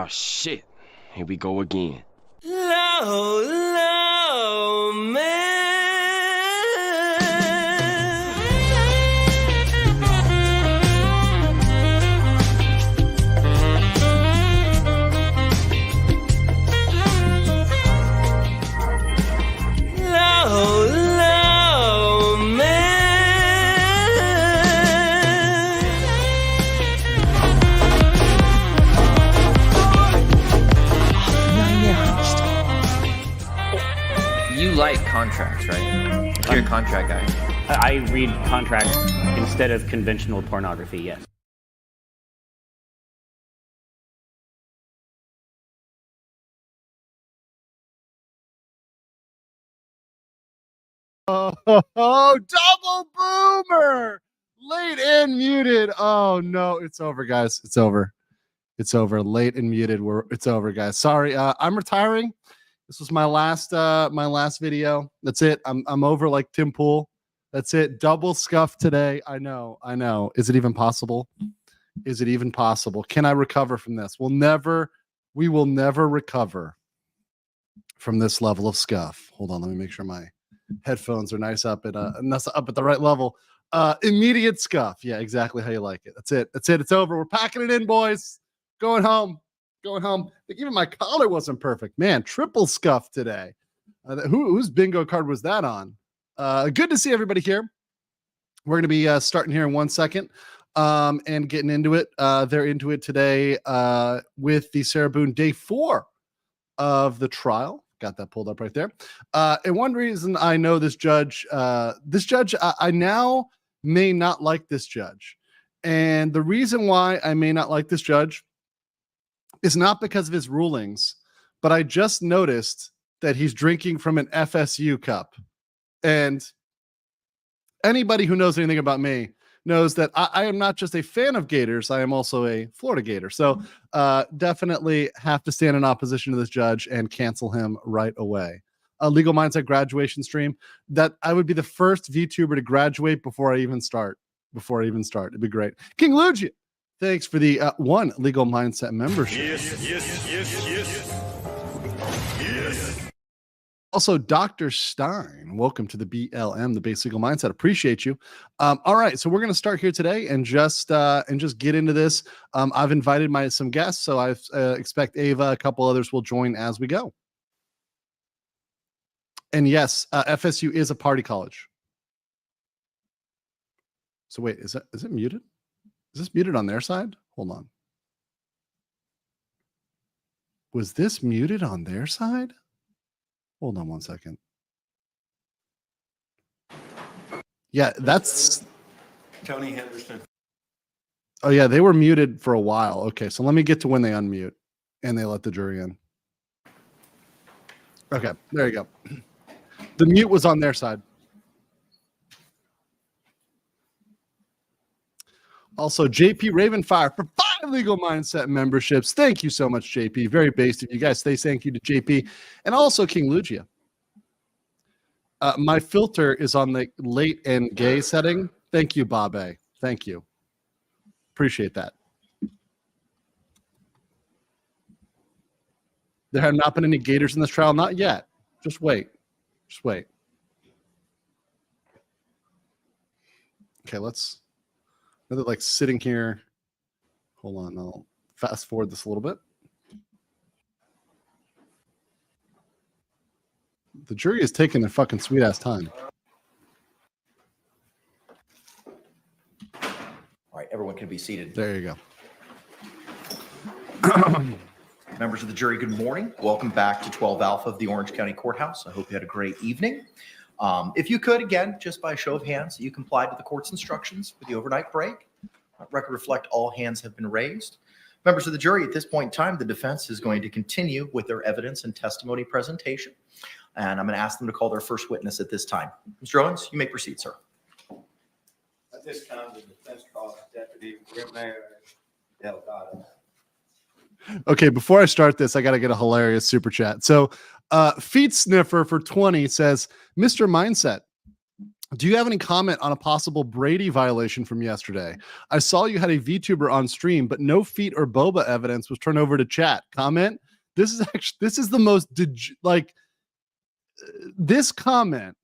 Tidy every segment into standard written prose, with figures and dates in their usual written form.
Oh shit. Here we go again. Low, low, man. Low, low, man. You like contracts, right? You're a contract guy. I read contracts instead of conventional pornography, yes. Oh, double boomer! Late and muted. Oh no, it's over, guys. It's over. It's over. Late and muted. It's over, guys. Sorry. I'm retiring. This was my last video. That's it. I'm over like Tim Pool. That's it. Double scuff today. I know. Is it even possible? Is it even possible? Can I recover from this? We will never recover from this level of scuff. Hold on, let me make sure my headphones are nice up at the right level. Immediate scuff. Yeah, exactly how you like it. That's it. It's over. We're packing it in, boys. Going home. Even my collar wasn't perfect. Man, triple scuff today. Whose bingo card was that on? Good to see everybody here. We're going to be starting here in 1 second and getting into it. They're into it today with the Sarah Boone day 4 of the trial. Got that pulled up right there. And one reason I know this judge, I now may not like this judge. And the reason why I may not like this judge is not because of his rulings, but I just noticed that he's drinking from an FSU cup. And anybody who knows anything about me knows that I am not just a fan of Gators, I am also a Florida Gator. So definitely have to stand in opposition to this judge and cancel him right away. A Legal Mindset graduation stream, that I would be the first VTuber to graduate before I even start. It'd be great. King Lugia, thanks for the 1 Legal Mindset membership. Yes. Also, Dr. Stein, welcome to the BLM, the Basic Legal Mindset. Appreciate you. All right, so we're going to start here today and just get into this. I've invited some guests, so I expect Eva, a couple others will join as we go. And yes, FSU is a party college. So wait, is it muted? Is this muted on their side? Hold on. Was this muted on their side? Hold on 1 second. Yeah, that's Tony Henderson. Oh yeah, they were muted for a while. Okay, so let me get to when they unmute and they let the jury in. Okay, there you go. The mute was on their side. Also, JP Ravenfire for 5 Legal Mindset memberships. Thank you so much, JP. Very based of you guys. Thank you to JP. And also King Lugia. My filter is on the late and gay setting. Thank you, Bob A. Thank you. Appreciate that. There have not been any Gators in this trial. Not yet. Just wait. Okay, they're like sitting here. Hold on, I'll fast forward this a little bit. The jury is taking their fucking sweet ass time. All right, everyone can be seated. There you go. Members of the jury, good morning. Welcome back to 12 Alpha of the Orange County Courthouse. I hope you had a great evening. If you could, again, just by a show of hands, you complied with the court's instructions for the overnight break. Record reflect all hands have been raised. Members of the jury, at this point in time, the defense is going to continue with their evidence and testimony presentation. And I'm going to ask them to call their first witness at this time. Mr. Owens, you may proceed, sir. At this time, the defense calls Deputy Ramirez, Aldan. Okay, before I start this, I got to get a hilarious super chat. So Feet Sniffer for 20 says, Mr. Mindset, Do you have any comment on a possible Brady violation from yesterday? I saw you had a VTuber on stream, but no feet or boba evidence was turned over to chat. Comment. This is the most this comment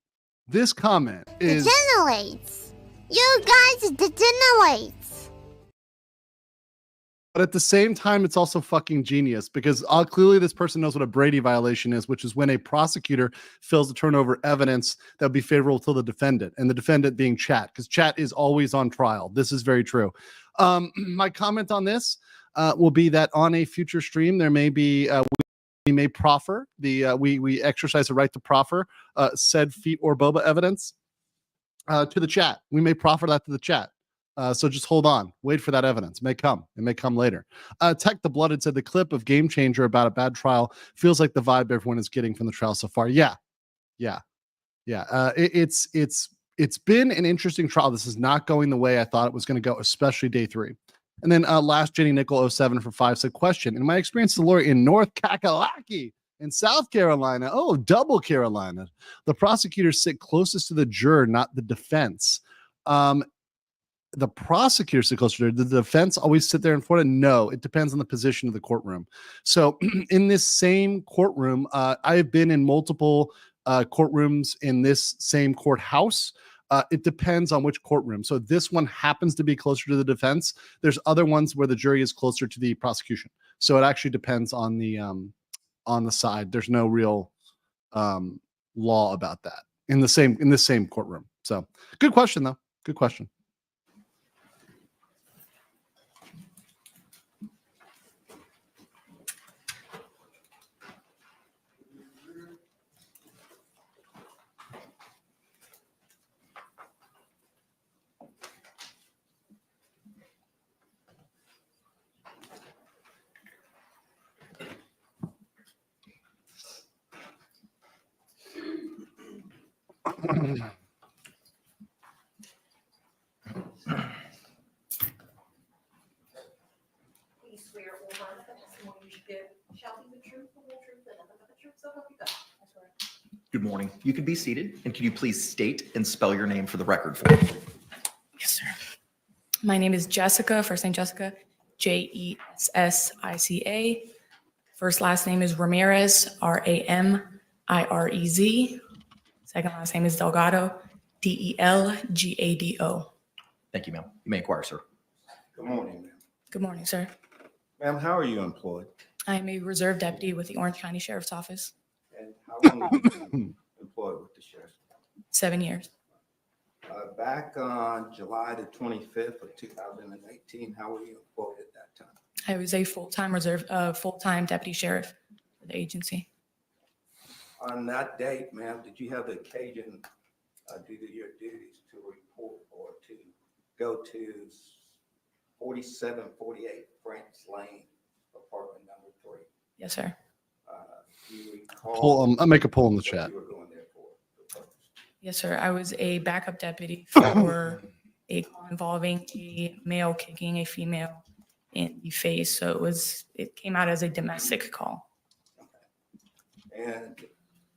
is Degenerates. You guys degenerates. but at the same time, it's also fucking genius because clearly this person knows what a Brady violation is, which is when a prosecutor fails to turn over evidence that would be favorable to the defendant, and the defendant being chat, because chat is always on trial. This is very true. My comment on this will be that on a future stream, there may be we may proffer we exercise the right to proffer said feet or boba evidence to the chat. We may proffer that to the chat. So just hold on. Wait for that evidence. It may come. It may come later. Tech the Blooded said the clip of Game Changer about a bad trial feels like the vibe everyone is getting from the trial so far. Yeah. It's been an interesting trial. This is not going the way I thought it was going to go, especially day 3. And then last Jenny Nickel 07 for 5 said, question. In my experience as a lawyer in North Kakalaki in South Carolina, double Carolina, the prosecutors sit closest to the juror, not the defense. The prosecutor sit closer to the defense always sit there in front of. No, it depends on the position of the courtroom. So in this same courtroom, I've been in multiple courtrooms in this same courthouse. It depends on which courtroom. So this one happens to be closer to the defense. There's other ones where the jury is closer to the prosecution. So it actually depends on the side. There's no real law about that in the same courtroom. So good question though. Good question. Please swear or affirm that the testimony you should give shall be the truth, the whole truth, and nothing but the truth, so help you God. I swear. Good morning. You can be seated, and can you please state and spell your name for the record for me? Yes, sir. My name is Jessica, first name Jessica, Jessica. First last name is Ramirez, Ramirez. Second last name is Delgado, Delgado. Thank you, ma'am. You may inquire, sir. Good morning, ma'am. Good morning, sir. Ma'am, how are you employed? I am a reserve deputy with the Orange County Sheriff's Office. And how long have you been employed with the sheriff's? 7 years. Back on July the 25th of 2018, how were you employed at that time? I was a full-time deputy sheriff for the agency. On that date, ma'am, did you have the occasion due to your duties to report or to go to 4748 France Lane, apartment number 3? Yes, sir. Do you recall? I'll make a poll in the what chat. you were going there for? The purpose? Yes, sir. I was a backup deputy for a call involving a male kicking a female in the face. So it came out as a domestic call. Okay. And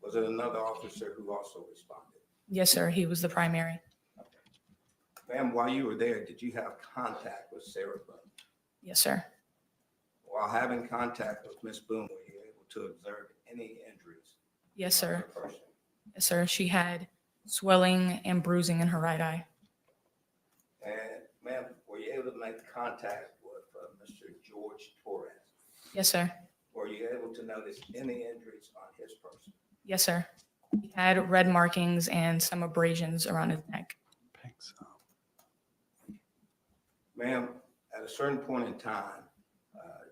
was it another officer who also responded? Yes, sir. He was the primary. Okay. Ma'am, while you were there, did you have contact with Sarah Boone? Yes, sir. While having contact with Miss Boone, were you able to observe any injuries? Yes, on sir. her person? Yes, sir. She had swelling and bruising in her right eye. And ma'am, were you able to make contact with Mr. George Torres? Yes, sir. Were you able to notice any injuries on his person? Yes, sir. He had red markings and some abrasions around his neck. Ma'am, at a certain point in time,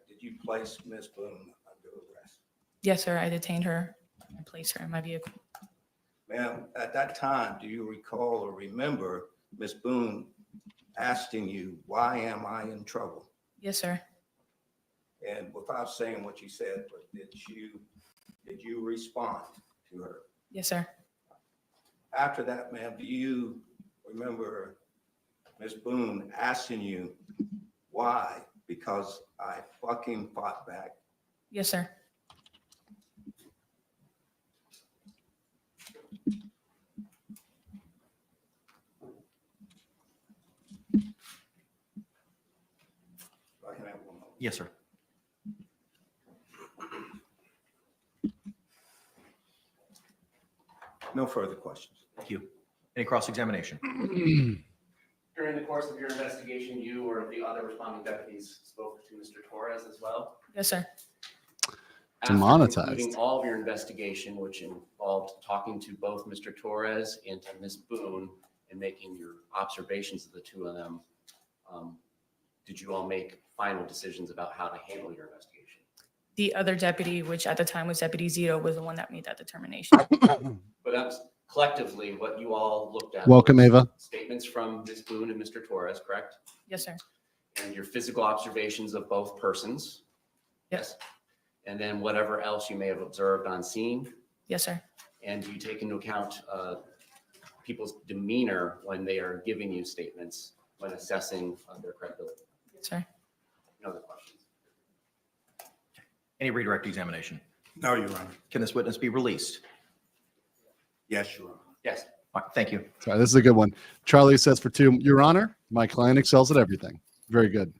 did you place Miss Boone under arrest? Yes, sir. I detained her and placed her in my vehicle. Ma'am, at that time, do you recall or remember Miss Boone asking you, why am I in trouble? Yes, sir. And without saying what you said, but did you respond to her? Yes, sir. After that, ma'am, do you remember Miss Boone asking you why? Because I fucking fought back. Yes, sir. Yes, sir. No further questions. Thank you. Any cross-examination? During the course of your investigation, you or the other responding deputies spoke to Mr. Torres as well? Yes, sir. After Demonetized. concluding all of your investigation, which involved talking to both Mr. Torres and to Ms. Boone and making your observations of the two of them, did you all make final decisions about how to handle your investigation? The other deputy, which at the time was Deputy Zito, was the one that made that determination. But that's collectively what you all looked at. Welcome, was Eva. Statements from Ms. Boone and Mr. Torres, correct? Yes, sir. And your physical observations of both persons? Yes. And then whatever else you may have observed on scene? Yes, sir. And do you take into account people's demeanor when they are giving you statements, when assessing their credibility? Yes, sir. No other questions? Any redirect examination? No, Your Honor. Can this witness be released? Yes, Your Honor. Yes. All right, thank you. Sorry, this is a good one. Charlie says for 2, Your Honor, my client excels at everything. Very good.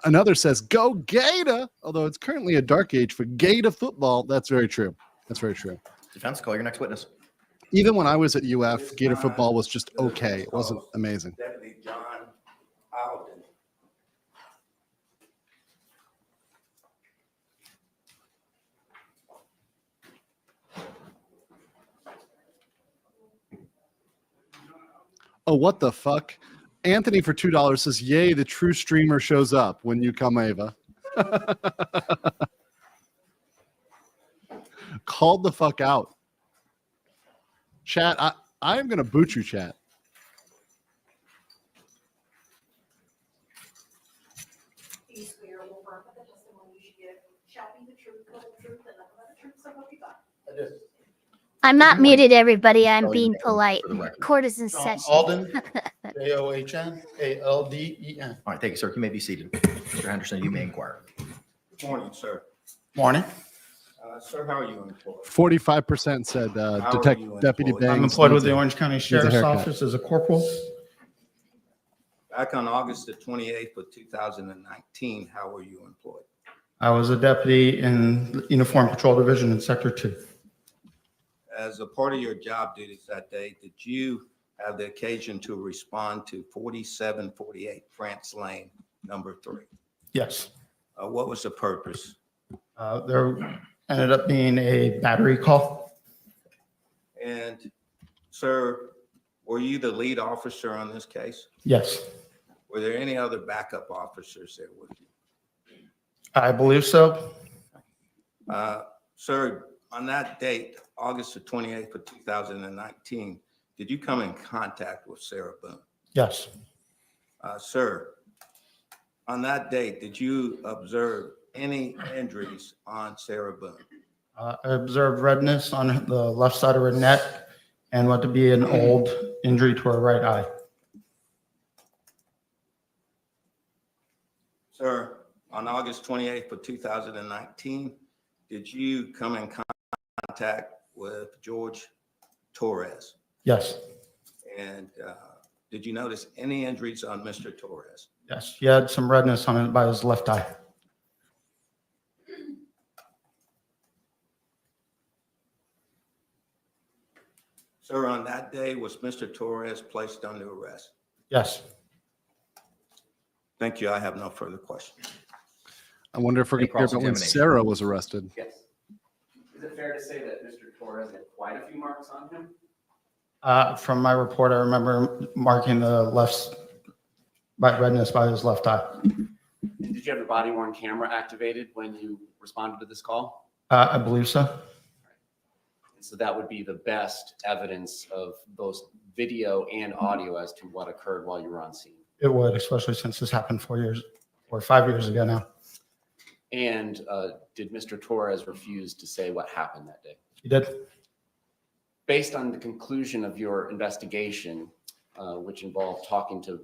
Another says, go Gator, although it's currently a dark age for Gator football. That's very true. That's very true. Defense, call your next witness. Even when I was at UF, Gator football was just okay. It wasn't amazing. Deputy John Aldan. Oh, what the fuck? Anthony for $2 says, yay, the true streamer shows up when you come, Eva. Called the fuck out. Chat, I am going to boot you, chat. Do you swear or affirm that the testimony you should give shall be the truth, the whole truth, and nothing but the truth, so help you God? I did. I'm not muted, everybody. I'm Spell your being name polite. for the record. Court is in John session. Aldan, John. All right, thank you, sir. You may be seated. Mr. Henderson, you may inquire. Good morning, sir. Morning. Sir, how are you employed? 45% said How are you Deputy employed? Bangs. I'm employed with the needs Orange County a Sheriff's haircut. Office as a corporal. Back on August the 28th of 2019, how were you employed? I was a deputy in Uniform Patrol Division in Sector 2. As a part of your job duties that day, did you have the occasion to respond to 4748 France Lane, number 3? Yes. What was the purpose? There ended up being a battery call. And sir, were you the lead officer on this case? Yes, Were there any other backup officers there with you? I believe so. Sir, on that date, August the 28th of 2019, did you come in contact with Sarah Boone? Yes, Sir, on that date, did you observe any injuries on Sarah Boone? I observed redness on the left side of her neck and what to be an old injury to her right eye. Sir, on August 28th of 2019, did you come in contact with George Torres? Yes, And did you notice any injuries on Mr. Torres? yes. He had some redness on it by his left eye. Sir, on that day, was Mr. Torres placed under arrest? Yes. Thank you. I have no further questions. I wonder if we're Any going to hear about when cross-examination? Sarah was arrested. Yes. Is it fair to say that Mr. Torres had quite a few marks on him? From my report, I remember marking the left by redness by his left eye. And did you have your body worn camera activated when you responded to this call? I believe so. And so that would be the best evidence of both video and audio as to what occurred while you were on scene. It would, especially since this happened 4 years or 5 years ago now. And did Mr. Torres refuse to say what happened that day? He did. Based on the conclusion of your investigation, which involved talking to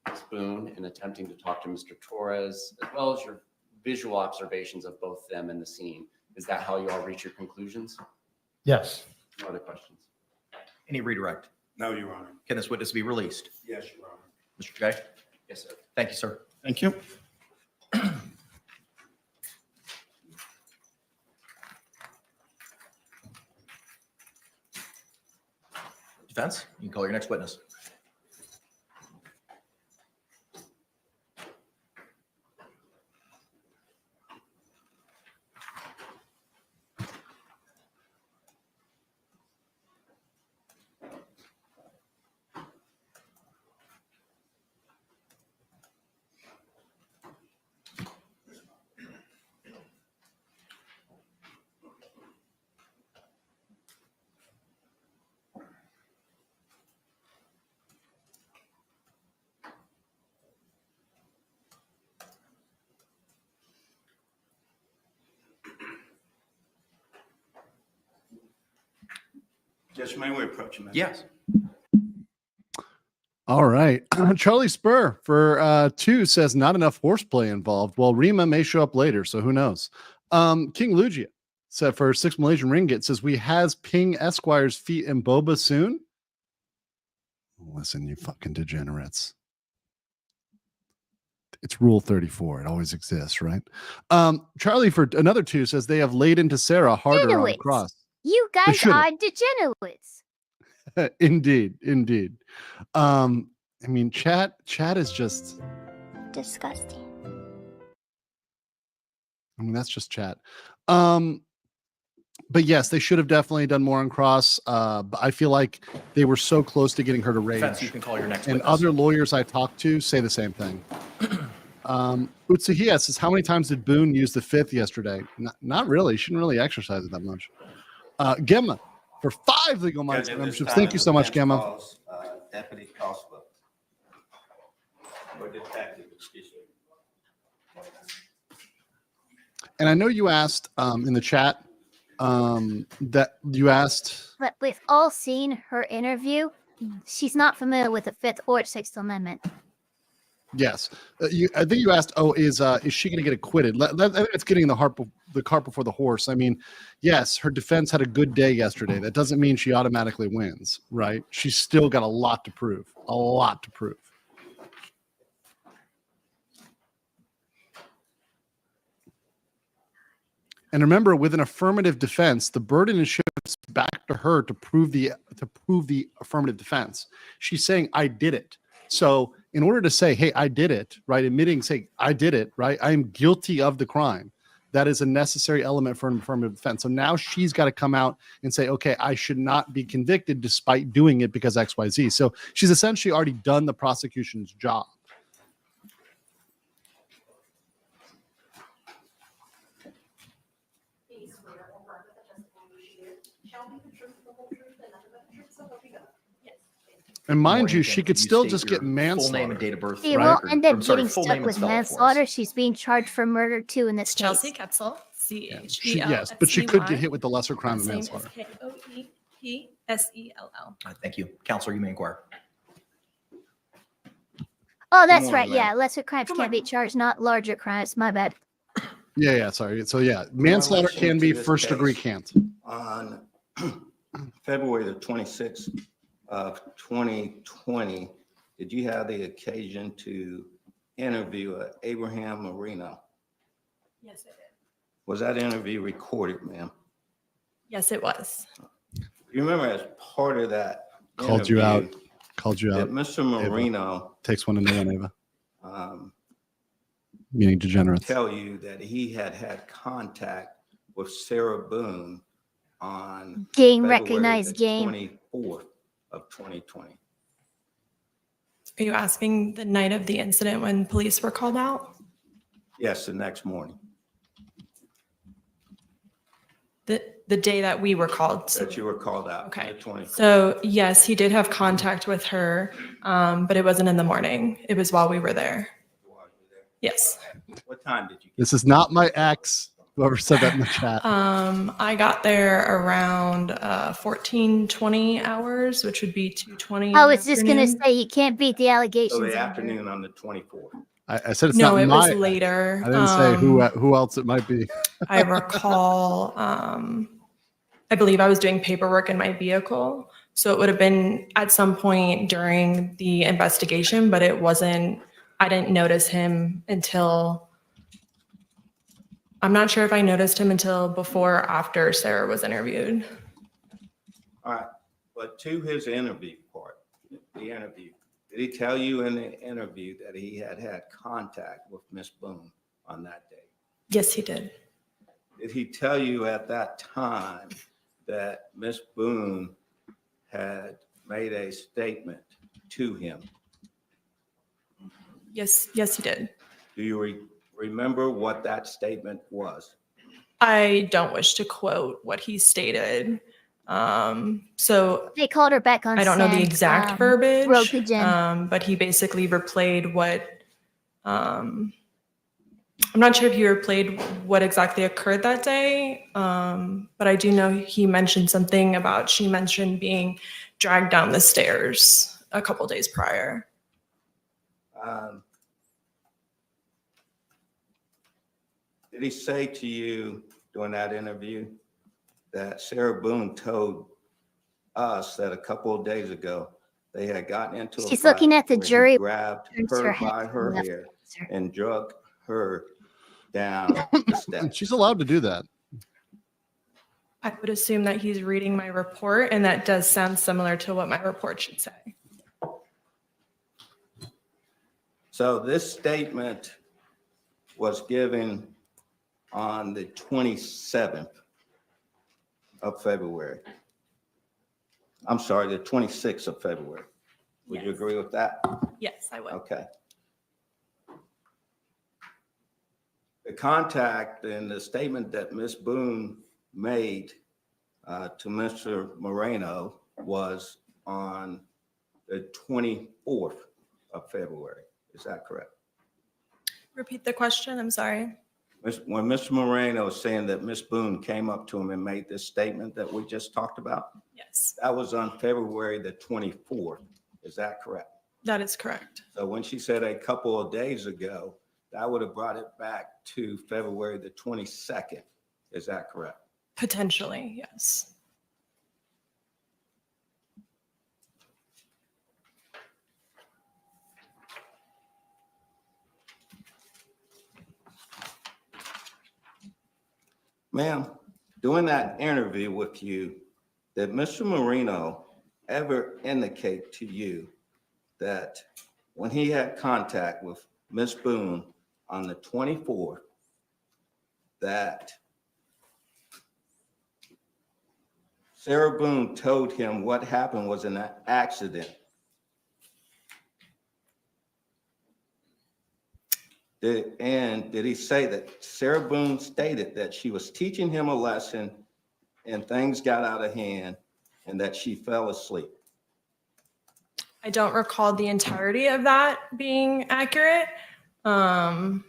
Ms. Boone and attempting to talk to Mr. Torres, as well as your visual observations of both them and the scene, is that how you all reach your conclusions? Yes. No other questions? Any redirect? No, Your Honor. Can this witness be released? Yes, Your Honor. Mr. Jay? Yes, sir. Thank you, sir. Thank you. Defense, you can call your next witness. Judge, may we approach him? Yes. All right. Charlie Spur for 2 says not enough horseplay involved. Well, Rima may show up later, so who knows? King Lugia said for 6 Malaysian ringgit says we has Ping Esquire's feet in boba soon. Listen, you fucking degenerates. It's rule 34. It always exists, right? Charlie for another 2 says they have laid into Sarah harder on Degenerates. cross. You guys should've. are degenerates. Indeed. I mean, chat is just Disgusting. I mean, that's just chat. But yes, they should have definitely done more on cross. But I feel like they were so close to getting her to rage. Defense, you can call your next And witness. other lawyers I talked to say the same thing. Utsuhiya says, how many times did Boone use the 5th yesterday? Not really. She didn't really exercise it that much. Gemma for 5 legal minds memberships. Thank you so much, Gemma. Deputy Constable. Or detective, excuse me. And I know you asked in the chat that you asked. But we've all seen her interview. She's not familiar with the 5th or 6th Amendment. Yes, I think you asked. Oh, is she going to get acquitted? I think it's getting the cart before the horse. I mean, yes, her defense had a good day yesterday. That doesn't mean she automatically wins, right? She's still got a lot to prove. A lot to prove. And remember, with an affirmative defense, the burden shifts back to her to prove the affirmative defense. She's saying, "I did it." So, in order to say, "Hey, I did it," right? Admitting, say, "I did it," right? I am guilty of the crime. That is a necessary element for an affirmative defense. So now she's got to come out and say, "Okay, I should not be convicted despite doing it because X, Y, Z." So she's essentially already done the prosecution's job. Do you swear or affirm that the testimony you give shall be the truth, the whole truth, and nothing but the truth, so help you God? Yes. And mind Morning, you, Ken. she could You still state just your get manslaughter. Full name and date of birth. She right? won't end up I'm sorry, getting full stuck name and with spell it for us. manslaughter. She's being charged for murder too in this Chelsea case. Koepsell, Yes, but she could get hit with the lesser crime of Last name manslaughter. is Koepsell. All right, thank you. Counselor, you may inquire. Oh, that's morning, right. ma'am. Yeah, lesser crimes can't be charged, not larger crimes. My bad. Yeah, sorry. So yeah, manslaughter relation can to be this first degree, case, can't. On February the 26th of 2020, did you have the occasion to interview Abraham Marino? Yes, it is. Was that interview recorded, ma'am? Yes, it was. You remember as part of that Called you out. interview Called you that out. Mr. Marino Takes one to know one, Eva. um, Meaning degenerates. tell you that he had contact with Sarah Boone on Game February recognized the game. 24th of 2020. Are you asking the night of the incident when police were called out? Yes, the next morning The day that we were called. that you were called out. Okay. The 24th. So yes, he did have contact with her, but it wasn't in the morning. It was while we were there. Yes. What time did you get? This is not my ex. Whoever said that in the chat. I got there around 14-20 hours, which would be 2:20. I was just gonna say you can't beat the allegations. So the Andrew. afternoon on the 24th. I said it's No, not it my was ex. later. I didn't say who else it might be. I recall, I believe I was doing paperwork in my vehicle. So it would have been at some point during the investigation, but it wasn't, I didn't notice him until, I'm not sure if I noticed him until before or after Sarah was interviewed. All right. But to his interview part, the interview, did he tell you in the interview that he had contact with Miss Boone on that day? Yes, he did. Did he tell you at that time that Miss Boone had made a statement to him? Yes, he did. Do you remember what that statement was? I don't wish to quote what he stated. So They called her back on I don't know the send, exact Rogue verbiage, Pigeon. but he basically replayed what, I'm not sure if he replayed what exactly occurred that day, but I do know he mentioned something about, she mentioned being dragged down the stairs a couple days prior. Did he say to you during that interview that Sarah Boone told us that a couple of days ago they had gotten into a She's fight looking at the where he jury, grabbed turns her her head by to the her left. hair and drug her down the steps? She's allowed to do that. I would assume that he's reading my report, and that does sound similar to what my report should say. So this statement was given on the 27th of February. I'm sorry, the 26th of February. Would you Yes. agree with that? Yes, I would. Okay. The contact and the statement that Ms. Boone made to Mr. Moreno was on the 24th of February. Is that correct? Repeat the question, I'm sorry. When Mr. Moreno is saying that Ms. Boone came up to him and made this statement that we just talked about, Yes, that was on February the 24th. Is that correct? that is correct. So when she said a couple of days ago, that would have brought it back to February the 22nd. Is that correct? Potentially, yes. Ma'am, during that interview with you, did Mr. Moreno ever indicate to you that when he had contact with Ms. Boone on the 24th, that Sarah Boone told him what happened was an accident? Did he say that Sarah Boone stated that she was teaching him a lesson and things got out of hand and that she fell asleep? I don't recall the entirety of that being accurate. Yeah,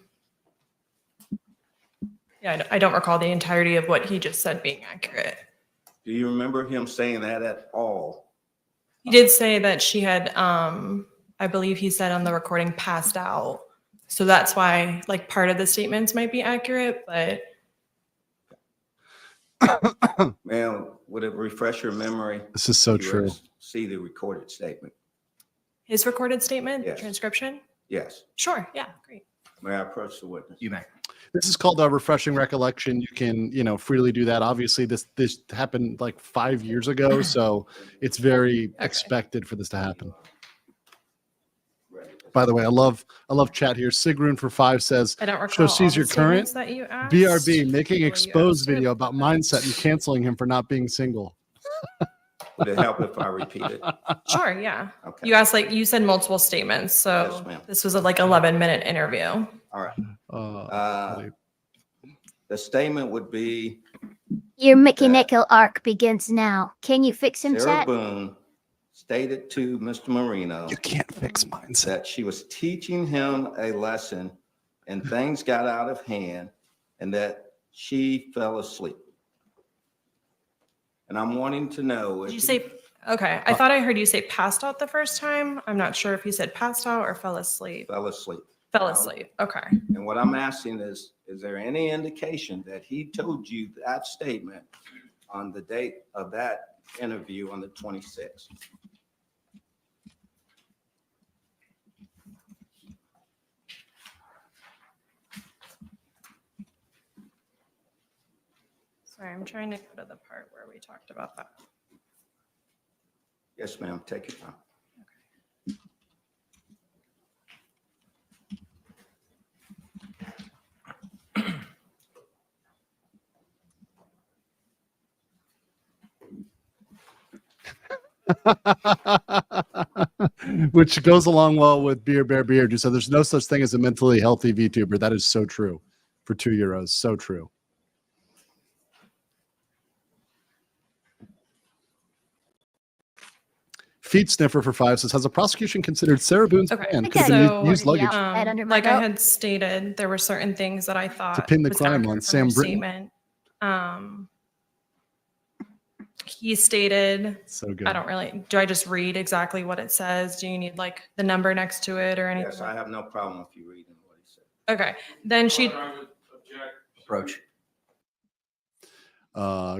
I don't recall the entirety of what he just said being accurate. Do you remember him saying that at all? He did say that she had, I believe he said on the recording, passed out. So that's why, like, part of the statements might be accurate, but. Ma'am, would it refresh your memory? This is so if you true. see the recorded statement? His recorded statement, Yes. the transcription? Yes. Sure, yeah, great. May I approach the witness? You may. This is called a refreshing recollection. You can, freely do that. Obviously, this happened like 5 years ago, so it's very expected for this to happen. By the way, I love chat here. Sigrun for 5 says, I don't recall so sees all your the current statements that you asked. BRB making Will you exposed ask it? video about mindset and canceling him for not being single. Would it help if I repeat it? Sure, yeah. Okay. You asked, like, you said multiple statements, so Yes, ma'am. this was a 11-minute interview. All right. The statement would be Your mechanical arc begins now. Can you fix him, Sarah chat? Boone stated to Mr. Marino You can't fix mindset. that she was teaching him a lesson and things got out of hand and that she fell asleep. And I'm wanting to know. Did you say, okay, I thought I heard you say passed out the first time. I'm not sure if you said passed out or fell asleep. Fell asleep. Fell asleep, okay. And what I'm asking is there any indication that he told you that statement on the date of that interview on the 26th? Sorry, I'm trying to go to the part where we talked about that. Yes, ma'am. Take your time. Which goes along well with Beer Bear Beard, who said there's no such thing as a mentally healthy VTuber. That is so true for €2. So true. Feet Sniffer for 5 says, has a prosecution considered Sarah Boone's plan? Could have been used luggage Like I had stated, there were certain things that I thought to pin the was crime accurate on from Sam her Britton. statement. He stated, So good. I don't really, do I just read exactly what it says? Do you need like the number next to it or anything? Yes, I have no problem if you reading what he said. Okay, then she, Approach.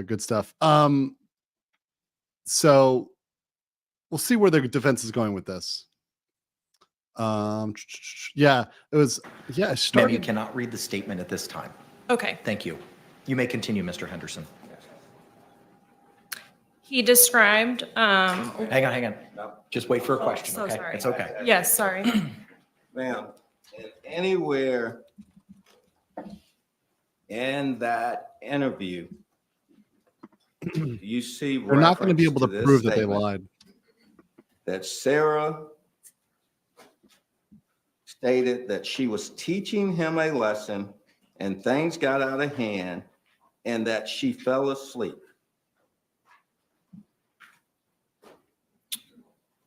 Good stuff. So we'll see where the defense is going with this. Yeah, it was. Yeah, Ma'am, started. you cannot read the statement at this time. okay. Thank you. You may continue, Mr. Henderson. He described, Hang on. No. Just wait for a question, so okay? sorry. It's okay. Yes, sorry. Ma'am, anywhere in that interview, you see They're not going to be able to reference prove this that they statement lied. that Sarah stated that she was teaching him a lesson and things got out of hand and that she fell asleep.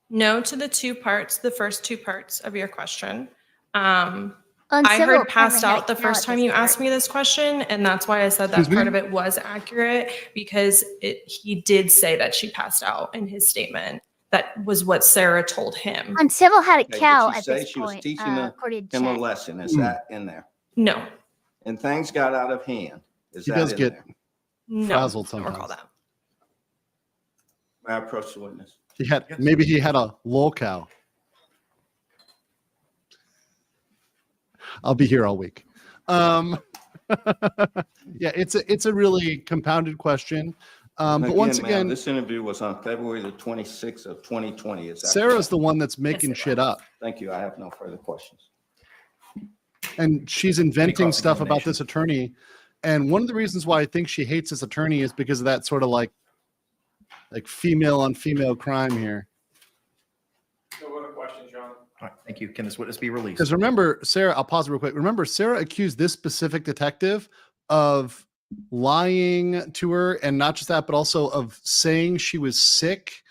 No to the two parts, the first two parts of your question. I Uncivil heard passed apparently had out the to first tell time it you this asked me this question, and that's why I said that Excuse part me? of it was accurate because he did say that she passed out in his statement. That was what Sarah told him. Uncivil had a Okay, did cow she at say this she was point, teaching according to him a Chet. lesson? Is that in there? No, And things got out of hand. Is He that does in get there? no, frazzled don't recall sometimes. that. May I approach the witness? Maybe he had a lol cow. I'll be here all week. Yeah, it's a really compounded question. And But once ma'am, again, this interview was on February the 26th of 2020. Is that Sarah's correct? the one that's making shit up, Thank you. I have no further questions. and she's inventing stuff about cross-examination? this attorney. And one of the reasons why I think she hates this attorney is because of that sort of like female on female crime here. No other questions, John? All right, thank you. Can this witness be released? Because remember, Sarah, I'll pause real quick. Remember, Sarah accused this specific detective of lying to her, and not just that, but also of saying she was sick.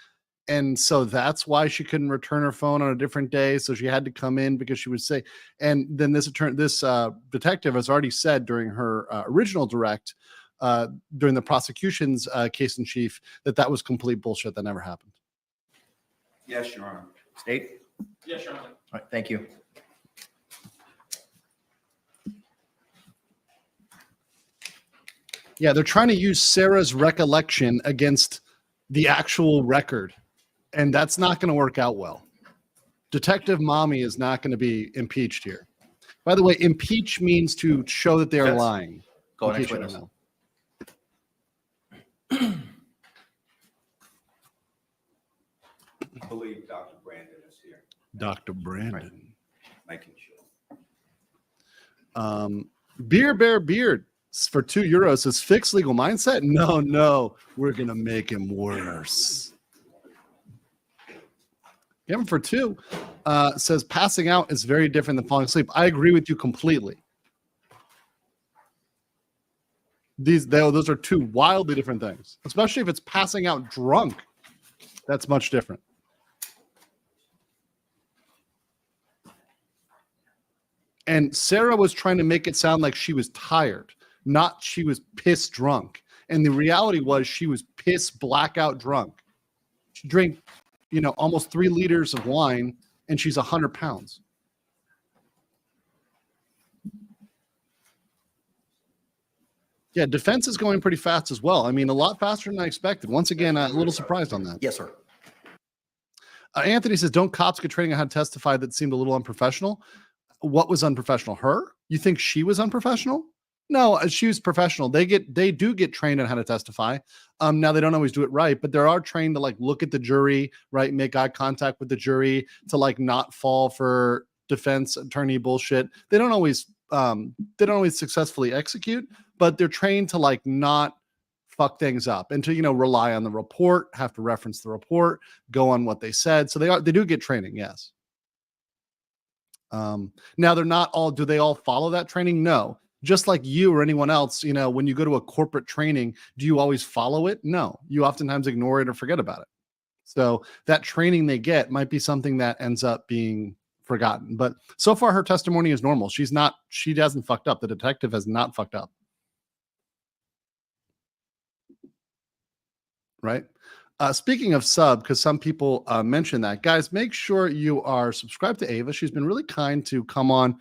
And so that's why she couldn't return her phone on a different day. So she had to come in because she was sick. And then this detective has already said during her original direct, during the prosecution's case in chief, that was complete bullshit. That never happened. Yes, Your Honor. State? Yes, Your Honor. All right, thank you. Yeah, they're trying to use Sarah's recollection against the actual record, and that's not going to work out well. Detective Mommy is not going to be impeached here. By the way, impeach means to show that they are Yes. lying. Go In next case you don't witness. know. I believe Dr. Brandon is here, Dr. Brandon. making sure. Beer Bear Beard for €2 says fixed legal mindset. No, we're going to make him worse. Give him for 2. Says passing out is very different than falling asleep. I agree with you completely. Those are 2 wildly different things, especially if it's passing out drunk. That's much different. And Sarah was trying to make it sound like she was tired, not she was piss drunk. And the reality was she was piss blackout drunk. She drank, almost 3 liters of wine, and she's 100 pounds. Yeah, defense is going pretty fast as well. I mean, a lot faster than I expected. Once again, a little surprised on that. Yes, sir. Anthony says, don't cops get training on how to testify that seemed a little unprofessional? What was unprofessional? Her? You think she was unprofessional? No, she was professional. They do get trained on how to testify. Now they don't always do it right, but they are trained to like look at the jury, right? Make eye contact with the jury, to like not fall for defense attorney bullshit. They don't always successfully execute, but they're trained to like not fuck things up and to, you know, rely on the report, have to reference the report, go on what they said. So they do get training, yes. Now they're not all, do they all follow that training? No. Just like you or anyone else, you know, when you go to a corporate training, do you always follow it? No, you oftentimes ignore it or forget about it. So that training they get might be something that ends up being forgotten. But so far her testimony is normal. She hasn't fucked up. The detective has not fucked up. Right? Speaking of sub, because some people mention that, guys, make sure you are subscribed to Eva. She's been really kind to come on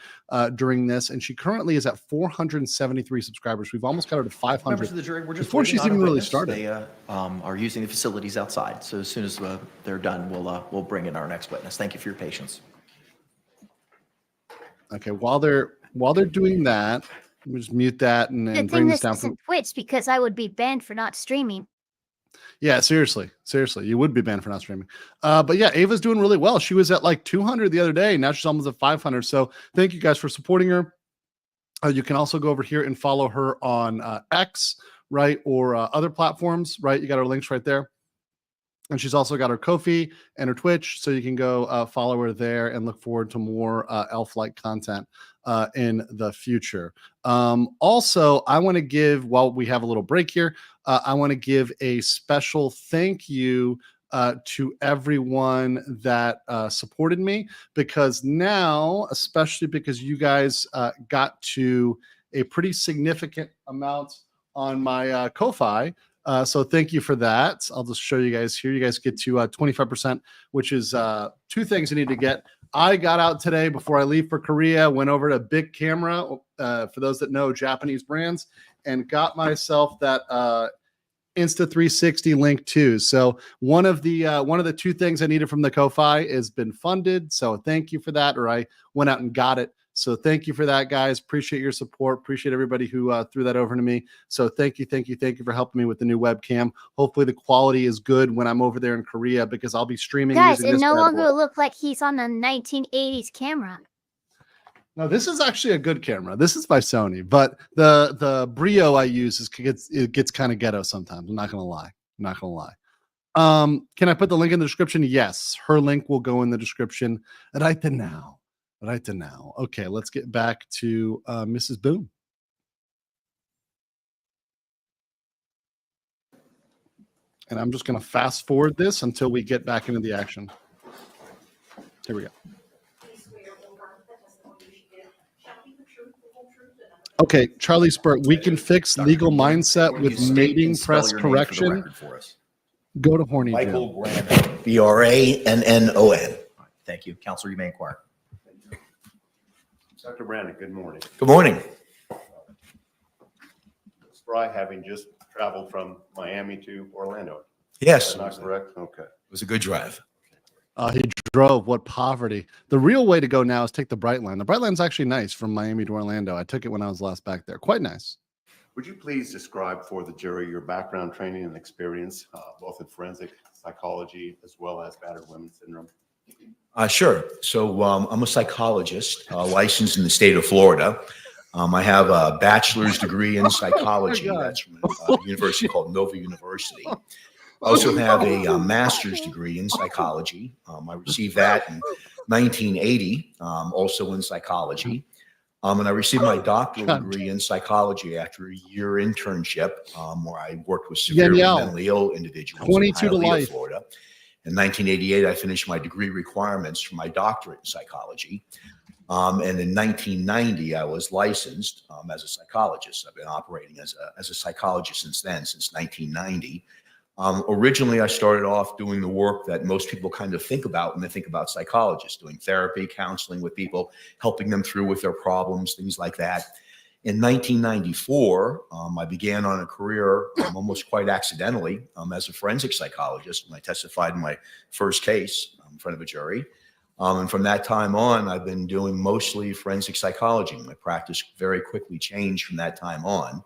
during this, and she currently is at 473 subscribers. We've almost got her to 500. Members of the jury, we're just before she's even really started. They are using the facilities outside, so as soon as they're done, we'll bring in our next witness. Thank you for your patience. Okay, while they're doing that, we'll just mute that and bring this down from Twitch, because I would be banned for not streaming. Yeah, seriously, you would be banned for not streaming. But yeah, Ava's doing really well. She was at like 200 the other day. Now she's almost at 500. So thank you guys for supporting her. You can also go over here and follow her on X, right, or other platforms, right? You got her links right there. And she's also got her Ko-fi and her Twitch, so you can go follow her there and look forward to more elf-like content in the future. Also, I want to give, while we have a little break here, I want to give a special thank you to everyone that supported me, because now, especially because you guys got to a pretty significant amount on my Ko-fi. So thank you for that. I'll just show you guys here. You guys get to 25%, which is two things you need to get. I got out today before I leave for Korea, went over to Big Camera, for those that know Japanese brands, and got myself that Insta360 link too. So one of the two things I needed from the Ko-fi has been funded. So thank you for that, or I went out and got it. So thank you for that, guys. Appreciate your support. Appreciate everybody who threw that over to me. So thank you for helping me with the new webcam. Hopefully the quality is good when I'm over there in Korea, because I'll be streaming. Guys, it no longer look like he's on a 1980s camera. No, this is actually a good camera. This is by Sony, but the Brio I use gets kind of ghetto sometimes. I'm not gonna lie. Can I put the link in the description? Yes, her link will go in the description right now. Okay, let's get back to Mrs. Boone. And I'm just going to fast forward this until we get back into the action. Here we go. Okay, Charlie Spurt, we can fix legal mindset with mating press correction. Go to Horny Michael Jim. Brannon. Brannon. Thank you. Counselor, you may inquire. Dr. Brannon, good morning. Good morning. Spry, having just traveled from Miami to Orlando. Yes. Is that not correct? Okay. It was a good drive. He drove. What poverty. The real way to go now is take the Bright Line. The Bright Line's actually nice from Miami to Orlando. I took it when I was last back there. Quite nice. Would you please describe for the jury your background, training, and experience, both in forensic psychology as well as battered women syndrome? Sure. So I'm a psychologist licensed in the state of Florida. I have a bachelor's degree in psychology. That's from a university called Nova University. I also have a master's degree in psychology. I received that in 1980, also in psychology. And I received my doctoral degree in psychology after a year internship where I worked with severely mentally ill individuals 22 to life. Florida. In 1988, I finished my degree requirements for my doctorate in psychology. And in 1990, I was licensed as a psychologist. I've been operating as a psychologist since then, since 1990. Originally, I started off doing the work that most people kind of think about when they think about psychologists, doing therapy, counseling with people, helping them through with their problems, things like that. In 1994, I began on a career almost quite accidentally as a forensic psychologist when I testified in my first case in front of a jury. And from that time on, I've been doing mostly forensic psychology. My practice very quickly changed from that time on.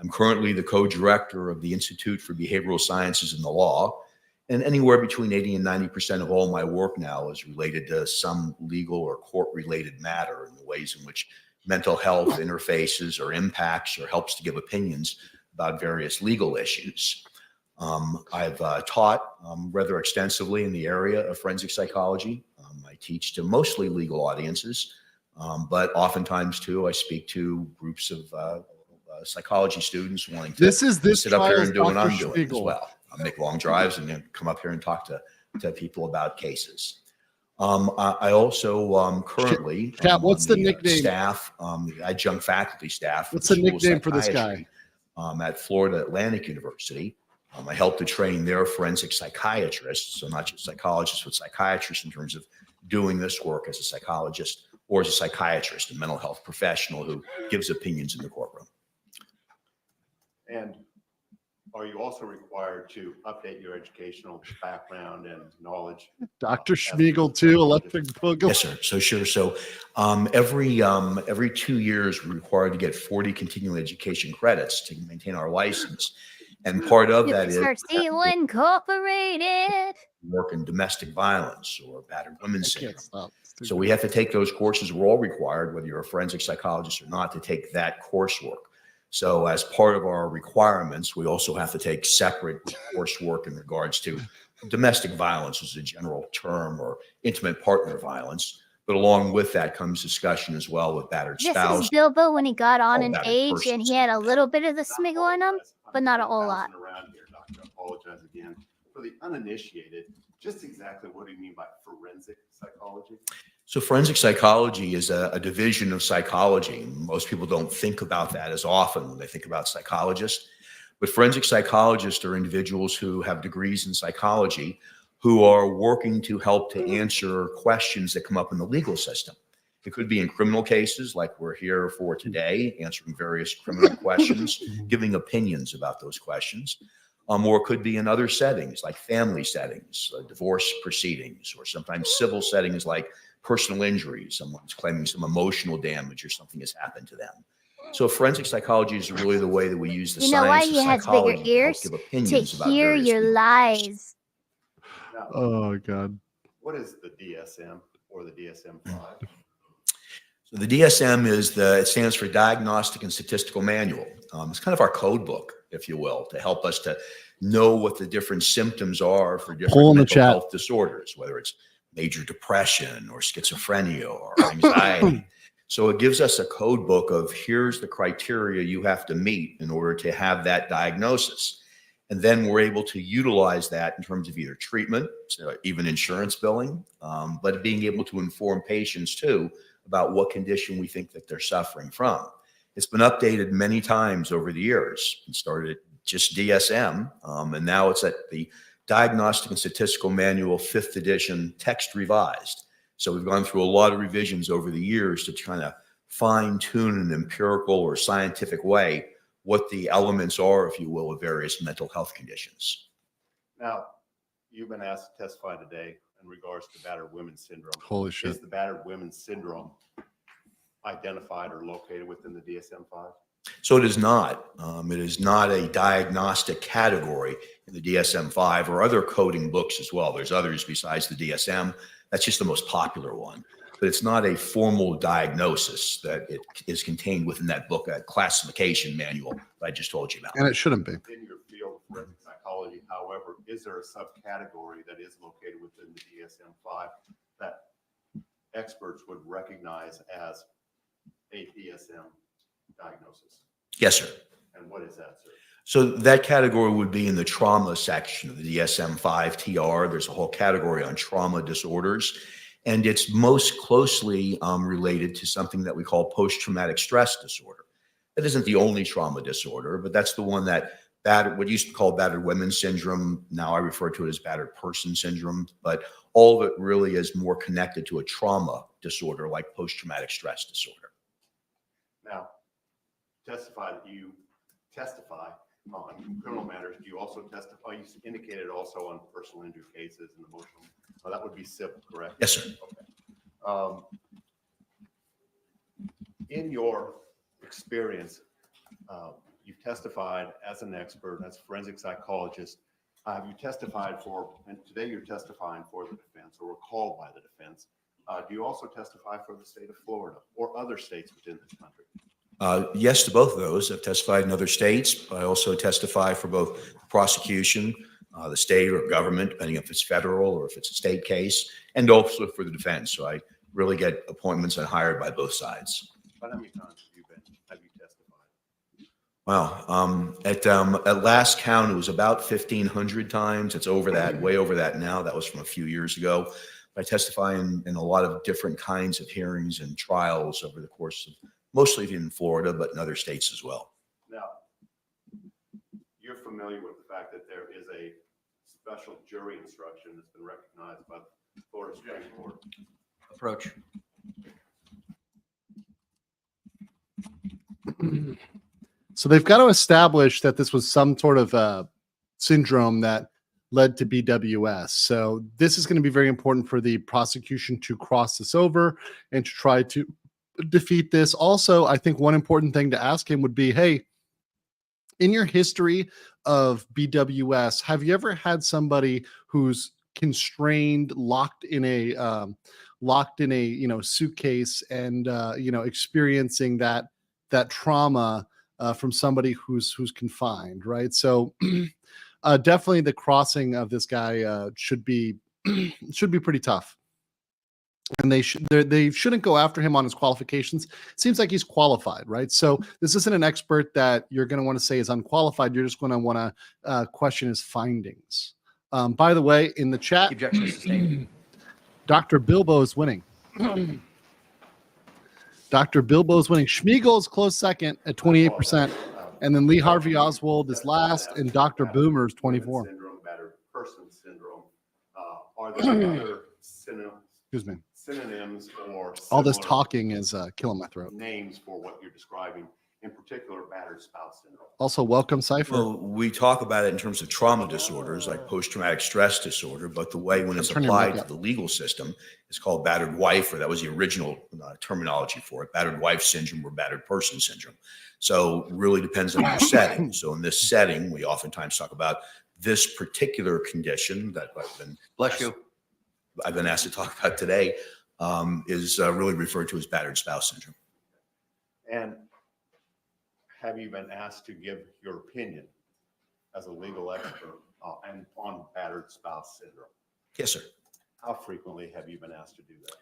I'm currently the co-director of the Institute for Behavioral Sciences and the Law, and anywhere between 80 and 90% of all my work now is related to some legal or court-related matter in the ways in which mental health interfaces or impacts or helps to give opinions about various legal issues. I've taught rather extensively in the area of forensic psychology. I teach to mostly legal audiences, but oftentimes too, I speak to groups of psychology students wanting to sit up here and do what I'm doing as well. I make long drives and then come up here and talk to people about cases. I also currently what's the nickname? Staff, the adjunct faculty staff. What's the nickname for this guy? At Florida Atlantic University. I help to train their forensic psychiatrists, so not just psychologists, but psychiatrists in terms of doing this work as a psychologist or as a psychiatrist, a mental health professional who gives opinions in the courtroom. And are you also required to update your educational background and knowledge? Dr. Schmiegel too, Electric Boogaloo. Yes, sir. So sure. So every 2 years, we're required to get 40 continuing education credits to maintain our license. And part of that is Incorporated. Work in domestic violence or battered women's syndrome. So we have to take those courses. We're all required, whether you're a forensic psychologist or not, to take that coursework. So as part of our requirements, we also have to take separate coursework in regards to domestic violence as a general term, or intimate partner violence. But along with that comes discussion as well with battered spouse. This is Bilbo when he got on in age and he had a little bit of the smiggle in him, but not a whole lot. Around here, Doctor, I apologize again. For the uninitiated, just exactly what do you mean by forensic psychology? So forensic psychology is a division of psychology. Most people don't think about that as often when they think about psychologists. But forensic psychologists are individuals who have degrees in psychology who are working to help to answer questions that come up in the legal system. It could be in criminal cases like we're here for today, answering various criminal questions, giving opinions about those questions. Or it could be in other settings like family settings, divorce proceedings, or sometimes civil settings like personal injury. Someone's claiming some emotional damage or something has happened to them. So forensic psychology is really the way that we use the science of psychology to ears? to give opinions To about hear various your people. lies. Now, Oh, God. what is the DSM or the DSM-5? So the DSM it stands for Diagnostic and Statistical Manual. It's kind of our code book, if you will, to help us to know what the different symptoms are for different mental health disorders, whether it's major depression or schizophrenia or anxiety. So it gives us a code book of here's the criteria you have to meet in order to have that diagnosis. And then we're able to utilize that in terms of either treatment, so even insurance billing, but being able to inform patients too about what condition we think that they're suffering from. It's been updated many times over the years. It started at just DSM, and now it's at the Diagnostic and Statistical Manual 5th edition, text revised. So we've gone through a lot of revisions over the years to try to fine tune in an empirical or scientific way what the elements are, if you will, of various mental health conditions. Now, you've been asked to testify today in regards to battered women's syndrome. Holy shit. Is the battered women's syndrome identified or located within the DSM-5? So it is not. It is not a diagnostic category in the DSM-5 or other coding books as well. There's others besides the DSM. That's just the most popular one. But it's not a formal diagnosis that it is contained within that book, that classification manual that I just told you about. And it shouldn't be. In your field of forensic psychology, however, is there a subcategory that is located within the DSM-5 that experts would recognize as a DSM diagnosis? Yes, sir. And what is that, sir? So that category would be in the trauma section of the DSM-5 TR. There's a whole category on trauma disorders, and it's most closely related to something that we call post-traumatic stress disorder. That isn't the only trauma disorder, but that's the one that what used to call battered women's syndrome. Now I refer to it as battered person syndrome, but all of it really is more connected to a trauma disorder like post-traumatic stress disorder. Now, testify on criminal matters, do you also testify? You indicated also on personal injury cases and emotional. That would be civil, correct? Yes, sir. Okay. In your experience, you've testified as an expert, as a forensic psychologist. You testified for, and today you're testifying for the defense or were called by the defense. Do you also testify for the state of Florida or other states within this country? Yes to both of those. I've testified in other states. I also testify for both the prosecution, the state or government, depending if it's federal or if it's a state case, and also for the defense. So I really get appointments and hired by both sides. About how many times have you testified? Wow. At last count, it was about 1,500 times. It's over that, way over that now. That was from a few years ago. I testify in a lot of different kinds of hearings and trials over the course of mostly in Florida, but in other states as well. Now, you're familiar with the fact that there is a special jury instruction that's been recognized by the Florida Supreme Court. Approach. So they've got to establish that this was some sort of syndrome that led to BWS. So this is going to be very important for the prosecution to cross this over and to try to defeat this. Also, I think one important thing to ask him would be, hey, in your history of BWS, have you ever had somebody who's constrained, locked in a suitcase and experiencing that trauma from somebody who's confined, right? So definitely the crossing of this guy should be pretty tough. And they shouldn't go after him on his qualifications. Seems like he's qualified, right? So this isn't an expert that you're going to want to say is unqualified. You're just going to want to question his findings. By the way, in the chat, Objection is sustained. Dr. Bilbo is winning. Dr. Bilbo is winning. Schmiegel is close second at 28%. And then Lee Harvey Oswald is last, and Dr. Boomer is 24. Syndrome, battered person syndrome. Are there other synonyms or All this similar talking is killing my throat. names for what you're describing, in particular battered spouse syndrome? Also, welcome, Cypher. Well, we talk about it in terms of trauma disorders like post-traumatic stress disorder, but the way when it's Turn your applied mic to up. the legal system is called battered wife, or that was the original terminology for it, battered wife syndrome or battered person syndrome. So it really depends on your setting. So in this setting, we oftentimes talk about this particular condition that I've been asked to talk about today is really referred to as battered spouse syndrome. And have you been asked to give your opinion as a legal expert and on battered spouse syndrome? Yes, sir. How frequently have you been asked to do that?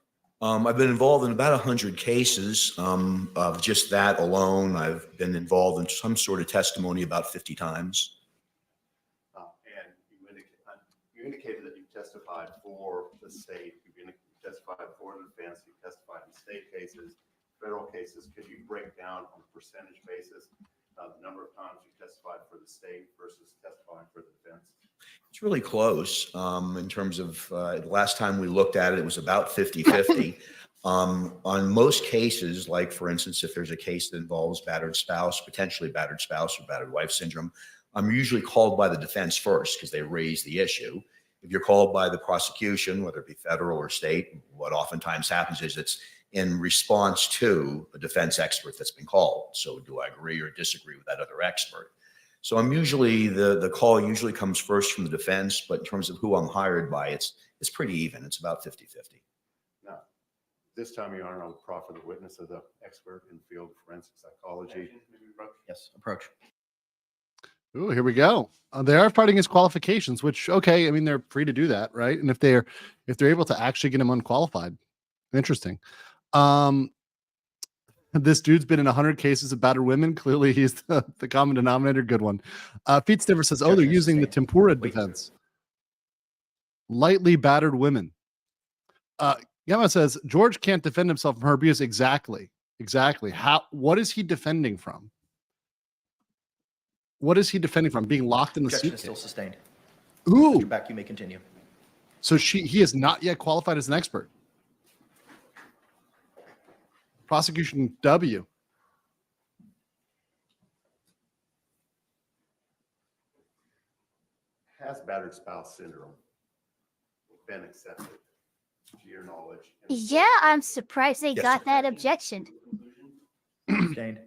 I've been involved in about 100 cases of just that alone. I've been involved in some sort of testimony about 50 times. And you indicated that you testified for the state, you testified for the defense, you testified in state cases, federal cases. Could you break down on a percentage basis the number of times you testified for the state versus testifying for the defense? It's really close in terms of the last time we looked at it, it was about 50-50. On most cases, like for instance, if there's a case that involves battered spouse, potentially battered spouse or battered wife syndrome, I'm usually called by the defense first because they raise the issue. If you're called by the prosecution, whether it be federal or state, what oftentimes happens is it's in response to a defense expert that's been called. So do I agree or disagree with that other expert? So I'm usually, the call usually comes first from the defense, but in terms of who I'm hired by, it's pretty even. It's about 50-50. Now, this time, Your Honor, I would proffer the witness as an expert in the field of forensic psychology. Yes, approach. Ooh, here we go. They are fighting his qualifications, which, okay, I mean, they're free to do that, right? And if they're able to actually get him unqualified, interesting. This dude's been in 100 cases of battered women. Clearly, he's the common denominator. Good one. Feet Sniffer says, oh, they're using the tempura defense. Lightly battered women. Yama says, George can't defend himself from her abuse. Exactly. What is he defending from? What is he defending from? Being locked in the Objection is suitcase? still sustained. Ooh. Mr. Beck, you may continue. So he is not yet qualified as an expert. Prosecution W. battered spouse syndrome been accepted, to your knowledge? Yeah, I'm surprised they Yes, got sir. that objection. Sustained.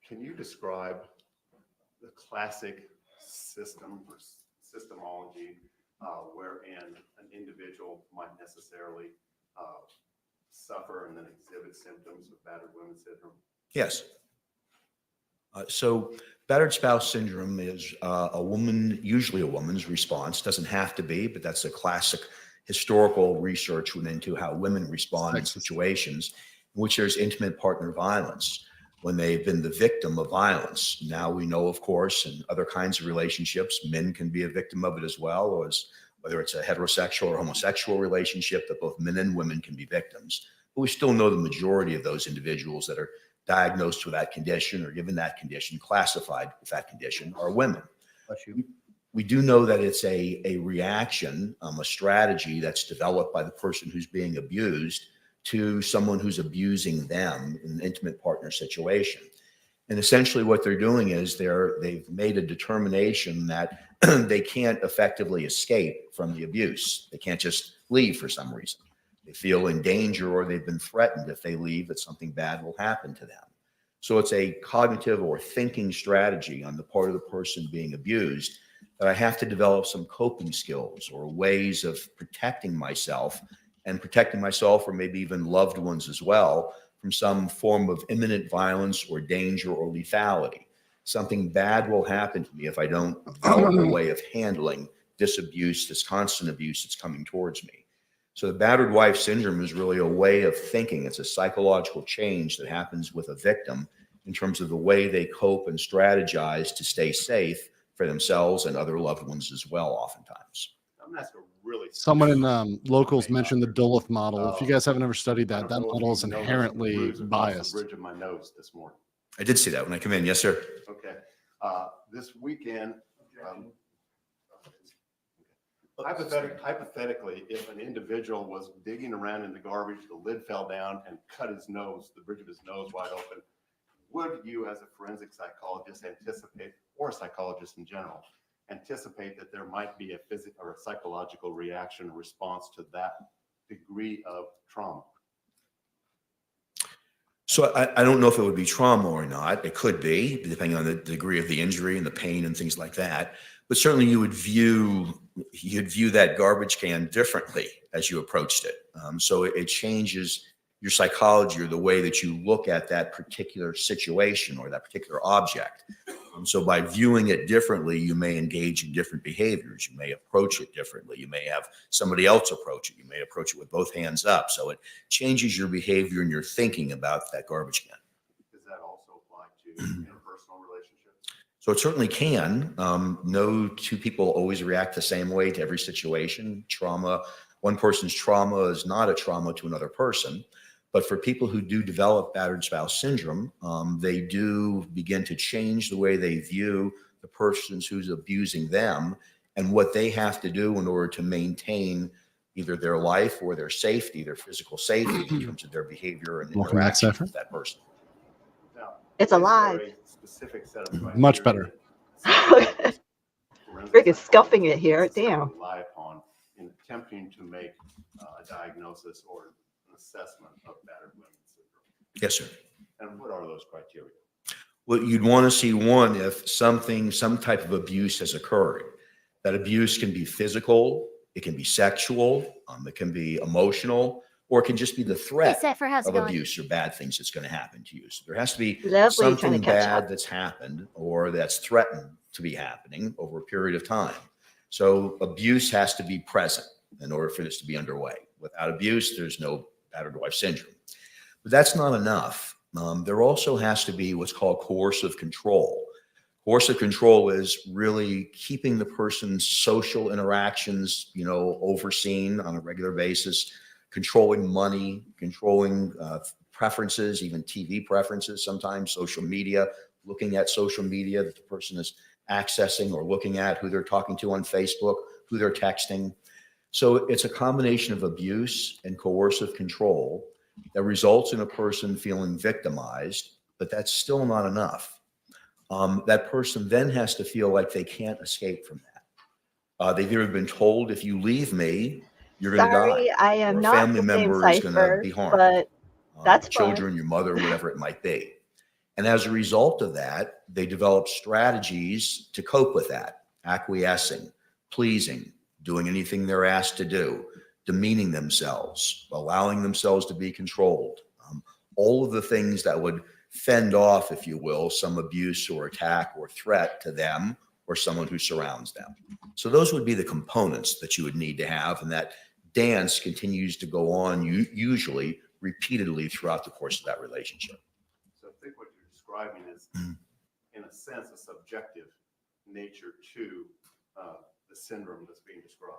Can you describe the classic system or systemology wherein an individual might necessarily suffer and then exhibit symptoms of battered women syndrome? Yes. So battered spouse syndrome is a woman, usually a woman's response. Doesn't have to be, but that's a classic historical research went into how women respond in situations in which there's intimate partner violence when they've been the victim of violence. Now we know, of course, in other kinds of relationships, men can be a victim of it as well, or as whether it's a heterosexual or homosexual relationship, that both men and women can be victims. But we still know the majority of those individuals that are diagnosed with that condition or given that condition, classified with that condition, are women. We do know that it's a reaction, a strategy that's developed by the person who's being abused to someone who's abusing them in an intimate partner situation. And essentially what they're doing is they've made a determination that they can't effectively escape from the abuse. They can't just leave for some reason. They feel in danger or they've been threatened if they leave that something bad will happen to them. So it's a cognitive or thinking strategy on the part of the person being abused that I have to develop some coping skills or ways of protecting myself or maybe even loved ones as well from some form of imminent violence or danger or lethality. Something bad will happen to me if I don't develop a way of handling this abuse, this constant abuse that's coming towards me. So the battered wife syndrome is really a way of thinking. It's a psychological change that happens with a victim in terms of the way they cope and strategize to stay safe for themselves and other loved ones as well, oftentimes. I'm going to ask a really Someone in locals mentioned the Duluth model. If you guys haven't ever studied that, that model is inherently biased. The bridge of my nose this morning. I did see that when I come in. Yes, sir. Okay. This weekend, hypothetically, if an individual was digging around in the garbage, the lid fell down and cut his nose, the bridge of his nose wide open, would you as a forensic psychologist anticipate, or a psychologist in general, anticipate that there might be a physical or a psychological reaction or response to that degree of trauma? So I don't know if it would be trauma or not. It could be, depending on the degree of the injury and the pain and things like that. But certainly you'd view that garbage can differently as you approached it. So it changes your psychology or the way that you look at that particular situation or that particular object. So by viewing it differently, you may engage in different behaviors. You may approach it differently. You may have somebody else approach it. You may approach it with both hands up. So it changes your behavior and your thinking about that garbage can. Does that also apply to interpersonal relationships? So it certainly can. No two people always react the same way to every situation. Trauma, one person's trauma is not a trauma to another person. But for people who do develop battered spouse syndrome, they do begin to change the way they view the person who's abusing them and what they have to do in order to maintain either their life or their safety, their physical safety in terms of their behavior and interaction with that person. Now, it's alive. A specific set of Much better. Rick is scuffing it here. Damn. Rely upon in attempting to make a diagnosis or assessment of battered women syndrome. Yes, sir. And what are those criteria? Well, you'd want to see one if some type of abuse has occurred. That abuse can be physical, it can be sexual, it can be emotional, or it can just be the threat of abuse or bad things that's going to happen to you. So there has to be something bad that's happened or that's threatened to be happening over a period of time. So abuse has to be present in order for this to be underway. Without abuse, there's no battered wife syndrome. But that's not enough. There also has to be what's called coercive control. Coercive control is really keeping the person's social interactions, overseen on a regular basis, controlling money, controlling preferences, even TV preferences, sometimes social media, looking at social media that the person is accessing or looking at, who they're talking to on Facebook, who they're texting. So it's a combination of abuse and coercive control that results in a person feeling victimized, but that's still not enough. that person then has to feel like they can't escape from that. They've either been told, if you leave me, you're going to die. Sorry, I am or a not family the same member is going to cipher, be harmed. but that's children, your mother, whatever it might be. And as a result of that, they develop strategies to cope with that, acquiescing, pleasing, doing anything they're asked to do, demeaning themselves, allowing themselves to be controlled. All of the things that would fend off, if you will, some abuse or attack or threat to them or someone who surrounds them. So those would be the components that you would need to have. And that dance continues to go on usually repeatedly throughout the course of that relationship. So I think what you're describing is, in a sense, a subjective nature to the syndrome that's being described.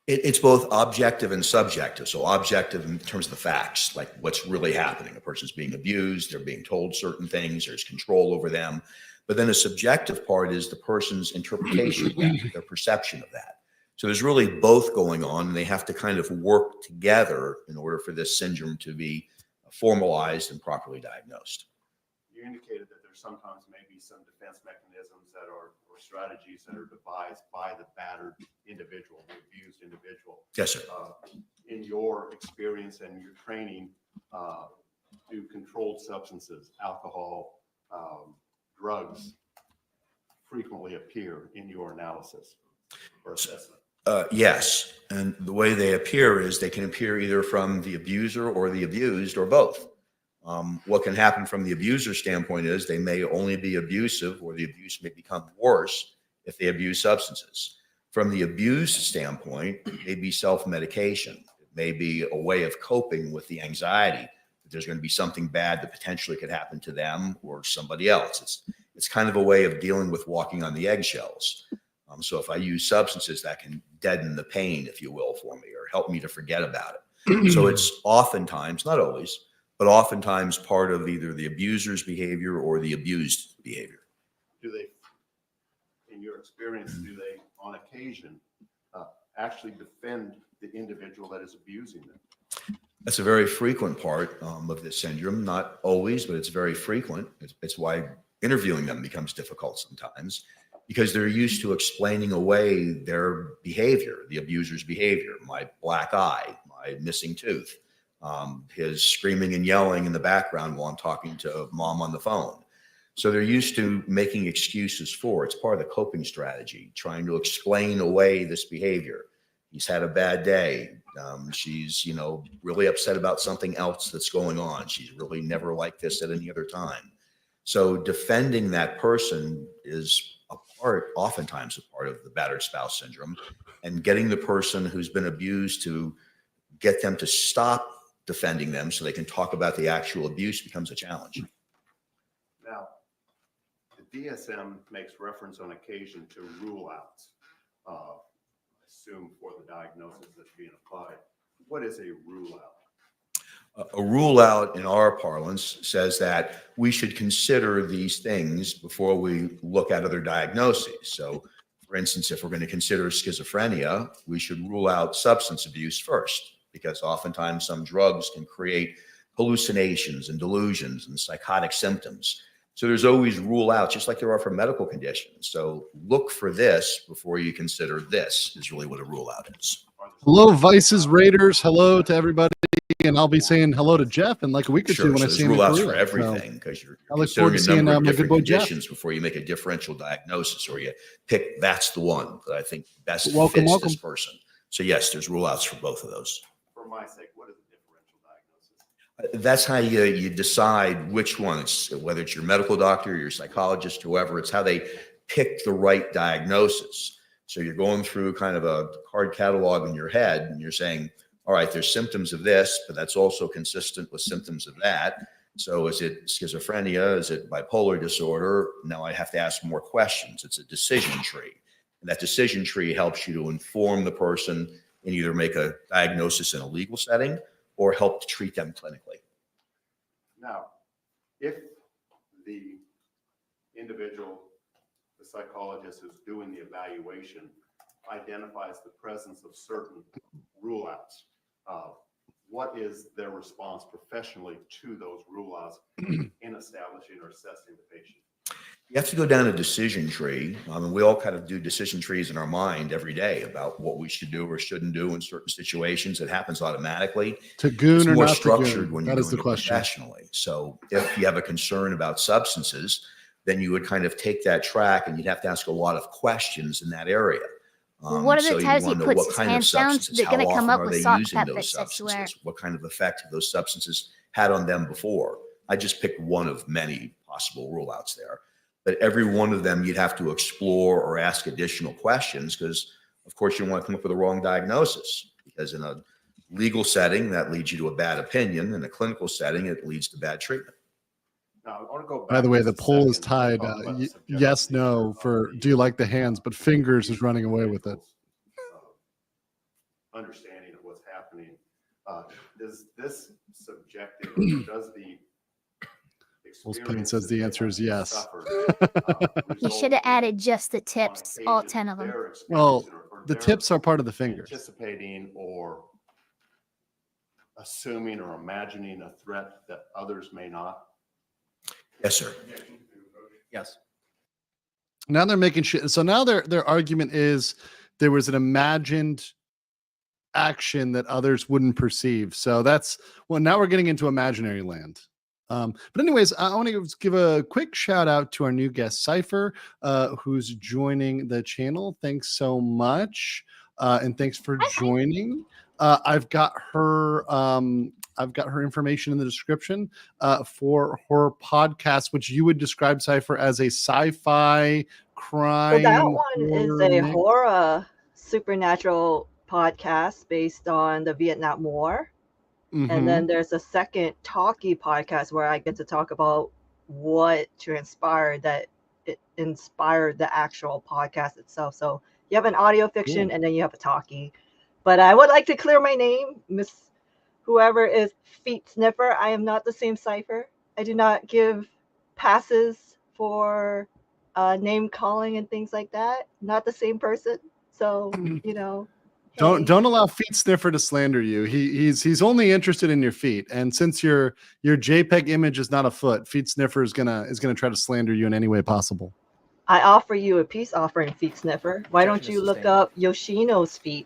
It's both objective and subjective. So objective in terms of the facts, like what's really happening. A person's being abused, they're being told certain things, there's control over them. But then a subjective part is the person's interpretation of that, their perception of that. So there's really both going on, and they have to kind of work together in order for this syndrome to be formalized and properly diagnosed. You indicated that there sometimes may be some defense mechanisms that are, or strategies that are devised by the battered individual, the abused individual. Yes, sir. In your experience and your training, do controlled substances, alcohol, drugs frequently appear in your analysis or assessment? Yes. And the way they appear is they can appear either from the abuser or the abused or both. What can happen from the abuser standpoint is they may only be abusive, or the abuse may become worse if they abuse substances. From the abused standpoint, it may be self-medication. It may be a way of coping with the anxiety that there's going to be something bad that potentially could happen to them or somebody else. It's kind of a way of dealing with walking on the eggshells. So if I use substances, that can deaden the pain, if you will, for me, or help me to forget about it. So it's oftentimes, not always, but oftentimes part of either the abuser's behavior or the abused behavior. Do they, in your experience, do they on occasion actually defend the individual that is abusing them? That's a very frequent part of this syndrome. Not always, but it's very frequent. It's why interviewing them becomes difficult sometimes, because they're used to explaining away their behavior, the abuser's behavior, my black eye, my missing tooth, his screaming and yelling in the background while I'm talking to mom on the phone. So they're used to making excuses for it. It's part of the coping strategy, trying to explain away this behavior. He's had a bad day. She's, really upset about something else that's going on. She's really never like this at any other time. So defending that person is oftentimes a part of the battered spouse syndrome, and getting the person who's been abused to get them to stop defending them so they can talk about the actual abuse becomes a challenge. Now, the DSM makes reference on occasion to rule outs, I assume for the diagnosis that's being applied. What is a rule out? A rule out in our parlance says that we should consider these things before we look at other diagnoses. So, for instance, if we're going to consider schizophrenia, we should rule out substance abuse first, because oftentimes some drugs can create hallucinations and delusions and psychotic symptoms. So there's always rule out, just like there are for medical conditions. So look for this before you consider this, is really what a rule out is. Hello, Vices Raiders. Hello to everybody. And I'll be saying hello to Jeff in like a week or two when I see him. Rule outs for everything, because you're I look forward to seeing my good boy Jeff before you make a differential diagnosis, or you pick that's the one that I think best fits this person. So yes, there's rule outs for both of those. For my sake, what is a differential diagnosis? That's how you decide which one. It's whether it's your medical doctor, your psychologist, whoever. It's how they pick the right diagnosis. So you're going through kind of a card catalog in your head, and you're saying, all right, there's symptoms of this, but that's also consistent with symptoms of that. So is it schizophrenia? Is it bipolar disorder? Now I have to ask more questions. It's a decision tree. And that decision tree helps you to inform the person and either make a diagnosis in a legal setting or help to treat them clinically. Now, if the individual, the psychologist who's doing the evaluation, identifies the presence of certain rule outs, what is their response professionally to those rule outs in establishing or assessing the patient? You have to go down a decision tree. I mean, we all kind of do decision trees in our mind every day about what we should do or shouldn't do in certain situations. It happens automatically. To goon It's or more not to structured goon? when That you're is the doing it question. professionally. So if you have a concern about substances, then you would kind of take that track and you'd have to ask a lot of questions in that area. What are the So you times he want to know puts what his kind of hands down? substances, They're how going to come often up are with they salt and using pepper, those I swear. substances, what kind of effect have those substances had on them before. I just picked one of many possible rule outs there. But every one of them you'd have to explore or ask additional questions because, of course, you don't want to come up with a wrong diagnosis because in a legal setting, that leads you to a bad opinion. In a clinical setting, it leads to bad treatment. Now, I want to go back By the way, just the a poll is second to tied. talk about the subjective Yes, nature no of for the, do you like the hands? But Fingers is running away with it. Understanding of what's happening. Is this subjective, or does the Wolf's Pain says the answer is yes. He should have added just the tips, all 10 of them. Well, the tips are part of the fingers. Anticipating or assuming or imagining a threat that others may not? Yes, sir. Yes. Now they're making shit. So now their argument is there was an imagined action that others wouldn't perceive. So that's well, now we're getting into imaginary land. But anyways, I want to give a quick shout out to our new guest Cypher, who's joining the channel. Thanks so much, and thanks for joining. I've got her information in the description for her podcast, which you would describe Cypher as a sci-fi crime. So that one is a mix. horror supernatural podcast based on the Vietnam War. And then there's a second talkie podcast where I get to talk about what transpired that it inspired the actual podcast itself. So you have an audio fiction and then you have a talkie. But I would like to clear my name, Miss whoever is Feet Sniffer. I am not the same Cypher. I do not give passes for name calling and things like that. Not the same person. So, you know. Don't allow Feet Sniffer to slander you. He's only interested in your feet, and since your JPEG image is not a foot, Feet Sniffer is gonna try to slander you in any way possible. I offer you a peace offering, Feet Sniffer. Why don't you look up Yoshino's feet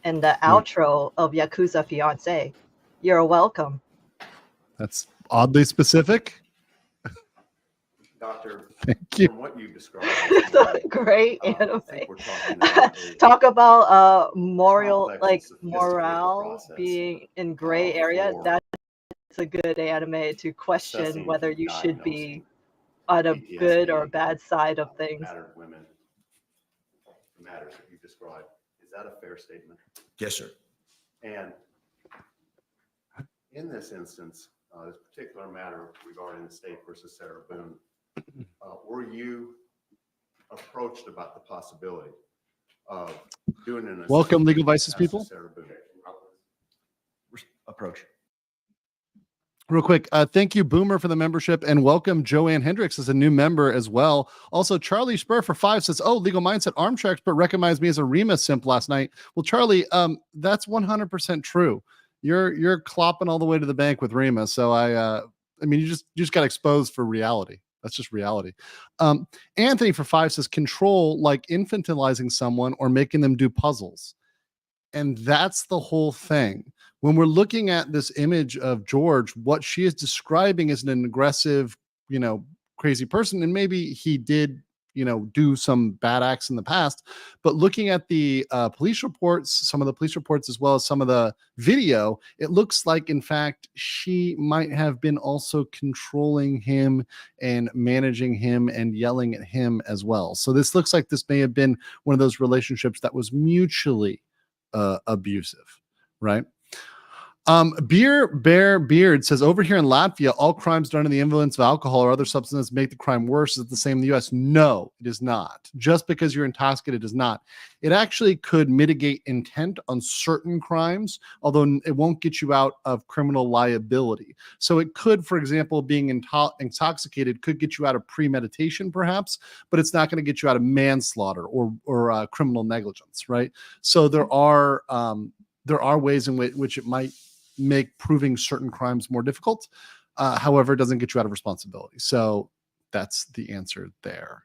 and the outro of Yakuza Fiance? You're welcome. That's oddly specific. Doctor, thank you. From what you described, It's a great anime. we're talking about Talk about morale, complex, like sophisticated morale process, being in gray area. for That's a good anime to question assessing whether you should be on a PTSD, good or bad side of things. battered women, the matters that you described. Is that a fair statement? Yes, sir. And in this instance, this particular matter regarding the state versus Sarah Boone, were you approached about the possibility of doing an Welcome, assessment Legal Vices as to people. Sarah Boone? Approach. Real quick, thank you, Boomer, for the membership, and welcome Joanne Hendricks as a new member as well. Also, Charlie Spur for 5 says, "Oh, Legal Mindset armchair expert recognized me as a Rima simp last night." Well, Charlie, that's 100% true. You're clopping all the way to the bank with Rima, so I mean, you just got exposed for reality. That's just reality. Anthony for 5 says, "Control like infantilizing someone or making them do puzzles." And that's the whole thing. When we're looking at this image of George, what she is describing is an aggressive, crazy person. And maybe he did, do some bad acts in the past. But looking at the police reports, some of the police reports, as well as some of the video, it looks like, in fact, she might have been also controlling him and managing him and yelling at him as well. So this looks like this may have been one of those relationships that was mutually abusive, right? Beer Bear Beard says, over here in Latvia, all crimes done in the influence of alcohol or other substances make the crime worse. Is it the same in the US? No, it is not. Just because you're intoxicated does not. It actually could mitigate intent on certain crimes, although it won't get you out of criminal liability. So it could, for example, being intoxicated could get you out of premeditation, perhaps, but it's not going to get you out of manslaughter or criminal negligence, right? So there are ways in which it might make proving certain crimes more difficult. However, it doesn't get you out of responsibility. So that's the answer there.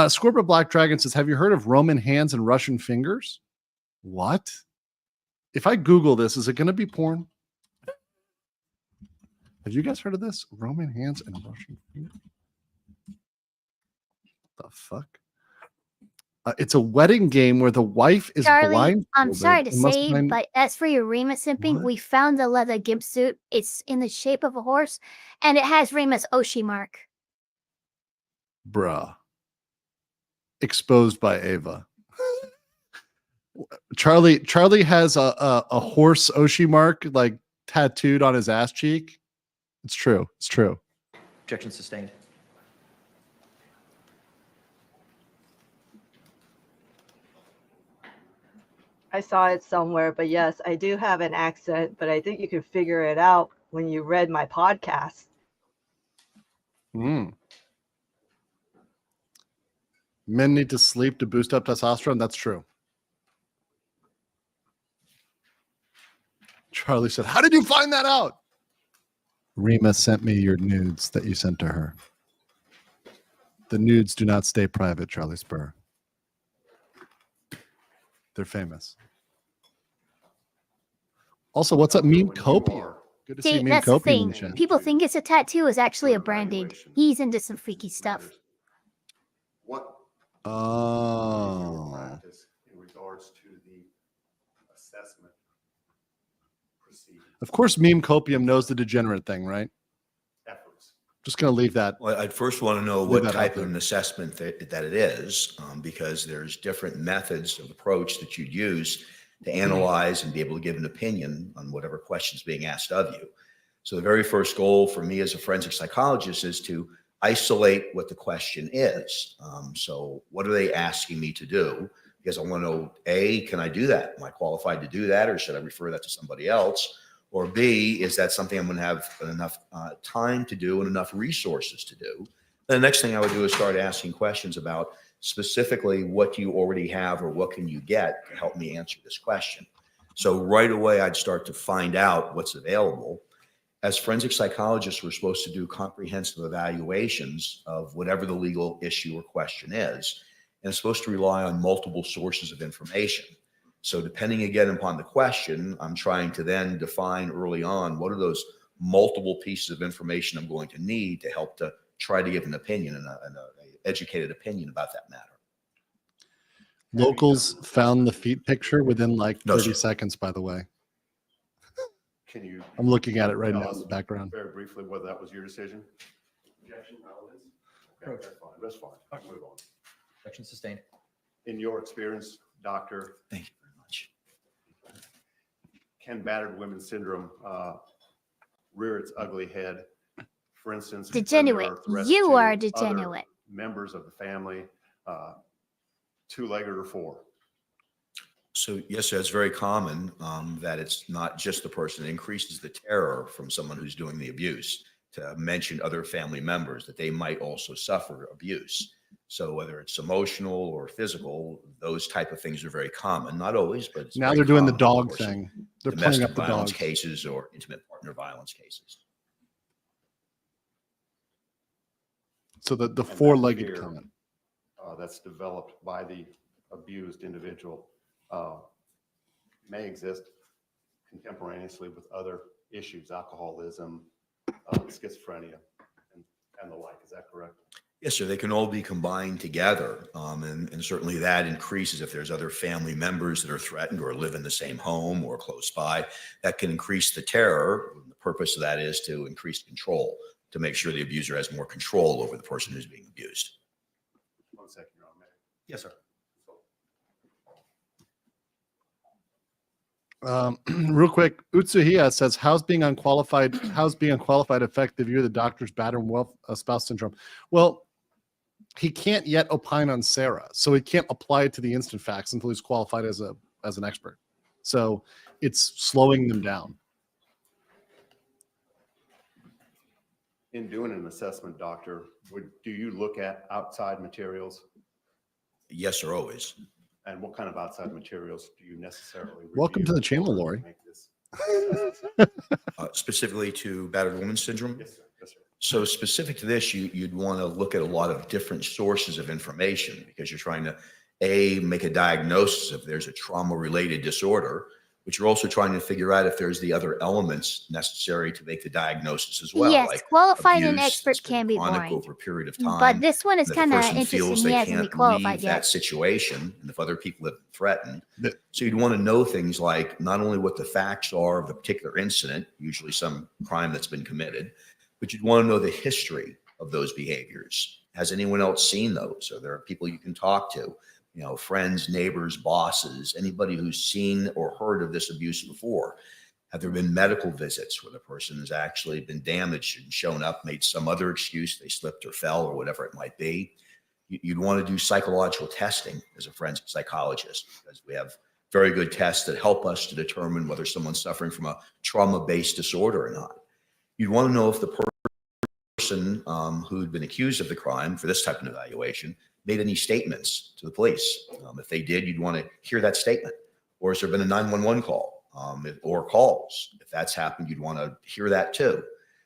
Scorpio Black Dragon says, have you heard of Roman hands and Russian fingers? What? If I Google this, is it going to be porn? Have you guys heard of this? Roman hands and Russian fingers? The fuck? It's a wedding game where the wife is Charlie, blind. I'm sorry to say, but as for your Remus simping, we found the leather gimp suit. It's in the shape of a horse, and it has Remus Oshi mark. Bruh. Exposed by Eva. Charlie has a horse Oshi mark like tattooed on his ass cheek. It's true. It's true. Objection sustained. I saw it somewhere, but yes, I do have an accent, but I think you can figure it out when you read my podcast. Men need to sleep to boost up testosterone. That's true. Charlie said, how did you find that out? Rima sent me your nudes that you sent to her. The nudes do not stay private, Charlie Spur. They're famous. Also, what's up, Meme Copier? Good to see Meme That's the Copier in thing. the chat. People think it's a tattoo. It's actually a brand-aid. He's into some freaky stuff. What Oh. practice in regards to the assessment procedure Of course, Meme Copium knows the degenerate thing, right? efforts? Just going to leave that. Well, I'd first want to know Leave what that type out of there. an assessment that it is, because there's different methods of approach that you'd use to analyze and be able to give an opinion on whatever question's being asked of you. So the very first goal for me as a forensic psychologist is to isolate what the question is. So what are they asking me to do? Because I want to know, A, can I do that? Am I qualified to do that, or should I refer that to somebody else? Or B, is that something I'm going to have enough time to do and enough resources to do? The next thing I would do is start asking questions about specifically what you already have or what can you get to help me answer this question. So right away, I'd start to find out what's available. As forensic psychologists, we're supposed to do comprehensive evaluations of whatever the legal issue or question is, and it's supposed to rely on multiple sources of information. So depending again upon the question, I'm trying to then define early on what are those multiple pieces of information I'm going to need to help to try to give an opinion and an educated opinion about that matter. Locals found the feet picture within like No, 30 sir. seconds, by the way. Can you? I'm looking at it right tell now us in the background. Very briefly, whether that was your decision? Objection, no, it is. Okay, that's fine. That's fine. I can move on. Objection sustained. In your experience, doctor, Thank you very much. can battered women syndrome rear its ugly head? For instance, when there Degenerate. are threats You to are other degenerate. members of the family, two-legged or four. So yes, sir, it's very common that it's not just the person. It increases the terror from someone who's doing the abuse to mention other family members that they might also suffer abuse. So whether it's emotional or physical, those type of things are very common. Not always, but it's Now very they're doing the common, of dog course, thing. in They're playing domestic up the violence dogs. cases or intimate partner violence cases. So the And that four-legged fear, comment. that's developed by the abused individual may exist contemporaneously with other issues, alcoholism, schizophrenia, and the like. Is that correct? Yes, sir. They can all be combined together. And certainly that increases if there's other family members that are threatened or live in the same home or close by. That can increase the terror. The purpose of that is to increase control, to make sure the abuser has more control over the person who's being abused. 1 second, Your Honor. Yes, sir. Real quick, Utsuhiya says, how's being unqualified affect the view of the doctor's battered spouse syndrome? Well, he can't yet opine on Sarah, so he can't apply it to the instant facts until he's qualified as an expert. So it's slowing them down. In doing an assessment, doctor, do you look at outside materials? Yes, sir, always. And what kind of outside materials do you necessarily Welcome review to the in channel, order to Lori. make this assessment? Specifically to battered woman syndrome. Yes, sir. Yes, sir. So specific to this, you'd want to look at a lot of different sources of information because you're trying to, make a diagnosis if there's a trauma-related disorder, but you're also trying to figure out if there's the other elements necessary to make the diagnosis as well. Yes, like qualifying an abuse expert that's been can be chronic boring. over a period of time. But this one is and if the kind of person interesting. feels He they hasn't been can't qualified leave yet. that situation, and if other people have been threatened. So you'd want to know things like not only what the facts are of the particular incident, usually some crime that's been committed, but you'd want to know the history of those behaviors. Has anyone else seen those? Are there people you can talk to? You know, friends, neighbors, bosses, anybody who's seen or heard of this abuse before? Have there been medical visits where the person has actually been damaged and shown up, made some other excuse, they slipped or fell or whatever it might be? You'd want to do psychological testing as a forensic psychologist, because we have very good tests that help us to determine whether someone's suffering from a trauma-based disorder or not. You'd want to know if the person who'd been accused of the crime for this type of evaluation made any statements to the police. If they did, you'd want to hear that statement. Or has there been a 911 call or calls? If that's happened, you'd want to hear that too.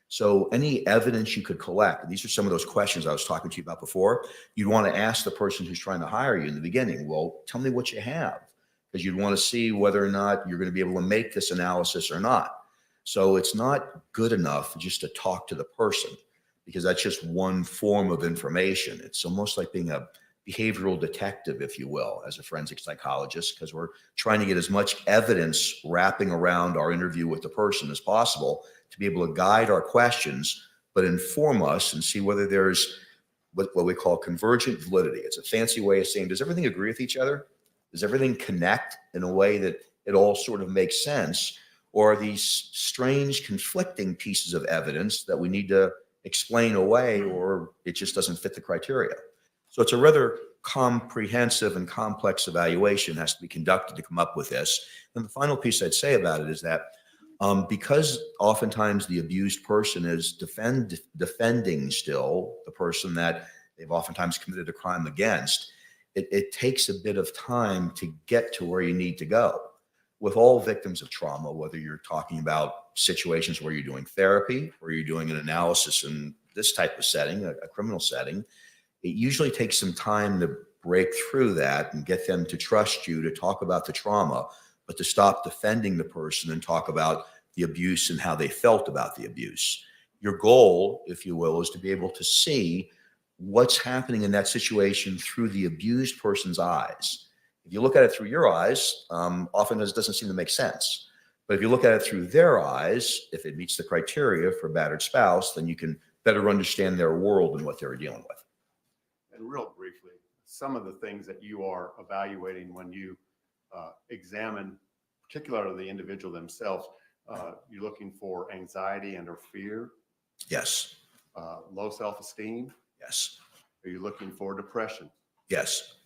So any evidence you could collect, these are some of those questions I was talking to you about before, you'd want to ask the person who's trying to hire you in the beginning, well, tell me what you have, because you'd want to see whether or not you're going to be able to make this analysis or not. So it's not good enough just to talk to the person, because that's just one form of information. It's almost like being a behavioral detective, if you will, as a forensic psychologist, because we're trying to get as much evidence wrapping around our interview with the person as possible to be able to guide our questions, but inform us and see whether there's what we call convergent validity. It's a fancy way of saying, does everything agree with each other? Does everything connect in a way that it all sort of makes sense? Or are these strange conflicting pieces of evidence that we need to explain away, or it just doesn't fit the criteria? So it's a rather comprehensive and complex evaluation has to be conducted to come up with this. And the final piece I'd say about it is that because oftentimes the abused person is defending still the person that they've oftentimes committed a crime against, it takes a bit of time to get to where you need to go. With all victims of trauma, whether you're talking about situations where you're doing therapy or you're doing an analysis in this type of setting, a criminal setting, it usually takes some time to break through that and get them to trust you to talk about the trauma, but to stop defending the person and talk about the abuse and how they felt about the abuse. Your goal, if you will, is to be able to see what's happening in that situation through the abused person's eyes. If you look at it through your eyes, often it doesn't seem to make sense. But if you look at it through their eyes, if it meets the criteria for a battered spouse, then you can better understand their world and what they're dealing with. And real briefly, some of the things that you are evaluating when you examine, particularly the individual themselves, you're looking for anxiety and or fear. Yes. Low self-esteem. Yes. Are you looking for depression? Yes.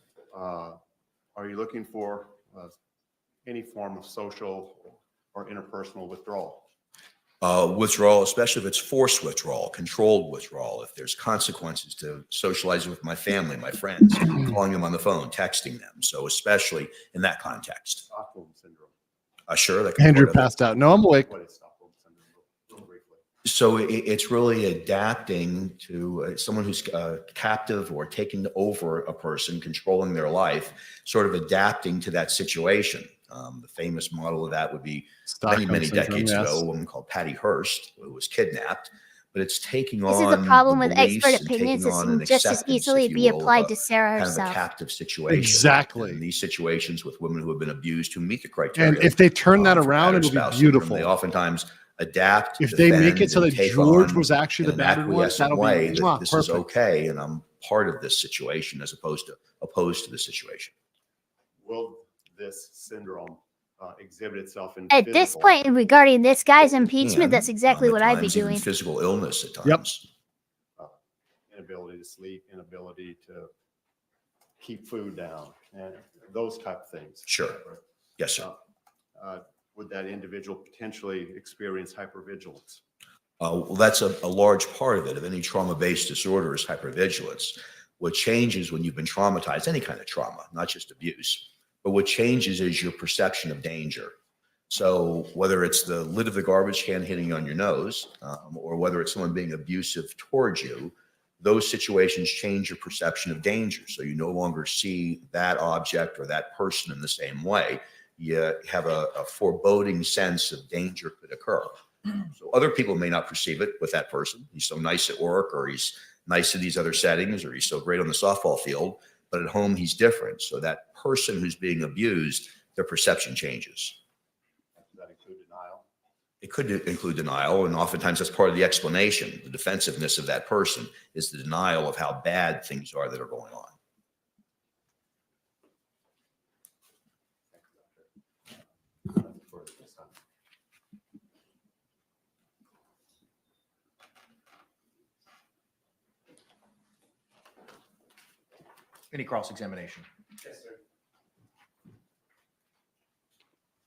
Are you looking for any form of social or interpersonal withdrawal? Withdrawal, especially if it's forced withdrawal, controlled withdrawal, if there's consequences to socializing with my family, my friends, calling them on the phone, texting them. So especially in that context. Stockholm syndrome. Sure. Andrew passed out. No, I'm awake. What is Stockholm syndrome? Real briefly. So it's really adapting to someone who's captive or taking over a person, controlling their life, sort of adapting to that situation. The famous model of that would be many decades ago, a woman called Patty Hearst, who was kidnapped. But it's taking on. This is the problem with beliefs expert and opinions. taking This on can an just as acceptance, easily if you be will, applied of to Sarah kind of a herself. captive situation. Exactly. In these situations with women who have been abused, who meet the criteria. And if they turn that for around, battered it'll be spouse syndrome, beautiful. they oftentimes adapt. If they make it so defend, that and take George on was actually the in an battered one, acquiescent that'll way be that this is perfect. okay, and I'm part of this situation as opposed to the situation. Will this syndrome exhibit itself in At this point, regarding this guy's impeachment, And, that's exactly at what I'd be times, even doing. physical illness at times. inability to sleep, inability to keep food down, and those type of things? Sure. Yes, sir. Would that individual potentially experience hypervigilance? Well, that's a large part of it. Of any trauma-based disorder is hypervigilance. What changes when you've been traumatized, any kind of trauma, not just abuse, but what changes is your perception of danger. So whether it's the lid of the garbage can hitting you on your nose, or whether it's someone being abusive towards you, those situations change your perception of danger. So you no longer see that object or that person in the same way. You have a foreboding sense of danger could occur. So other people may not perceive it with that person. He's so nice at work, or he's nice in these other settings, or he's so great on the softball field, but at home he's different. So that person who's being abused, their perception changes. Does that include denial? It could include denial, and oftentimes that's part of the explanation. The defensiveness of that person is the denial of how bad things are that are going on. Any cross-examination? Yes, sir.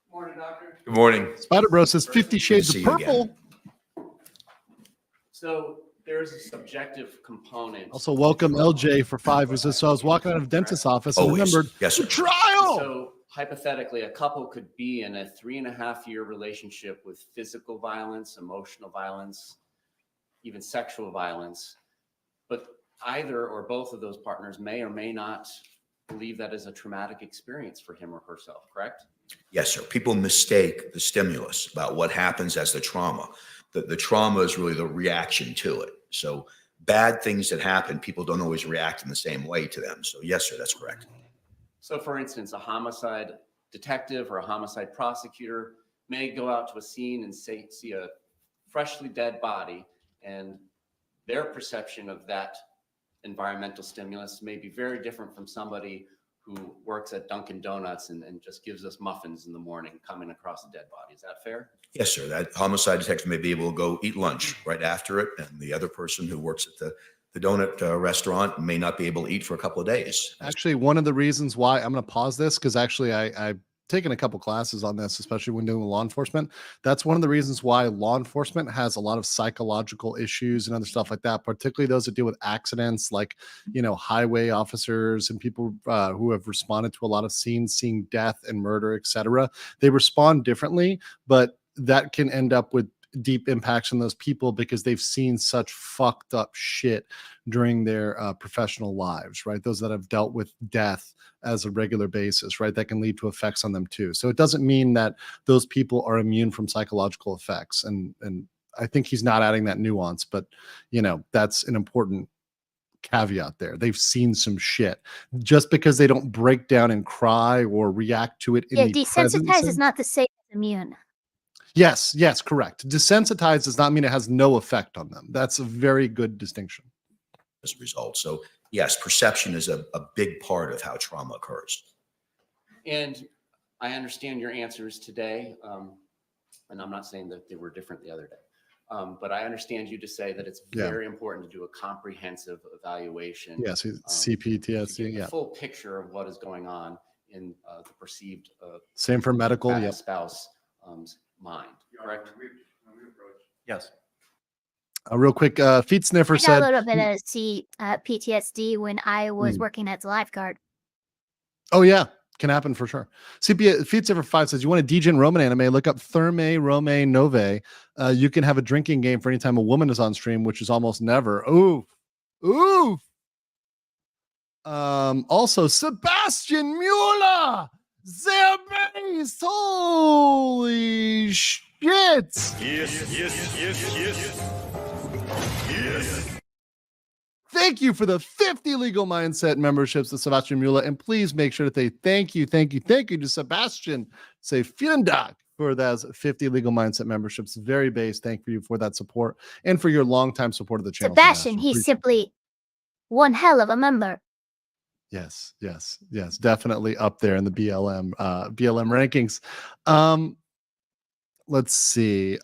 Morning, doctor. Good morning. Spider Bro says 50 Shades See of you Purple. again. So there's a subjective component. Also, welcome LJ for 5. Who says, so I was walking out of a dentist's office and Always. remembered Yes, the sir. trial. So hypothetically, a couple could be in a 3.5-year relationship with physical violence, emotional violence, even sexual violence. But either or both of those partners may or may not believe that is a traumatic experience for him or herself, correct? Yes, sir. People mistake the stimulus about what happens as the trauma. The trauma is really the reaction to it. So bad things that happen, people don't always react in the same way to them. So yes, sir, that's correct. So for instance, a homicide detective or a homicide prosecutor may go out to a scene and see a freshly dead body, and their perception of that environmental stimulus may be very different from somebody who works at Dunkin' Donuts and just gives us muffins in the morning coming across a dead body. Is that fair? Yes, sir. That homicide detective may be able to go eat lunch right after it, and the other person who works at the donut restaurant may not be able to eat for a couple of days. Actually, one of the reasons why I'm going to pause this, because actually I've taken a couple classes on this, especially when doing law enforcement. That's one of the reasons why law enforcement has a lot of psychological issues and other stuff like that, particularly those that deal with accidents, like, you know, highway officers and people who have responded to a lot of scenes, seeing death and murder, etc. They respond differently, but that can end up with deep impacts on those people because they've seen such fucked up shit during their professional lives, right? Those that have dealt with death as a regular basis, right? That can lead to effects on them too. So it doesn't mean that those people are immune from psychological effects. And I think he's not adding that nuance, but you know, that's an important caveat there. They've seen some shit. Just because they don't break down and cry or react to it in the desensitized is not the same as immune. Yes, correct. Desensitized does not mean it has no effect on them. That's a very good distinction. As a result. So yes, perception is a big part of how trauma occurs. And I understand your answers today, and I'm not saying that they were different the other day, but I understand you to say that it's very important to do a comprehensive evaluation. Yes, CPTSD, to get a full picture of what is going on in the perceived same for medical, spouse mind, correct? Yes. Real quick, Feet Sniffer I got said a little bit of PTSD when I was working as a lifeguard. Oh yeah, can happen for sure. Feet Sniffer 5 says, you want a DJ and Roman anime, look up Thermae Rome Nove. You can have a drinking game for any time a woman is on stream, which is almost never. Ooh. Also, Sebastian Mueller, their base. Holy shit. Yes. Thank you for the 50 Legal Mindset memberships to Sebastian Mueller. And please make sure that they thank you to Sebastian. Say vielen Dank for those 50 Legal Mindset memberships. Very base. Thank you for that support and for your longtime support of the channel. Sebastian, he's simply one hell of a member. Yes. Definitely up there in the BLM rankings. Let's see.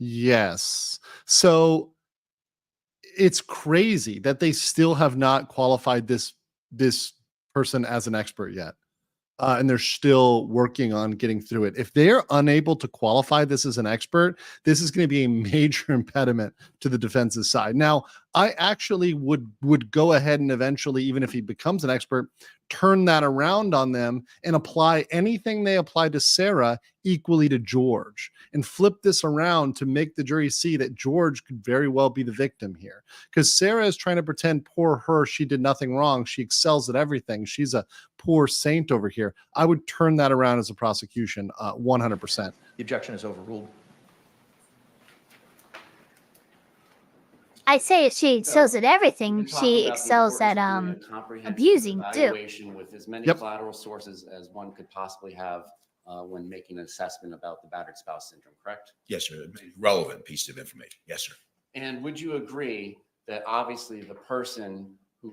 Yes. So it's crazy that they still have not qualified this person as an expert yet. And they're still working on getting through it. If they're unable to qualify this as an expert, this is going to be a major impediment to the defense's side. Now, I actually would go ahead and eventually, even if he becomes an expert, turn that around on them and apply anything they applied to Sarah equally to George, and flip this around to make the jury see that George could very well be the victim here. Because Sarah is trying to pretend poor her, she did nothing wrong. She excels at everything. She's a poor saint over here. I would turn that around as a prosecution, 100%. The objection is overruled. I say she excels at everything. She excels at abusing too. Evaluation with as many Yep. collateral sources as one could possibly have when making an assessment about the battered spouse syndrome, correct? Yes, sir. Relevant piece of information. Yes, sir. And would you agree that obviously the person who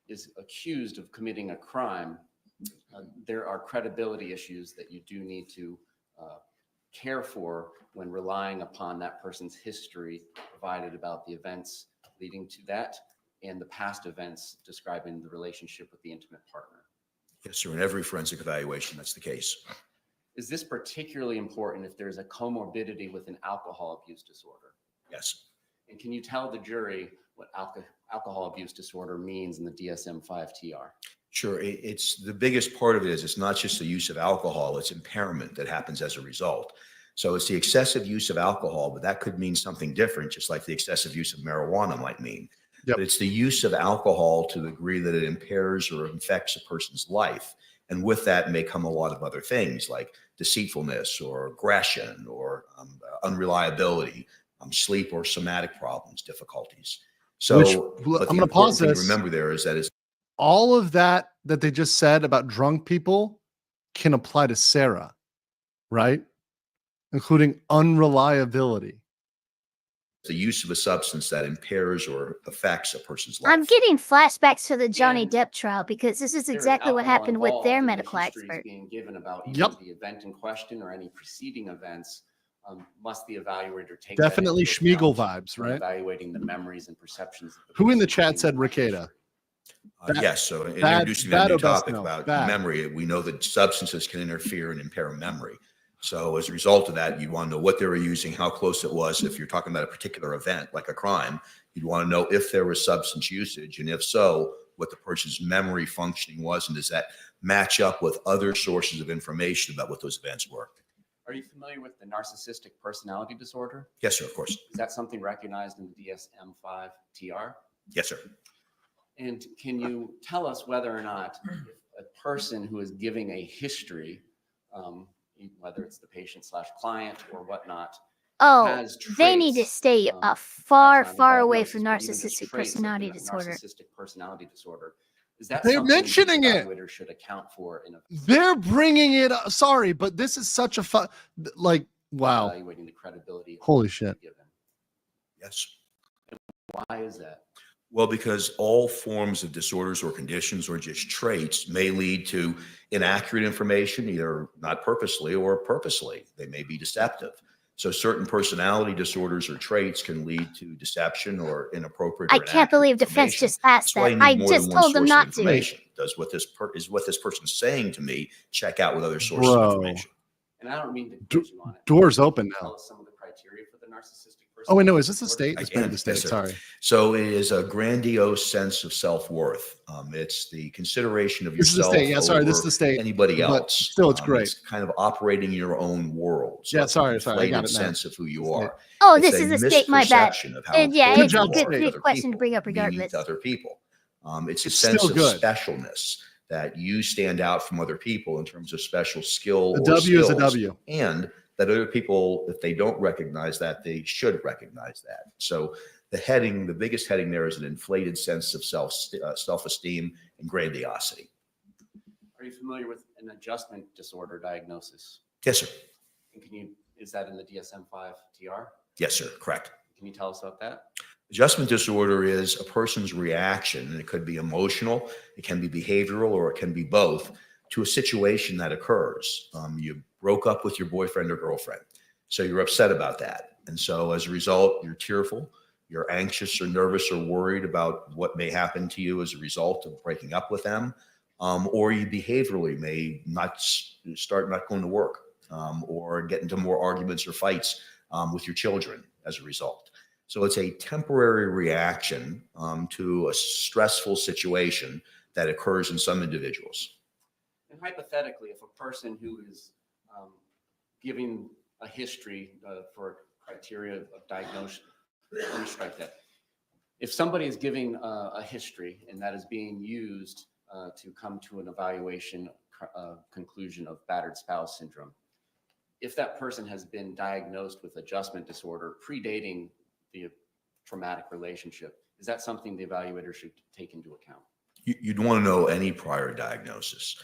is accused of committing a crime, there are credibility issues that you do need to care for when relying upon that person's history provided about the events leading to that and the past events describing the relationship with the intimate partner? Yes, sir. In every forensic evaluation, that's the case. Is this particularly important if there's a comorbidity with an alcohol abuse disorder? Yes. And can you tell the jury what alcohol abuse disorder means in the DSM-5 TR? Sure. It's the biggest part of it is it's not just the use of alcohol, it's impairment that happens as a result. So it's the excessive use of alcohol, but that could mean something different, just like the excessive use of marijuana might mean. Yep. But it's the use of alcohol to the degree that it impairs or infects a person's life. And with that may come a lot of other things like deceitfulness or aggression or unreliability, sleep or somatic problems, difficulties. So I'm going to pause this. Remember there is that it's all of that they just said about drunk people can apply to Sarah, right? Including unreliability. the use of a substance that impairs or affects a person's life. I'm getting flashbacks to the Johnny Depp trial because this is exactly what happened with their medical expert. Being given about either the event in question or any preceding events, must the evaluator take Definitely that into Schmiegel account vibes, when right? evaluating the memories and perceptions. Of the Who in the person chat said Ricada? Yes, so in introducing a bad new or best topic no? about Bad. memory, we know that substances can interfere and impair memory. So as a result of that, you want to know what they were using, how close it was. If you're talking about a particular event, like a crime, you'd want to know if there was substance usage, and if so, what the person's memory functioning was, and does that match up with other sources of information about what those events were. Are you familiar with the narcissistic personality disorder? Yes, sir, of course. Is that something recognized in the DSM-5 TR? Yes, sir. And can you tell us whether or not a person who is giving a history, whether it's the patient/client or whatnot, Oh, has they need to traits, stay far, not a far away diagnosis, from but even just narcissistic traits of personality the disorder. Narcissistic personality disorder. Is that They're something mentioning the it. evaluator should account for in They're bringing it up. Sorry, but this is such a fun, like, wow. evaluating the credibility of Holy the shit. given? Yes. Why is that? Well, because all forms of disorders or conditions or just traits may lead to inaccurate information, either not purposely or purposely. They may be deceptive. So certain personality disorders or traits can lead to deception or inappropriate. I can't believe defense just asked That's why that. you need I more than just one told them source of not to. information. Does what this person's saying to me check out with other sources Bro. of information? And I don't mean to quiz you on it. Doors open Tell now. us some of the criteria for the narcissistic Oh, wait, no, personality is this the disorder? state? It's Again, been the state. yes, sir. Sorry. So it is a grandiose sense of self-worth. It's the consideration of This is the yourself state. Yeah, sorry, this is over the state. anybody But else. still, it's great. It's kind of operating in your own world. So Yeah, it's sorry, an sorry, I got inflated it now. sense of who you are. Oh, It's this a is the state. My bad. misperception of how Yeah, important it's you a are good, to good other question to people, bring up meaning regardless. to other people. It's a It's sense still of good. specialness that you stand out from other people in terms of special skill The or W is a skills, W. and that other people, if they don't recognize that, they should recognize that. So the biggest heading there is an inflated sense of self-esteem and grandiosity. Are you familiar with an adjustment disorder diagnosis? Yes, sir. And is that in the DSM-5 TR? Yes, sir. Correct. Can you tell us about that? Adjustment disorder is a person's reaction, and it could be emotional, it can be behavioral, or it can be both, to a situation that occurs. You broke up with your boyfriend or girlfriend, so you're upset about that. And so as a result, you're tearful, you're anxious or nervous or worried about what may happen to you as a result of breaking up with them, or you behaviorally may start not going to work, or get into more arguments or fights with your children as a result. So it's a temporary reaction to a stressful situation that occurs in some individuals. And hypothetically, if a person who is giving a history for criteria of diagnosis, let me strike that. If somebody is giving a history and that is being used to come to an evaluation conclusion of battered spouse syndrome, if that person has been diagnosed with adjustment disorder predating the traumatic relationship, is that something the evaluator should take into account? You'd want to know any prior diagnosis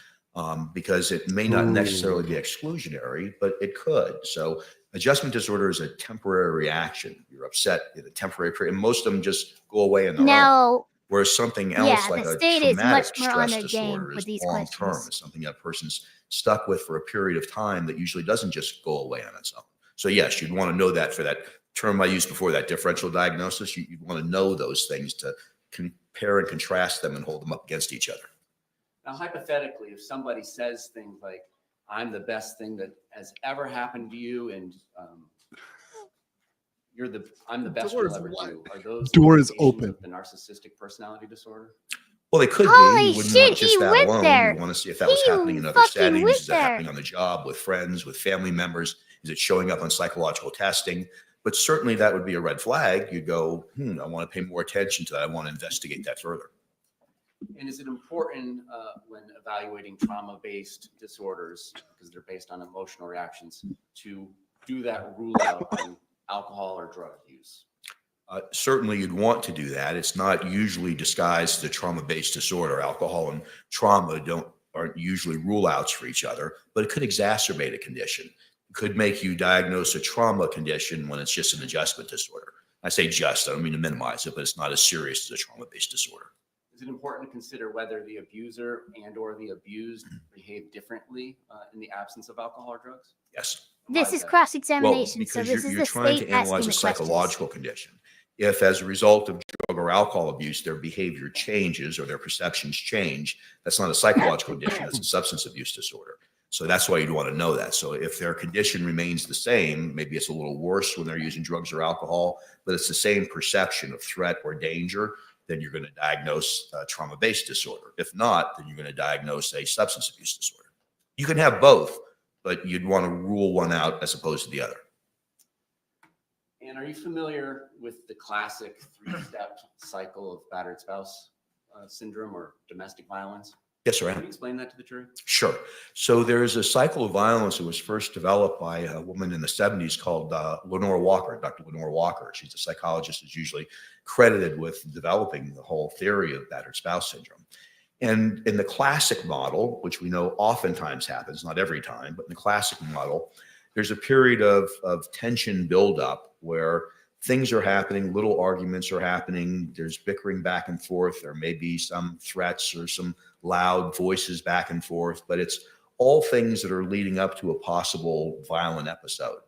because it may not necessarily be exclusionary, but it could. So adjustment disorder is a temporary reaction. You're upset in a temporary period, and most of them just go away in their own. Whereas something else like the a state is traumatic much more on stress their game disorder with is these long term. questions. It's something that a person's stuck with for a period of time that usually doesn't just go away on its own. So yes, you'd want to know that for that term I used before, that differential diagnosis. You'd want to know those things to compare and contrast them and hold them up against each other. Now, hypothetically, if somebody says things like, I'm the best thing that has ever happened to you, and I'm the best you'll ever do, are those Door is indications open. of the narcissistic personality disorder? Well, they could Holy be. You wouldn't shit, want just he that went alone. there. You want to see if that was He happening in other fucking settings. went Is it there. happening on the job, with friends, with family members? Is it showing up on psychological testing? But certainly that would be a red flag. You'd go, I want to pay more attention to that. I want to investigate that further. And is it important when evaluating trauma-based disorders, because they're based on emotional reactions, to do that rule out on alcohol or drug use? Certainly you'd want to do that. It's not usually disguised as a trauma-based disorder. Alcohol and trauma aren't usually rule outs for each other, but it could exacerbate a condition. It could make you diagnose a trauma condition when it's just an adjustment disorder. I say just, I don't mean to minimize it, but it's not as serious as a trauma-based disorder. Is it important to consider whether the abuser and or the abused behave differently in the absence of alcohol or drugs? Yes. This is cross-examination, Well, so because this is you're the trying state to analyze asking a the questions. psychological condition. If as a result of drug or alcohol abuse, their behavior changes or their perceptions change, that's not a psychological condition, that's a substance abuse disorder. So that's why you'd want to know that. So if their condition remains the same, maybe it's a little worse when they're using drugs or alcohol, but it's the same perception of threat or danger, then you're going to diagnose a trauma-based disorder. If not, then you're going to diagnose a substance abuse disorder. You can have both, but you'd want to rule one out as opposed to the other. And are you familiar with the classic three-step cycle of battered spouse syndrome or domestic violence? Yes, sir. Can you explain that to the jury? Sure. So there's a cycle of violence that was first developed by a woman in the 70s called Lenore Walker, Dr. Lenore Walker. She's a psychologist who's usually credited with developing the whole theory of battered spouse syndrome. And in the classic model, which we know oftentimes happens, not every time, but in the classic model, there's a period of tension buildup where things are happening, little arguments are happening, there's bickering back and forth, there may be some threats or some loud voices back and forth, but it's all things that are leading up to a possible violent episode.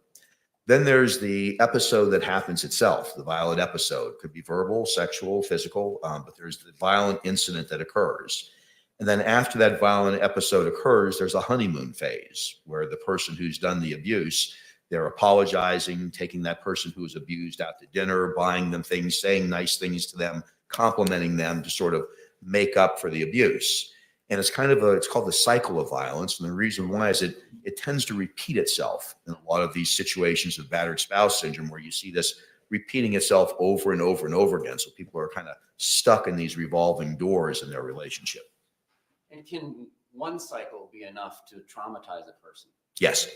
Then there's the episode that happens itself, the violent episode. Could be verbal, sexual, physical, but there's the violent incident that occurs. And then after that violent episode occurs, there's a honeymoon phase where the person who's done the abuse, they're apologizing, taking that person who was abused out to dinner, buying them things, saying nice things to them, complimenting them to sort of make up for the abuse. And it's kind of it's called the cycle of violence. And the reason why is it tends to repeat itself in a lot of these situations of battered spouse syndrome, where you see this repeating itself over and over and over again. So people are kind of stuck in these revolving doors in their relationship. And can one cycle be enough to traumatize a person? Yes.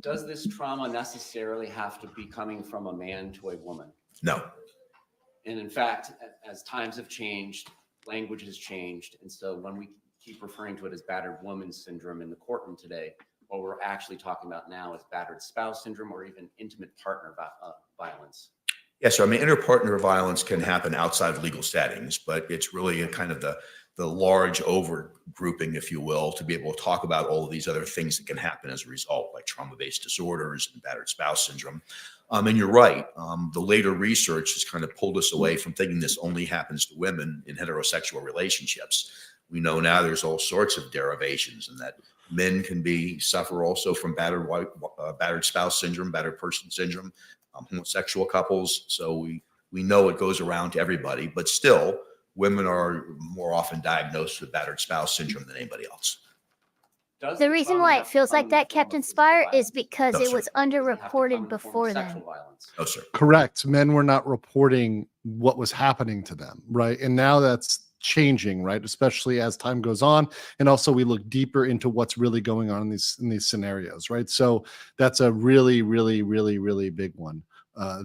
Does this trauma necessarily have to be coming from a man to a woman? No. And in fact, as times have changed, language has changed. And so when we keep referring to it as battered woman syndrome in the courtroom today, what we're actually talking about now is battered spouse syndrome or even intimate partner violence. Yes, I mean, interpartner violence can happen outside of legal settings, but it's really a kind of the large over grouping, if you will, to be able to talk about all of these other things that can happen as a result, like trauma-based disorders and battered spouse syndrome. And you're right. The later research has kind of pulled us away from thinking this only happens to women in heterosexual relationships. We know now there's all sorts of derivations, and that men can suffer also from battered spouse syndrome, battered person syndrome. homosexual couples. So we know it goes around to everybody, but still, women are more often diagnosed with battered spouse syndrome than anybody else. The reason why it feels like that, Captain Spire, is because it was underreported before then. No, sir. Correct. Men were not reporting what was happening to them, right? And now that's changing, right? Especially as time goes on, and also we look deeper into what's really going on in these scenarios, right? So that's a really, really, really, really big one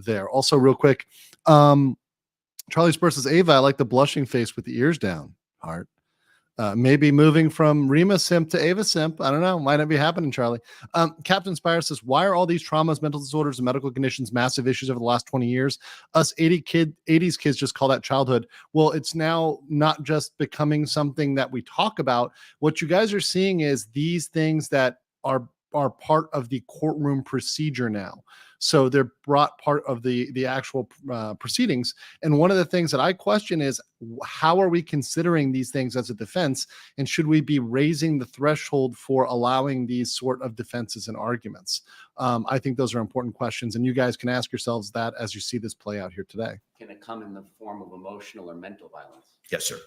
there. Also, real quick, Charlie Spurs says, Eva, I like the blushing face with the ears down. Heart. Maybe moving from Rima simp to Ava simp. I don't know. Might not be happening, Charlie. Captain Spire says, why are all these traumas, mental disorders, and medical conditions massive issues over the last 20 years? Us 80s kids just call that childhood. Well, it's now not just becoming something that we talk about. What you guys are seeing is these things that are part of the courtroom procedure now. So they're brought part of the actual proceedings. And one of the things that I question is, how are we considering these things as a defense? And should we be raising the threshold for allowing these sort of defenses and arguments? I think those are important questions. And you guys can ask yourselves that as you see this play out here today. Can it come in the form of emotional or mental violence? Yes, sir.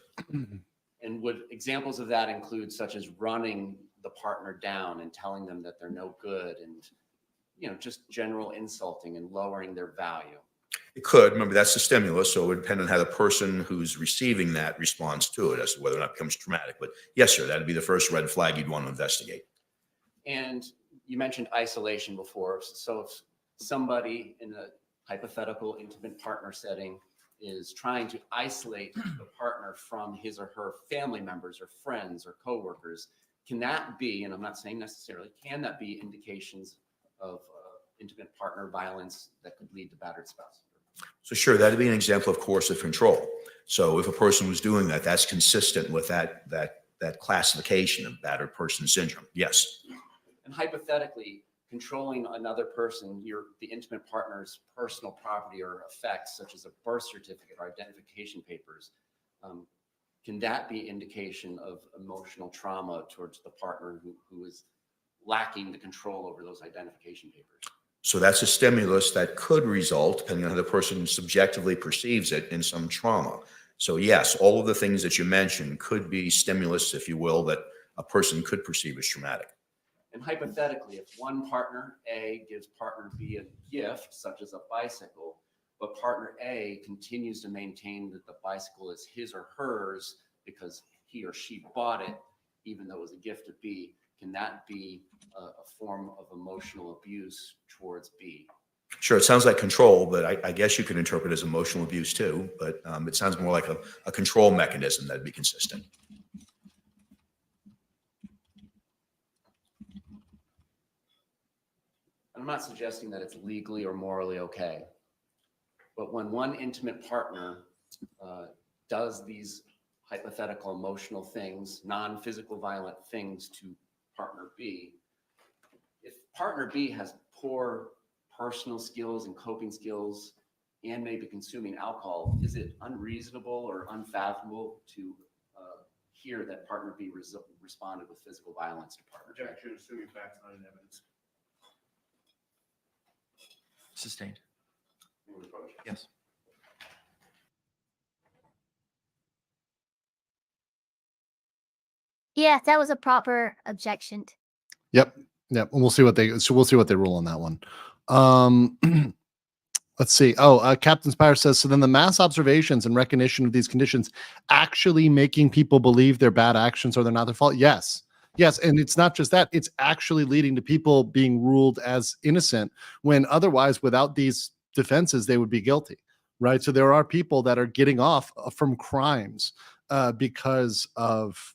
And would examples of that include such as running the partner down and telling them that they're no good, and just general insulting and lowering their value? It could. Remember, that's the stimulus, so it would depend on how the person who's receiving that responds to it as to whether or not it becomes traumatic. But yes, sir, that'd be the first red flag you'd want to investigate. And you mentioned isolation before. So if somebody in a hypothetical intimate partner setting is trying to isolate the partner from his or her family members or friends or coworkers, can that be, and I'm not saying necessarily, can that be indications of intimate partner violence that could lead to battered spouse? So sure, that'd be an example of coercive control. So if a person was doing that, that's consistent with that classification of battered person syndrome. Yes. And hypothetically, controlling another person, the intimate partner's personal property or effects, such as a birth certificate or identification papers, can that be indication of emotional trauma towards the partner who is lacking the control over those identification papers? So that's a stimulus that could result, depending on how the person subjectively perceives it, in some trauma. So yes, all of the things that you mentioned could be stimulus, if you will, that a person could perceive as traumatic. And hypothetically, if one partner A gives partner B a gift, such as a bicycle, but partner A continues to maintain that the bicycle is his or hers because he or she bought it, even though it was a gift to B, can that be a form of emotional abuse towards B? Sure, it sounds like control, but I guess you could interpret it as emotional abuse too, but it sounds more like a control mechanism that'd be consistent. I'm not suggesting that it's legally or morally okay, but when one intimate partner does these hypothetical emotional things, non-physical violent things to partner B, if partner B has poor personal skills and coping skills and maybe consuming alcohol, is it unreasonable or unfathomable to hear that partner B responded with physical violence to partner A? Objection, assuming facts not in evidence. Sustained. Yes. Yeah, that was a proper objection. Yep. And we'll see what they rule on that one. Let's see. Captain Spire says, so then the mass observations and recognition of these conditions actually making people believe their bad actions or they're not their fault. Yes. And it's not just that, it's actually leading to people being ruled as innocent when otherwise without these defenses, they would be guilty. Right. So there are people that are getting off from crimes because of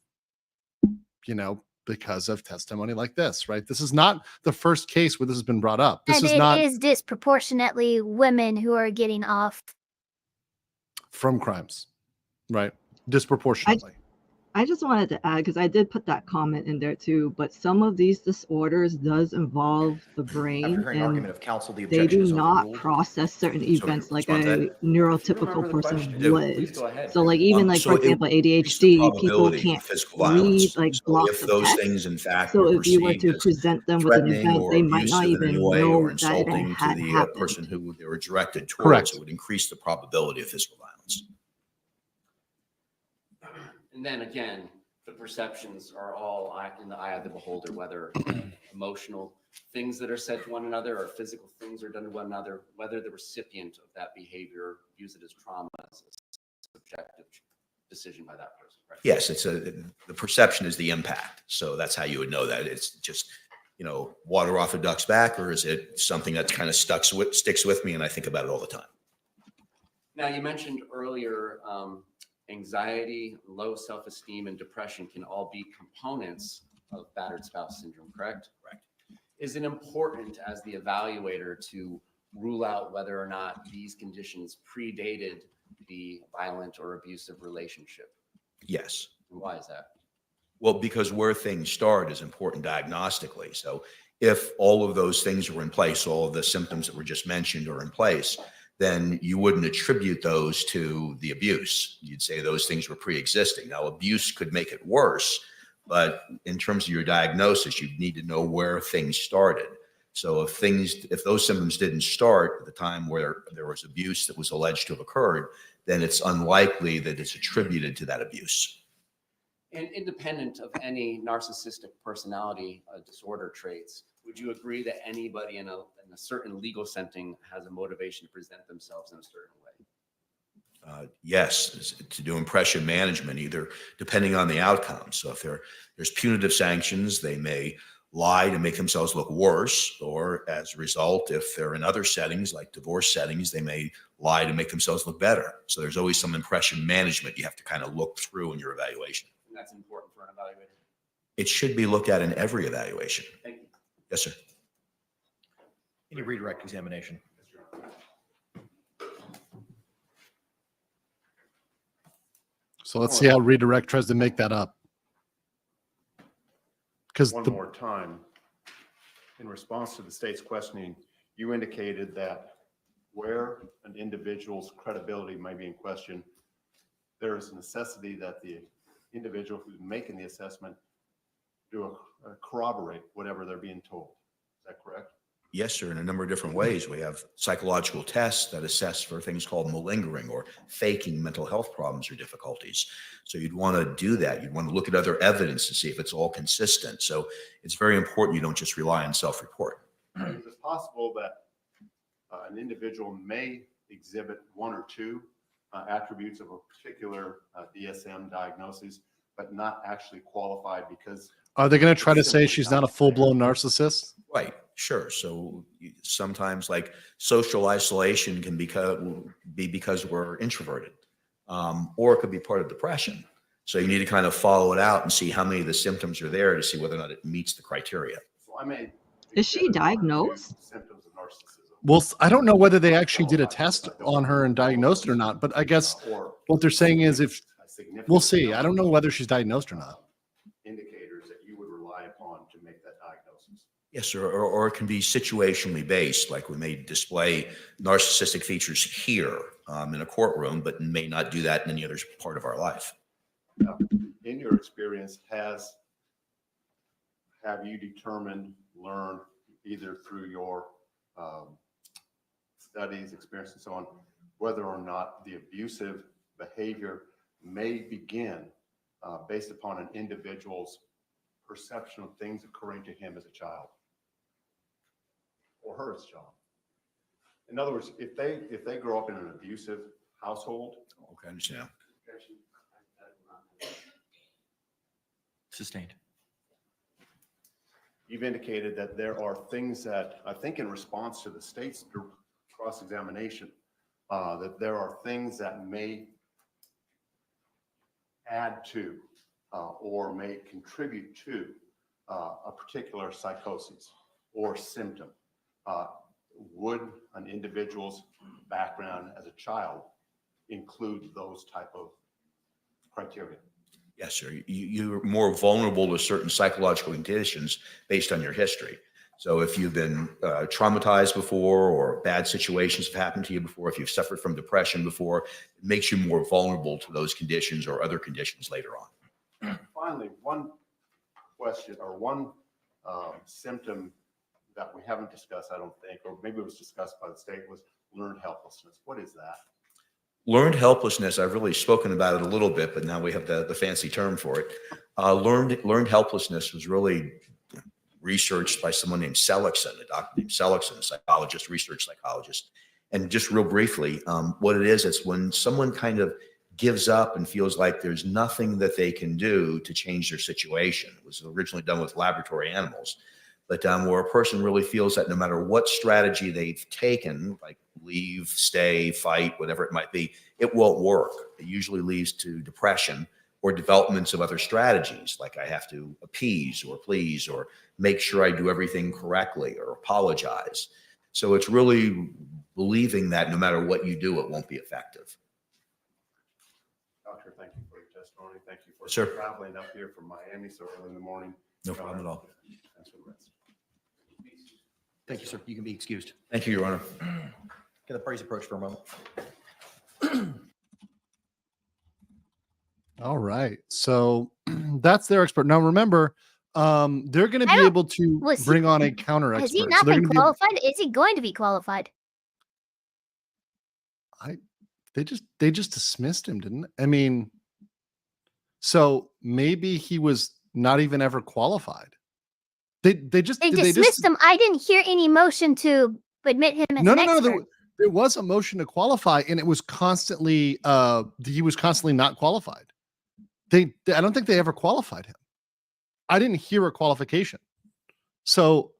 testimony like this, right? This is not the first case where this has been brought up. This is not. It is disproportionately women who are getting off from crimes, right? Disproportionately. I just wanted to add, because I did put that comment in there too, but some of these disorders does involve the After brain, hearing and argument of counsel, the they objection do is not overruled. process certain events like respond to a neurotypical person Please would. go ahead. So like even like, So for it example, increased the ADHD, people probability can't of physical read violence. like So blocks if of those text. things in fact So were if you were perceived to as present them with an threatening event, or they might not abusive in any even way know or that it insulting to had the happened. person who they were directed towards, Correct. it would increase the probability of physical violence. And then again, the perceptions are all in the eye of the beholder, whether emotional things that are said to one another or physical things are done to one another, whether the recipient of that behavior views it as trauma is a subjective decision by that person, right? Yes, the perception is the impact. So that's how you would know that. It's just, water off a duck's back, or is it something that kind of sticks with me and I think about it all the time? Now, you mentioned earlier, anxiety, low self-esteem, and depression can all be components of battered spouse syndrome, correct? Correct. Is it important as the evaluator to rule out whether or not these conditions predated the violent or abusive relationship? Yes. And why is that? Well, because where things start is important diagnostically. So if all of those things were in place, all of the symptoms that were just mentioned are in place, then you wouldn't attribute those to the abuse. You'd say those things were pre-existing. Now, abuse could make it worse, but in terms of your diagnosis, you'd need to know where things started. So if those symptoms didn't start at the time where there was abuse that was alleged to have occurred, then it's unlikely that it's attributed to that abuse. And independent of any narcissistic personality disorder traits, would you agree that anybody in a certain legal setting has a motivation to present themselves in a certain way? Yes, to do impression management, either depending on the outcome. So if there's punitive sanctions, they may lie to make themselves look worse, or as a result, if they're in other settings like divorce settings, they may lie to make themselves look better. So there's always some impression management you have to kind of look through in your evaluation. And that's important for an evaluator. It should be looked at in every evaluation. Thank you. Yes, sir. Any redirect examination? So let's see how redirect tries to make that up. Because One more time, in response to the state's questioning, you indicated that where an individual's credibility may be in question, there is a necessity that the individual who's making the assessment corroborate whatever they're being told. Is that correct? Yes, sir. In a number of different ways. We have psychological tests that assess for things called malingering or faking mental health problems or difficulties. So you'd want to do that. You'd want to look at other evidence to see if it's all consistent. So it's very important you don't just rely on self-report. Is it possible that an individual may exhibit one or two attributes of a particular DSM diagnosis, but not actually qualified because... Are they going to try to say she's not a full-blown narcissist? Right. Sure. So sometimes like social isolation can be because we're introverted, or it could be part of depression. So you need to kind of follow it out and see how many of the symptoms are there to see whether or not it meets the criteria. So I may... Is she diagnosed? Symptoms of narcissism. Well, I don't know whether they actually did a test on her and diagnosed it or not, but I guess what they're saying is we'll see. I don't know whether she's diagnosed or not. Indicators that you would rely upon to make that diagnosis. Yes, sir. Or it can be situationally based, like we may display narcissistic features here in a courtroom, but may not do that in any other part of our life. Now, in your experience, have you determined, learned, either through your studies, experience, and so on, whether or not the abusive behavior may begin based upon an individual's perception of things occurring to him as a child or her as a child? In other words, if they grow up in an abusive household, okay, I understand. Sustained. You've indicated that there are things that, I think in response to the state's cross-examination, that there are things that may add to or may contribute to a particular psychosis or symptom. Would an individual's background as a child include those type of criteria? Yes, sir. You're more vulnerable to certain psychological conditions based on your history. So if you've been traumatized before, or bad situations have happened to you before, if you've suffered from depression before, it makes you more vulnerable to those conditions or other conditions later on. Finally, one question or one symptom that we haven't discussed, I don't think, or maybe it was discussed by the state, was learned helplessness. What is that? Learned helplessness, I've really spoken about it a little bit, but now we have the fancy term for it. Learned helplessness was really researched by someone named Seligson, a doctor named Seligson, a psychologist, research psychologist. And just real briefly, what it is, it's when someone kind of gives up and feels like there's nothing that they can do to change their situation. It was originally done with laboratory animals. But where a person really feels that no matter what strategy they've taken, like leave, stay, fight, whatever it might be, it won't work. It usually leads to depression or developments of other strategies, like I have to appease or please or make sure I do everything correctly or apologize. So it's really believing that no matter what you do, it won't be effective. Doctor, thank you for your testimony. Thank you for Sure. traveling up here from Miami so early in the morning. No problem at all. Thanks for the rest. Thank you, sir. You can be excused. Thank you, Your Honor. Get the parties approach for a moment. All right. So that's their expert. Now remember, they're going to be able to bring on a counter expert. Has he not been qualified? Is he going to be qualified? They just dismissed him, didn't they? I mean, so maybe he was not even ever qualified. They dismissed him. I didn't hear any motion to admit him as an expert. No. There was a motion to qualify, and it was constantly he was constantly not qualified. I don't think they ever qualified him. I didn't hear a qualification. So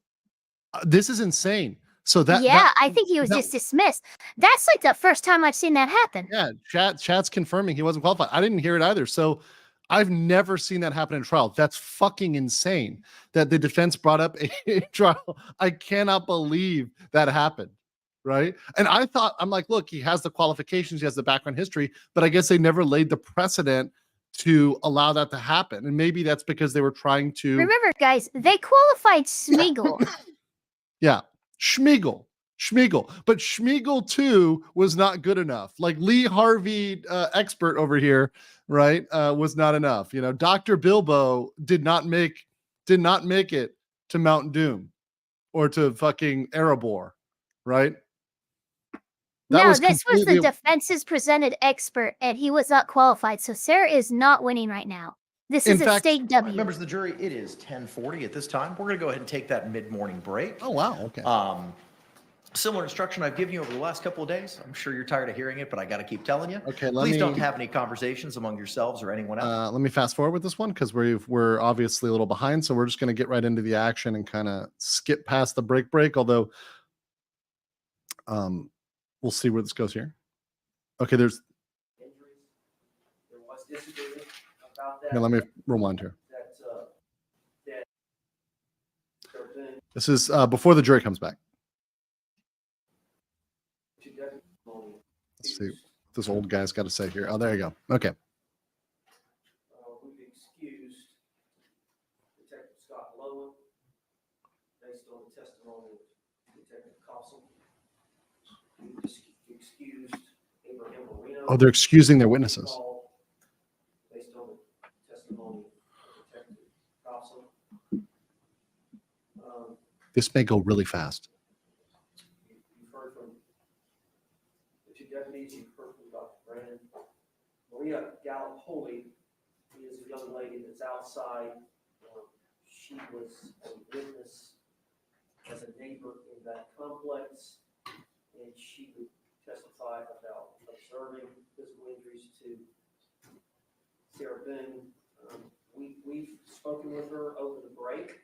this is insane. So I think he was just dismissed. That's like the first time I've seen that happen. Yeah, chat's confirming he wasn't qualified. I didn't hear it either. So I've never seen that happen in trial. That's fucking insane that the defense brought up a trial. I cannot believe that happened. Right. And I'm like, look, he has the qualifications, he has the background history, but I guess they never laid the precedent to allow that to happen. And maybe that's because they were trying to remember, guys, they qualified Schmiegel. Yeah, Schmiegel. But Schmiegel too was not good enough. Like Lee Harvey, expert over here, right? Was not enough. You know, Dr. Bilbo did not make it to Mount Doom or to fucking Erebor, right? This was the defense's presented expert, and he was not qualified. So Sarah is not winning right now. This is a state W. Members of the jury, it is 10:40 at this time. We're going to go ahead and take that mid-morning break. Oh, wow. Okay. Similar instruction I've given you over the last couple of days. I'm sure you're tired of hearing it, but I got to keep telling you. Okay, Please don't have any conversations among yourselves or anyone else. Let me fast forward with this one because we're obviously a little behind. So we're just going to get right into the action and kind of skip past the break. Although, we'll see where this goes here. Okay, there's. Here, let me rewind here. This is before the jury comes back. Let's see what this old guy's got to say here. Oh, there you go. Okay. We've excused Detective Scott Lowen based on the testimony of Detective Koepsell. We've excused Abraham Marino. Oh, they're excusing their witnesses. Based on the testimony of Detective Koepsell. This may go really fast. You've heard from the two deputies, you've heard from Dr. Brannon. Maria Gallup-Holy is a young lady that's outside. She was a witness as a neighbor in that complex, and she would testify about observing physical injuries to Sarah Boone. We've spoken with her over the break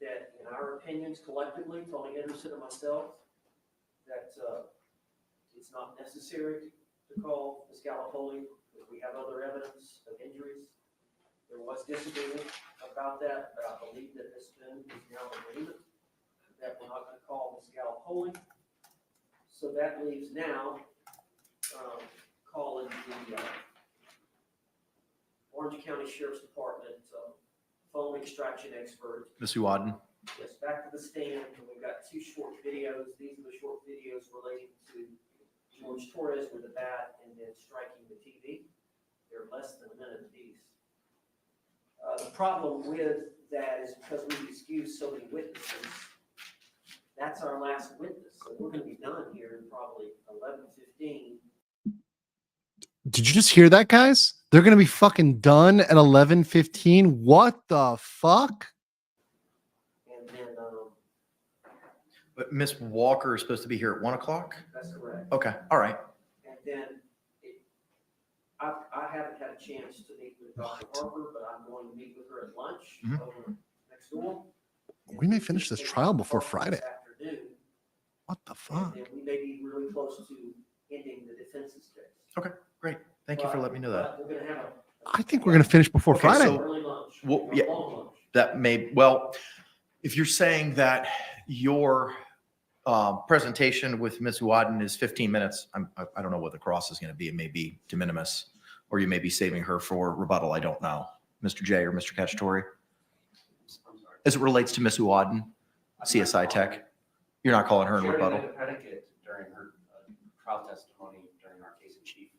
that, in our opinions, collectively, Tony Anderson and myself, that it's not necessary to call Ms. Gallup-Holy because we have other evidence of injuries. There was disagreement about that, but I believe that Ms. Boone is now in agreement that we're not going to call Ms. Gallup-Holy. So that leaves now calling the Orange County Sheriff's Department, phone extraction expert. Ms. Uwadden. Yes, back to the stand. We've got 2 short videos. These are the short videos relating to George Torres with a bat and then striking the TV. They're less than a minute apiece. The problem with that is because we've excused so many witnesses, that's our last witness. So we're going to be done here in probably 11:15. Did you just hear that, guys? They're going to be fucking done at 11:15. What the fuck? And then, But Miss Walker is supposed to be here at 1 o'clock? that's correct. Okay, all right. And then I haven't had a chance to meet with Dr. Harper, but I'm going to meet with her at lunch over next door. We may finish this trial before Friday. This afternoon, What the fuck? and we may be really close to ending the defense's case. Okay, great. Thank you for letting me know that. But we're going to have I think we're going to finish before Okay, Friday. so- early lunch. Well, a yeah. long lunch. That may, well, if you're saying that your presentation with Ms. Uwadden is 15 minutes, I don't know what the cross is going to be. It may be de minimis, or you may be saving her for rebuttal. I don't know. Mr. J or Mr. Cacciatore? As it relates to Ms. Uwadden, CSI Tech, you're not calling her in She already rebuttal? made a predicate during her trial testimony during our case in chief.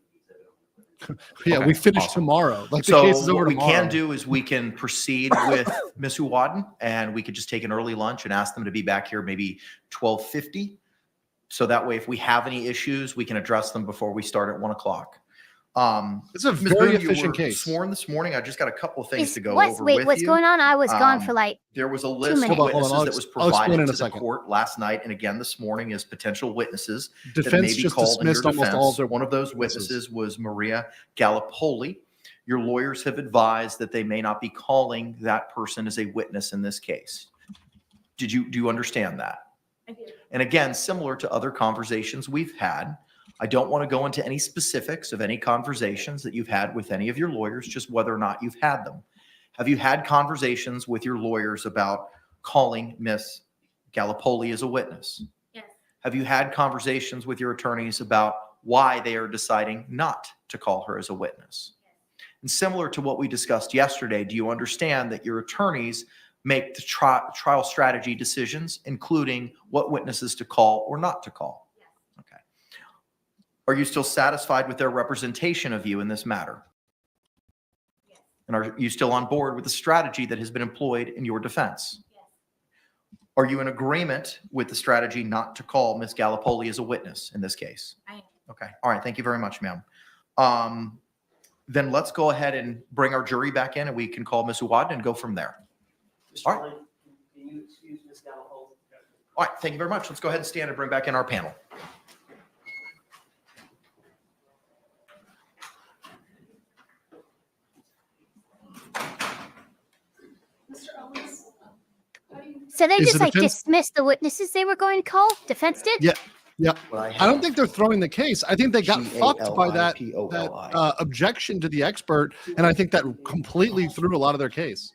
Yeah, Okay, we finish awesome. tomorrow. Like the So case is over what we tomorrow. can do is we can proceed with Ms. Uwadden, and we could just take an early lunch and ask them to be back here maybe 12:50. So that way, if we have any issues, we can address them before we start at 1 o'clock. It's a Ms. very Boone, you efficient were case. Sworn this morning. I just got a couple of things to go What's, over wait, with what's you. going on? I was gone for like There was a 2 list of minutes. Hold on, witnesses I'll that was explain provided in a to the second. court last night and again this morning as potential witnesses that may Defense be just called in your dismissed almost all of defense. their One of those witnesses was Maria Gallipoli. Your lawyers have advised that they may not be calling that person as a witness in this case. Do you understand that? I do. And again, similar to other conversations we've had, I don't want to go into any specifics of any conversations that you've had with any of your lawyers, just whether or not you've had them. Have you had conversations with your lawyers about calling Miss Gallipoli as a witness? Yes. Have you had conversations with your attorneys about why they are deciding not to call her as a witness? And similar to what we discussed yesterday, do you understand that your attorneys make the trial strategy decisions, including what witnesses to call or not to call? Yes. Okay. Are you still satisfied with their representation of you in this matter? Yes. And are you still on board with the strategy that has been employed in your defense? Yes. Are you in agreement with the strategy not to call Ms. Gallipoli as a witness in this case? I am. Okay. All right. Thank you very much, ma'am. Then let's go ahead and bring our jury back in and we can call Ms. Uwadden and go from there. Mr. All right. Lane, can you excuse Ms. Gallipoli? All right. Thank you very much. Let's go ahead and stand and bring back in our panel. Mr. Owens, how do you? So they Is just the like defense- dismissed the witnesses they were going to call? Defense did? Yeah. Yeah. I don't think they're throwing the case. I think they got fucked by that objection to the expert, and I think that completely threw a lot of their case.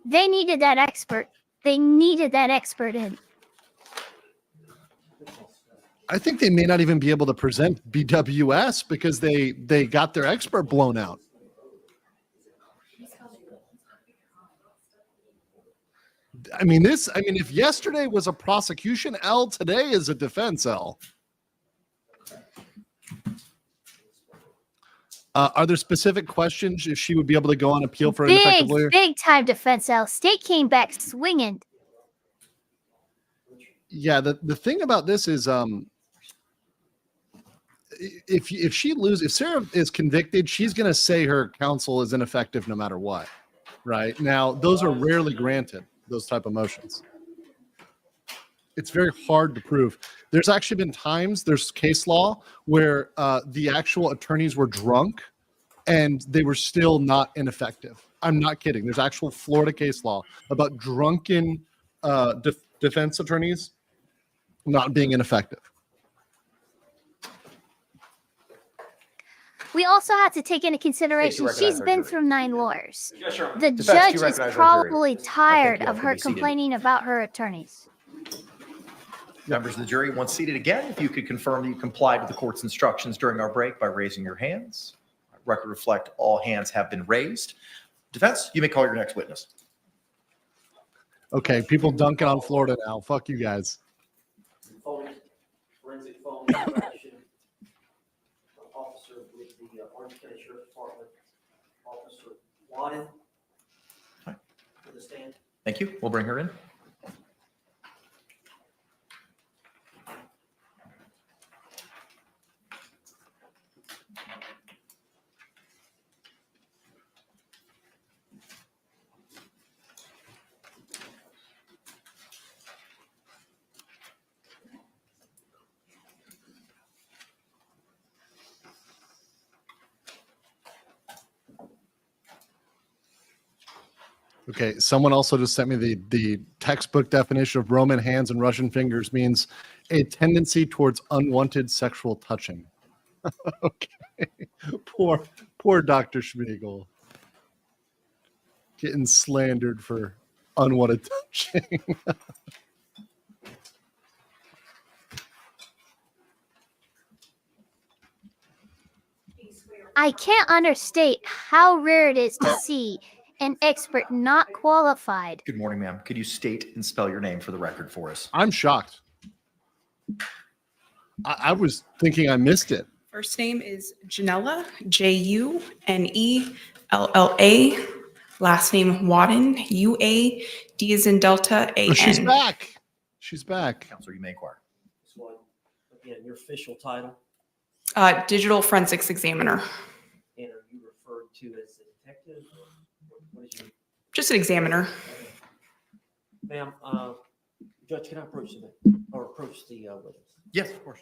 They needed that expert. They needed that expert in. I think they may not even be able to present BWS because they got their expert blown out. I mean, if yesterday was a prosecution L, today is a defense L. Are there specific questions if she would be able to go on appeal for ineffective lawyer? Big time defense L. State came back swinging. Yeah, the thing about this is, if she loses, if Sarah is convicted, she's going to say her counsel is ineffective no matter what. Right now, those are rarely granted. Those type of motions. It's very hard to prove. There's actually been times, there's case law where the actual attorneys were drunk and they were still not ineffective. I'm not kidding. There's actual Florida case law about drunken defense attorneys not being ineffective. We also have to take into consideration recognize she's our been jury. through 9 lawyers. Yes, sir. The Defense, do you judge is recognize our jury? probably tired you of all her can be seated. complaining about her attorneys. Members of the jury, once seated again, if you could confirm that you complied with the court's instructions during our break by raising your hands. Record reflect all hands have been raised. Defense, you may call your next witness. Okay, people dunking on Florida now. Fuck you guys. Forensic phone extraction officer with the Orange County Sheriff's Department, Officer Wadden, to the stand. Thank you. We'll bring her in. Okay, someone also just sent me the textbook definition of Roman hands and Russian fingers means a tendency towards unwanted sexual touching. Okay, poor Dr. Schmiegel getting slandered for unwanted touching. I can't understate how rare it is to see an expert not qualified. Good morning, ma'am. Could you state and spell your name for the record for us? I'm shocked. I was thinking I missed it. First name is Janella, Junella. Last name Wadden, UA, D as in Delta, AN. Oh, she's back. She's back. Counselor, you may inquire. So again, your official title, Digital Forensics Examiner. and are you referred to as a detective? What is your? Just an examiner. Ma'am, Judge, can I approach the witness? Yes, of course.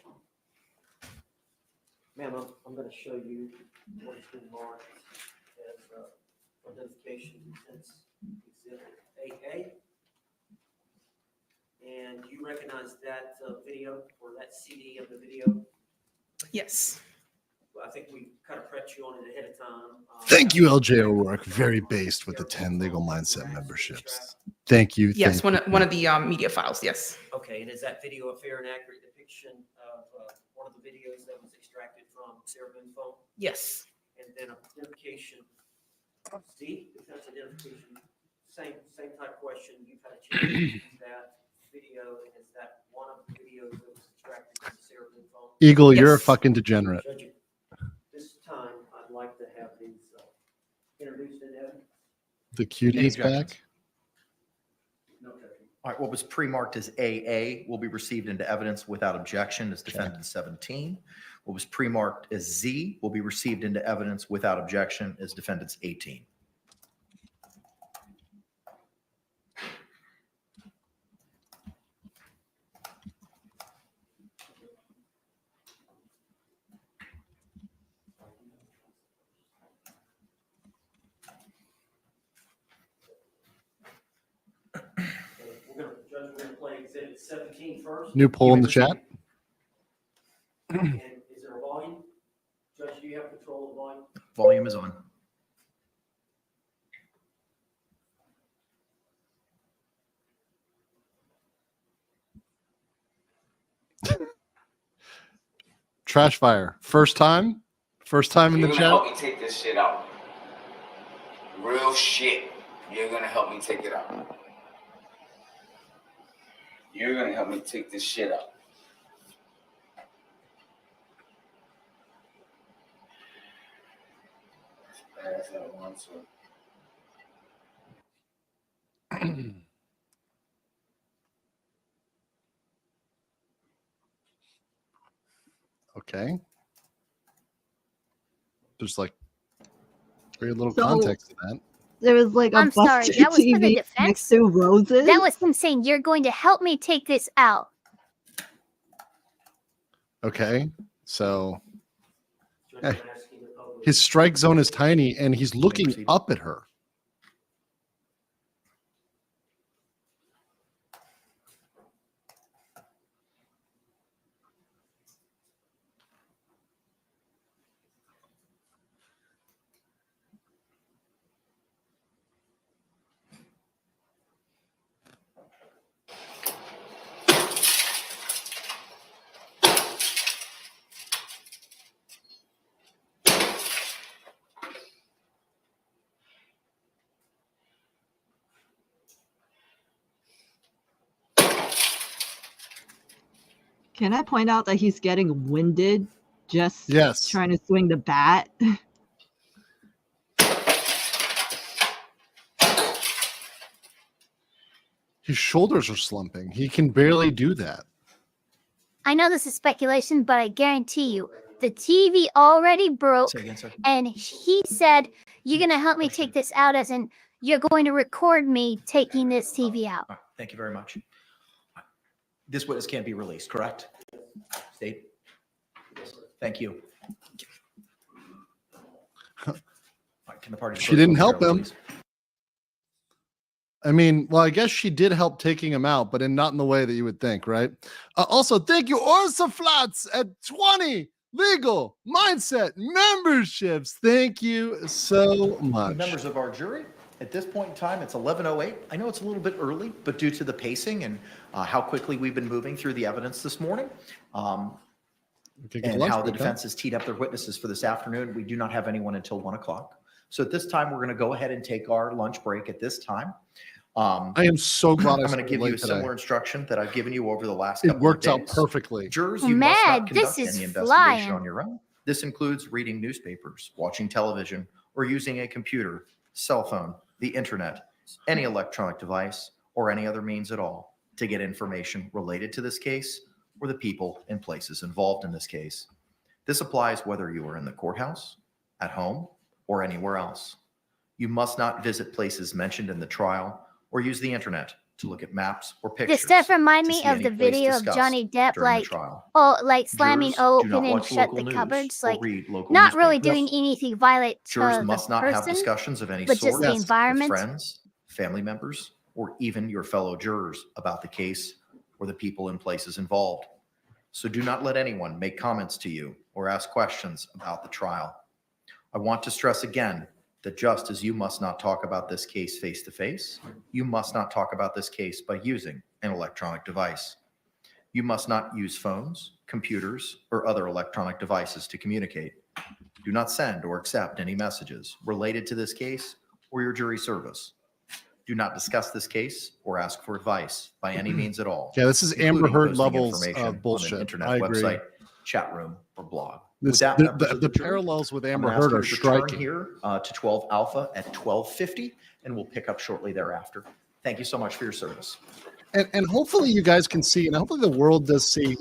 Ma'am, I'm going to show you what has been marked as identification since Exhibit 8A. And you recognize that video or that CD of the video? Yes. Well, I think we kind of prepped you on it ahead of time. Thank you, LJ O'Rourke. Very based with the 10 legal mindset memberships. Thank you. Yes, thank you. one of the media files, yes. Okay, and is that video a fair and accurate depiction of one of the videos that was extracted from Sarah Boone's phone? Yes. And then identification, Steve, if that's identification, same type question. You've had a chance to use that video, and is that one of the videos that was extracted from Sarah Boone's phone? Eagle, you're a fucking degenerate. Judge, this time I'd like to have these introduced in evidence. The cutie is Any objections? back. No, Judge. All right, what was pre-marked as AA will be received into evidence without objection as defendant 17. What was pre-marked as Z will be received into evidence without objection as defendants 18. Judge, we're going to play Exhibit 17 first. New poll in the chat. And is there a volume? Judge, do you have control of volume? Volume is on. Trash fire. First time in the You're gonna chat. help me take this shit out. Real shit. You're gonna help me take it out. You're gonna help me take this shit out. That's how I want to. Okay. There's like very little So- context to that. There was like a I'm sorry, busted that was for the TV defense? next to roses. That was him saying, "You're going to help me take this out." Okay. So his strike zone is tiny and he's looking up at her. Can I point out that he's getting winded just Yes. trying to swing the bat? His shoulders are slumping. He can barely do that. I know this is speculation, but I guarantee you, the TV already broke, Say again, sir. and he said, "You're gonna help me take this out," as in you're going to record me taking this TV out. All right, thank you very much. This witness can't be released, correct? State. Thank you. All right, can the party She didn't help momentarily, him. please? I mean, well, I guess she did help taking him out, but not in the way that you would think, right? Also, thank you, Orsa Flats at 20 legal mindset memberships. Thank you so much. Members of our jury, at this point in time, it's 11:08. I know it's a little bit early, but due to the pacing and how quickly we've been moving through the evidence this morning, and how the defense has teed up their witnesses for this afternoon, we do not have anyone until 1 o'clock. So at this time, we're going to go ahead and take our lunch break at this time. I am so glad I'm going to give you a similar instruction that I've given you over the last couple It worked of out days. perfectly. Jurors, I'm you must mad. not This conduct is any investigation flying. on your own. This includes reading newspapers, watching television, or using a computer, cell phone, the internet, any electronic device, or any other means at all to get information related to this case or the people and places involved in this case. This applies whether you are in the courthouse, at home, or anywhere else. You must not visit places mentioned in the trial or use the internet to look at maps or pictures. This stuff remind to me see of any the place video of discussed Johnny Depp, during the like, trial. like slamming Jurors do open not and watch shut local the news cupboards, or like read local not really newspapers. doing anything violent to Jurors the must not have person, discussions of any but sort just the with environment. friends, family members, or even your fellow jurors about the case or the people and places involved. So do not let anyone make comments to you or ask questions about the trial. I want to stress again that just as you must not talk about this case face-to-face, you must not talk about this case by using an electronic device. You must not use phones, computers, or other electronic devices to communicate. Do not send or accept any messages related to this case or your jury service. Do not discuss this case or ask for advice by any means at all. Yeah, this is Amber including Heard posting levels information on of an bullshit. internet I agree. website, chat room, or blog. This, With that, the members of the jury, parallels with I'm Amber gonna ask Heard you are to return striking. here to 12 Alpha at 12:50, and we'll pick up shortly thereafter. Thank you so much for your service. And hopefully you guys can see, and hopefully the world does see,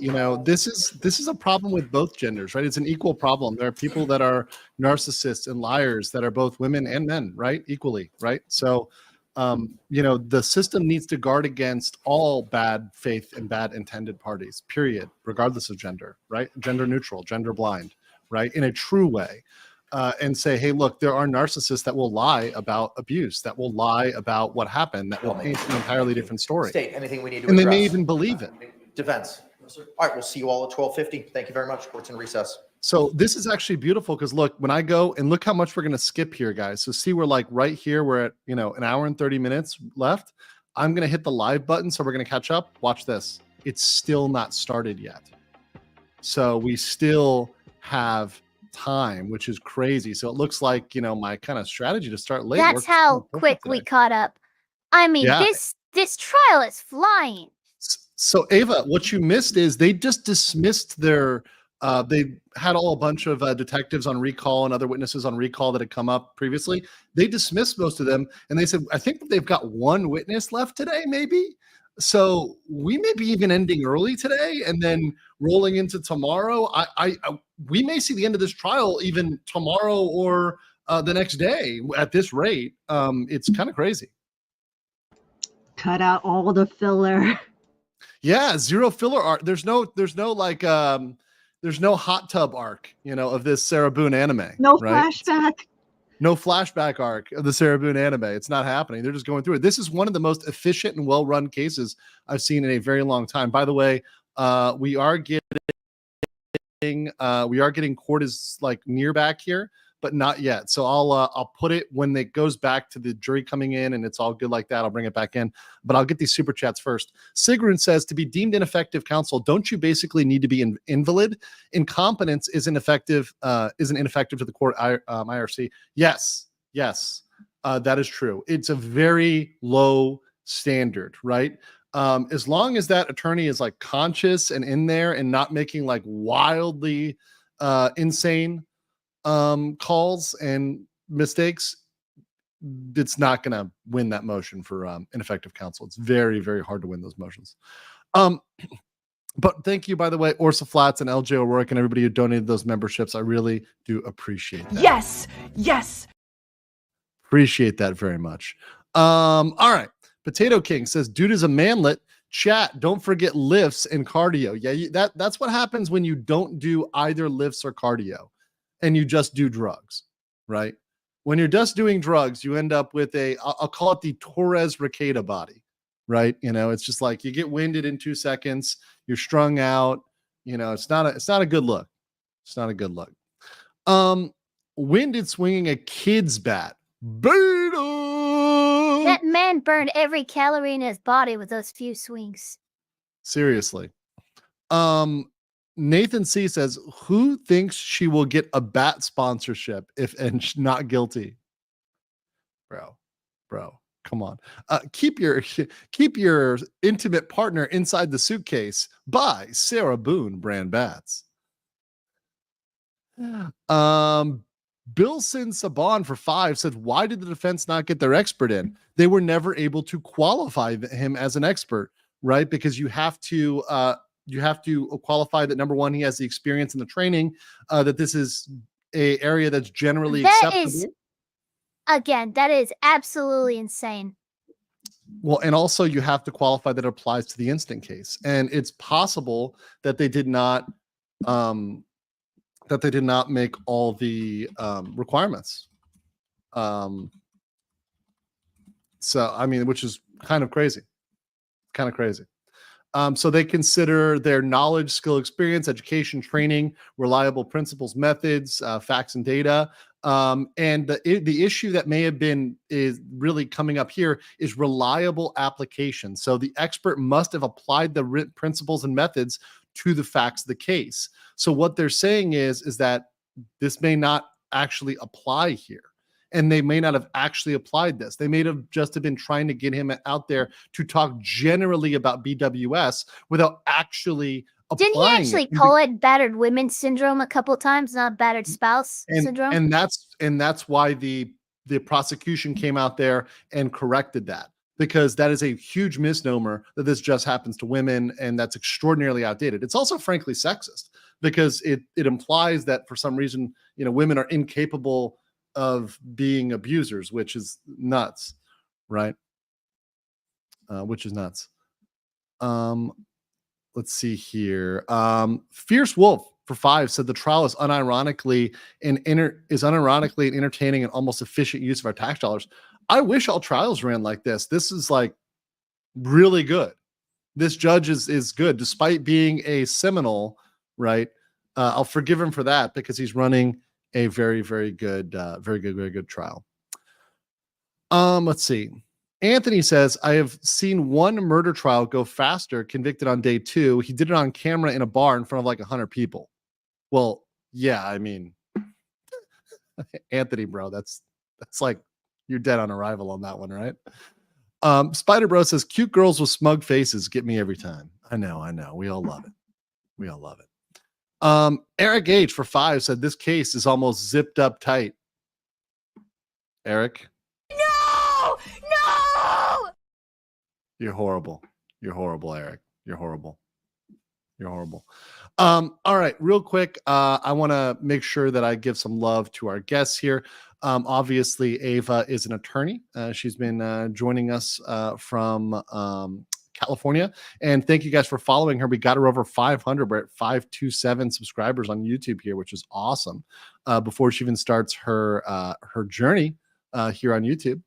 this is a problem with both genders, right? It's an equal problem. There are people that are narcissists and liars that are both women and men, right? Equally, right? So, the system needs to guard against all bad faith and bad intended parties, period, regardless of gender, right? Gender neutral, gender blind, right? In a true way. And say, hey, look, there are narcissists that will lie about abuse, that will lie about what happened, that will paint an entirely different story. State, anything we need to And address? they may even believe it. Defense. All right, we'll see you all at 12:50. Thank you very much. Court's in recess. So this is actually beautiful because look, when I go and look how much we're going to skip here, guys. So see, we're like right here. We're at, an hour and 30 minutes left. I'm going to hit the live button. So we're going to catch up. Watch this. It's still not started yet. So we still have time, which is crazy. So it looks like, my kind of strategy to start late. That's works how perfect quick today. we caught up. I mean, Yeah. this trial is flying. So Ava, what you missed is they just dismissed their, they had a bunch of detectives on recall and other witnesses on recall that had come up previously. They dismissed most of them. And they said, I think that they've got one witness left today, maybe. So we may be even ending early today and then rolling into tomorrow. We may see the end of this trial even tomorrow or the next day at this rate. It's kind of crazy. Cut out all the filler. Yeah, zero filler arc. There's no hot tub arc, of this Sarah Boone anime. No right? flashback. No flashback arc of the Sarah Boone anime. It's not happening. They're just going through it. This is one of the most efficient and well-run cases I've seen in a very long time. By the way, we are getting court is like near back here, but not yet. So I'll put it when it goes back to the jury coming in and it's all good like that. I'll bring it back in, but I'll get these super chats first. Sigrun says, to be deemed ineffective counsel, don't you basically need to be an invalid? Incompetence isn't ineffective to the court IRC. Yes, that is true. It's a very low standard, right? As long as that attorney is like conscious and in there and not making like wildly insane calls and mistakes, it's not going to win that motion for ineffective counsel. It's very, very hard to win those motions. But thank you, by the way, Orsa Flats and LJ O'Rourke and everybody who donated those memberships. I really do appreciate that. Yes, yes. Appreciate that very much. All right. Potato King says, dude is a manlet. Chat, don't forget lifts and cardio. Yeah, that's what happens when you don't do either lifts or cardio and you just do drugs, right? When you're just doing drugs, you end up with I'll call it the Torres Requeta body, right? You know, it's just like you get winded in 2 seconds, you're strung out, you know, it's not a good look. It's not a good look. Winded swinging a kid's bat. Beta! That man burned every calorie in his body with those few swings. Seriously. Nathan C says, who thinks she will get a bat sponsorship and not guilty? Bro, come on. Keep your intimate partner inside the suitcase by Sarah Boone brand bats. Bilson Saban for 5 said, why did the defense not get their expert in? They were never able to qualify him as an expert, right? Because you have to qualify that, number one, he has the experience and the training, that this is a area that's generally acceptable. That is absolutely insane. Well, and also you have to qualify that it applies to the instant case. And it's possible that they did not make all the requirements. So, I mean, which is kind of crazy. So they consider their knowledge, skill, experience, education, training, reliable principles, methods, facts, and data. And the issue that may have been is really coming up here is reliable application. So the expert must have applied the principles and methods to the facts of the case. So what they're saying is that this may not actually apply here. And they may not have actually applied this. They may have just been trying to get him out there to talk generally about BWS without actually applying. Didn't he actually call it battered women syndrome a couple of times, not battered spouse syndrome? And that's why the prosecution came out there and corrected that, because that is a huge misnomer that this just happens to women, and that's extraordinarily outdated. It's also frankly sexist, because it implies that for some reason, you know, women are incapable of being abusers, which is nuts, right? Which is nuts. Let's see here. Fierce Wolf for 5 said the trial is unironically an entertaining and almost efficient use of our tax dollars. I wish all trials ran like this. This is like really good. This judge is good, despite being a Seminole, right? I'll forgive him for that, because he's running a very, very good trial. Let's see. Anthony says, I have seen one murder trial go faster, convicted on day 2. He did it on camera in a bar in front of like 100 people. Well, yeah, I mean, Anthony, bro, that's like, you're dead on arrival on that one, right? Spider Bro says, cute girls with smug faces get me every time. I know. We all love it. Eric H for 5 said this case is almost zipped up tight. Eric, No! you're horrible, Eric. You're horrible. All right, real quick, I want to make sure that I give some love to our guests here. Obviously, Eva is an attorney. She's been joining us from California, and thank you guys for following her. We got her over 500. We're at 527 subscribers on YouTube here, which is awesome. Before she even starts her journey here on YouTube.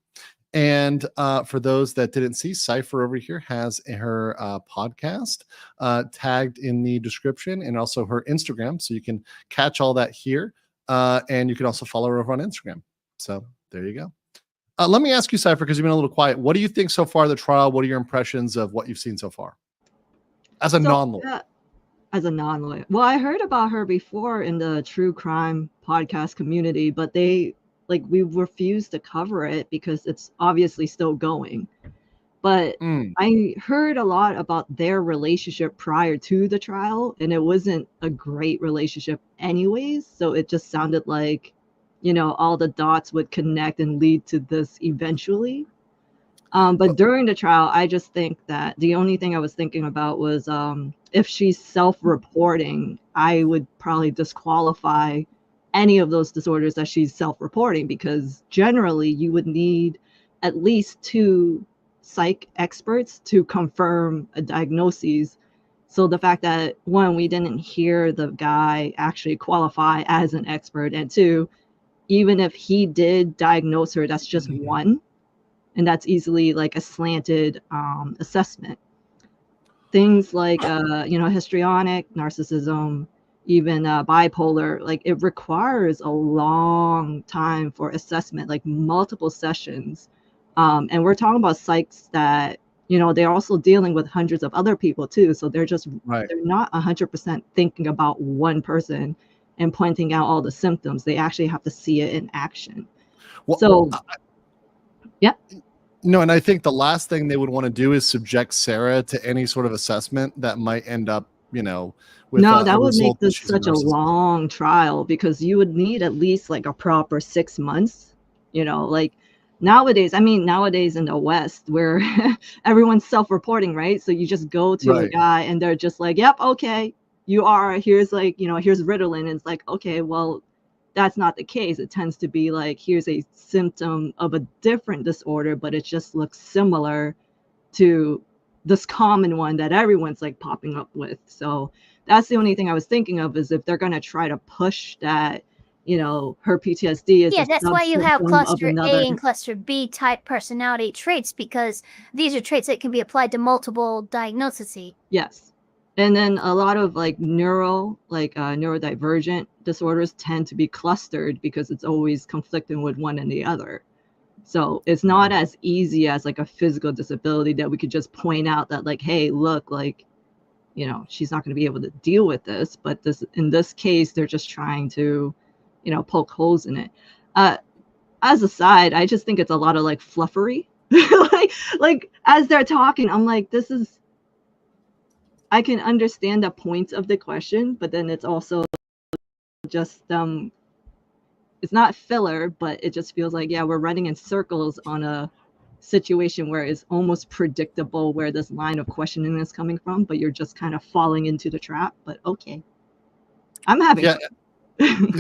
And for those that didn't see, Cypher over here has her podcast tagged in the description, and also her Instagram, so you can catch all that here. And you can also follow her over on Instagram. So there you go. Let me ask you, Cypher, because you've been a little quiet. What do you think so far of the trial? What are your impressions of what you've seen so far? As a non-lawyer. As a non-lawyer. Well, I heard about her before in the true crime podcast community, but we refused to cover it because it's obviously still going. But I heard a lot about their relationship prior to the trial, and it wasn't a great relationship anyways. So it just sounded like, you know, all the dots would connect and lead to this eventually. But during the trial, I just think that the only thing I was thinking about was if she's self-reporting, I would probably disqualify any of those disorders that she's self-reporting, because generally you would need at least 2 psych experts to confirm a diagnosis. So the fact that, 1, we didn't hear the guy actually qualify as an expert, and 2, even if he did diagnose her, that's just 1, and that's easily like a slanted assessment. Things like you know, histrionic, narcissism, even bipolar, like it requires a long time for assessment, like multiple sessions. And we're talking about psychs that, you know, they're also dealing with hundreds of other people too. So they're just, they're not 100% thinking about one person and pointing out all the symptoms. They actually have to see it in action. Well, so, yeah. No, and I think the last thing they would want to do is subject Sarah to any sort of assessment that might end up, you know, with no, that would make this she's such a long trial, because you would need at least like a proper 6 months, you know, like nowadays, I mean, nowadays in the West where everyone's self-reporting, right? So you just go to a guy and they're just like, yep, okay, you are, here's like, you know, here's Ritalin. And it's like, okay, well, that's not the case. It tends to be like, here's a symptom of a different disorder, but it just looks similar to this common one that everyone's like popping up with. So that's the only thing I was thinking of, is if they're going to try to push that, you know, her PTSD is that's why you have cluster another... A and cluster B type personality traits, because these are traits that can be applied to multiple diagnoses. Yes. And then a lot of like neurodivergent disorders tend to be clustered because it's always conflicting with one and the other. So it's not as easy as like a physical disability that we could just point out that like, hey, look, like, you know, she's not going to be able to deal with this. But this, in this case, they're just trying to, you know, poke holes in it. As a side, I just think it's a lot of like fluffery. like as they're talking, I'm like, this is, I can understand the point of the question, but then it's also just it's not filler, but it just feels like, yeah, we're running in circles on a situation where it's almost predictable where this line of questioning is coming from, but you're just kind of falling into the trap. But okay, I'm having fun.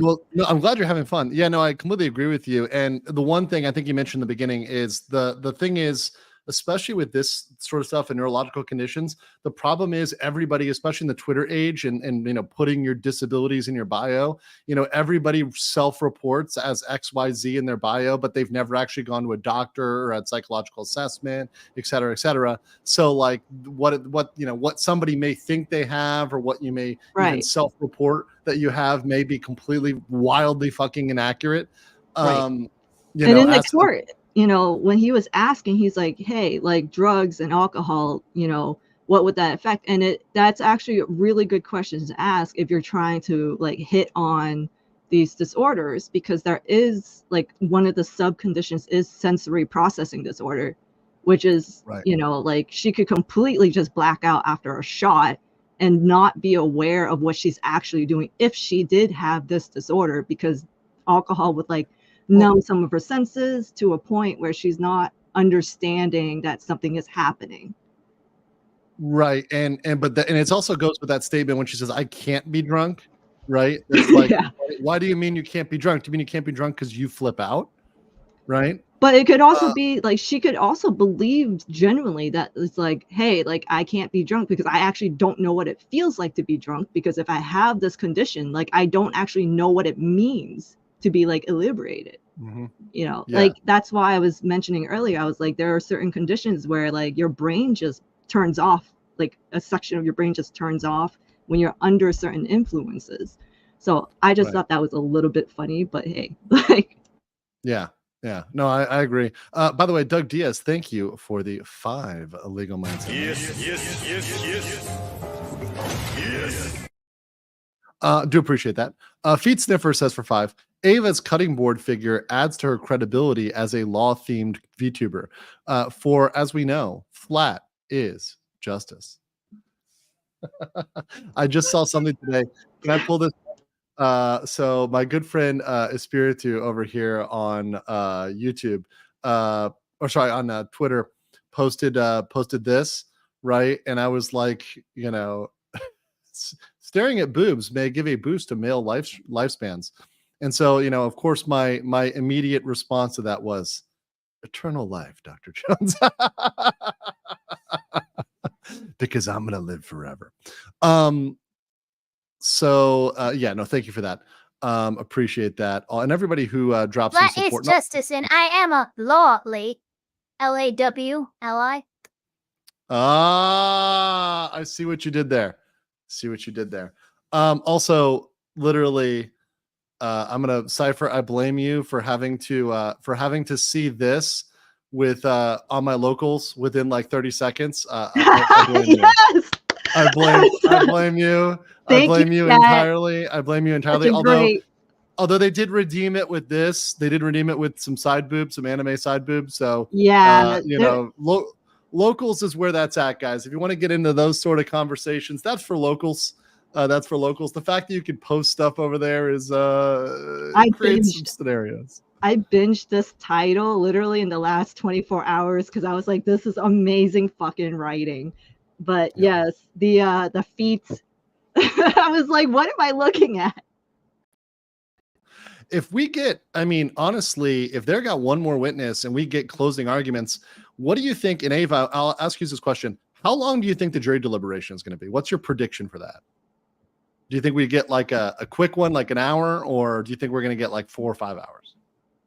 Well, no, I'm glad you're having fun. Yeah, no, I completely agree with you. And the one thing I think you mentioned in the beginning is the thing is, especially with this sort of stuff and neurological conditions, the problem is everybody, especially in the Twitter age and you know, putting your disabilities in your bio, you know, everybody self-reports as XYZ in their bio, but they've never actually gone to a doctor or had psychological assessment, et cetera, et cetera. So like what, you know, what somebody may think they have, or what you may even self-report that you have may be completely wildly fucking inaccurate. You and know, in the court, you know, when he was asking, he's like, hey, like drugs and alcohol, you know, what would that affect? And that's actually a really good question to ask if you're trying to like hit on these disorders, because there is like one of the sub conditions is sensory processing disorder, which is, you know, like she could completely just black out after a shot and not be aware of what she's actually doing if she did have this disorder, because alcohol would like numb some of her senses to a point where she's not understanding that something is happening. Right. And it also goes with that statement when she says, I can't be drunk. Right. It's like, why do you mean you can't be drunk? Do you mean you can't be drunk because you flip out? Right. But it could also be like, she could also believe genuinely that it's like, hey, like I can't be drunk because I actually don't know what it feels like to be drunk, because if I have this condition, like I don't actually know what it means to be like inebriated. You know, like that's why I was mentioning earlier, I was like, there are certain conditions where like your brain just turns off, like a section of your brain just turns off when you're under certain influences. So I just thought that was a little bit funny, but hey, like no, I agree. By the way, Doug Diaz, thank you for the 5 legal mindset. Yes. Do appreciate that. Feet Sniffer says for 5. Eva's cutting board figure adds to her credibility as a law-themed VTuber. For, as we know, flat is justice. I just saw something today. Can I pull this? So my good friend Espiritu over here on YouTube, or sorry, on Twitter, posted this, right? And I was like, you know, staring at boobs may give a boost to male lifespans. And so, you know, of course, my immediate response to that was eternal life, Dr. Jones. Because I'm gonna live forever. So yeah, no, thank you for that. Appreciate that. And everybody who drops some That is support. justice, and I am a lawly, LAWLI. Ah, I see what you did there. Also, literally, I'm gonna Cypher. I blame you for having to see this with on my locals within like 30 seconds. I blame you. Yes. I blame you. I blame you entirely. I blame you entirely. Although they did redeem it with this, they did redeem it with some side boobs, some anime side boobs. So yeah, you know, locals is where that's at, guys. If you want to get into those sort of conversations, that's for locals. That's for locals. The fact that you can post stuff over there is creates some scenarios. I binged this title literally in the last 24 hours because I was like, this is amazing fucking writing. But yes, the feats. I was like, what am I looking at? If we get, I mean, honestly, if they got one more witness and we get closing arguments, what do you think? And Ava, I'll ask you this question. How long do you think the jury deliberation is going to be? What's your prediction for that? Do you think we get like a quick one, like an hour, or do you think we're going to get like 4 or 5 hours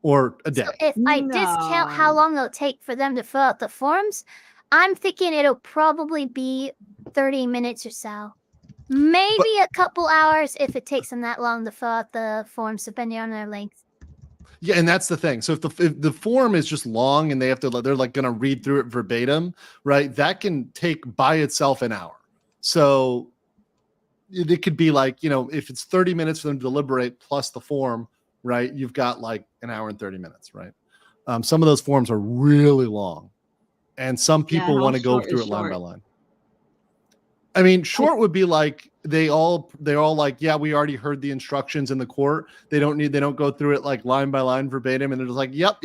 or a day? So if I discount how long it'll take for them to fill out the forms, I'm thinking it'll probably be 30 minutes or so. Maybe a couple hours if it takes them that long to fill out the forms, depending on their length. Yeah, and that's the thing. So if the form is just long and they're like going to read through it verbatim, right? That can take by itself an hour. So it could be like, you know, if it's 30 minutes for them to deliberate plus the form, right? You've got like an hour and 30 minutes, right? Some of those forms are really long, and some people want to go through it line by line. I mean, short would be like they're all like, yeah, we already heard the instructions in the court. They don't go through it like line by line verbatim, and they're just like, yep,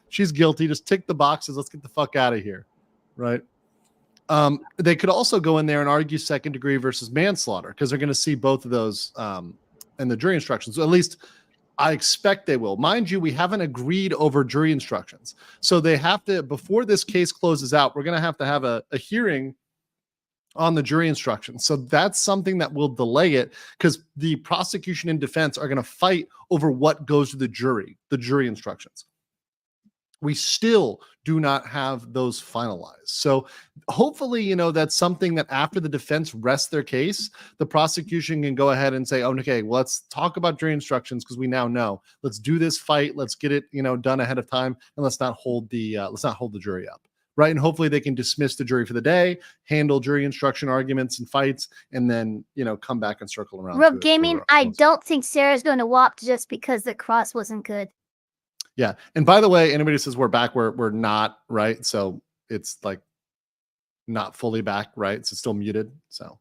she's guilty. Just tick the boxes. Let's get the fuck out of here, right? They could also go in there and argue second degree versus manslaughter because they're going to see both of those in the jury instructions. So at least I expect they will. Mind you, we haven't agreed over jury instructions, so they have to, before this case closes out, we're going to have a hearing on the jury instructions. So that's something that will delay it because the prosecution and defense are going to fight over what goes to the jury instructions. We still do not have those finalized. So hopefully, you know, that's something that after the defense rests their case, the prosecution can go ahead and say, oh, okay, well, let's talk about jury instructions because we now know. Let's do this fight. Let's get it, you know, done ahead of time, and let's not hold the jury up. Right. And hopefully they can dismiss the jury for the day, handle jury instruction arguments and fights, and then, you know, come back and circle around. Rogue Gaming, I don't think Sarah's going to WAP just because the cross wasn't good. Yeah. And by the way, anybody who says we're back, we're not, right? So it's like not fully back, right? So it's still muted. So,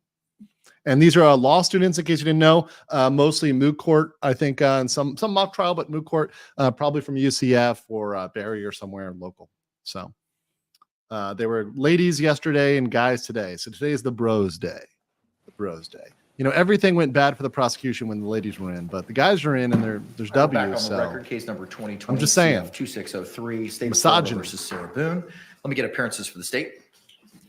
and these are law students, in case you didn't know, mostly moot court, I think, and some mock trial, but moot court, probably from UCF or Barry or somewhere local. So. There were ladies yesterday and guys today. So today is the bros day. You know, everything went bad for the prosecution when the ladies were in, but the guys are in and there's Back W's. on the So record, case number 2020. I'm just saying. 2603, State of Misogyny. Florida versus Sarah Boone. Let me get appearances for the state.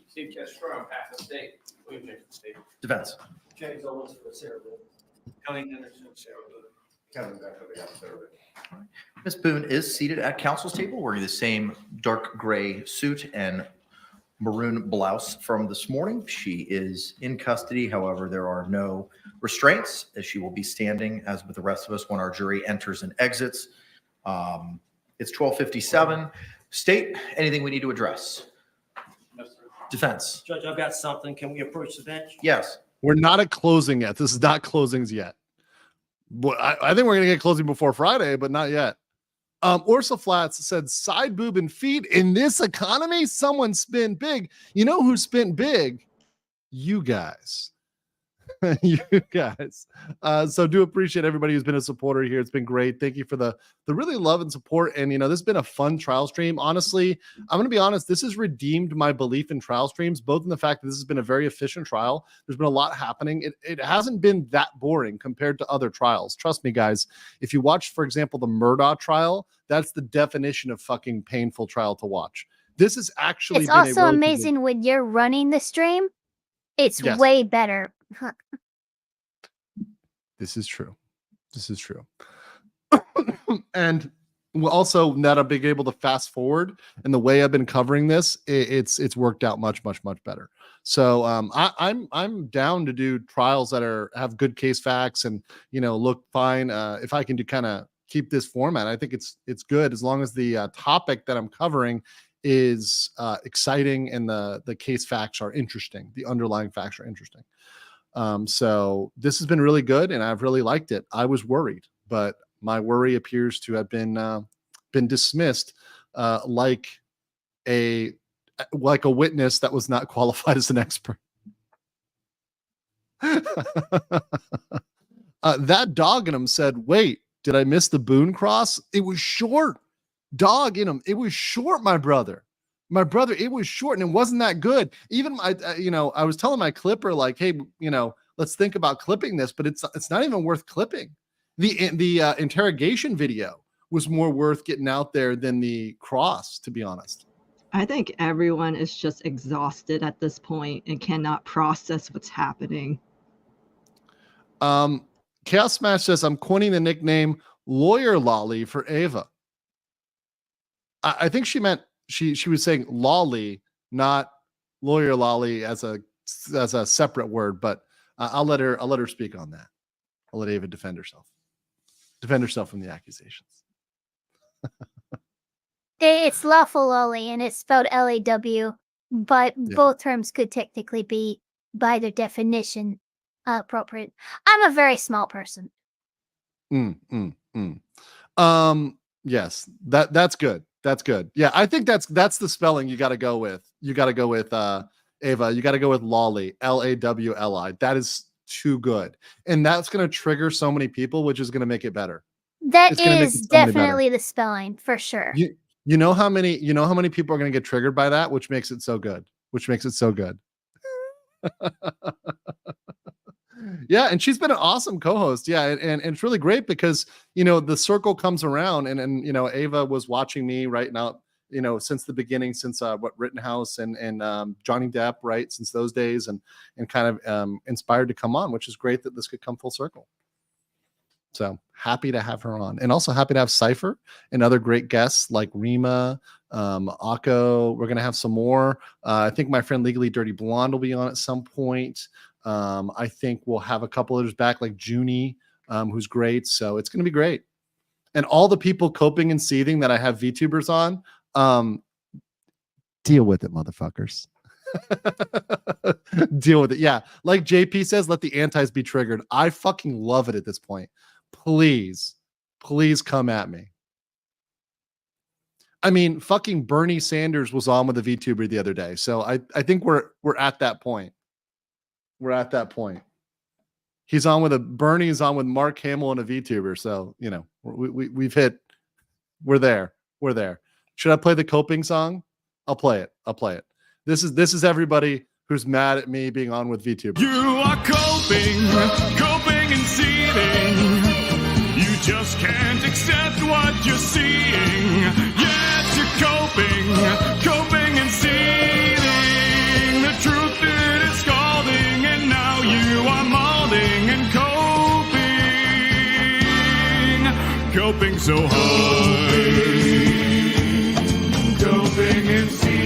Steve Castro, half the state. William Jackson State. Defense. James Owens for Sarah Boone. Kelly Henderson, Sarah Boone. Kevin Beck for the Sarah Boone. Ms. Boone is seated at counsel's table wearing the same dark gray suit and maroon blouse from this morning. She is in custody. However, there are no restraints as she will be standing as with the rest of us when our jury enters and exits. It's 12:57. State, anything we need to address? No, sir. Defense. Judge, I've got something. Can we approach the bench? Yes. We're not at closing yet. This is not closings yet. But I think we're going to get closing before Friday, but not yet. Ursa Flats said, side boob and feet in this economy, someone spent big. You know who spent big? You guys. You guys. So do appreciate everybody who's been a supporter here. It's been great. Thank you for the really love and support. And, you know, this has been a fun trial stream. Honestly, I'm going to be honest. This has redeemed my belief in trial streams, both in the fact that this has been a very efficient trial. There's been a lot happening. It hasn't been that boring compared to other trials. Trust me, guys. If you watch, for example, the Murdaugh trial, that's the definition of fucking painful trial to watch. This is actually It's also amazing when you're running the stream. It's way better. This is true. This is true. And also that I'm being able to fast forward, and the way I've been covering this, it's worked out much better. So I'm down to do trials that have good case facts and, you know, look fine. If I can do kind of keep this format, I think it's good, as long as the topic that I'm covering is exciting and the case facts are interesting. The underlying facts are interesting. So this has been really good, and I've really liked it. I was worried, but my worry appears to have been dismissed like a witness that was not qualified as an expert. That dog in him said, wait, did I miss the Boone cross? It was short. Dog in him. It was short, my brother. It was short, and it wasn't that good. Even I was telling my clipper, like, hey, you know, let's think about clipping this, but it's not even worth clipping. The interrogation video was more worth getting out there than the cross, to be honest. I think everyone is just exhausted at this point and cannot process what's happening. Chaos Smash says, I'm coining the nickname Lawyer Lolly for Eva. I think she meant she was saying lolly, not lawyer lolly as a separate word, but I'll let her speak on that. I'll let Eva defend herself from the accusations. It's lawful lolly, and it's spelled LAW, but both terms could technically be, by their definition, appropriate. I'm a very small person. Yes, that's good. That's good. Yeah, I think that's the spelling you got to go with. You got to go with Ava. You got to go with lolly, LAWLI. That is too good, and that's going to trigger so many people, which is going to make it better. That is definitely the spelling for sure. You know how many people are going to get triggered by that, which makes it so good. Yeah, and she's been an awesome co-host. Yeah, and it's really great because, you know, the circle comes around, and you know, Ava was watching me right now, you know, since the beginning, since Rittenhouse and Johnny Depp, right, since those days, and kind of inspired to come on, which is great that this could come full circle. So happy to have her on, and also happy to have Cypher and other great guests like Rima, Akko. We're gonna have some more. I think my friend Legally Dirty Blonde will be on at some point. I think we'll have a couple others back, like Junie, who's great. So it's going to be great. And all the people coping and seething that I have VTubers on, deal with it, motherfuckers. Deal with it. Yeah. Like JP says, let the antis be triggered. I fucking love it at this point. Please come at me. I mean, fucking Bernie Sanders was on with a VTuber the other day. So I think we're at that point. We're at that point. Bernie's on with Mark Hamill and a VTuber. So, you know, we've hit, we're there. Should I play the coping song? I'll play it. This is everybody who's mad at me being on with VTuber. You are coping and seething. You just can't accept what you're seeing. Yes, you're coping and seething. The truth is scalding, and now you are molding and coping so hard. Coping and seething.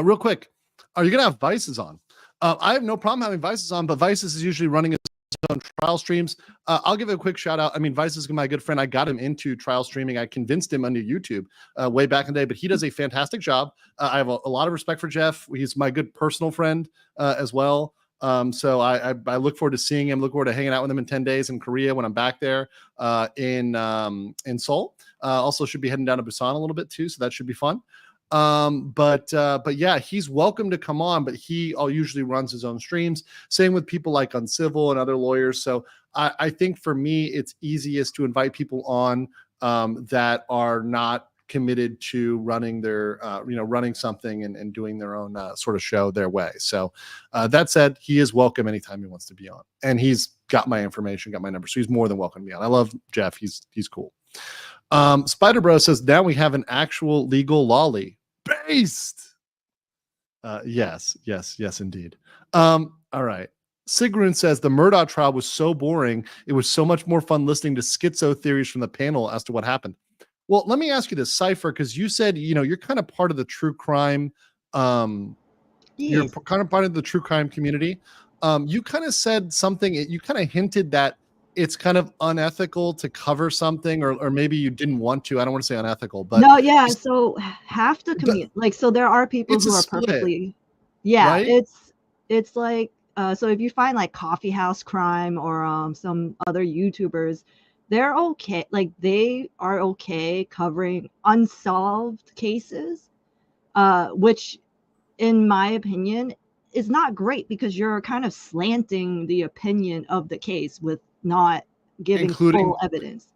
Real quick, are you gonna have Vices on? I have no problem having Vices on, but Vices is usually running its on trial streams. I'll give it a quick shout out. I mean, Vice is my good friend. I got him into trial streaming. I convinced him under YouTube way back in the day, but he does a fantastic job. I have a lot of respect for Jeff. He's my good personal friend as well. So I look forward to seeing him. Look forward to hanging out with him in 10 days in Korea when I'm back there in Seoul. Also should be heading down to Busan a little bit too, so that should be fun. But yeah, he's welcome to come on, but he usually runs his own streams. Same with people like Uncivil and other lawyers. So I think for me, it's easiest to invite people on that are not committed to running their, running something and doing their own sort of show their way. So that said, he is welcome anytime he wants to be on, and he's got my information, got my number. So he's more than welcome to be on. I love Jeff. He's cool. Spider Bro says, now we have an actual legal lolly based. Yes, indeed. All right. Sigrun says the Murdoch trial was so boring. It was so much more fun listening to schizo theories from the panel as to what happened. Well, let me ask you this, Cypher, because you said, you're kind of part of the true crime. You're kind of part of the true crime community. You kind of said something, you kind of hinted that it's kind of unethical to cover something, or maybe you didn't want to. I don't want to say unethical, but no, yeah. So half the community, so there are people who are perfectly, right? It's like, so if you find like coffee house crime or some other YouTubers, they're okay. Like they are okay covering unsolved cases, which in my opinion is not great because you're kind of slanting the opinion of the case with not giving full evidence,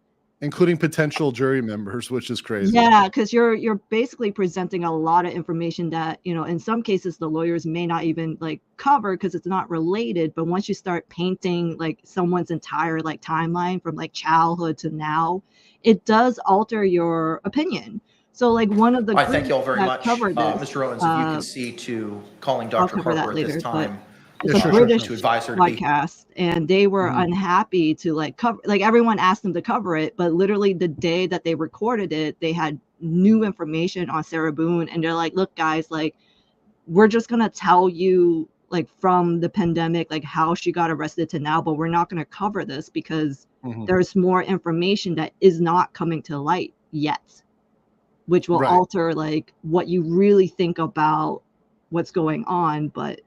including potential jury members, which is crazy. Yeah, because you're basically presenting a lot of information that, in some cases the lawyers may not even like cover because it's not related. But once you start painting like someone's entire like timeline from like childhood to now, it does alter your opinion. So like one of the thank you all very much, Mr. Owens. If you can see to calling Dr. Harper at this time. It's a British to advise her to podcast, and they were unhappy to like cover. Like everyone asked them to cover it, but literally the day that they recorded it, they had new information on Sarah Boone, and they're like, "Look, guys, like we're just gonna tell you like from the pandemic, like how she got arrested to now, but we're not gonna cover this because there's more information that is not coming to light yet, which will alter like what you really think about what's going on." But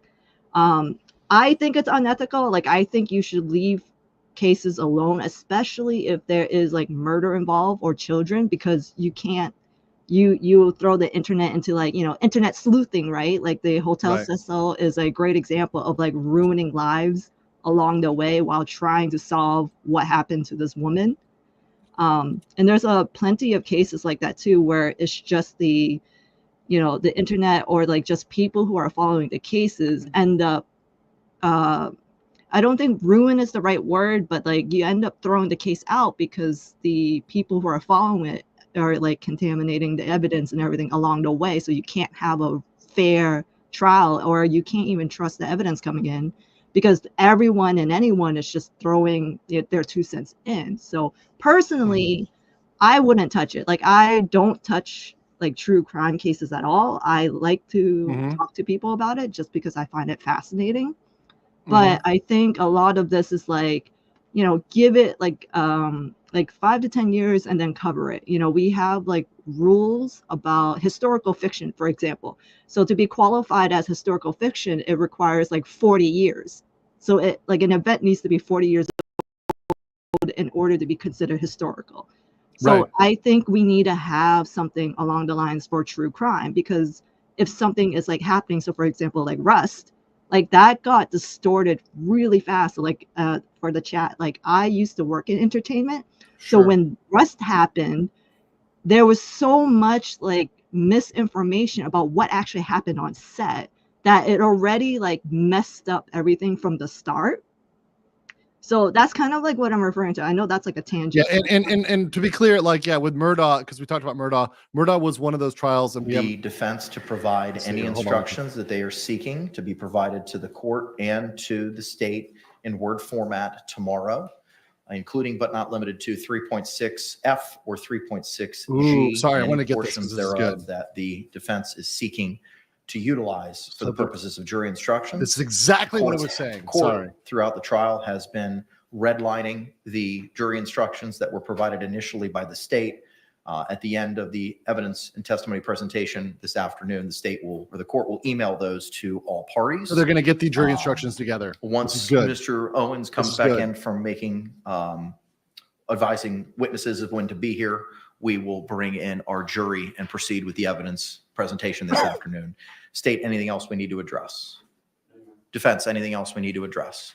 I think it's unethical. Like, I think you should leave cases alone, especially if there is like murder involved or children, because you can't, you throw the internet into like, internet sleuthing, right? Like the Hotel Cecil is a great example of like ruining lives along the way while trying to solve what happened to this woman. And there's plenty of cases like that too, where it's just the internet or like just people who are following the cases end up, I don't think ruin is the right word, but like you end up throwing the case out because the people who are following it are like contaminating the evidence and everything along the way. So you can't have a fair trial, or you can't even trust the evidence coming in because everyone and anyone is just throwing their 2 cents in. So personally, I wouldn't touch it. Like I don't touch like true crime cases at all. I like to talk to people about it just because I find it fascinating. But I think a lot of this is like, give it like 5 to 10 years and then cover it. We have like rules about historical fiction, for example. So to be qualified as historical fiction, it requires like 40 years. So it like an event needs to be 40 years old in order to be considered historical. So I think we need to have something along the lines for true crime, because if something is like happening, so for example, like Rust, like that got distorted really fast. So like for the chat, like I used to work in entertainment. So when Rust happened, there was so much like misinformation about what actually happened on set that it already like messed up everything from the start. So that's kind of like what I'm referring to. I know that's like a tangent. Yeah, and to be clear, like with Murdoch, because we talked about Murdoch was one of those trials, and the defense to provide any instructions that they are seeking to be provided to the court and to the state in Word format tomorrow, including but not limited to 3.6F or 3.6G. Sorry, I want to get portions thereof that the defense is seeking to utilize for the purposes of jury instructions. This is exactly what I was saying. Court throughout the trial has been redlining the jury instructions that were provided initially by the state. At the end of the evidence and testimony presentation this afternoon, the court will email those to all parties. So they're going to get the jury instructions together. Once good. Mr. Owens comes back in from making, advising witnesses of when to be here, we will bring in our jury and proceed with the evidence presentation this afternoon. State, anything else we need to address? Defense, anything else we need to address?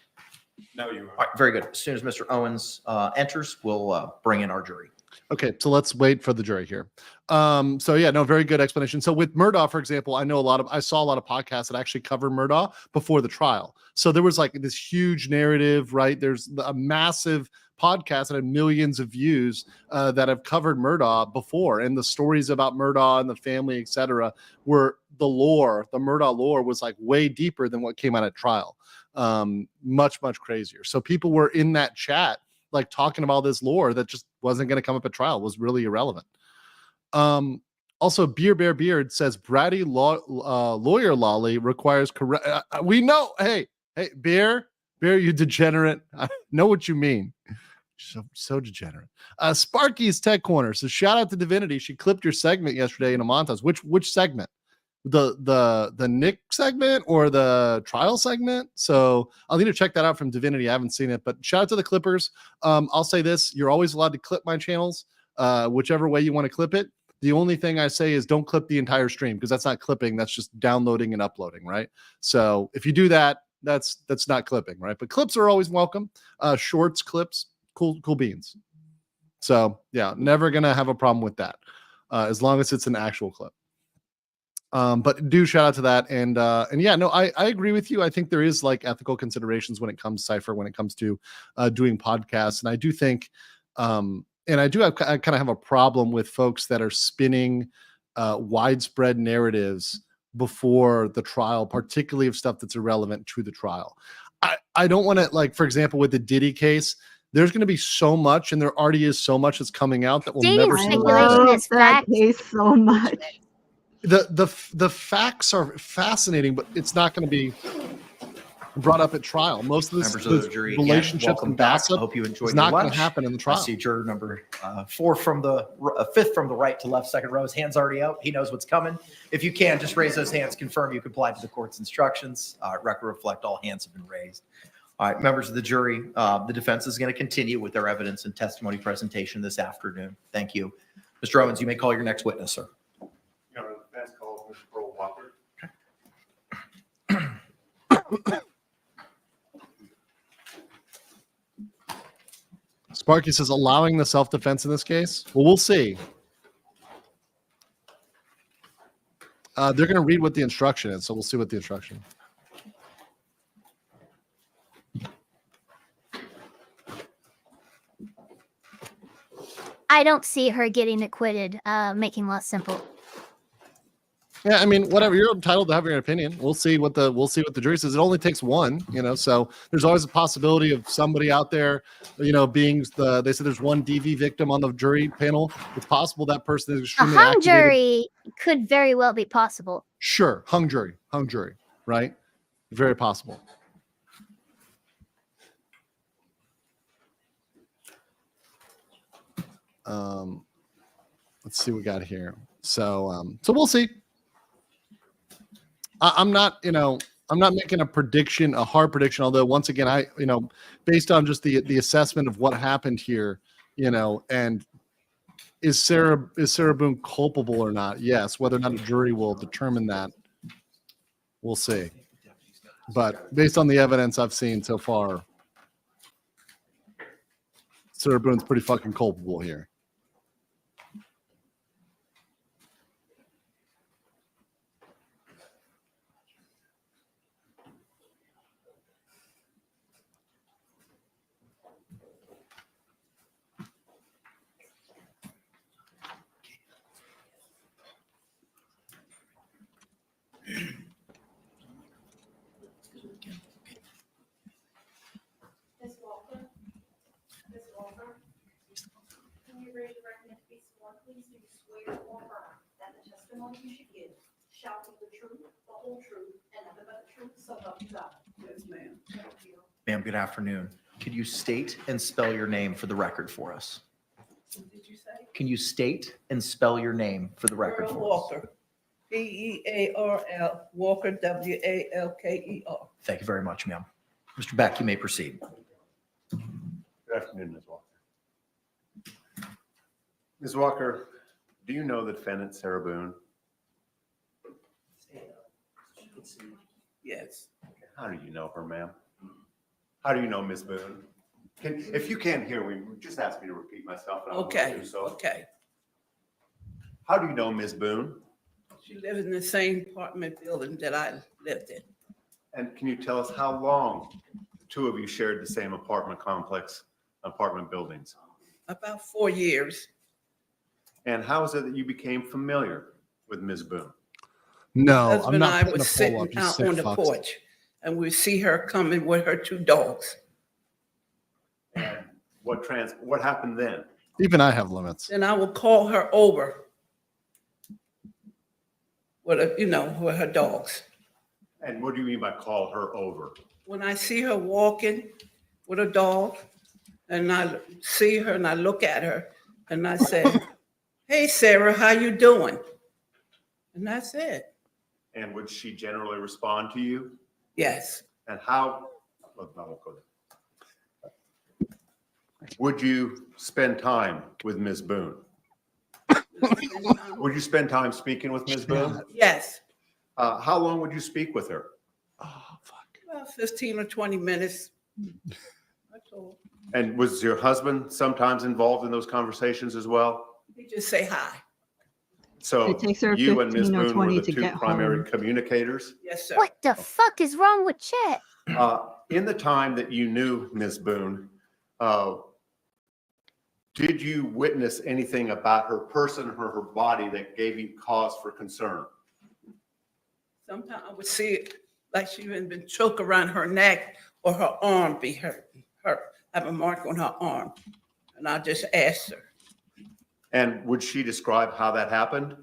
No, you are. All right, very good. As soon as Mr. Owens enters, we'll bring in our jury. Okay, so let's wait for the jury here. So yeah, no, very good explanation. So with Murdaugh, for example, I saw a lot of podcasts that actually cover Murdaugh before the trial. So there was like this huge narrative, right? There's a massive podcast that had millions of views that have covered Murdaugh before, and the stories about Murdaugh and the family, etc., were the Murdaugh lore was like way deeper than what came out at trial. Much crazier. So people were in that chat like talking about this lore that just wasn't going to come up at trial, was really irrelevant. Also, Beer Bear Beard says Bratty lawyer lolly requires correct. We know. Hey, Bear, you degenerate. I know what you mean. So degenerate. Sparky's Tech Corner. So shout out to Divinity. She clipped your segment yesterday in a montage. Which segment? The Nick segment or the trial segment? So I'll need to check that out from Divinity. I haven't seen it, but shout out to the clippers. I'll say this: you're always allowed to clip my channels, whichever way you want to clip it. The only thing I say is don't clip the entire stream, because that's not clipping. That's just downloading and uploading, right? So if you do that, that's not clipping, right? But clips are always welcome. Shorts, clips, cool beans. So yeah, never gonna have a problem with that, as long as it's an actual clip. But do shout out to that. And yeah, no, I agree with you. I think there is like ethical considerations when it comes to Cypher, when it comes to doing podcasts. And I do think, and I kind of have a problem with folks that are spinning widespread narratives before the trial, particularly of stuff that's irrelevant to the trial. I don't want to, like, for example, with the Diddy case, there's going to be so much, and there already is so much that's coming out that will never see that case so much. The facts are fascinating, but it's not going to be brought up at trial. Most of this Members of the jury, relationships and gossip, I hope you enjoyed. It's not your going to lunch. happen in the trial. I see juror number 4 from the 5th from the right to left, second row. His hand's already out. He knows what's coming. If you can, just raise those hands. Confirm you complied to the court's instructions. Record reflect all hands have been raised. All right, members of the jury, the defense is going to continue with their evidence and testimony presentation this afternoon. Thank you. Mr. Owens, you may call your next witness, sir. Your Honor, the defense calls Mr. Pearl Walker. Sparky says allowing the self-defense in this case. Well, we'll see. They're going to read what the instruction is, so we'll see what the instruction. I don't see her getting acquitted, making law simple. Yeah, I mean, whatever. You're entitled to have your opinion. We'll see what the jury says. It only takes one, so there's always a possibility of somebody out there, being they said there's one DV victim on the jury panel. It's possible that person is A extremely hung activated. jury could very well be possible. Sure, hung jury, right? Very possible. Let's see what we got here. So we'll see. I'm not making a prediction, a hard prediction. Although once again, based on just the assessment of what happened here, and is Sarah Boone culpable or not? Yes. Whether or not a jury will determine that, we'll see. But based on the evidence I've seen so far, Sarah Boone's pretty fucking culpable here. Ms. Walker? Ms. Walker? Can you raise your right hand to be sworn, please? Do you swear or affirm that the testimony you should give shall be the truth, the whole truth, and nothing but the truth, so help you God? Yes, ma'am. Thank you. Ma'am, good afternoon. Could you state and spell your name for the record for us? What did you say? Can you state and spell your name for the record Pearl for us? Walker. Pearl Walker, Walker. Thank you very much, ma'am. Mr. Beck, you may proceed. Good afternoon, Ms. Walker. Ms. Walker, do you know the defendant, Sarah Boone? Yes. How do you know her, ma'am? How do you know Ms. Boone? If you can't hear me, just ask me to repeat myself. And I will Okay, do so. okay. How do you know Ms. Boone? She lives in the same apartment building that I lived in. And can you tell us how long the two of you shared the same apartment complex, apartment buildings? About 4 years. And how is it that you became familiar with Ms. Boone? No, Husband I'm and not I putting was a sitting poll up, you out sick on the fucks. porch, and we see her coming with her 2 dogs. And what happened then? Even I have limits. Then I will call her over with with her dogs. And what do you mean by call her over? When I see her walking with a dog, and I see her and I look at her, and I say, "Hey, Sarah, how you doing?" And that's it. And would she generally respond to you? Yes. And how, well, I won't go there. Would you spend time with Ms. Boone? Would you spend time speaking with Ms. Boone? Yes. How long would you speak with her? About 15 or 20 minutes. That's all. And was your husband sometimes involved in those conversations as well? You just say hi. So It takes her you and Ms. 15 or Boone were 20 the to two get primary home. communicators? Yes, sir. What the fuck is wrong with Chet? In the time that you knew Ms. Boone, did you witness anything about her person or her body that gave you cause for concern? Sometimes I would see it like she had been choked around her neck or her arm be hurt. Have a mark on her arm. And I just asked her. And would she describe how that happened?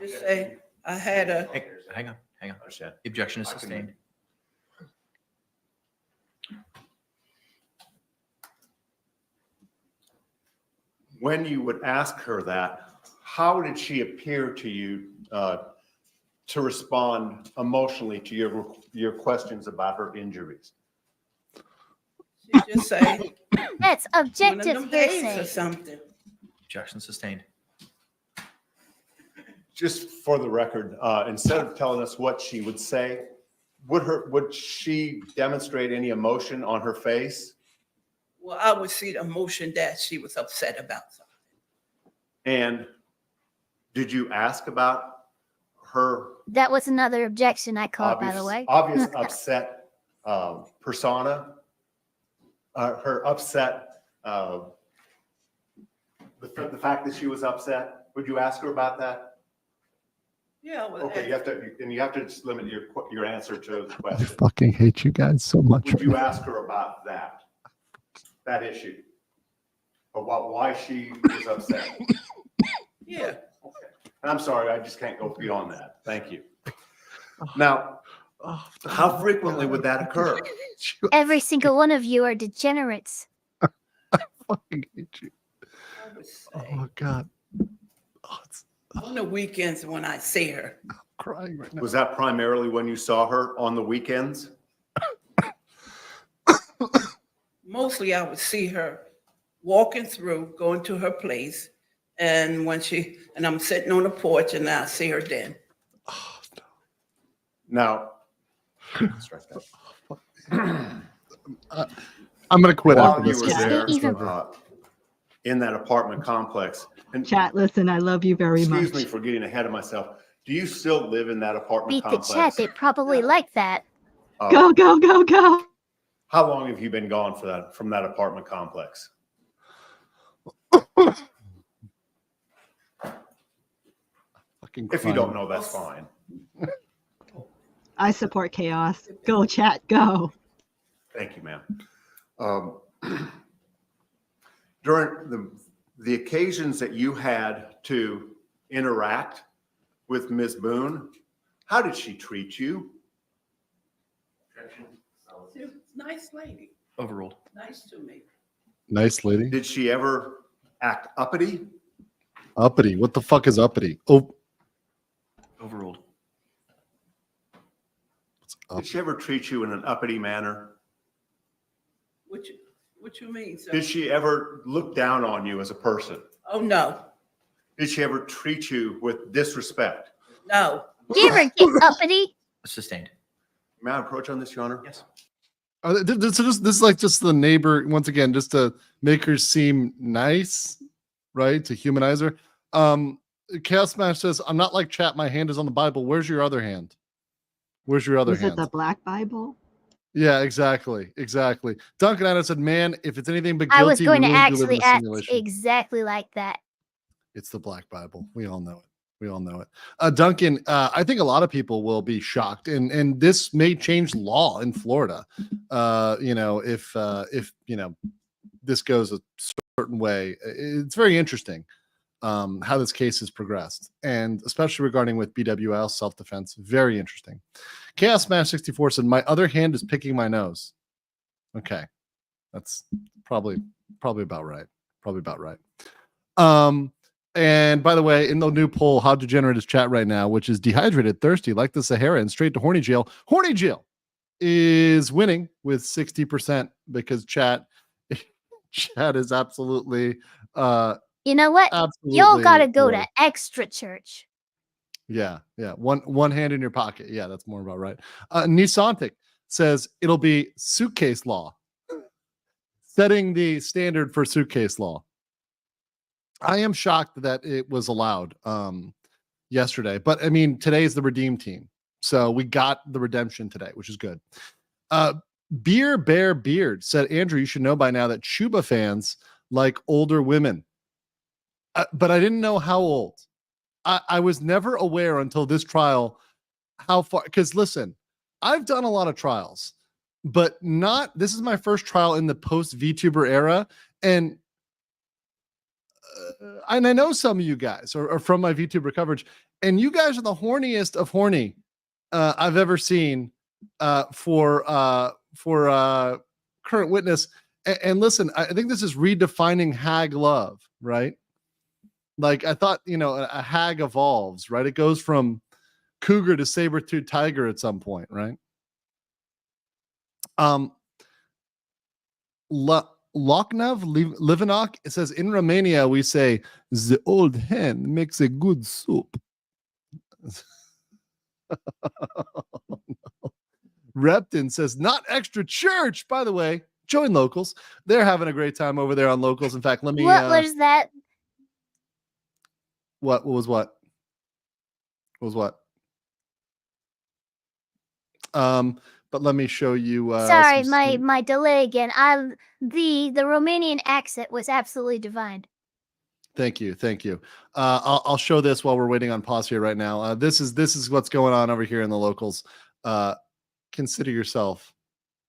Just say, I had a. Hang on. The objection is sustained. When you would ask her that, how did she appear to you to respond emotionally to your questions about her injuries? She just say. That's One of objective them days or hearsay. something. Objection sustained. Just for the record, instead of telling us what she would say, would she demonstrate any emotion on her face? Well, I would see the emotion that she was upset about something. And did you ask about her That was another objection I caught, by the way. obvious upset persona? Her upset, the fact that she was upset? Would you ask her about that? Yeah. Well, Okay, you have to just limit your answer to the I question. fucking hate you guys so much. Would you ask her about that issue? About why she was upset? Yeah. I'm sorry, I just can't go beyond that. Thank you. Now, how frequently would that occur? Every single one of you are degenerates. fucking hate you. I would say. Oh God. On the weekends when I see her. I'm crying right now. Was that primarily when you saw her on the weekends? Mostly I would see her walking through, going to her place. And when I'm sitting on the porch and I see her then. Now, I'm gonna quit while after you this. were It's there even- in that apartment complex, and Chat, listen, I love you very much. excuse me for getting ahead of myself. Do you still live in that apartment Beat the complex? chat. They probably like that. Go, go, go, go. How long have you been gone from that apartment complex? If you don't know, that's fine. I support chaos. Go, chat, go. Thank you, ma'am. During the occasions that you had to interact with Ms. Boone, how did she treat you? She was a nice lady. Overruled. Nice to me. Nice lady. Did she ever act uppity? Uppity. What the fuck is uppity? Oh, Overruled. Did she ever treat you in an uppity manner? What you mean, sir? Did she ever look down on you as a person? Oh, no. Did she ever treat you with disrespect? No. Do you ever get uppity? Sustained. May I approach on this, Your Honor? Yes. this is like just the neighbor once again, just to make her seem nice, right? To humanize her. Chaos Smash says, "I'm not like chat. My hand is on the Bible. Where's your other hand? Where's your other Is hand?" it the Black Bible? Yeah, exactly. Duncan Anna said, "Man, if it's anything but guilty, I was going to we really do live in actually a act simulation." exactly like that. It's the Black Bible. We all know it. Duncan, I think a lot of people will be shocked, and this may change law in Florida. If this goes a certain way, it's very interesting how this case has progressed, and especially regarding with BWL self-defense. Very interesting. Chaos Smash 64 said, "My other hand is picking my nose." Okay, that's probably about right. And by the way, in the new poll, how degenerate is chat right now, which is dehydrated, thirsty, like the Sahara, and straight to horny jail. Horny jail is winning with 60% because chat is absolutely You know what? Y'all absolutely got to go bored. to extra church. Yeah. One hand in your pocket. Yeah, that's more about right. Nisantic says it'll be suitcase law, setting the standard for suitcase law. I am shocked that it was allowed yesterday, but I mean, today is the redeem team, so we got the redemption today, which is good. Beer Bear Beard said, "Andrew, you should know by now that Chuba fans like older women." But I didn't know how old. I was never aware until this trial how far, because listen, I've done a lot of trials, but this is my first trial in the post VTuber era. And I know some of you guys are from my VTuber coverage, and you guys are the horniest of horny I've ever seen for current witness. And listen, I think this is redefining hag love, right? Like I thought, a hag evolves, right? It goes from cougar to saber-tooth tiger at some point, right? Loknav Livanok, it says, "In Romania, we say, the old hen makes a good soup." No. Repton says, "Not extra church." By the way, join Locals. They're having a great time over there on Locals. In fact, let me... What was that? What was what? But let me show you. Sorry, my delay again. The Romanian accent was absolutely divine. Thank you. I'll show this while we're waiting on pause here right now. This is what's going on over here in the Locals. Consider yourself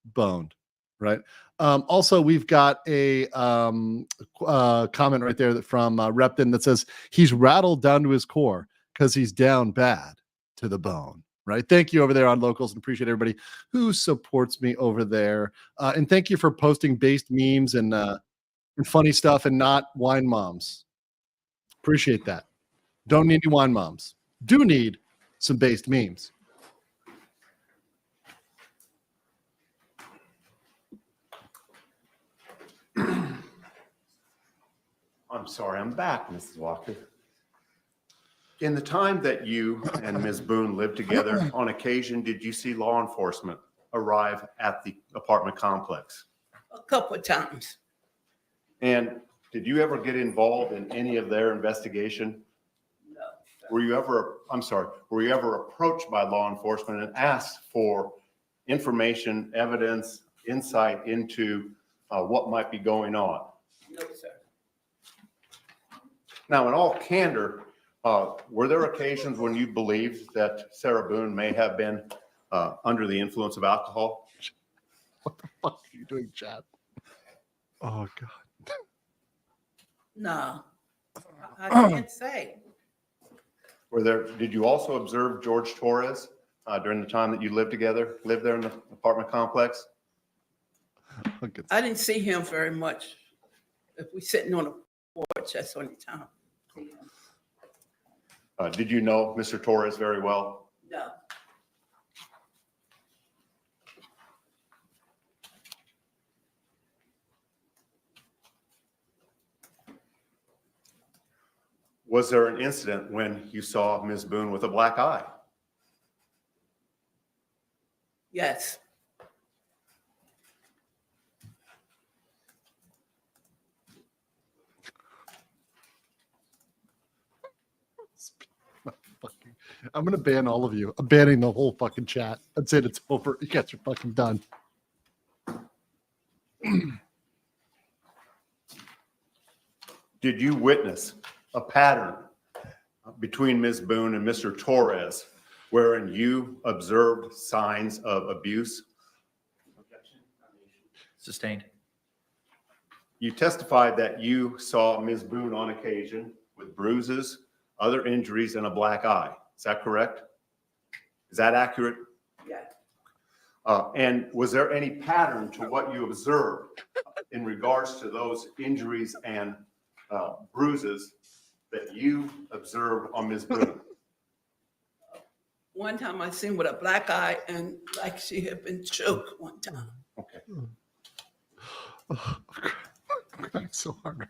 boned, right? Also, we've got a comment right there from Repton that says he's rattled down to his core because he's down bad to the bone. Right. Thank you over there on Locals, and appreciate everybody who supports me over there. And thank you for posting based memes and funny stuff and not wine moms. Appreciate that. Don't need any wine moms. Do need some based memes. I'm sorry, I'm back, Mrs. Walker. In the time that you and Ms. Boone lived together, on occasion, did you see law enforcement arrive at the apartment complex? A couple of times. And did you ever get involved in any of their investigation? No. Were you ever approached by law enforcement and asked for information, evidence, insight into what might be going on? No, sir. Now, in all candor, were there occasions when you believed that Sarah Boone may have been under the influence of alcohol? What the fuck are you doing, Chad? Oh, God. No, I can't say. Did you also observe George Torres during the time that you lived there in the apartment complex? I didn't see him very much. If we sitting on a porch, that's the only time. Did you know Mr. Torres very well? No. Was there an incident when you saw Ms. Boone with a black eye? Yes. I'm gonna ban all of you. I'm banning the whole fucking chat. That's it. It's over. You guys are fucking done. Did you witness a pattern between Ms. Boone and Mr. Torres wherein you observed signs of abuse? Sustained. You testified that you saw Ms. Boone on occasion with bruises, other injuries, and a black eye. Is that correct? Is that accurate? Yeah. And was there any pattern to what you observed in regards to those injuries and bruises that you observed on Ms. Boone? One time I seen with a black eye and like she had been choked one time. Okay. I'm crying so hard.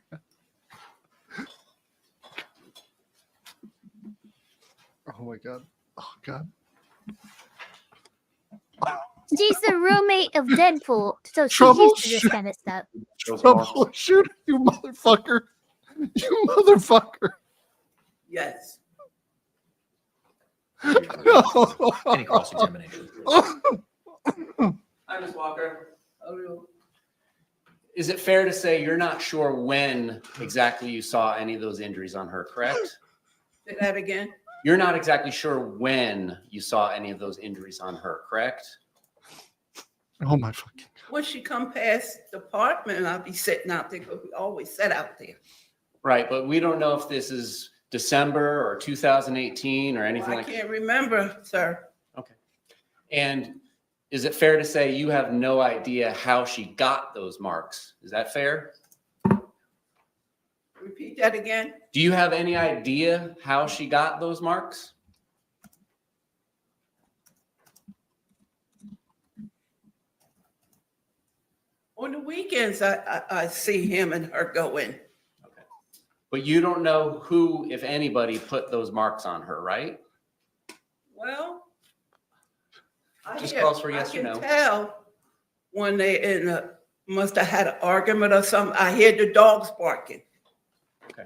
Oh my god. Oh god. She's the roommate of Deadpool, so she's used to this kind of stuff. Troubleshooter, you motherfucker. You motherfucker. Yes. Any cross-examination. Hi, Ms. Walker. Is it fair to say you're not sure when exactly you saw any of those injuries on her, correct? Say that again. You're not exactly sure when you saw any of those injuries on her, correct? Oh my fucking. When she come past the apartment, I'll be sitting out there because we always sit out there. Right, but we don't know if this is December or 2018 or anything like I that. can't remember, sir. Okay. And is it fair to say you have no idea how she got those marks? Is that fair? Repeat that again. Do you have any idea how she got those marks? On the weekends, I see him and her go in. But you don't know who, if anybody, put those marks on her, right? Well, Just calls for yes or no. I can tell when they must have had an argument or something. I hear the dogs barking. Okay.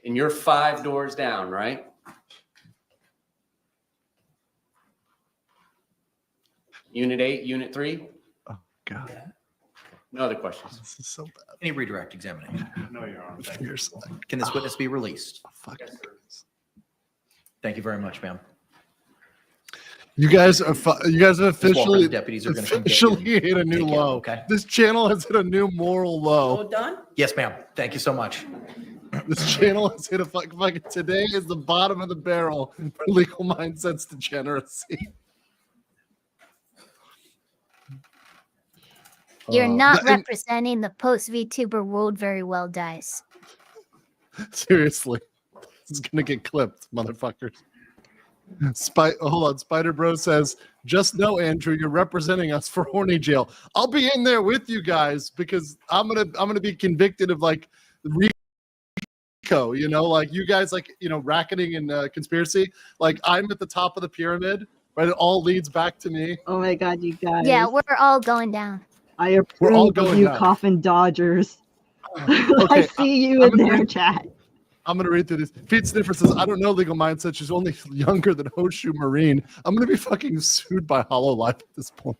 And you're 5 doors down, right? Unit 8, Unit 3? Oh, God. Yeah. No other questions? This is so bad. Any redirect examination? No, Your Honor. Thank you. Can this witness be released? Fuck. Thank you very much, ma'am. You guys are you guys have Ms. Walker, officially the deputies are going to come get you. officially hit a new Take care, low. okay? This channel has hit a new moral low. All done? Yes, ma'am. Thank you so much. This channel has hit a fucking today is the bottom of the barrel for legal mindsets degeneracy. You're not and- representing the post VTuber world very well, Dice. Seriously, this is gonna get clipped, motherfuckers. Hold on, Spider Bro says, "Just know, Andrew, you're representing us for horny jail. I'll be in there with you guys because I'm gonna be convicted of like RICO. You know, like you guys, like racketing and conspiracy. Like I'm at the top of the pyramid, right? It all leads back to me. Oh my God, you guys. Yeah, we're all going down. I We're all approve of going you, down. coffin dodgers. I Okay, see you I'm in gonna their read- chat. I'm going to read through this. Feet Sniffer says, I don't know legal mindset. She's only younger than Hoshu Marine. I'm going to be fucking sued by HoloLive at this point.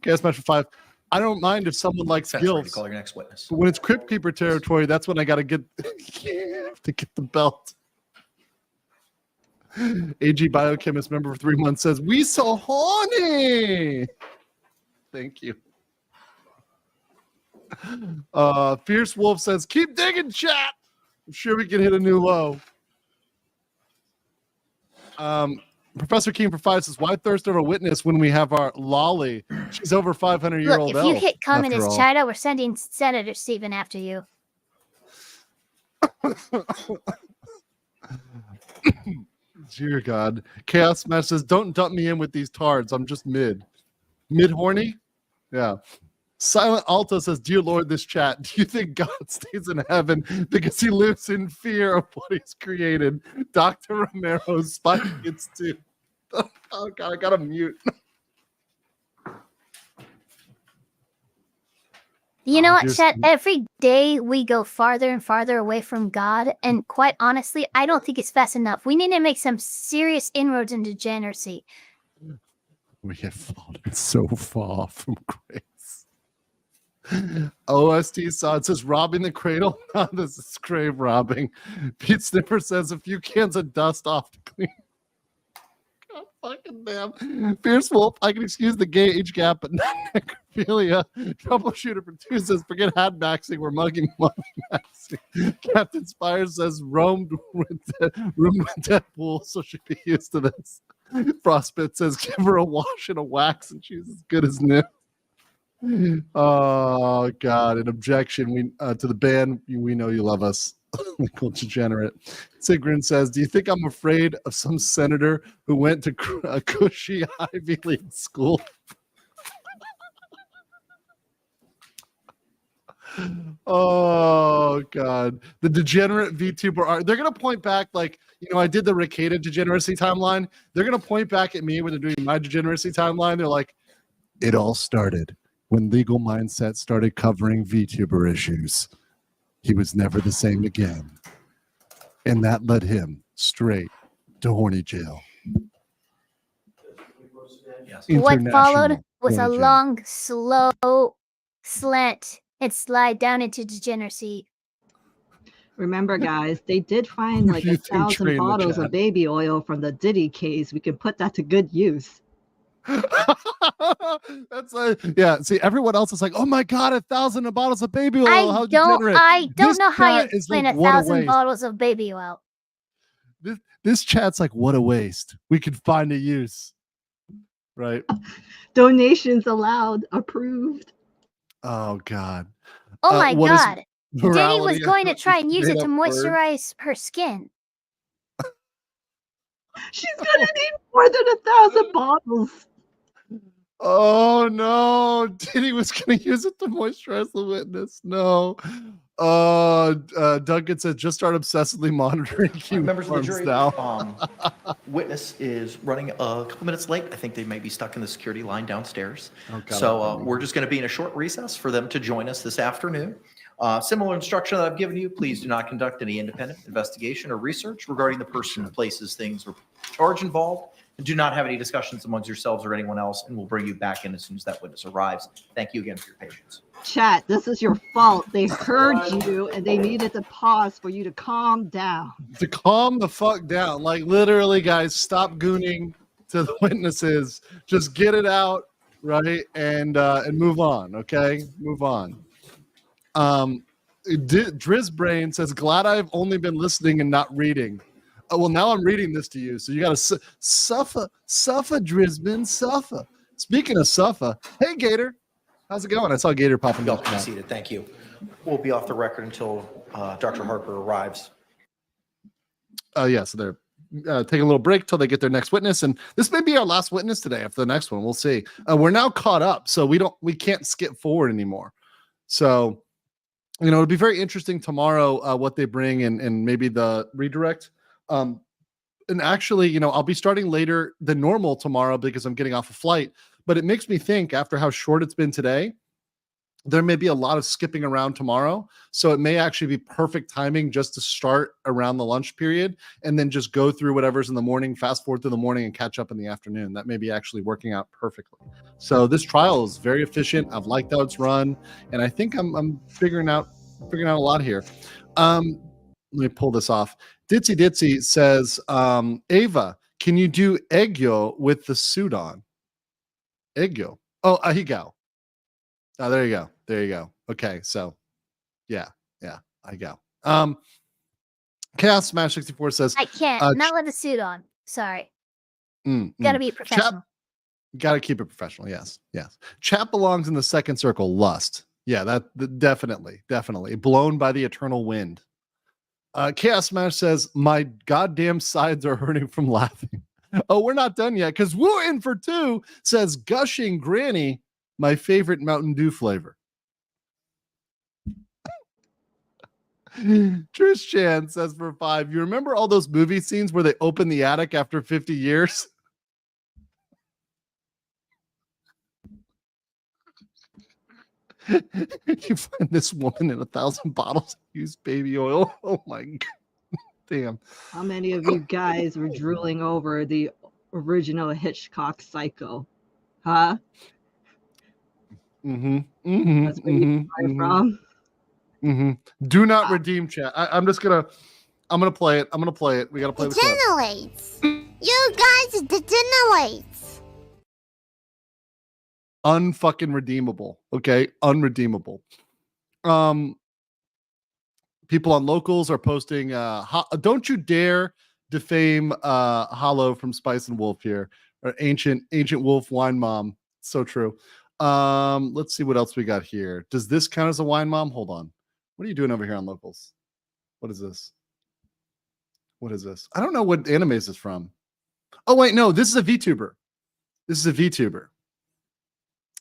Gas match for 5. I don't mind if someone likes That's ready to gills. call your next witness. But when it's Crypt Keeper territory, that's when I got to get to get the belt. AG Biochemist member for 3 months says, we so horny. Thank you. Fierce Wolf says, keep digging, chat. I'm sure we can hit a new low. Professor King provides us, why thirst over witness when we have our Lolly? She's over 500-year-old Look, if you elf, hit communist after all. China, we're sending Senator Stephen after you. Dear God. Chaos Smash says, don't dump me in with these tards. I'm just mid. Mid horny? Yeah. Silent Alta says, dear Lord, this chat, do you think God stays in heaven because he lives in fear of what he's created? Dr. Romero's spike gets too. Oh God, I gotta mute. You know what, just- Chet? Every day we go farther and farther away from God, and quite honestly, I don't think it's fast enough. We need to make some serious inroads into degeneracy. We have fallen so far from grace. OST saw it says robbing the cradle. No, this is grave robbing. Pete Sniffer says a few cans of dust off to clean. God fucking damn. Fierce Wolf, I can excuse the gay age gap, but not necrophilia. Troubleshooter for two says forget hat maxing, we're mugging maxing. Captain Spire says roamed with Deadpool, so she'd be used to this. Frostbit says give her a wash and a wax and she's as good as new. Oh God, an objection to the band. We know you love us. Cool degenerate. Sigrid says, do you think I'm afraid of some senator who went to a cushy Ivy League school? Oh God, the degenerate VTuber are they're gonna point back like, you know, I did the Ricada degeneracy timeline. They're gonna point back at me when they're doing my degeneracy timeline. They're like, it all started when Legal Mindset started covering VTuber issues. He was never the same again. And that led him straight to horny jail. Yes. What followed International was a horny jail. long, slow slant and slide down into degeneracy. Remember, guys, they did find like You think 1,000 train the bottles chat. of baby oil from the Diddy case. We can put that to good use. That's yeah. See, everyone else is like, "Oh my God, 1,000 bottles of baby oil! How I don't degenerate!" This know how you chat is explain like, what a 1,000 waste. bottles of baby oil. This chat's like, "What a waste! We could find a use." Right? Donations allowed, approved. Oh God. Oh my what is God. Denny was morality? going to try and use it to Made-up word. moisturize her skin. She's gonna need more than 1,000 bottles. Oh no, Diddy was gonna use it to moisturize the witness. No. Duncan said just start obsessively monitoring Q Members of the forms jury, now. witness is running a couple minutes late. I think they may be stuck in the security line downstairs. Oh, God, So we're just going to be in a short recess for them to join us this afternoon. Similar instruction that I've given you, please do not conduct any independent investigation or research regarding the person, places, things, or charge involved. And do not have any discussions amongst yourselves or anyone else, and we'll bring you back in as soon as that witness arrives. Thank you again for your patience. Chat, this is your fault. They heard you and they needed to pause for you to calm down. To calm the fuck down. Like literally, guys, stop gooning to the witnesses. Just get it out, right? And move on, okay? Move on. Drizzbrain says, glad I've only been listening and not reading. Oh, well, now I'm reading this to you. So you got to suffer, Drizbin, suffer. Speaking of suffer, hey, Gator. How's it going? I saw Gator popping Y'all up. can be seated. Thank you. We'll be off the record until Dr. Harper arrives. Yeah, so they're taking a little break till they get their next witness, and this may be our last witness today. After the next one, we'll see. We're now caught up, so we can't skip forward anymore. So, you know, it'll be very interesting tomorrow what they bring and maybe the redirect. And actually, you know, I'll be starting later than normal tomorrow because I'm getting off a flight. But it makes me think, after how short it's been today, there may be a lot of skipping around tomorrow. So it may actually be perfect timing just to start around the lunch period and then just go through whatever's in the morning, fast forward through the morning and catch up in the afternoon. That may be actually working out perfectly. So this trial is very efficient. I've liked how it's run. And I think I'm figuring out a lot here. Let me pull this off. Ditzy says, Eva, can you do Eggyo with the suit on? Eggyo. Oh, Ahigo. Oh, there you go. Okay, so yeah, I go. Chaos Smash 64 says I can't. Not with the suit on. Sorry. Gotta be professional. Got to keep it professional. Yes. Chat belongs in the second circle. Lust. Yeah, that definitely. Blown by the eternal wind. Chaos Smash says, my goddamn sides are hurting from laughing. Oh, we're not done yet because Woo in for 2 says, gushing granny, my favorite Mountain Dew flavor. Trish Chan says for 5, you remember all those movie scenes where they open the attic after 50 years? You find this woman in 1,000 bottles of used baby oil. Oh my god. Damn. How many of you guys were drooling over the original Hitchcock Psycho? Huh? That's where you from. Do not redeem chat. I'm gonna play it. We gotta play the clip. Degenerates. You guys degenerates. Unfucking redeemable. Okay, unredeemable. People on locals are posting. Don't you dare defame Hollow from Spice and Wolf here, or ancient wolf wine mom. So true. Let's see what else we got here. Does this count as a wine mom? Hold on. What are you doing over here on locals? What is this? I don't know what anime is this from. Oh wait, no, this is a VTuber.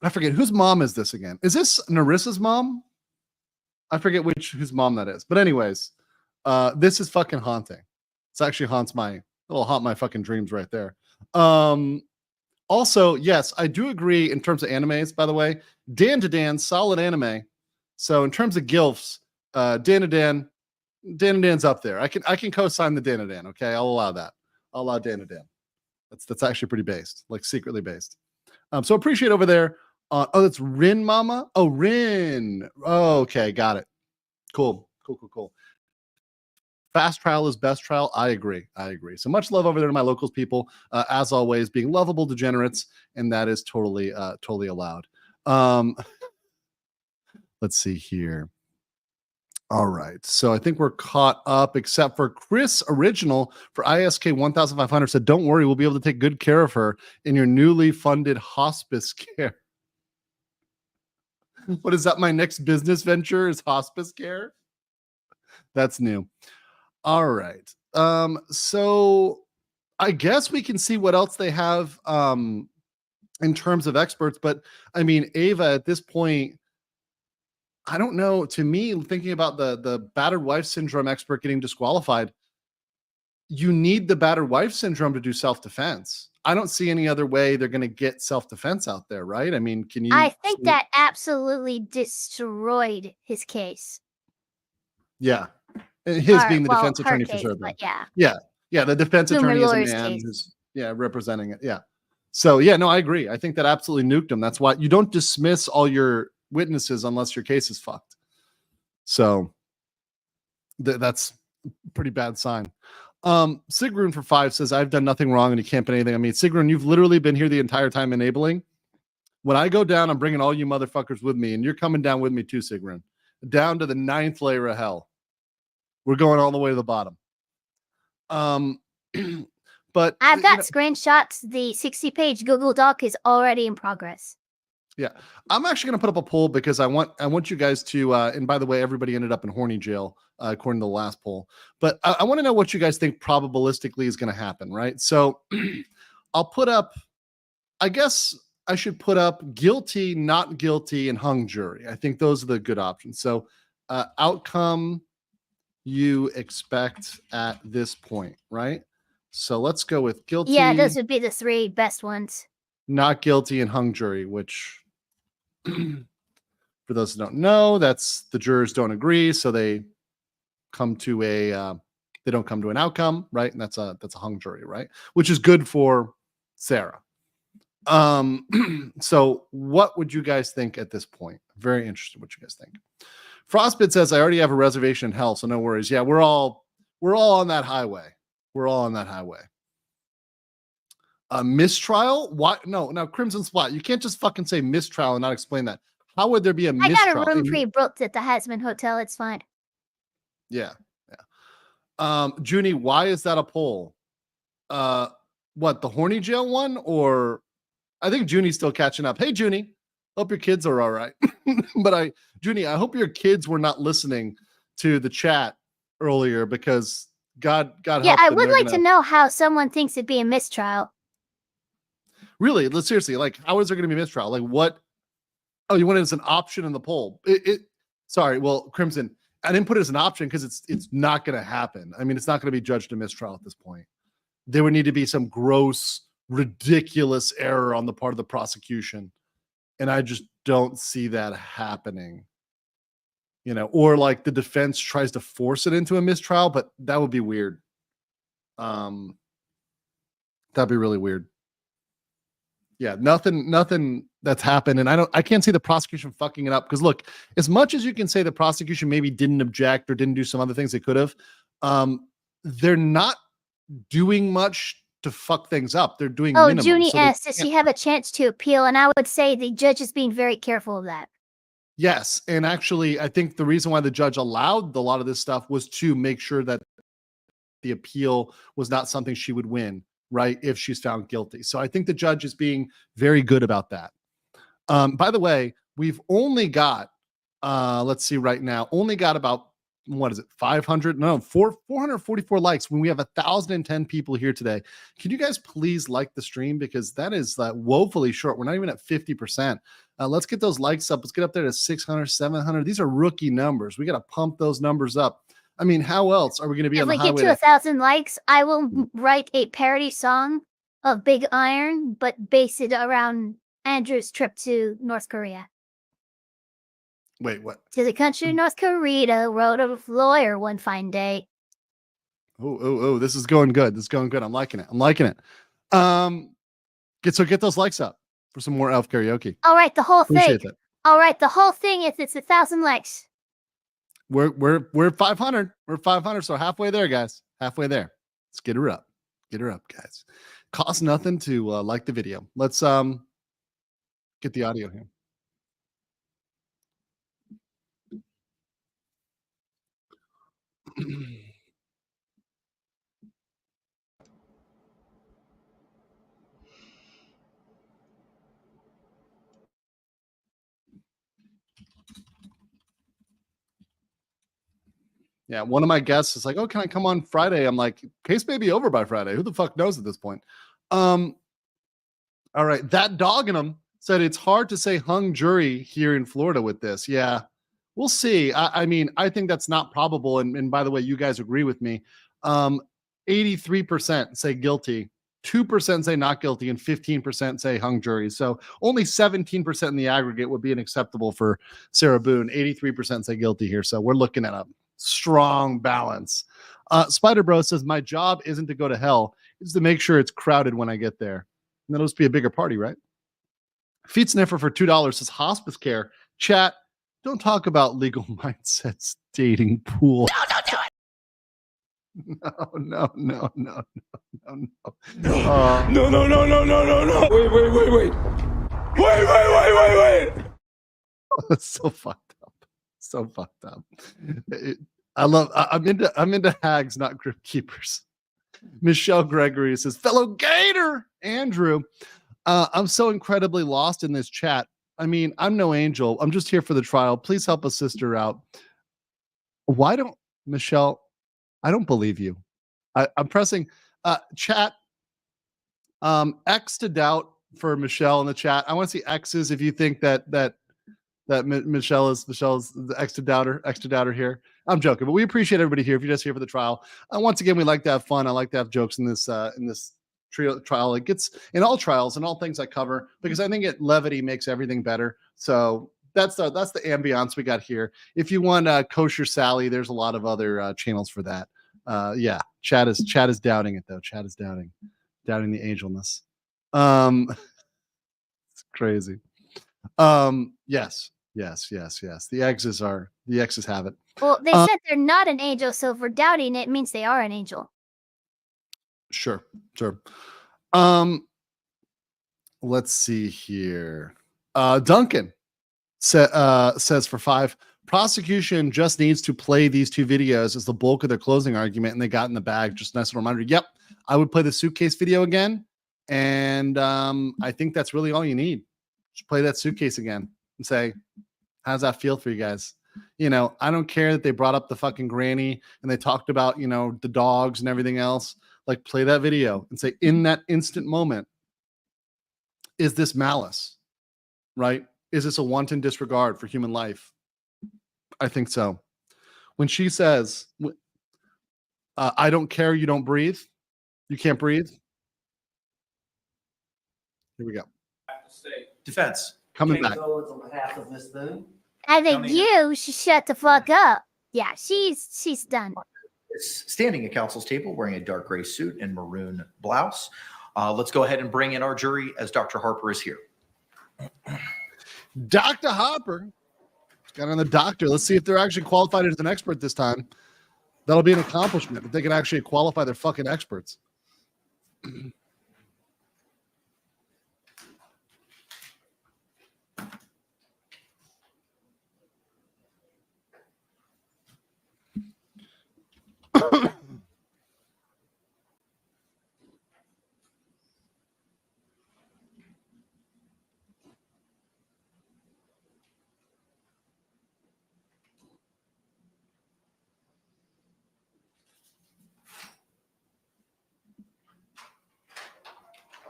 I forget whose mom is this again. Is this Narissa's mom? I forget whose mom that is. But anyways, this is fucking haunting. It's actually haunt my fucking dreams right there. Also, yes, I do agree in terms of animes, by the way. Dan to Dan, solid anime. So in terms of GILFs, Dan to Dan's up there. I can co-sign the Dan to Dan, okay? I'll allow that. I'll allow Dan to Dan. That's actually pretty based, like secretly based. So appreciate over there. Oh, that's Rin Mama. Oh, Rin. Oh, okay, got it. Cool. Fast trial is best trial. I agree. So much love over there to my locals people. As always, being lovable degenerates, and that is totally allowed. Let's see here. All right. So I think we're caught up, except for Chris Original for ISK 1500 said, don't worry, we'll be able to take good care of her in your newly funded hospice care. What is that? My next business venture is hospice care. That's new. All right. So I guess we can see what else they have in terms of experts. But I mean, Eva, at this point, I don't know. To me, thinking about the battered wife syndrome expert getting disqualified, you need the battered wife syndrome to do self-defense. I don't see any other way they're going to get self-defense out there, right? I mean, can you? I think that absolutely destroyed his case. Yeah. His being the defense attorney for sure. Yeah. The defense attorney is a man who's representing it. Yeah. So no, I agree. I think that absolutely nuked him. That's why you don't dismiss all your witnesses unless your case is fucked. So that's a pretty bad sign. Sigrun for 5 says, I've done nothing wrong and you can't put anything. I mean, Sigrun, you've literally been here the entire time enabling. When I go down, I'm bringing all you motherfuckers with me, and you're coming down with me too, Sigrun. Down to the 9th layer of hell. We're going all the way to the bottom. But I've got screenshots. The 60-page Google Doc is already in progress. Yeah, I'm actually going to put up a poll because I want you guys to. And by the way, everybody ended up in horny jail according to the last poll. But I want to know what you guys think probabilistically is going to happen, right? So I'll put up. I guess I should put up guilty, not guilty, and hung jury. I think those are the good options. So outcome you expect at this point, right? So let's go with guilty. Yeah, those would be the 3 best ones. Not guilty and hung jury, which for those who don't know, that's the jurors don't agree, so they come to they don't come to an outcome, right? And that's a hung jury, right? Which is good for Sarah. So what would you guys think at this point? Very interested what you guys think. Frostbit says, I already have a reservation in hell, so no worries. Yeah, we're all on that highway. We're all on that highway. A mistrial? What? No, now Crimson Spot. You can't just fucking say mistrial and not explain that. How would there be a mistrial? I got a room pre-booked at the Hasman Hotel. It's fine. Yeah. Junie, why is that a poll? what, the horny jail one? Or I think Junie's still catching up. Hey, Junie, hope your kids are all right. But Junie, I hope your kids were not listening to the chat earlier, because God Yeah, help I them. would They're like gonna- to know how someone thinks it'd be a mistrial. Really, let's seriously, like, how is there going to be a mistrial? Like, what? Oh, you want it as an option in the poll? Sorry, well, Crimson, I didn't put it as an option because it's not going to happen. I mean, it's not going to be judged a mistrial at this point. There would need to be some gross, ridiculous error on the part of the prosecution, and I just don't see that happening. You know, or like the defense tries to force it into a mistrial, but that would be weird. That'd be really weird. Yeah, nothing that's happened, and I can't see the prosecution fucking it up, because look, as much as you can say the prosecution maybe didn't object or didn't do some other things they could have, they're not doing much to fuck things up. They're doing Oh, minimum. Junie So they asked, does she have a chance to appeal? And I would say the judge is being very careful of that. Yes, and actually, I think the reason why the judge allowed a lot of this stuff was to make sure that the appeal was not something she would win, right, if she's found guilty. So I think the judge is being very good about that. By the way, we've only got, let's see right now, only got about, what is it, 444 likes when we have 1,010 people here today. Can you guys please like the stream? Because that is woefully short. We're not even at 50%. Let's get those likes up. Let's get up there to 600, 700. These are rookie numbers. We got to pump those numbers up. I mean, how else are we going to be If on the we get highway? to 1,000 likes, I will write a parody song of Big Iron, but base it around Andrew's trip to North Korea. Wait, what? To the country of North Korea, wrote a lawyer one fine day. Oh, this is going good. This is going good. I'm liking it. Get those likes up for some more elf karaoke. All right, the whole thing. Appreciate that. All right, the whole thing is it's 1,000 likes. We're 500. We're 500. So halfway there, guys. Halfway there. Let's get her up. Get her up, guys. Costs nothing to like the video. Let's get the audio here. Yeah, one of my guests is like, "Oh, can I come on Friday?" I'm like, "Case may be over by Friday. Who the fuck knows at this point?" All right, that dog in him said it's hard to say hung jury here in Florida with this. Yeah, we'll see. I mean, I think that's not probable. And by the way, you guys agree with me. 83% say guilty, 2% say not guilty, and 15% say hung jury. So only 17% in the aggregate would be unacceptable for Sarah Boone. 83% say guilty here. So we're looking at a strong balance. Spider Bro says, my job isn't to go to hell. It's to make sure it's crowded when I get there. And that'll just be a bigger party, right? Feet Sniffer for $2 says, hospice care. Chat, don't talk about legal mindsets dating pool. No, don't do it. No. No. Wait. It's so fucked up. I'm into hags, not crypt keepers. Michelle Gregory says, fellow Gator Andrew, I'm so incredibly lost in this chat. I mean, I'm no angel. I'm just here for the trial. Please help a sister out. Why don't Michelle? I don't believe you. I'm pressing chat. X to doubt for Michelle in the chat. I want to see X's if you think that Michelle's the extra doubter here. I'm joking, but we appreciate everybody here. If you're just here for the trial, once again, we like to have fun. I like to have jokes in this trial. It gets in all trials and all things I cover, because I think levity makes everything better. So that's the ambiance we got here. If you want kosher Sally, there's a lot of other channels for that. Yeah, Chad is doubting it though. Chad is doubting the angelness. It's crazy. Yes. The X's have it. Well, they said they're not an angel, so if we're doubting it, means they are an angel. Sure. Let's see here. Duncan says for 5, prosecution just needs to play these two videos as the bulk of their closing argument, and they got in the bag. Just a nice little reminder. Yep, I would play the suitcase video again, and I think that's really all you need. Just play that suitcase again and say, how's that feel for you guys? You know, I don't care that they brought up the fucking granny and they talked about, you know, the dogs and everything else. Like, play that video and say, in that instant moment, is this malice, right? Is this a wanton disregard for human life? I think so. When she says, I don't care, you don't breathe, you can't breathe. Here we go. Defense. Coming back. On behalf of Ms. Boone. I think you should shut the fuck up. Yeah, she's done. Standing at counsel's table, wearing a dark gray suit and maroon blouse. Let's go ahead and bring in our jury as Dr. Harper is here. Dr. Harper got on the doctor. Let's see if they're actually qualified as an expert this time. That'll be an accomplishment if they can actually qualify their fucking experts.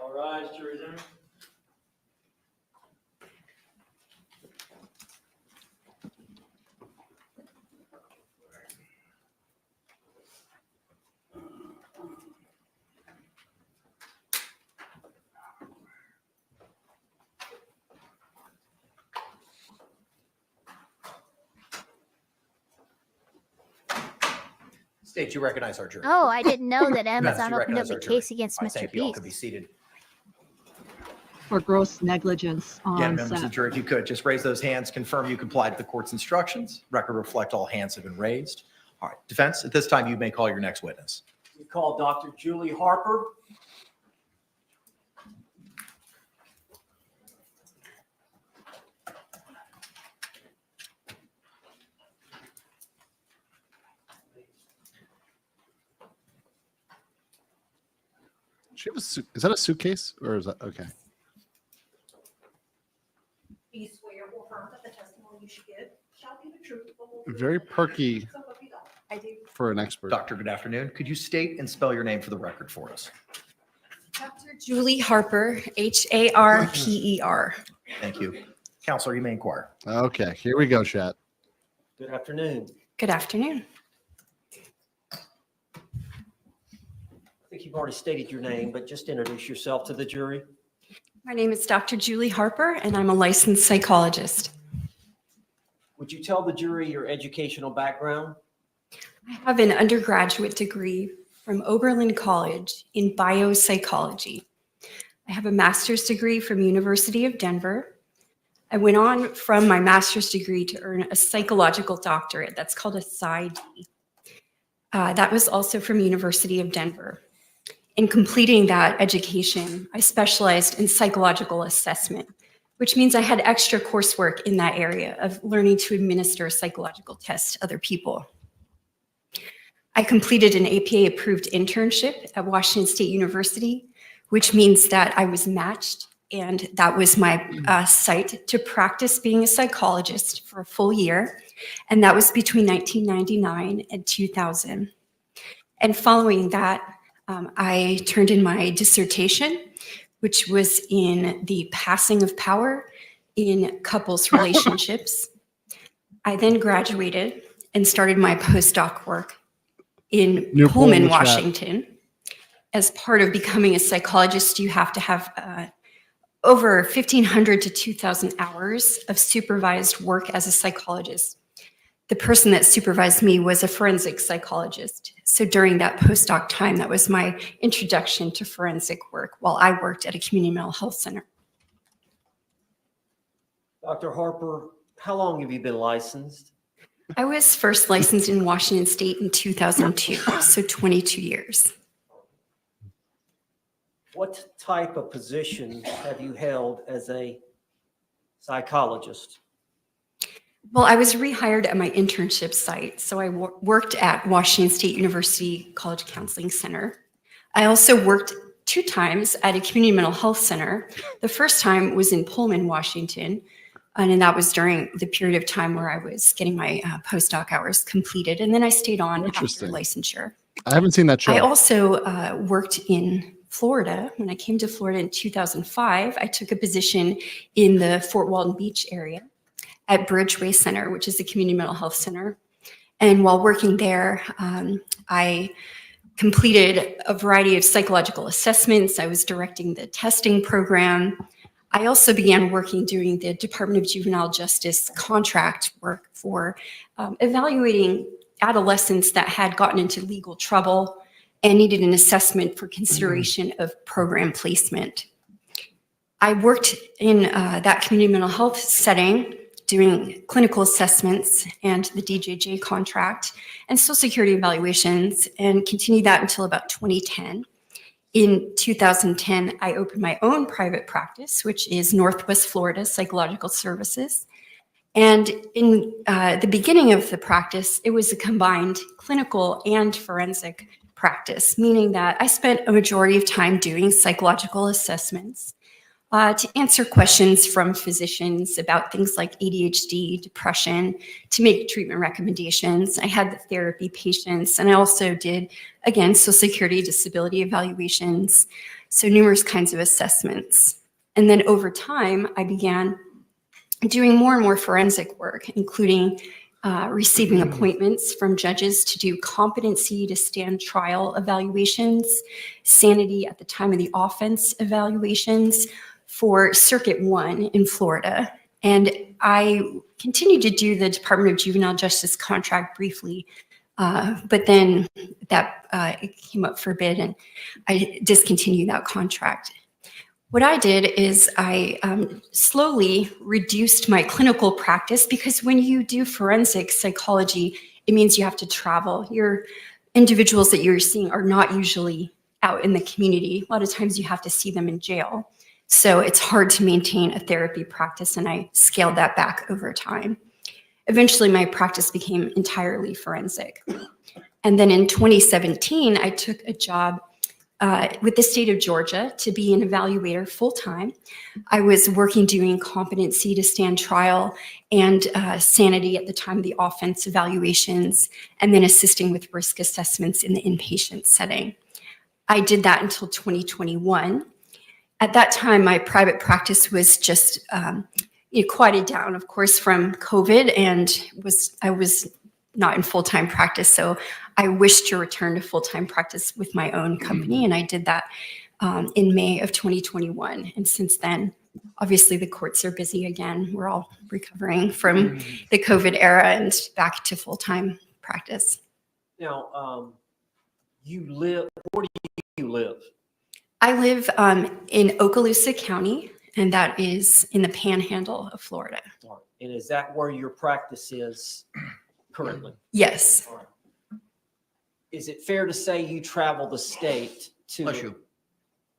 All right, jury's in. State, you recognize our jury. Oh, I didn't know that Amazon you opened up recognize a our jury. case against All right, Mr. thank you. All Beast. could be seated. For gross negligence Again, on members of the set. jury, if you could just raise those hands, confirm you complied with the court's instructions. Record reflect all hands have been raised. All right, defense, at this time, you may call your next witness. We call Dr. Julie Harper. She have a suit. Is that a suitcase or is that okay? Do you swear or affirm that the testimony you should give shall be the truth, the whole truth, Very perky so help you God? I do. for an expert. Doctor, good afternoon. Could you state and spell your name for the record for us? Dr. Julie Harper, Harper. Thank you. Counselor, you may inquire. Okay, here we go, chat. Good afternoon. Good afternoon. I think you've already stated your name, but just introduce yourself to the jury. My name is Dr. Julie Harper, and I'm a licensed psychologist. Would you tell the jury your educational background? I have an undergraduate degree from Oberlin College in biopsychology. I have a master's degree from University of Denver. I went on from my master's degree to earn a psychological doctorate. That's called a PsyD. That was also from University of Denver. In completing that education, I specialized in psychological assessment, which means I had extra coursework in that area of learning to administer psychological tests to other people. I completed an APA-approved internship at Washington State University, which means that I was matched, and that was my site to practice being a psychologist for a full year, and that was between 1999 and 2000. And following that, I turned in my dissertation, which was in the passing of power in couples relationships. I then graduated and started my postdoc work in Pullman, Washington. As part of becoming a psychologist, you have to have over 1,500 to 2,000 hours of supervised work as a psychologist. The person that supervised me was a forensic psychologist. So during that postdoc time, that was my introduction to forensic work while I worked at a community mental health center. Dr. Harper, how long have you been licensed? I was first licensed in Washington State in 2002, so 22 years. What type of position have you held as a psychologist? Well, I was rehired at my internship site. So I worked at Washington State University College Counseling Center. I also worked 2 times at a community mental health center. The first time was in Pullman, Washington. And that was during the period of time where I was getting my postdoc hours completed. And then I stayed on after licensure. I haven't seen that show. I also worked in Florida. When I came to Florida in 2005, I took a position in the Fort Walton Beach area at Bridgeway Center, which is a community mental health center. And while working there, I completed a variety of psychological assessments. I was directing the testing program. I also began working doing the Department of Juvenile Justice contract work for evaluating adolescents that had gotten into legal trouble and needed an assessment for consideration of program placement. I worked in that community mental health setting doing clinical assessments and the DJJ contract and Social Security evaluations, and continued that until about 2010. In 2010, I opened my own private practice, which is Northwest Florida Psychological Services. And in the beginning of the practice, it was a combined clinical and forensic practice, meaning that I spent a majority of time doing psychological assessments to answer questions from physicians about things like ADHD, depression, to make treatment recommendations. I had the therapy patients, and I also did, again, Social Security disability evaluations, so numerous kinds of assessments. And then over time, I began doing more and more forensic work, including receiving appointments from judges to do competency to stand trial evaluations, sanity at the time of the offense evaluations, for Circuit 1 in Florida. And I continued to do the Department of Juvenile Justice contract briefly, but then that it came up for bid and I discontinued that contract. What I did is I slowly reduced my clinical practice, because when you do forensic psychology, it means you have to travel. Your individuals that you're seeing are not usually out in the community. A lot of times you have to see them in jail. So it's hard to maintain a therapy practice, and I scaled that back over time. Eventually, my practice became entirely forensic. And then in 2017, I took a job with the state of Georgia to be an evaluator full-time. I was working doing competency to stand trial and sanity at the time of the offense evaluations, and then assisting with risk assessments in the inpatient setting. I did that until 2021. At that time, my private practice was just quieted down, of course, from COVID, and I was not in full-time practice. So I wished to return to full-time practice with my own company, and I did that in May of 2021. And since then, obviously, the courts are busy again. We're all recovering from the COVID era and back to full-time practice. Now, where do you live? I live in Okaloosa County, and that is in the panhandle of Florida. And is that where your practice is currently? Yes. All right. Is it fair to say you travel the state to? Bless you.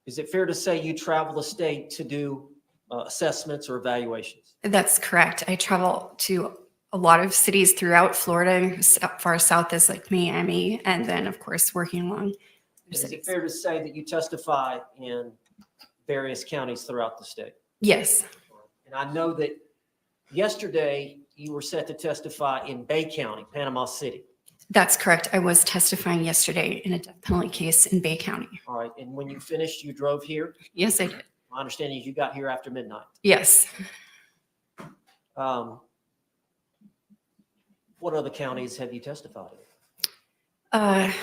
Is it fair to say you travel the state to do assessments or evaluations? That's correct. I travel to a lot of cities throughout Florida, as far south as like Miami, and then of course working along. Is it fair to say that you testify in various counties throughout the state? Yes. And I know that yesterday you were set to testify in Bay County, Panama City. That's correct. I was testifying yesterday in a death penalty case in Bay County. All right. And when you finished, you drove here? Yes, I did. My understanding is you got here after midnight. Yes. What other counties have you testified in?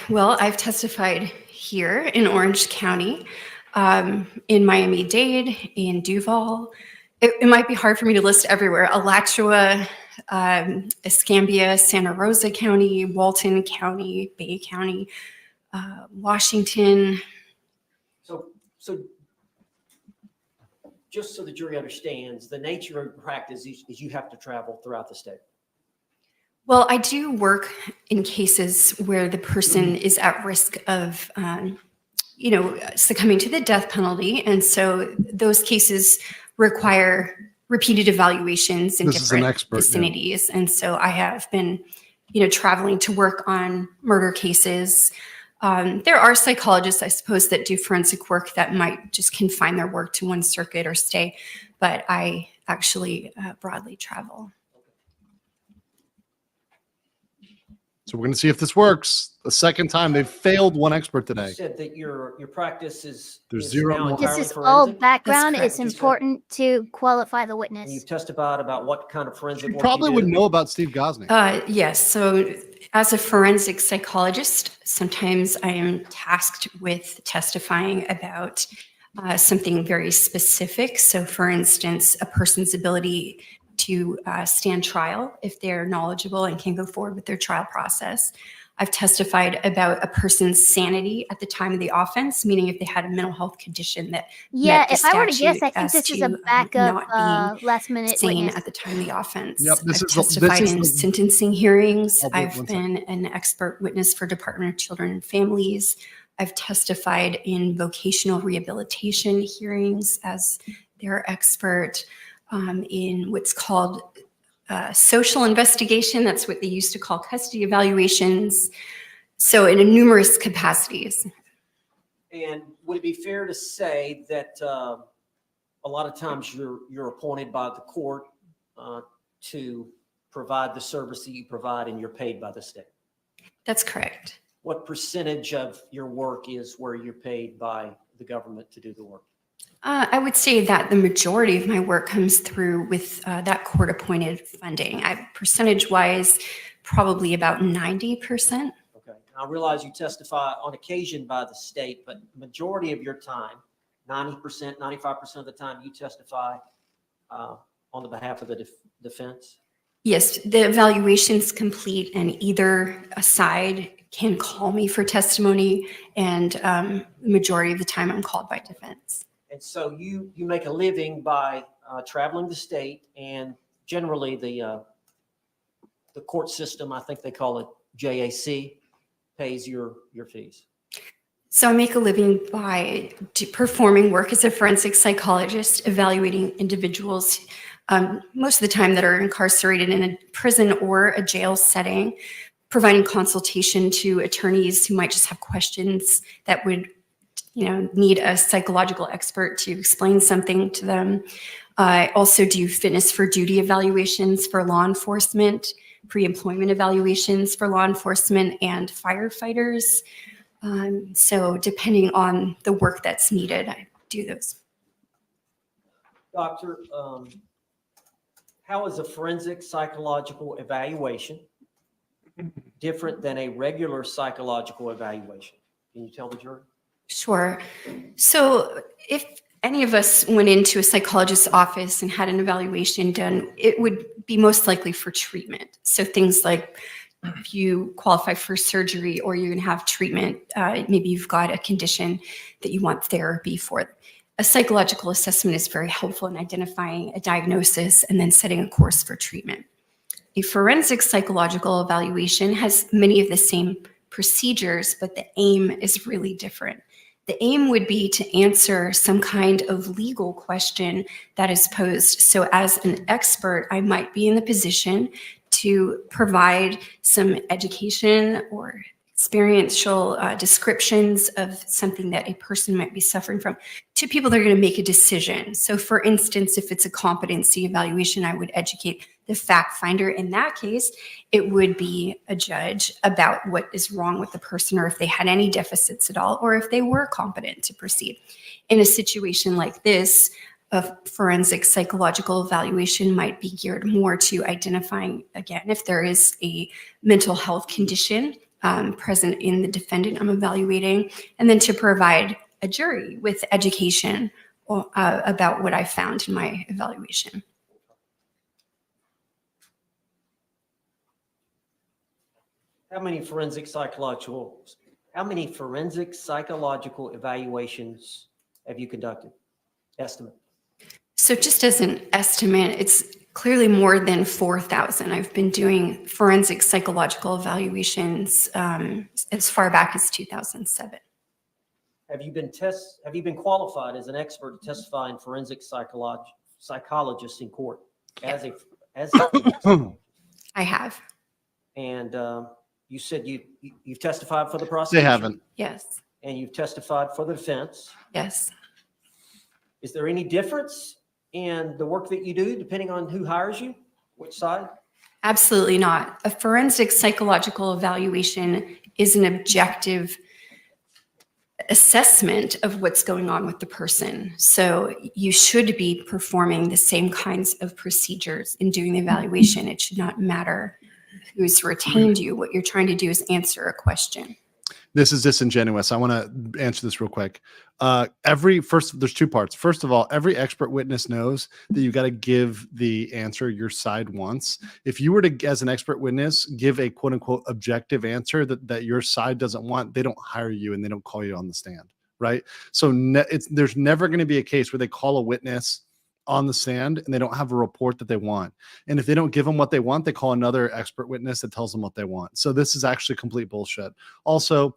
Well, I've testified here in Orange County, in Miami-Dade, in Duval. It might be hard for me to list everywhere. Alachua, Escambia, Santa Rosa County, Walton County, Bay County, Washington. So just so the jury understands, the nature of your practice is you have to travel throughout the state. Well, I do work in cases where the person is at risk of, succumbing to the death penalty. And so those cases require repeated evaluations in This is an different expert, yeah. vicinities. And so I have been, traveling to work on murder cases. There are psychologists, I suppose, that do forensic work that might just confine their work to one circuit or stay, but I actually broadly travel. So we're going to see if this works. The second time they've failed one expert You today. said that your practice is There's is zero now more. entirely This is all forensic? background. That's It's correct. important to qualify the witness. You've testified about what kind of forensic You work probably you would do? know about Steve Gosney. Yes. So as a forensic psychologist, sometimes I am tasked with testifying about something very specific. So for instance, a person's ability to stand trial if they're knowledgeable and can go forward with their trial process. I've testified about a person's sanity at the time of the offense, meaning if they had a mental health condition that Yeah, met the if I were to guess, statute I think as this is a to, backup not being last minute sane witness. at the time of the offense. Yep, this I've is the- this testified is in the- sentencing hearings. I'll do it I've one been an expert witness for Department of Children and Families. I've testified in vocational rehabilitation hearings as their expert, in what's called social investigation. That's what they used to call custody evaluations. So in numerous capacities. And would it be fair to say that a lot of times you're appointed by the court to provide the service that you provide and you're paid by the state? That's correct. What percentage of your work is where you're paid by the government to do the work? I would say that the majority of my work comes through with that court-appointed funding. Percentage-wise, probably about 90%. Okay. I realize you testify on occasion by the state, but majority of your time, 90%, 95% of the time, you testify on the behalf of the defense? Yes, the evaluation's complete and either side can call me for testimony, and the majority of the time I'm called by defense. And so you make a living by traveling the state, and generally the court system, I think they call it JAC, pays your fees. So I make a living by performing work as a forensic psychologist, evaluating individuals, most of the time that are incarcerated in a prison or a jail setting, providing consultation to attorneys who might just have questions that would need a psychological expert to explain something to them. I also do fitness for duty evaluations for law enforcement, pre-employment evaluations for law enforcement and firefighters. So depending on the work that's needed, I do those. Doctor, how is a forensic psychological evaluation different than a regular psychological evaluation? Can you tell the jury? Sure. So if any of us went into a psychologist's office and had an evaluation done, it would be most likely for treatment. So things like if you qualify for surgery or you're going to have treatment, maybe you've got a condition that you want therapy for. A psychological assessment is very helpful in identifying a diagnosis and then setting a course for treatment. A forensic psychological evaluation has many of the same procedures, but the aim is really different. The aim would be to answer some kind of legal question that is posed. So as an expert, I might be in the position to provide some education or experiential descriptions of something that a person might be suffering from to people that are going to make a decision. So for instance, if it's a competency evaluation, I would educate the fact finder. In that case, it would be a judge about what is wrong with the person or if they had any deficits at all, or if they were competent to proceed. In a situation like this, a forensic psychological evaluation might be geared more to identifying, again, if there is a mental health condition present in the defendant I'm evaluating, and then to provide a jury with education about what I found in my evaluation. How many forensic psychological evaluations have you conducted? Estimate. So just as an estimate, it's clearly more than 4,000. I've been doing forensic psychological evaluations as far back as 2007. Have you been qualified as an expert to testify in forensic psychologist in court as a I have. and you said you've testified for the They prosecution. haven't. Yes. And you've testified for the defense. Yes. Is there any difference in the work that you do depending on who hires you? Which side? Absolutely not. A forensic psychological evaluation is an objective assessment of what's going on with the person. So you should be performing the same kinds of procedures in doing the evaluation. It should not matter who's retained you. What you're trying to do is answer a question. This is disingenuous. I want to answer this real quick. There's two parts. First of all, every expert witness knows that you got to give the answer your side wants. If you were to, as an expert witness, give a quote unquote objective answer that your side doesn't want, they don't hire you and they don't call you on the stand, right? So there's never going to be a case where they call a witness on the stand and they don't have a report that they want. And if they don't give them what they want, they call another expert witness that tells them what they want. So this is actually complete bullshit. Also,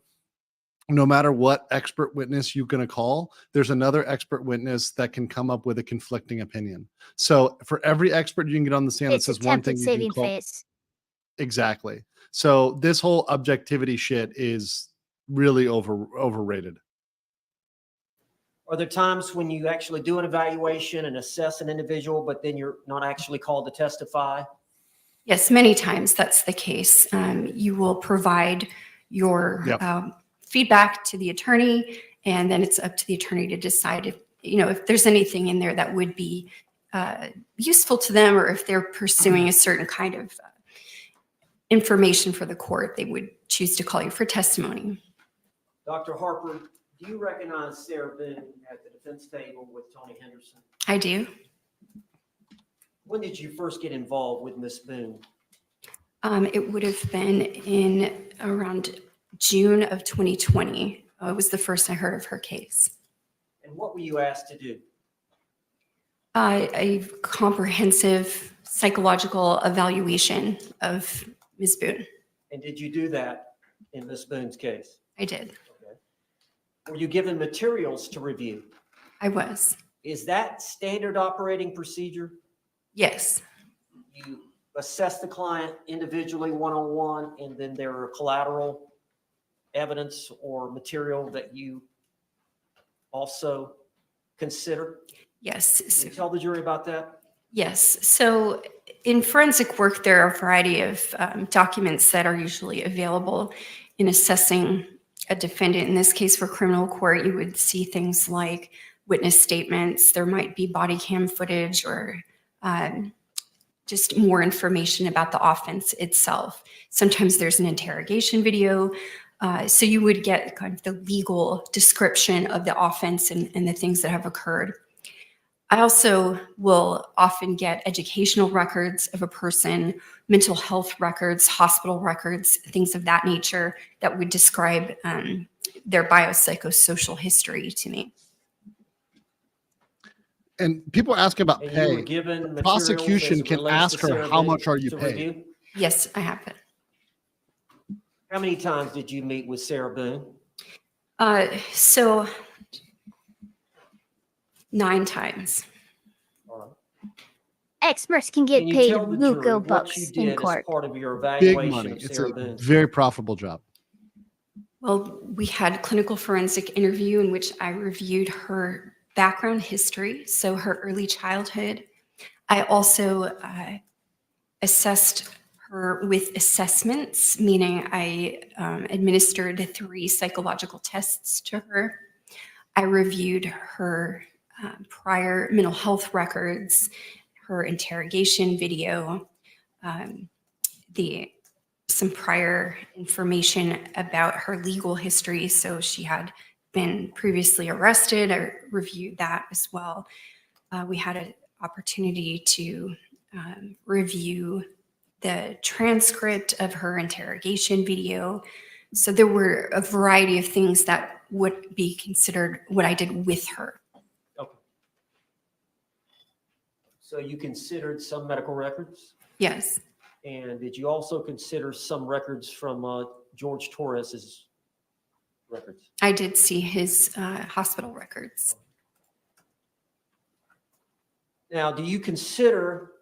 no matter what expert witness you're going to call, there's another expert witness that can come up with a conflicting opinion. So for every expert you can get on the stand that says one thing, you can call. Exactly. So this whole objectivity shit is really overrated. Are there times when you actually do an evaluation and assess an individual, but then you're not actually called to testify? Yes, many times that's the case. You will provide your feedback to the attorney, and then it's up to the attorney to decide if there's anything in there that would be useful to them, or if they're pursuing a certain kind of information for the court, they would choose to call you for testimony. Dr. Harper, do you recognize Sarah Boone at the defense table with Tony Henderson? I do. When did you first get involved with Miss Boone? It would have been in around June of 2020. It was the first I heard of her case. And what were you asked to do? A comprehensive psychological evaluation of Ms. Boone. And did you do that in Miss Boone's case? I did. Okay. Were you given materials to review? I was. Is that standard operating procedure? Yes. You assess the client individually, one-on-one, and then there are collateral evidence or material that you also consider? Yes. Can you tell the jury about that? Yes. So in forensic work, there are a variety of documents that are usually available in assessing a defendant. In this case, for criminal court, you would see things like witness statements. There might be body cam footage or just more information about the offense itself. Sometimes there's an interrogation video. So you would get kind of the legal description of the offense and the things that have occurred. I also will often get educational records of a person, mental health records, hospital records, things of that nature that would describe their biopsychosocial history to me. And people ask about And you pay. were given The materials prosecution as it can relates ask to her, Sarah how Boone much are you to paid? review? Yes, I have it. How many times did you meet with Sarah Boone? So 9 times. Experts can get Can you paid tell the jury buco what bucks you in did court. as part of your Big evaluation money. of It's Sarah a Boone? very profitable job. Well, we had clinical forensic interview in which I reviewed her background history, so her early childhood. I also assessed her with assessments, meaning I administered 3 psychological tests to her. I reviewed her prior mental health records, her interrogation video, some prior information about her legal history. So she had been previously arrested. I reviewed that as well. We had an opportunity to review the transcript of her interrogation video. So there were a variety of things that would be considered what I did with her. Okay. So you considered some medical records? Yes. And did you also consider some records from George Torres's records? I did see his hospital records. Now, do you consider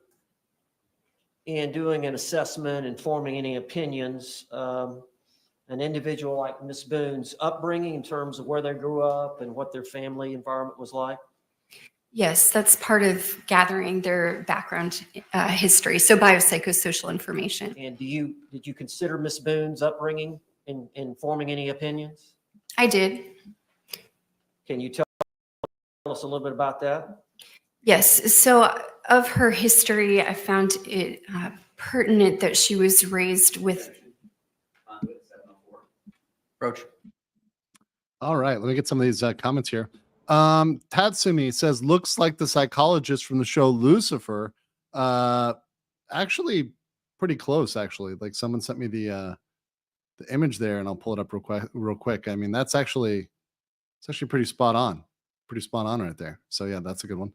in doing an assessment and forming any opinions, an individual like Ms. Boone's upbringing in terms of where they grew up and what their family environment was like? Yes, that's part of gathering their background history. So biopsychosocial information. And did you consider Ms. Boone's upbringing in forming any opinions? I did. Can you tell us a little bit about that? Yes. So of her history, I found it pertinent that she was raised with. Roach. All right, let me get some of these comments here. Tatsumi says, looks like the psychologist from the show Lucifer. Actually, pretty close, actually. Like someone sent me the image there, and I'll pull it up real quick. I mean, it's actually pretty spot on. Pretty spot on right there. So yeah, that's a good one.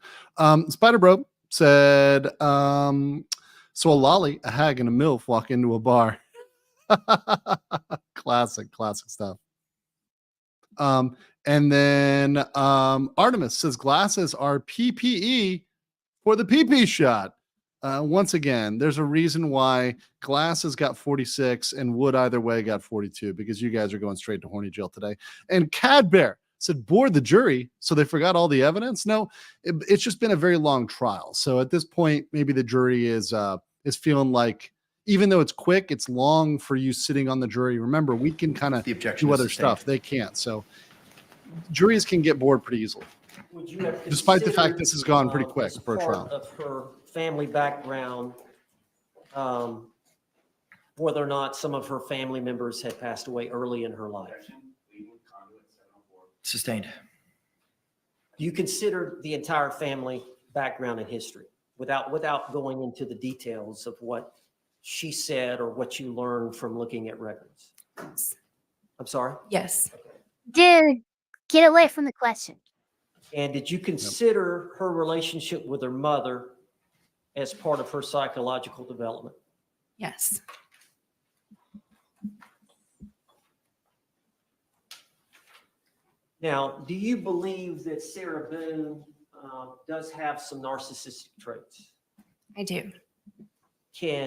Spider Bro said, so a lolly, a hag, and a MILF walk into a bar. classic stuff. And then Artemis says glasses are PPE for the PP shot. Once again, there's a reason why glasses got 46 and wood either way got 42, because you guys are going straight to horny jail today. And Cadbear said bored the jury, so they forgot all the evidence. No, it's just been a very long trial. So at this point, maybe the jury is feeling like, even though it's quick, it's long for you sitting on the jury. Remember, we can kind of do other stuff. They can't. So juries can get bored pretty easily. Would you have despite the fact this has gone pretty quick for a trial. Of her family background, whether or not some of her family members had passed away early in her life? Sustained. Do you consider the entire family background and history without going into the details of what she said or what you learned from looking at records? I'm sorry? Yes. Dude, get away from the question. And did you consider her relationship with her mother as part of her psychological development? Yes. Now, do you believe that Sarah Boone does have some narcissistic traits? I do. She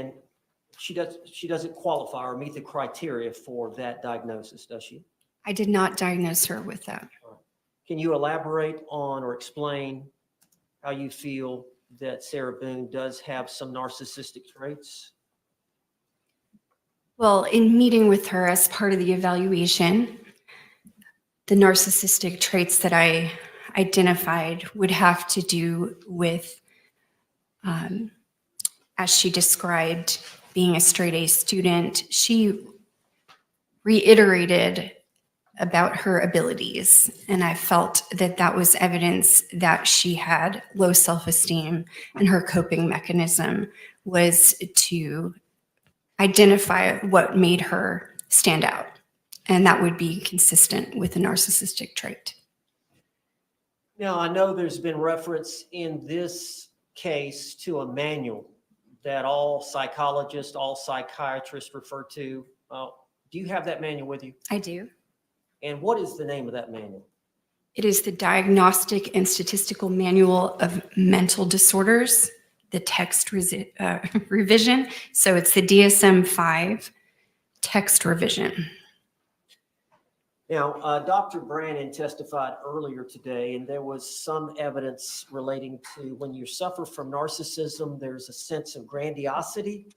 doesn't qualify or meet the criteria for that diagnosis, does she? I did not diagnose her with that. Can you elaborate on or explain how you feel that Sarah Boone does have some narcissistic traits? Well, in meeting with her as part of the evaluation, the narcissistic traits that I identified would have to do with, as she described, being a straight A student. She reiterated about her abilities, and I felt that that was evidence that she had low self-esteem, and her coping mechanism was to identify what made her stand out, and that would be consistent with a narcissistic trait. Now, I know there's been reference in this case to a manual that all psychologists, all psychiatrists refer to. Do you have that manual with you? I do. And what is the name of that manual? It is the Diagnostic and Statistical Manual of Mental Disorders, the text revision. So it's the DSM-5 text revision. Now, Dr. Brannon testified earlier today, and there was some evidence relating to when you suffer from narcissism, there's a sense of grandiosity.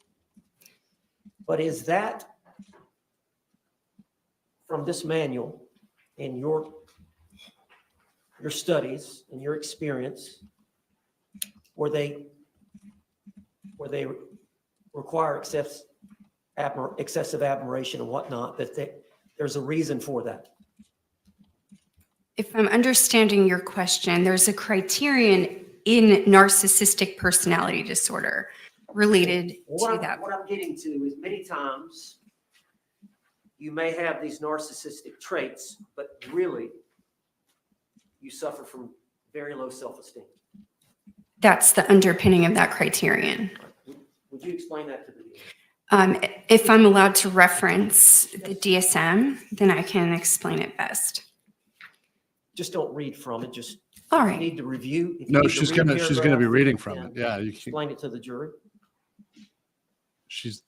But is that from this manual in your studies and your experience, where they require excessive admiration and whatnot, that there's a reason for that? If I'm understanding your question, there's a criterion in narcissistic personality disorder related to that. What I'm getting to is many times you may have these narcissistic traits, but really you suffer from very low self-esteem. That's the underpinning of that criterion. Would you explain that to the viewer? If I'm allowed to reference the DSM, then I can explain it best. Just don't read from it, just All If right. you need to review. if you No, need to she's read gonna a be paragraph, reading you from can it. Yeah, you can. Explain it to the jury. She's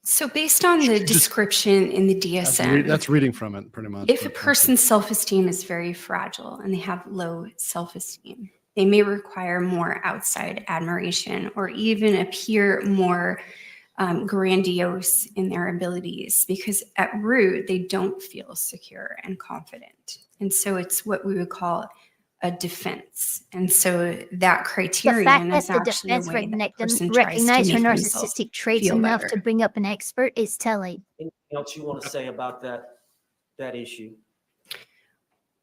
So based on the description in the DSM, that's reading from it pretty much. if a person's self-esteem is very fragile and they have low self-esteem, they may require more outside admiration or even appear more grandiose in their abilities because at root, they don't feel secure and confident. And so it's what we would call a defense. And so that The criterion fact that is the actually a defense way that person tries to recognize her make themselves narcissistic traits feel enough better. to bring up an expert is telling. Anything else you want to say about that issue?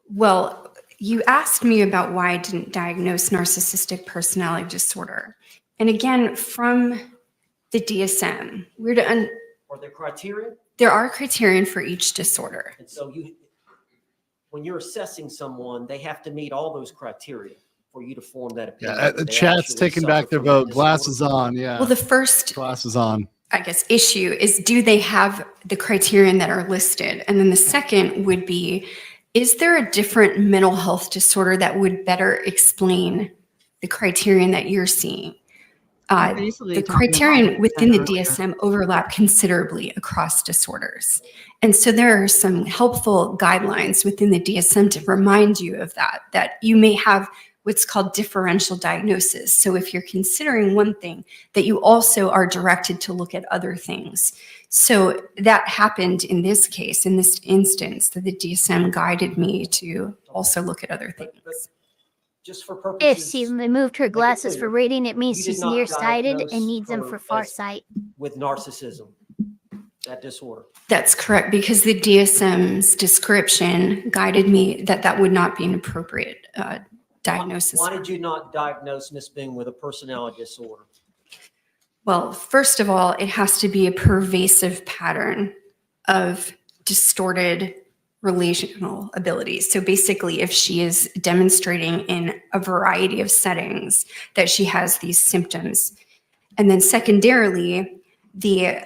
Well, you asked me about why I didn't diagnose narcissistic personality disorder. And again, from the DSM, Are there criteria? there are criterion for each disorder. And so when you're assessing someone, they have to meet all those criteria for you to form that opinion. Yeah, that they chat's actually taking back suffer their from that vote. disorder. Glasses on. Yeah. Well, the first, glasses on. I guess, issue is do they have the criterion that are listed? And then the second would be, is there a different mental health disorder that would better explain the criterion that you're seeing? The criterion within the DSM overlap considerably across disorders. And so there are some helpful guidelines within the DSM to remind you of that you may have what's called differential diagnosis. So if you're considering one thing, that you also are directed to look at other things. So that happened in this case, in this instance, that the DSM guided me to also look at other things. Just for purposes. If she removed her glasses for reading, it means you did she's not nearsighted diagnose and needs them her for as- farsight. With narcissism, that disorder. That's correct, because the DSM's description guided me that that would not be an appropriate diagnosis. Why did you not diagnose Miss Bing with a personality disorder? Well, first of all, it has to be a pervasive pattern of distorted relational abilities. So basically, if she is demonstrating in a variety of settings that she has these symptoms. And then secondarily, the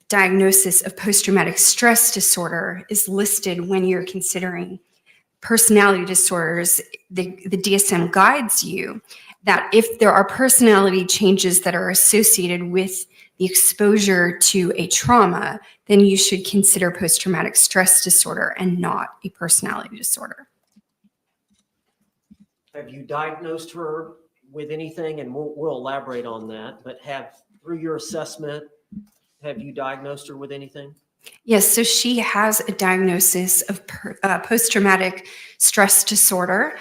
diagnosis of post-traumatic stress disorder is listed when you're considering personality disorders. The DSM guides you that if there are personality changes that are associated with the exposure to a trauma, then you should consider post-traumatic stress disorder and not a personality disorder. Have you diagnosed her with anything? And we'll elaborate on that, but through your assessment, have you diagnosed her with anything? Yes, so she has a diagnosis of post-traumatic stress disorder.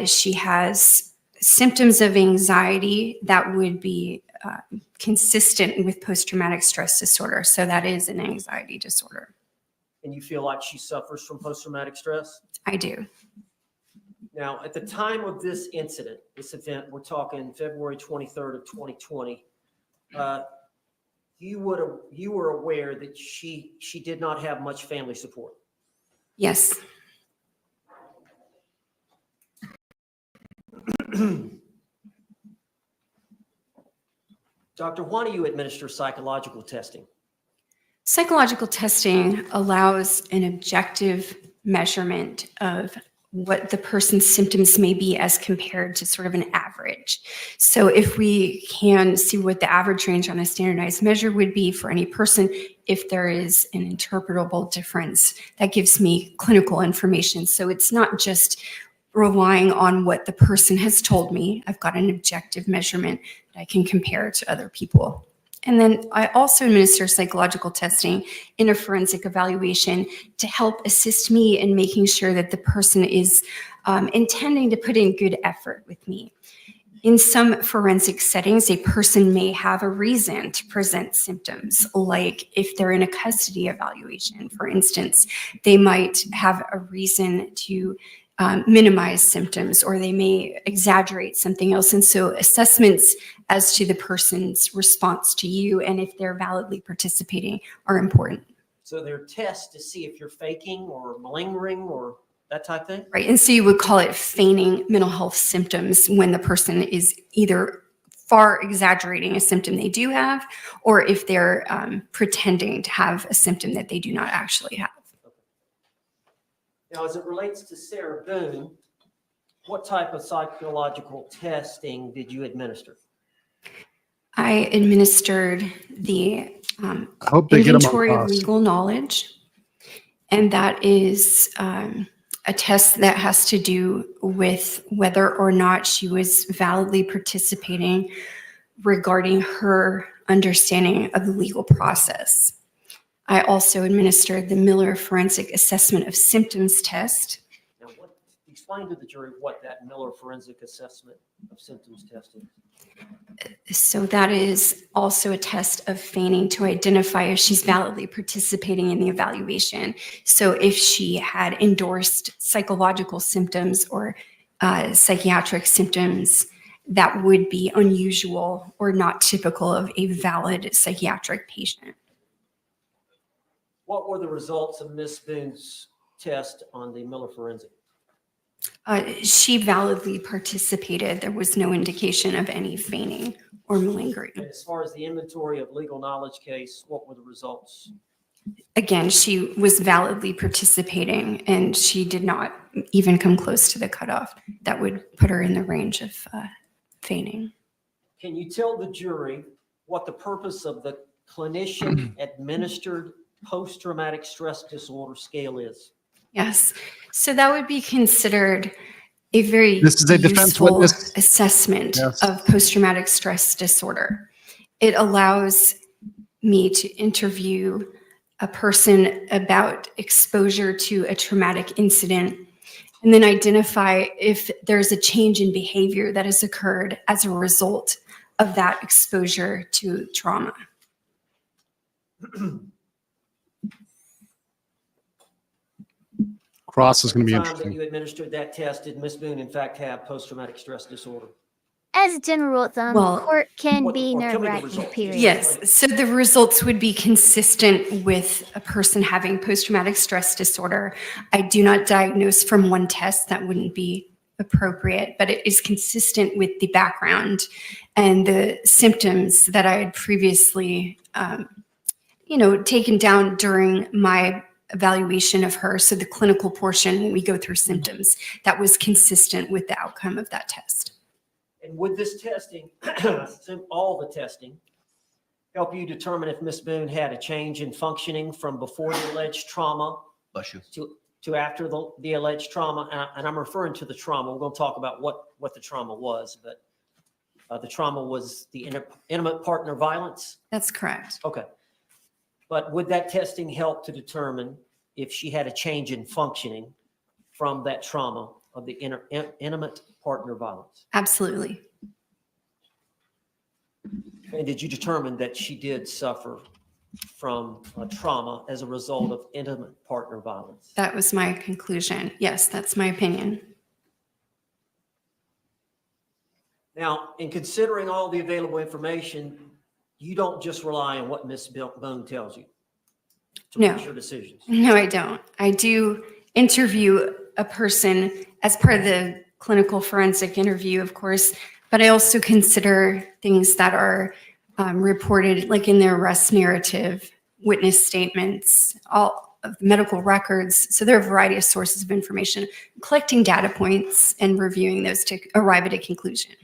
She has symptoms of anxiety that would be consistent with post-traumatic stress disorder. So that is an anxiety disorder. And you feel like she suffers from post-traumatic stress? I do. Now, at the time of this incident, this event, we're talking February 23rd of 2020, you were aware that she did not have much family support. Yes. Doctor, why do you administer psychological testing? Psychological testing allows an objective measurement of what the person's symptoms may be as compared to sort of an average. So if we can see what the average range on a standardized measure would be for any person, if there is an interpretable difference, that gives me clinical information. So it's not just relying on what the person has told me. I've got an objective measurement that I can compare to other people. And then I also administer psychological testing in a forensic evaluation to help assist me in making sure that the person is intending to put in good effort with me. In some forensic settings, a person may have a reason to present symptoms, like if they're in a custody evaluation, for instance, they might have a reason to minimize symptoms, or they may exaggerate something else. And so assessments as to the person's response to you and if they're validly participating are important. So there are tests to see if you're faking or malingering or that type of thing? Right. And so you would call it feigning mental health symptoms when the person is either far exaggerating a symptom they do have, or if they're pretending to have a symptom that they do not actually have. Now, as it relates to Sarah Boone, What type of psychological testing did you administer? I administered the I hope they get 'em on inventory of cross. legal knowledge, and that is a test that has to do with whether or not she was validly participating regarding her understanding of the legal process. I also administered the Miller Forensic Assessment of Symptoms test. Now, explain to the jury what that Miller Forensic Assessment of Symptoms test is. So that is also a test of feigning to identify if she's validly participating in the evaluation. So if she had endorsed psychological symptoms or psychiatric symptoms, that would be unusual or not typical of a valid psychiatric patient. What were the results of Ms. Boone's test on the Miller Forensic? She validly participated. There was no indication of any feigning or malingering. And as far as the inventory of legal knowledge case, what were the results? Again, she was validly participating and she did not even come close to the cutoff that would put her in the range of feigning. Can you tell the jury what the purpose of the clinician administered post-traumatic stress disorder scale is? Yes. So that would be considered a very This is a defense useful witness. assessment Yes. of post-traumatic stress disorder. It allows me to interview a person about exposure to a traumatic incident and then identify if there's a change in behavior that has occurred as a result of that exposure to trauma. Cross is going to be At the time interesting. that you administered that test, did Ms. Boone in fact have post-traumatic stress disorder? As a general rule of thumb, Well- court can be or tell me the nerve-wracking, results. period. Yes, so the results would be consistent with a person having post-traumatic stress disorder. I do not diagnose from one test, that wouldn't be appropriate, but it is consistent with the background and the symptoms that I had previously, taken down during my evaluation of her. So the clinical portion, when we go through symptoms, that was consistent with the outcome of that test. And would this testing, all the testing, help you determine if Ms. Boone had a change in functioning from before the alleged trauma Bless you. to after the alleged trauma? And I'm referring to the trauma. We're going to talk about what the trauma was, but the trauma was the intimate partner violence? That's correct. Okay. But would that testing help to determine if she had a change in functioning from that trauma of the intimate partner violence? Absolutely. And did you determine that she did suffer from trauma as a result of intimate partner violence? That was my conclusion. Yes, that's my opinion. Now, in considering all the available information, you don't just rely on what Ms. Boone tells you to No. make your decisions. No, I don't. I do interview a person as part of the clinical forensic interview, of course, but I also consider things that are reported, like in the arrest narrative, witness statements, all of the medical records. So there are a variety of sources of information, collecting data points and reviewing those to arrive at a conclusion.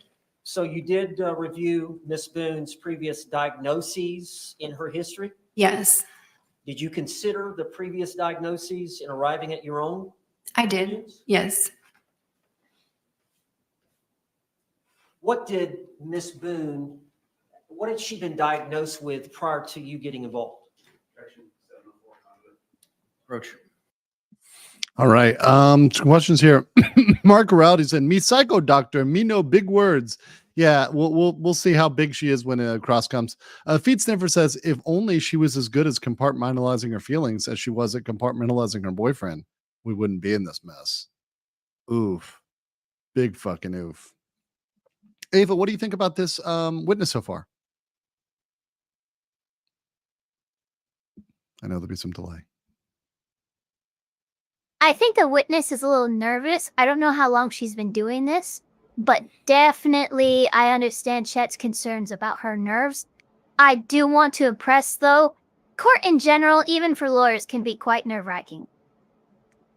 So you did review Ms. Boone's previous diagnoses in her history? Yes, Did you consider the previous diagnoses in arriving at your own? I did. Yes. What did Ms. Boone, what had she been diagnosed with prior to you getting involved? Roach. All right. Questions here. Mark Rowdy said, "Me psycho doctor, me no big words." Yeah, we'll see how big she is when cross comes. Feed Sniffer says, "If only she was as good as compartmentalizing her feelings as she was at compartmentalizing her boyfriend, we wouldn't be in this mess." Oof, big fucking oof. Ava, what do you think about this witness so far? I know there'll be some delay. I think the witness is a little nervous. I don't know how long she's been doing this, but definitely I understand Chet's concerns about her nerves. I do want to impress, though. Court in general, even for lawyers, can be quite nerve-wracking.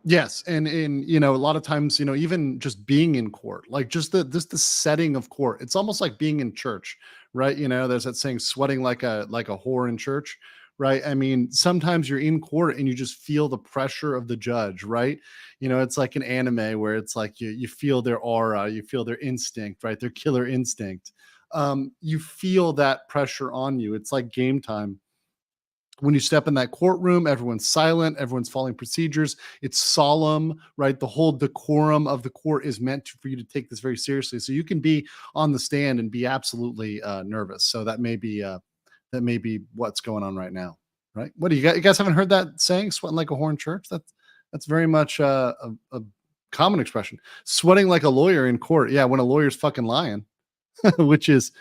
Yes, and a lot of times, even just being in court, like just the setting of court, it's almost like being in church, right? There's that saying, sweating like a whore in church, right? I mean, sometimes you're in court and you just feel the pressure of the judge, right? It's like an anime where it's like you feel their aura, you feel their instinct, right? Their killer instinct. You feel that pressure on you. It's like game time. When you step in that courtroom, everyone's silent, everyone's following procedures. It's solemn, right? The whole decorum of the court is meant for you to take this very seriously. So you can be on the stand and be absolutely nervous. So that may be what's going on right now, right? What do you guys haven't heard that saying, sweating like a whore in church? That's very much a common expression. Sweating like a lawyer in court. Yeah, when a lawyer's fucking lying, which is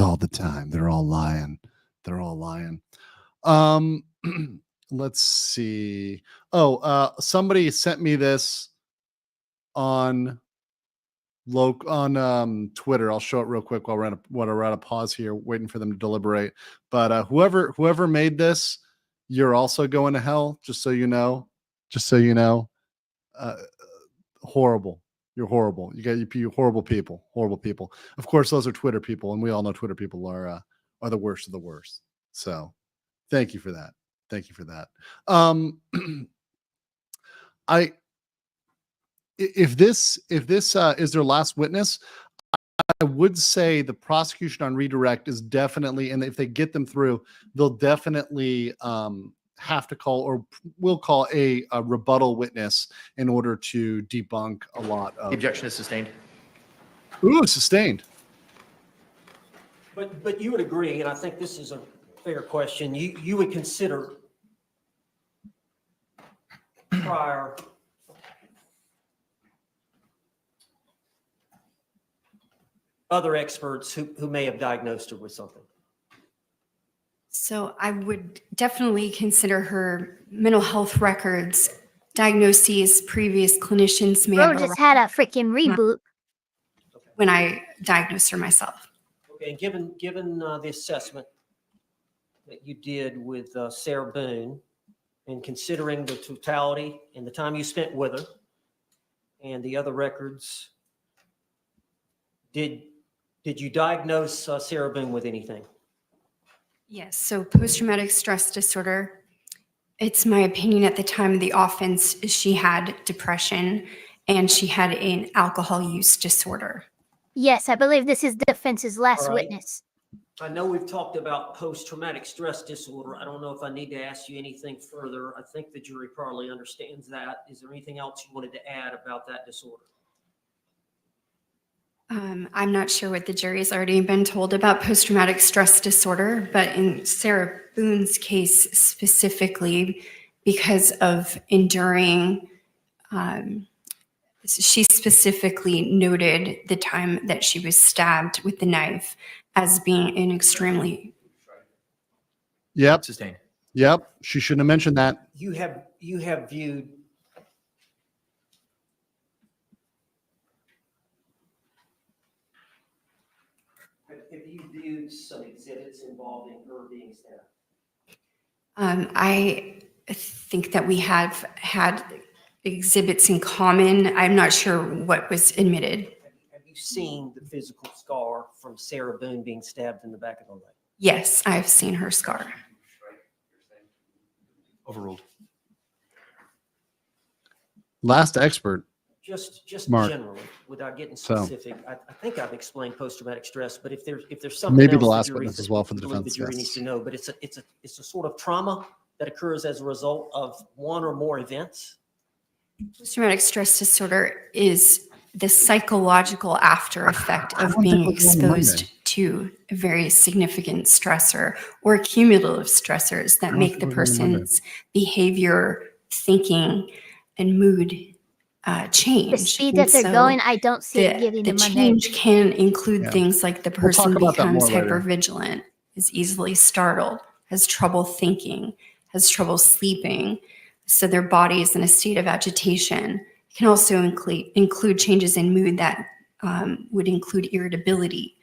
all the time. They're all lying. They're all lying. Let's see. Somebody sent me this on Twitter. I'll show it real quick while we're at a pause here, waiting for them to deliberate. But whoever made this, you're also going to hell. Just so you know. Horrible. You're horrible. You horrible people. Horrible people. Of course, those are Twitter people, and we all know Twitter people are the worst of the worst. So. Thank you for that. If this is their last witness, I would say the prosecution on redirect is definitely, and if they get them through, they'll definitely have to call or will call a rebuttal witness in order to debunk a lot of. The objection is sustained. Ooh, sustained. But you would agree, and I think this is a fair question. You would consider prior other experts who may have diagnosed her with something. So I would definitely consider her mental health records, diagnoses, previous clinicians may Bro have just had a freaking reboot. when I diagnosed her myself. Okay, and given the assessment that you did with Sarah Boone, and considering the totality and the time you spent with her and the other records, did you diagnose Sarah Boone with anything? Yes, so post-traumatic stress disorder, it's my opinion at the time of the offense, she had depression and she had an alcohol use disorder. Yes, I believe this is the defense's last All right. witness. I know we've talked about post-traumatic stress disorder. I don't know if I need to ask you anything further. I think the jury probably understands that. Is there anything else you wanted to add about that disorder? I'm not sure what the jury's already been told about post-traumatic stress disorder, but in Sarah Boone's case specifically, because of enduring, she specifically noted the time that she was stabbed with the knife as being an extremely. Yep. Sustained. Yep. She shouldn't have mentioned that. You have viewed have you viewed some exhibits involving her being stabbed? I think that we have had exhibits in common. I'm not sure what was admitted. Have you seen the physical scar from Sarah Boone being stabbed in the back of the leg? Yes, I've seen her scar. Overruled. Last expert. Just Mark. generally, without getting So. specific, I think I've explained post-traumatic stress, but if there's something Maybe else the last jury- witness as well for the you believe defense, the jury yes. needs to know, but it's a sort of trauma that occurs as a result of one or more events. Post-traumatic stress disorder is the psychological after effect I of don't think being we're going Monday. exposed to a very significant stressor or cumulative stressors that don't make think the we're going Monday. person's behavior, thinking, and mood change. The speed And that they're so going, I don't see it giving the them Monday. change can include Yeah. things like the We'll talk person about that becomes more later. hypervigilant, is easily startled, has trouble thinking, has trouble sleeping. So their body is in a state of agitation. It can also include changes in mood that would include irritability,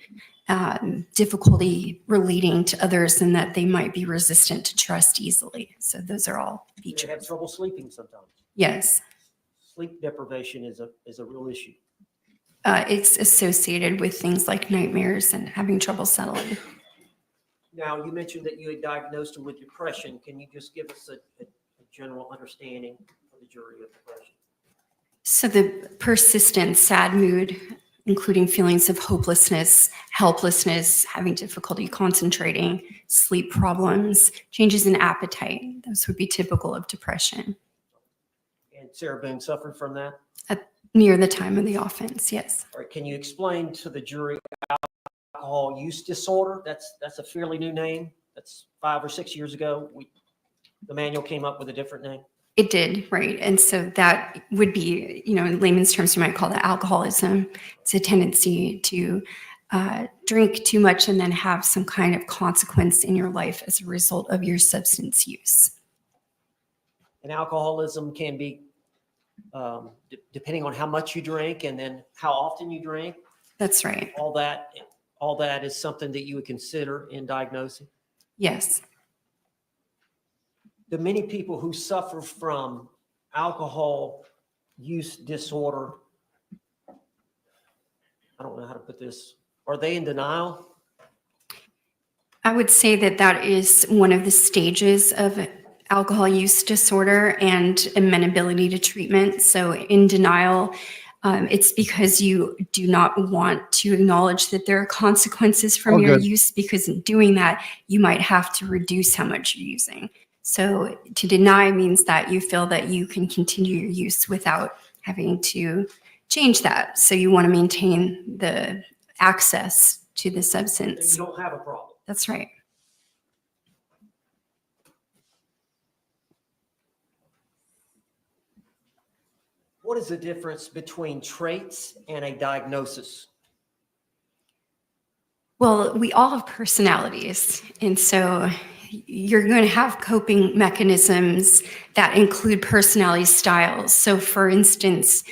difficulty relating to others, and that they might be resistant to trust easily. So those are all You features. have trouble sleeping sometimes. Yes. sleep deprivation is a real issue. It's associated with things like nightmares and having trouble settling. Now, you mentioned that you had diagnosed him with depression. Can you just give us a general understanding for the jury of depression? So the persistent sad mood, including feelings of hopelessness, helplessness, having difficulty concentrating, sleep problems, changes in appetite, those would be typical of depression. And Sarah Boone suffered from that? Near the time of the offense, yes. All right, can you explain to the jury alcohol use disorder? That's a fairly new name. That's 5 or 6 years ago. The manual came up with a different name. It did, right. And so that would be, in layman's terms, you might call that alcoholism. It's a tendency to drink too much and then have some kind of consequence in your life as a result of your substance use. And alcoholism can be depending on how much you drink and then how often you drink. That's right. All that is something that you would consider in diagnosing? Yes. The many people who suffer from alcohol use disorder, I don't know how to put this, are they in denial? I would say that is one of the stages of alcohol use disorder and amenability to treatment. So in denial, it's because you do not want to acknowledge that there are consequences from your use, because in doing that, you might have to reduce how much you're using. So to deny means that you feel that you can continue your use without having to change that. So you want to maintain the access to the substance. You don't have a problem. That's right. What is the difference between traits and a diagnosis? Well, we all have personalities. And so you're going to have coping mechanisms that include personality styles. So for instance,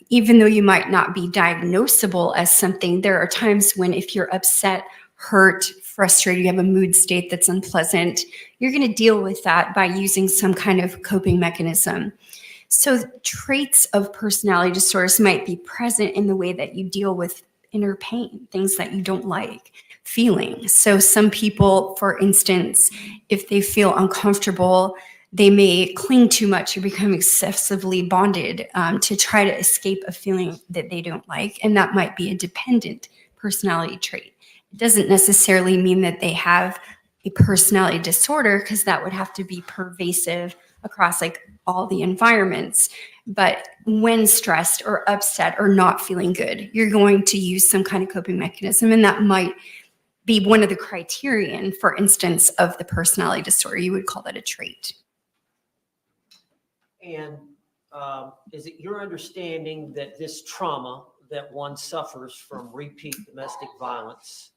even though you might not be diagnosable as something, there are times when if you're upset, hurt, frustrated, you have a mood state that's unpleasant, you're going to deal with that by using some kind of coping mechanism. So traits of personality disorders might be present in the way that you deal with inner pain, things that you don't like, feeling. So some people, for instance, if they feel uncomfortable, they may cling too much or become excessively bonded to try to escape a feeling that they don't like. And that might be a dependent personality trait. It doesn't necessarily mean that they have a personality disorder, because that would have to be pervasive across like all the environments. But when stressed or upset or not feeling good, you're going to use some kind of coping mechanism. And that might be one of the criterion, for instance, of the personality disorder. You would call that a trait. And is it your understanding that this trauma that one suffers from repeat domestic violence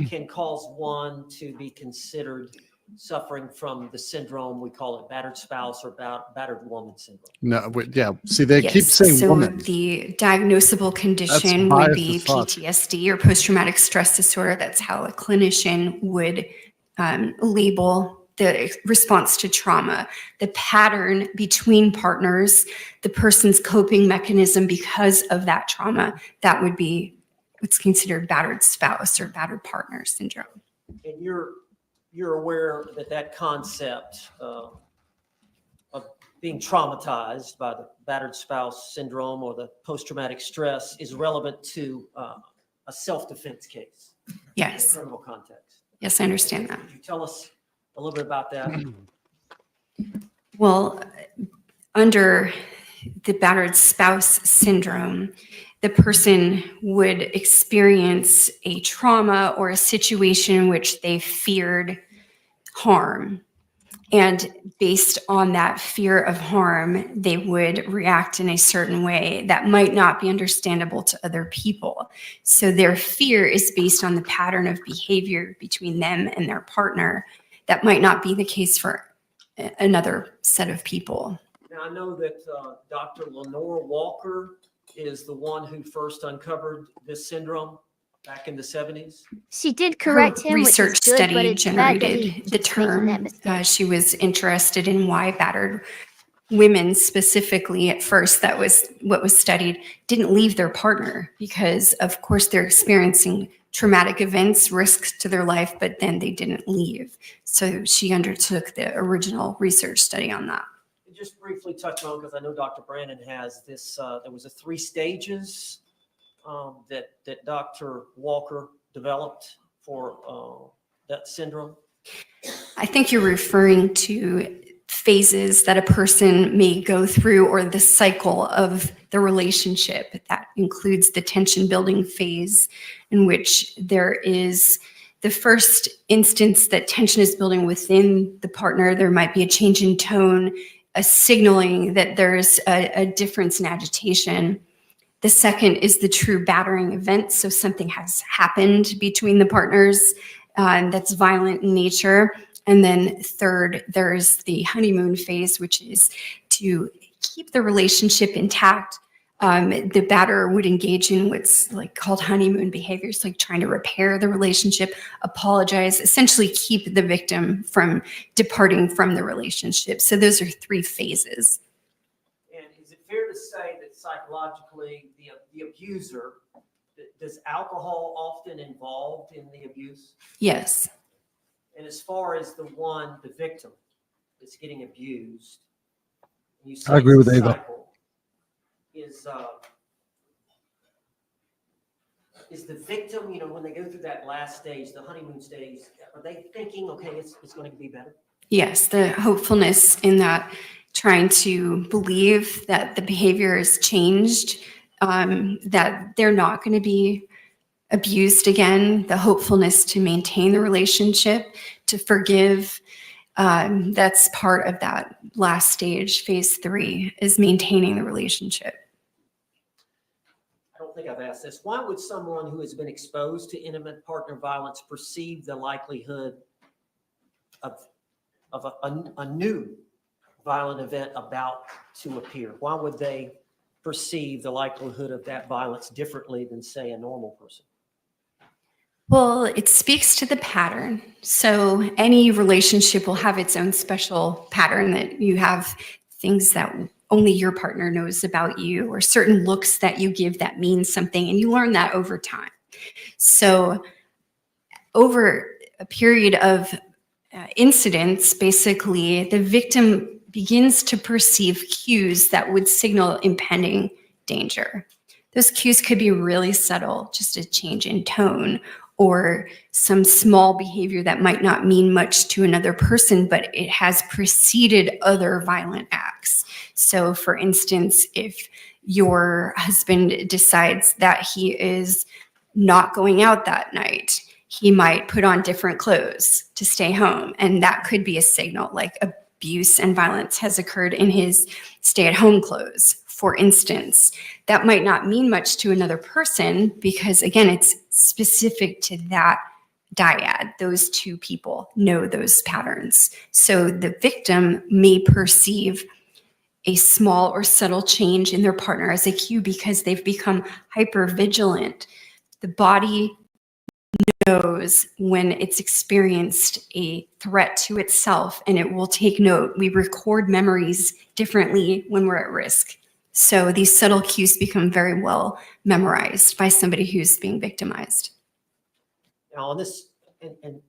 can cause one to be considered suffering from the syndrome, we call it battered spouse or battered woman syndrome? No, yeah. See, they Yes, keep saying so woman. the diagnosable condition That's would be biased as fuck. PTSD or post-traumatic stress disorder. That's how a clinician would label the response to trauma. The pattern between partners, the person's coping mechanism because of that trauma, that would be what's considered battered spouse or battered partner syndrome. And you're aware that concept of being traumatized by the battered spouse syndrome or the post-traumatic stress is relevant to a self-defense case. Yes. In a criminal context. Yes, I understand that. Could you tell us a little bit about that? Well, under the battered spouse syndrome, the person would experience a trauma or a situation in which they feared harm. And based on that fear of harm, they would react in a certain way that might not be understandable to other people. So their fear is based on the pattern of behavior between them and their partner. That might not be the case for another set of people. Now, I know that Dr. Lenore Walker is the one who first uncovered this syndrome back in the 70s. She did correct Her him, research which is good, but study it's bad that he generated the keeps making that term. mistake. She was interested in why battered women specifically at first, that was what was studied, didn't leave their partner because of course they're experiencing traumatic events, risks to their life, but then they didn't leave. So she undertook the original research study on that. Just briefly touch on, because I know Dr. Brannon has this, there was a 3 stages that Dr. Walker developed for that syndrome. I think you're referring to phases that a person may go through or the cycle of the relationship. That includes the tension building phase, in which there is the first instance that tension is building within the partner. There might be a change in tone, a signaling that there's a difference in agitation. The second is the true battering event. So something has happened between the partners that's violent in nature. And then third, there's the honeymoon phase, which is to keep the relationship intact. The batterer would engage in what's like called honeymoon behaviors, like trying to repair the relationship, apologize, essentially keep the victim from departing from the relationship. So those are 3 phases. And is it fair to say that psychologically the abuser, does alcohol often involved in the abuse? Yes. And as far as the victim that's getting abused, you I agree with it's a Eva. cycle, is the victim, when they go through that last stage, the honeymoon stage, are they thinking, okay, it's going to be better? Yes, the hopefulness in that, trying to believe that the behavior has changed, that they're not going to be abused again, the hopefulness to maintain the relationship, to forgive. That's part of that last stage, phase 3, is maintaining the relationship. I don't think I've asked this. Why would someone who has been exposed to intimate partner violence perceive the likelihood of a new violent event about to appear? Why would they perceive the likelihood of that violence differently than, say, a normal person? Well, it speaks to the pattern. So any relationship will have its own special pattern, that you have things that only your partner knows about you, or certain looks that you give that mean something, and you learn that over time. So over a period of incidents, basically, the victim begins to perceive cues that would signal impending danger. Those cues could be really subtle, just a change in tone, or some small behavior that might not mean much to another person, but it has preceded other violent acts. So for instance, if your husband decides that he is not going out that night, he might put on different clothes to stay home. And that could be a signal, like abuse and violence has occurred in his stay-at-home clothes. For instance, that might not mean much to another person because, again, it's specific to that dyad. Those 2 people know those patterns. So the victim may perceive a small or subtle change in their partner as a cue because they've become hypervigilant. The body knows when it's experienced a threat to itself, and it will take note. We record memories differently when we're at risk. So these subtle cues become very well memorized by somebody who's being victimized. Now, on this, and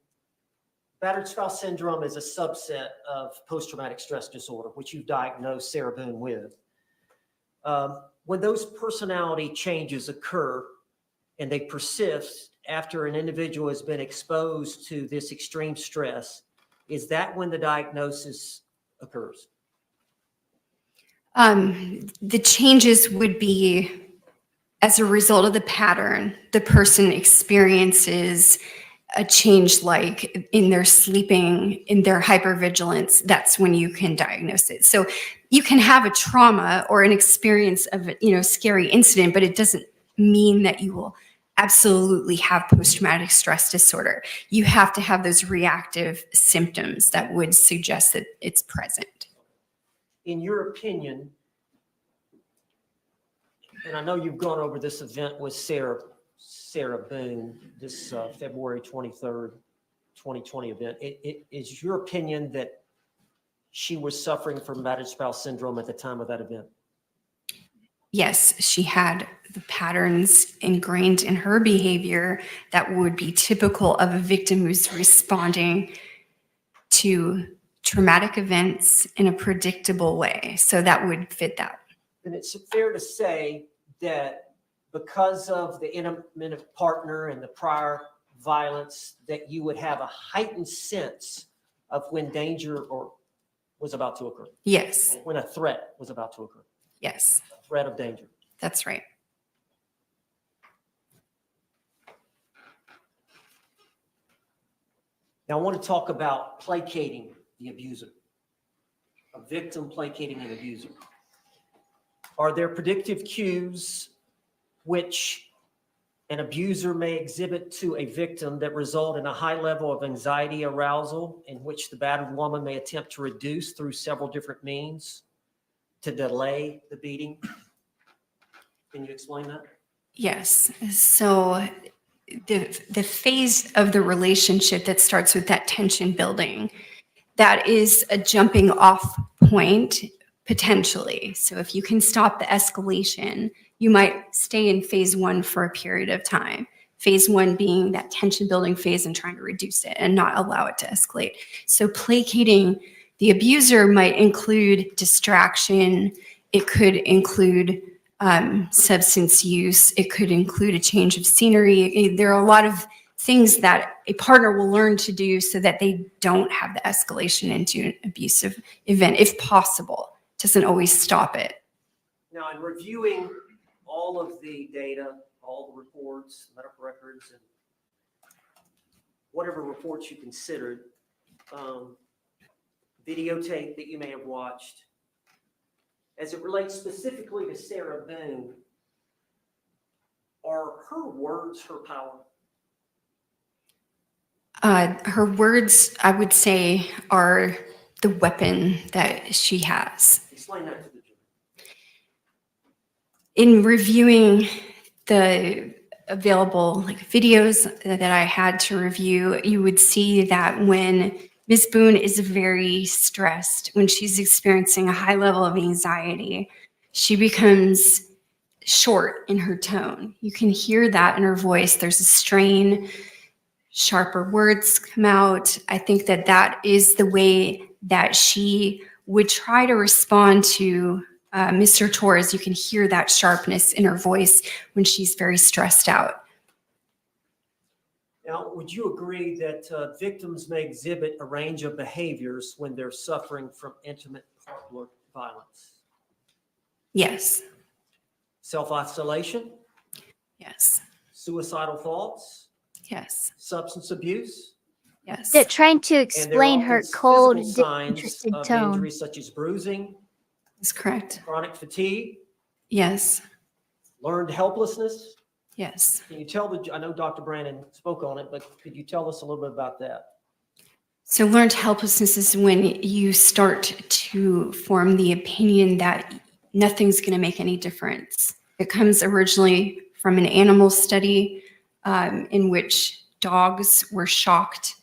battered spouse syndrome is a subset of post-traumatic stress disorder, which you've diagnosed Sarah Boone with. When those personality changes occur and they persist after an individual has been exposed to this extreme stress, is that when the diagnosis occurs? The changes would be as a result of the pattern. The person experiences a change, like in their sleeping, in their hypervigilance. That's when you can diagnose it. So you can have a trauma or an experience of a scary incident, but it doesn't mean that you will absolutely have post-traumatic stress disorder. You have to have those reactive symptoms that would suggest that it's present. In your opinion, and I know you've gone over this event with Sarah Boone, this February 23rd, 2020 event, it is your opinion that she was suffering from battered spouse syndrome at the time of that event? Yes, she had the patterns ingrained in her behavior that would be typical of a victim who's responding to traumatic events in a predictable way. So that would fit that. And it's fair to say that because of the intimate partner and the prior violence, that you would have a heightened sense of when danger or was about to occur. Yes. When a threat was about to occur. Yes. A threat of danger. That's right. Now I want to talk about placating the abuser. A victim placating an abuser. Are there predictive cues which an abuser may exhibit to a victim that result in a high level of anxiety arousal, in which the battered woman may attempt to reduce through several different means to delay the beating? Can you explain that? Yes. So the phase of the relationship that starts with that tension building, that is a jumping off point potentially. So if you can stop the escalation, you might stay in phase one for a period of time. Phase one being that tension building phase and trying to reduce it and not allow it to escalate. So placating the abuser might include distraction. It could include substance use. It could include a change of scenery. There are a lot of things that a partner will learn to do so that they don't have the escalation into an abusive event, if possible. It doesn't always stop it. Now, in reviewing all of the data, all the reports, medical records, and whatever reports you considered, videotape that you may have watched, as it relates specifically to Sarah Boone, are her words her power? Her words, I would say, are the weapon that she has. Explain that to the jury. In reviewing the available videos that I had to review, you would see that when Ms. Boone is very stressed, when she's experiencing a high level of anxiety, she becomes short in her tone. You can hear that in her voice. There's a strain, sharper words come out. I think that that is the way that she would try to respond to Mr. Torres. You can hear that sharpness in her voice when she's very stressed out. Now, would you agree that victims may exhibit a range of behaviors when they're suffering from intimate partner violence? Yes. Self-isolation? Yes. Suicidal thoughts? Yes. Substance abuse? Yes. They're trying to explain her cold, signs disinterested of tone. injuries such as bruising? That's correct. Chronic fatigue? Yes. Learned helplessness? Yes. Can you tell I know Dr. Brannon spoke on it, but could you tell us a little bit about that? So learned helplessness is when you start to form the opinion that nothing's going to make any difference. It comes originally from an animal study in which dogs were shocked.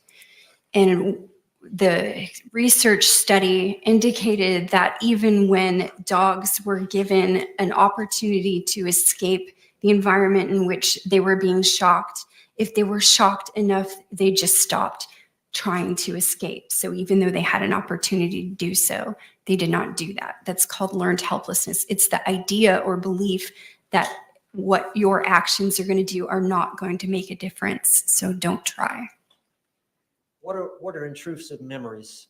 And the research study indicated that even when dogs were given an opportunity to escape the environment in which they were being shocked, if they were shocked enough, they just stopped trying to escape. So even though they had an opportunity to do so, they did not do that. That's called learned helplessness. It's the idea or belief that what your actions are going to do are not going to make a difference. So don't try. What are intrusive memories?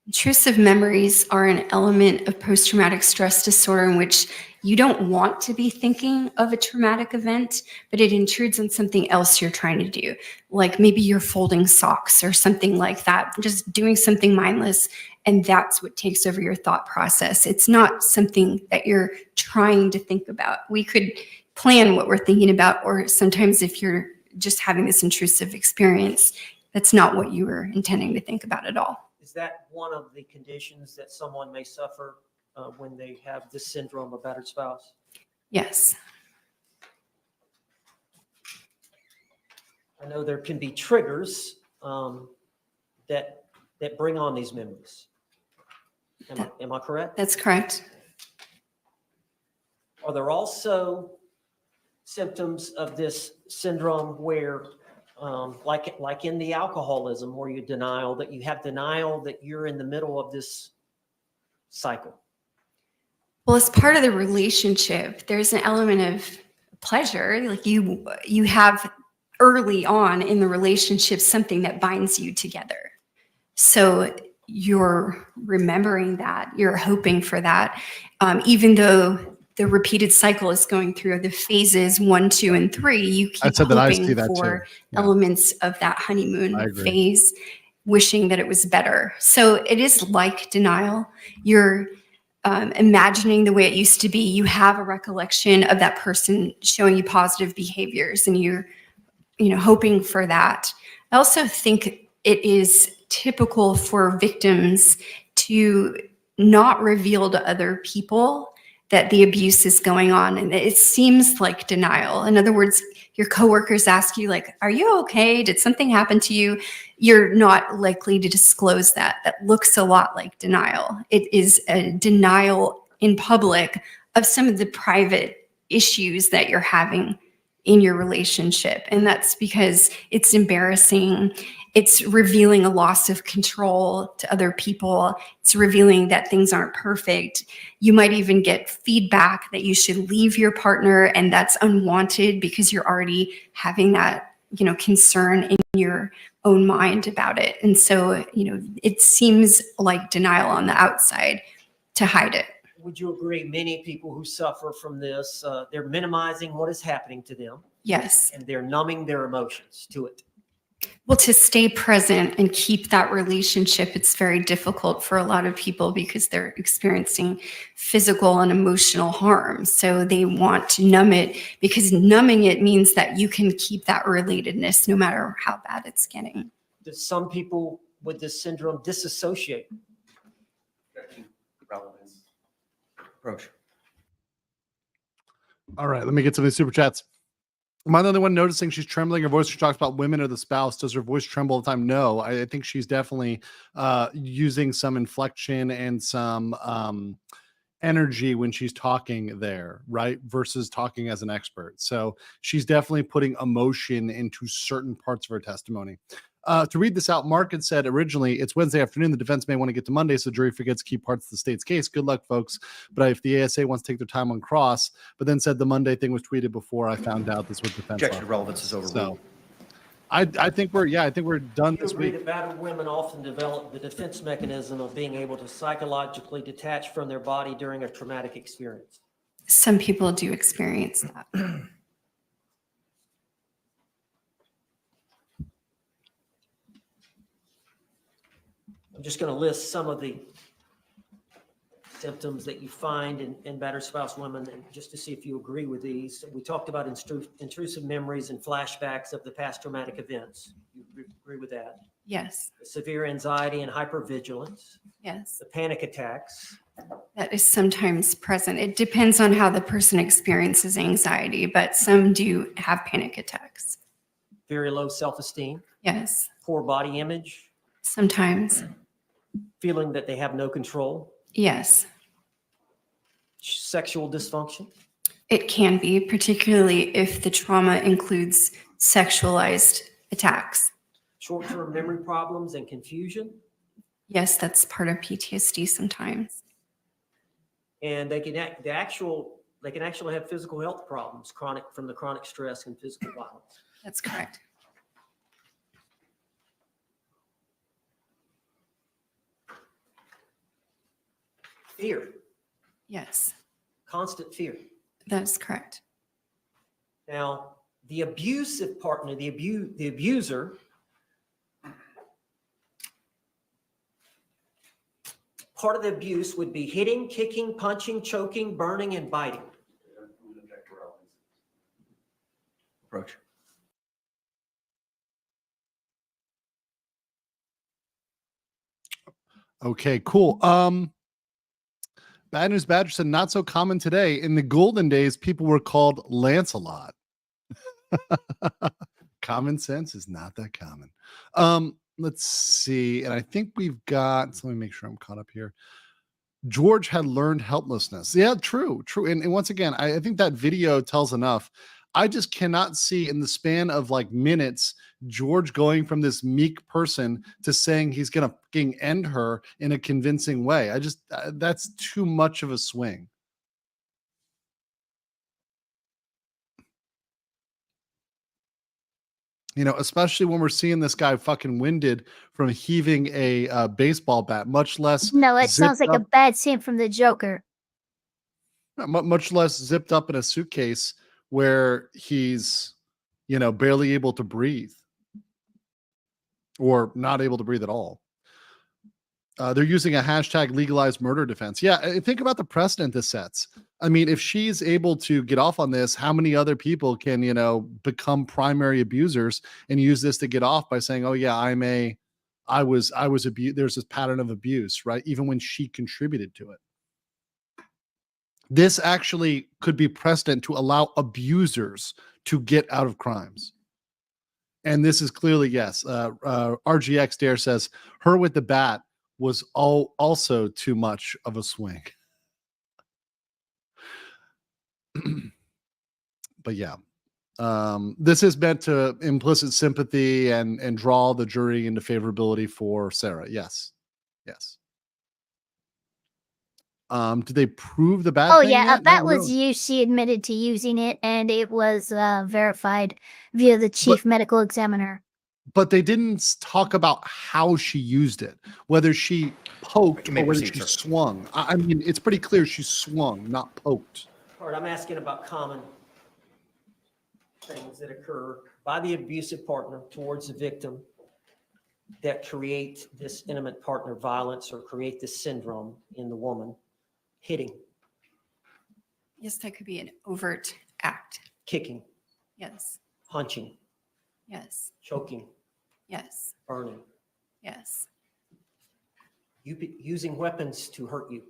Intrusive memories are an element of post-traumatic stress disorder in which you don't want to be thinking of a traumatic event, but it intrudes on something else you're trying to do. Like maybe you're folding socks or something like that, just doing something mindless, and that's what takes over your thought process. It's not something that you're trying to think about. We could plan what we're thinking about, or sometimes if you're just having this intrusive experience, that's not what you were intending to think about at all. Is that one of the conditions that someone may suffer when they have this syndrome of battered spouse? Yes. I know there can be triggers that bring on these memories. Am I correct? That's correct. Are there also symptoms of this syndrome where, like in the alcoholism, where you have denial that you're in the middle of this cycle? Well, as part of the relationship, there's an element of pleasure. Like you have early on in the relationship something that binds you together. So you're remembering that, you're hoping for that, even though the repeated cycle is going through the phases 1, 2, and 3. You keep hoping for elements of that honeymoon phase, wishing that it was better. So it is like denial. You're imagining the way it used to be. You have a recollection of that person showing you positive behaviors, and you're hoping for that. I also think it is typical for victims to not reveal to other people that the abuse is going on. And it seems like denial. In other words, your coworkers ask you, like, are you okay? Did something happen to you? You're not likely to disclose that. That looks a lot like denial. It is a denial in public of some of the private issues that you're having in your relationship. And that's because it's embarrassing. It's revealing a loss of control to other people. It's revealing that things aren't perfect. You might even get feedback that you should leave your partner, and that's unwanted because you're already having that, concern in your own mind about it. And so, it seems like denial on the outside to hide it. Would you agree many people who suffer from this, they're minimizing what is happening to them? Yes. And they're numbing their emotions to it. Well, to stay present and keep that relationship, it's very difficult for a lot of people because they're experiencing physical and emotional harm. So they want to numb it, because numbing it means that you can keep that relatedness no matter how bad it's getting. Does some people with this syndrome disassociate? Approach. All right, let me get some of these super chats. Am I the only one noticing she's trembling? Her voice, she talks about women or the spouse. Does her voice tremble all the time? No, I think she's definitely using some inflection and some energy when she's talking there, right? Versus talking as an expert. So she's definitely putting emotion into certain parts of her testimony. To read this out, Mark had said originally it's Wednesday afternoon. The defense may want to get to Monday, so the jury forgets key parts of the state's case. Good luck, folks. But if the ASA wants to take their time on cross, but then said the Monday thing was tweeted before I found out this was defense. Objection to relevance is overruled. So I think we're done You this agree week. that battered women often develop the defense mechanism of being able to psychologically detach from their body during a traumatic experience? Some people do experience that. I'm just going to list some of the symptoms that you find in battered spouse women, and just to see if you agree with these. We talked about intrusive memories and flashbacks of the past traumatic events. You agree with that? Yes. The severe anxiety and hypervigilance. Yes. The panic attacks. That is sometimes present. It depends on how the person experiences anxiety, but some do have panic attacks. Very low self-esteem. Yes. Poor body image. Sometimes. Feeling that they have no control. Yes. Sexual dysfunction. It can be, particularly if the trauma includes sexualized attacks. Short-term memory problems and confusion. Yes, that's part of PTSD sometimes. And they can actually have physical health problems from the chronic stress and physical violence. That's correct. Fear. Yes. Constant fear. That's correct. Now, the abusive partner, the abuser, part of the abuse would be hitting, kicking, punching, choking, burning, and biting. Approach. Okay, cool. Bad News Badger said, not so common today. In the golden days, people were called Lancelot. Common sense is not that common. Let's see. And I think we've got, so let me make sure I'm caught up here. George had learned helplessness. Yeah, true. And once again, I think that video tells enough. I just cannot see in the span of like minutes, George going from this meek person to saying he's going to fucking end her in a convincing way. I just, that's too much of a swing. You know, especially when we're seeing this guy fucking winded from heaving a baseball bat, much less No, it sounds zipped like a up, bad scene from the Joker. much less zipped up in a suitcase where he's, you know, barely able to breathe or not able to breathe at all. They're using a hashtag legalized murder defense. Yeah, think about the precedent this sets. I mean, if she's able to get off on this, how many other people can, you know, become primary abusers and use this to get off by saying, "Oh yeah, I was abused." There's this pattern of abuse, right? Even when she contributed to it. This actually could be precedent to allow abusers to get out of crimes. And this is clearly, yes. RGX Dare says, her with the bat was also too much of a swing. But yeah, this is meant to implicit sympathy and draw the jury into favorability for Sarah. Yes. Did they prove the bad Oh thing yeah, yet? that Not was really. used. She admitted to using it, and it was verified via the chief medical examiner. But they didn't talk about how she used it, whether she poked or whether she swung. I mean, it's pretty clear she swung, not poked. All right, I'm asking about common things that occur by the abusive partner towards the victim that create this intimate partner violence or create this syndrome in the woman. Hitting, Yes, that could be an overt act. kicking, Yes. punching, Yes. choking, Yes. burning, Yes. using weapons to hurt you,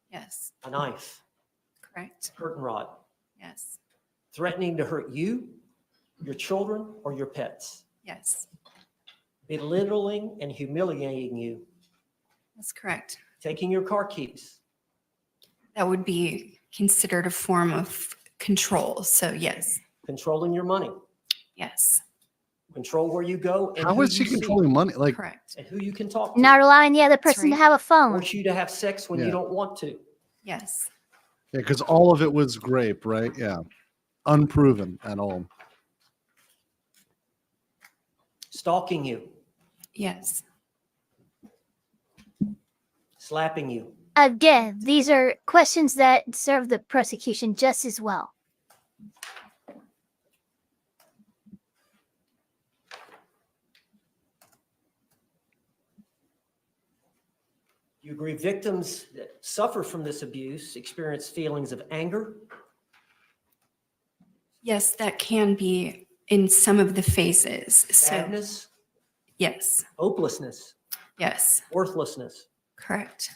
Yes. a knife, Correct. curtain rod, Yes. threatening to hurt you, your children, or your pets, Yes. belittling and humiliating you, That's correct. taking your car keys, That would be considered a form of control. So yes. controlling your money, Yes. control where you go and How who is she you see, controlling money? Like, Correct. and who you can talk to, Not allowing the other person to have a phone. force you to have sex when Yeah. you don't want to, Yes. yeah, because all of it was grape, right? Yeah, unproven at all. stalking you, Yes. slapping you, Again, these are questions that serve the prosecution just as well. You agree victims that suffer from this abuse experience feelings of anger, Yes, that can be in some of the phases. So sadness, yes. hopelessness, Yes. worthlessness, Correct.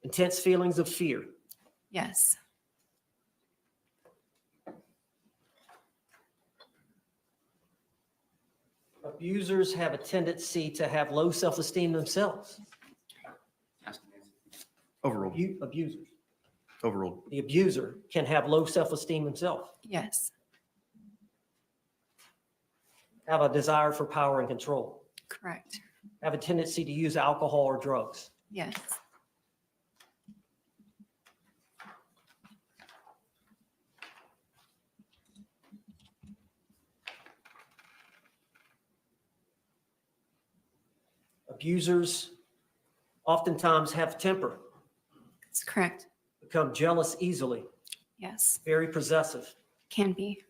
intense feelings of fear, Yes. abusers have a tendency to have low self-esteem themselves. Overruled. Abusers. Overruled. The abuser can have low self-esteem himself, Yes. have a desire for power and control, Correct. have a tendency to use alcohol or drugs. Yes. Abusers oftentimes have temper, That's correct. become jealous easily, Yes. very possessive. Can be.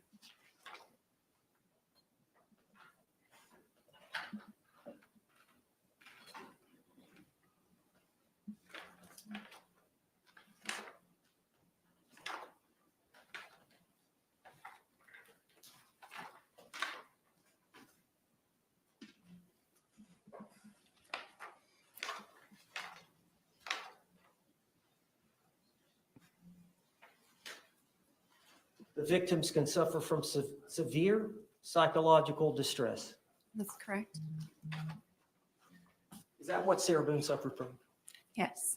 The victims can suffer from severe psychological distress. That's correct. Is that what Sarah Boone suffered from? Yes.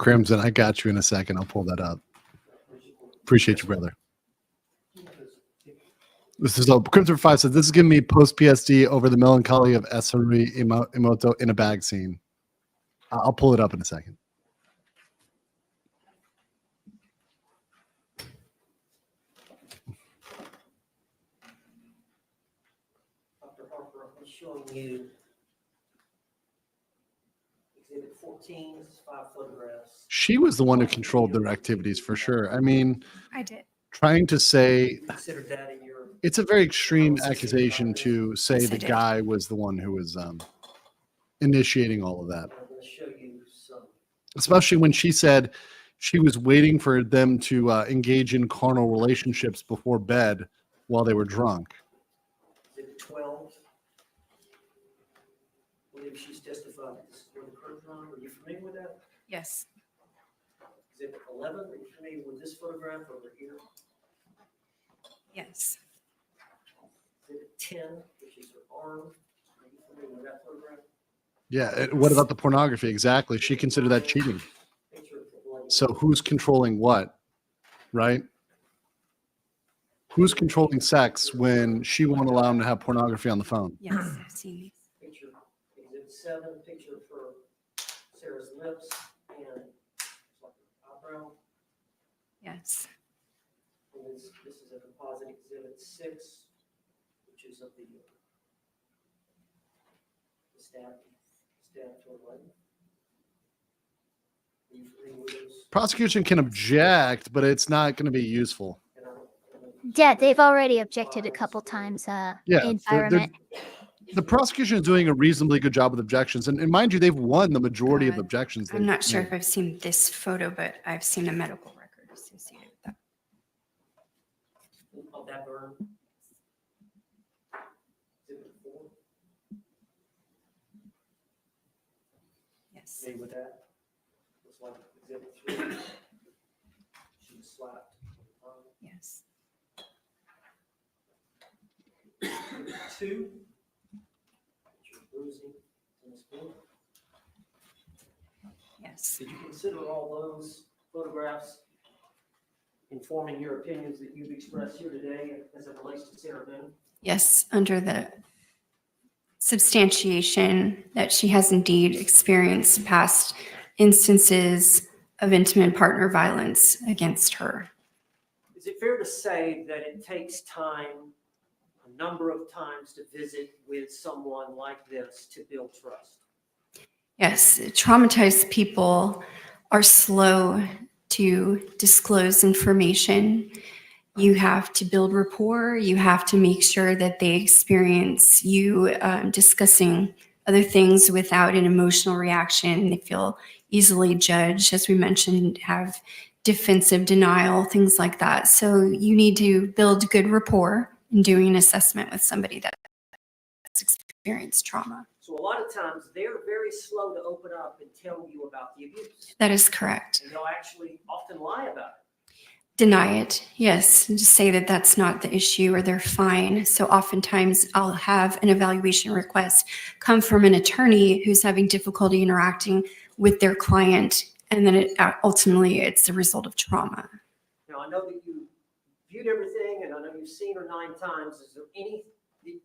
Crimson, I got you in a second. I'll pull that up. Appreciate you, brother. This is Crimson 5 said, this is giving me post PSD over the melancholy of Esari Imoto in a bag scene. I'll pull it up in a second. Dr. Harper, I'm showing you Exhibit 14, this is 5 photographs. She was the one who controlled their activities for sure. I mean, I did. trying to say You considered that in your it's a very extreme accusation to say Yes, I the did. guy was the one who was initiating all of that, I'm going to show you some. especially when she said she was waiting for them to engage in carnal relationships before bed while they were drunk. Exhibit 12. I believe she's testified that this is where the curve line. Are you familiar with that? Yes. Exhibit 11, are you familiar with this photograph over here? Yes. Exhibit 10, which is her arm. Are you familiar with that photograph? Yeah. What about the pornography? Exactly. She considered that cheating. Picture of the bloody So who's controlling what, right? Who's controlling sex when she won't allow him to have pornography on the phone? Yes, I've seen these. picture. Exhibit 7, picture of her, Sarah's lips and it's like her eyebrow. Yes. And this is a composite exhibit 6, which is of the stab to her leg. Are you familiar with those? Prosecution can object, but it's not going to be useful. Yeah, they've already objected a couple times. Yeah, Environment. the prosecution is doing a reasonably good job with objections, and mind you, they've won the majority of objections. I'm not sure if I've seen this photo, but I've seen a medical record associated with that. Of that burn. Exhibit 4. Yes. Familiar with that? Looks like exhibit 3. She was slapped. Yes. Exhibit 2. Picture of bruising in this book. Yes. Did you consider all those photographs informing your opinions that you've expressed here today as it relates to Sarah Boone? Yes, under the substantiation that she has indeed experienced past instances of intimate partner violence against her. Is it fair to say that it takes time, a number of times, to visit with someone like this to build trust? Yes, traumatized people are slow to disclose information. You have to build rapport. You have to make sure that they experience you discussing other things without an emotional reaction. They feel easily judged, as we mentioned, have defensive denial, things like that. So you need to build good rapport in doing an assessment with somebody that's experienced trauma. So a lot of times they're very slow to open up and tell you about the abuse. That is correct. And they'll actually often lie about it. Deny it, yes, and just say that that's not the issue or they're fine. So oftentimes I'll have an evaluation request come from an attorney who's having difficulty interacting with their client, and then ultimately it's the result of trauma. Now, I know that you viewed everything, and I know you've seen her 9 times. Is there did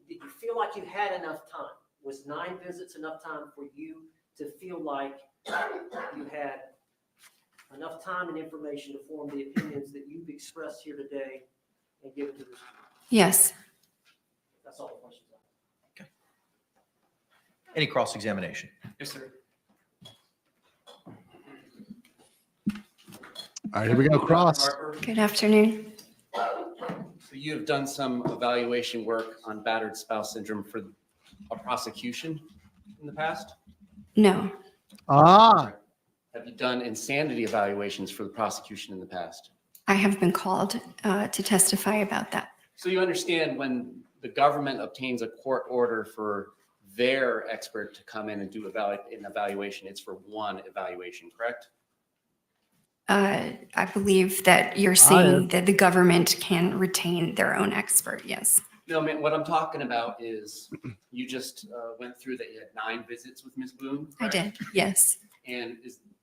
you feel like you had enough time? Was 9 visits enough time for you to feel like you had enough time and information to form the opinions that you've expressed here today and given to this? Yes. That's all the questions I have. Any cross-examination? Yes, sir. All right, here we go. Cross. Harper. Good afternoon. So you have done some evaluation work on battered spouse syndrome for a prosecution in the past? No. Have you done insanity evaluations for the prosecution in the past? I have been called to testify about that. So you understand when the government obtains a court order for their expert to come in and do an evaluation, it's for one evaluation, correct? I believe that you're saying that the government can retain their own expert, yes. No, man, what I'm talking about is you just went through that you had 9 visits with Ms. Boone, I correct? did, yes. And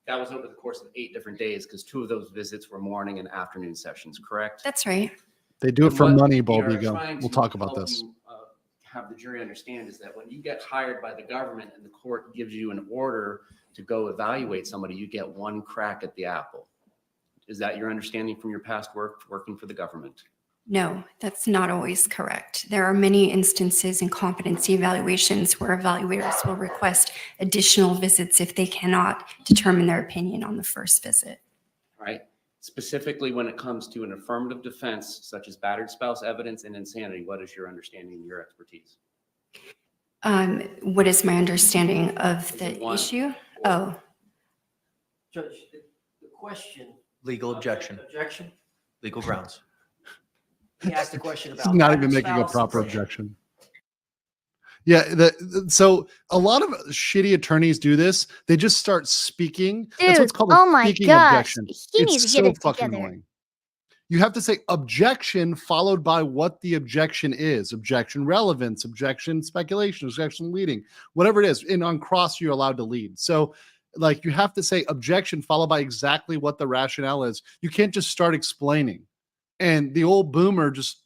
that was over the course of 8 different days because 2 of those visits were morning and afternoon sessions, correct? That's right. They do it And for what money, we are Bolbigo. trying We'll to talk about help this. you, have the jury understand is that when you get hired by the government and the court gives you an order to go evaluate somebody, you get 1 crack at the apple. Is that your understanding from your past work working for the government? No, that's not always correct. There are many instances in competency evaluations where evaluators will request additional visits if they cannot determine their opinion on the first visit. All right. Specifically, when it comes to an affirmative defense, such as battered spouse evidence and insanity, what is your understanding and your expertise? What is my understanding of the issue? Oh, Judge, the question. Legal objection. Objection? Legal grounds. He asked a question He's about. not even battered making a spouse proper and- objection. Yeah, so a lot of shitty attorneys do this. They just start speaking. That's what's Dude, called a oh my speaking gosh. objection. He It's needs to so get it fucking together. annoying. You have to say objection followed by what the objection is. Objection relevance, objection speculation, objection leading, whatever it is. And on cross, you're allowed to lead. So like you have to say objection followed by exactly what the rationale is. You can't just start explaining. And the old boomer just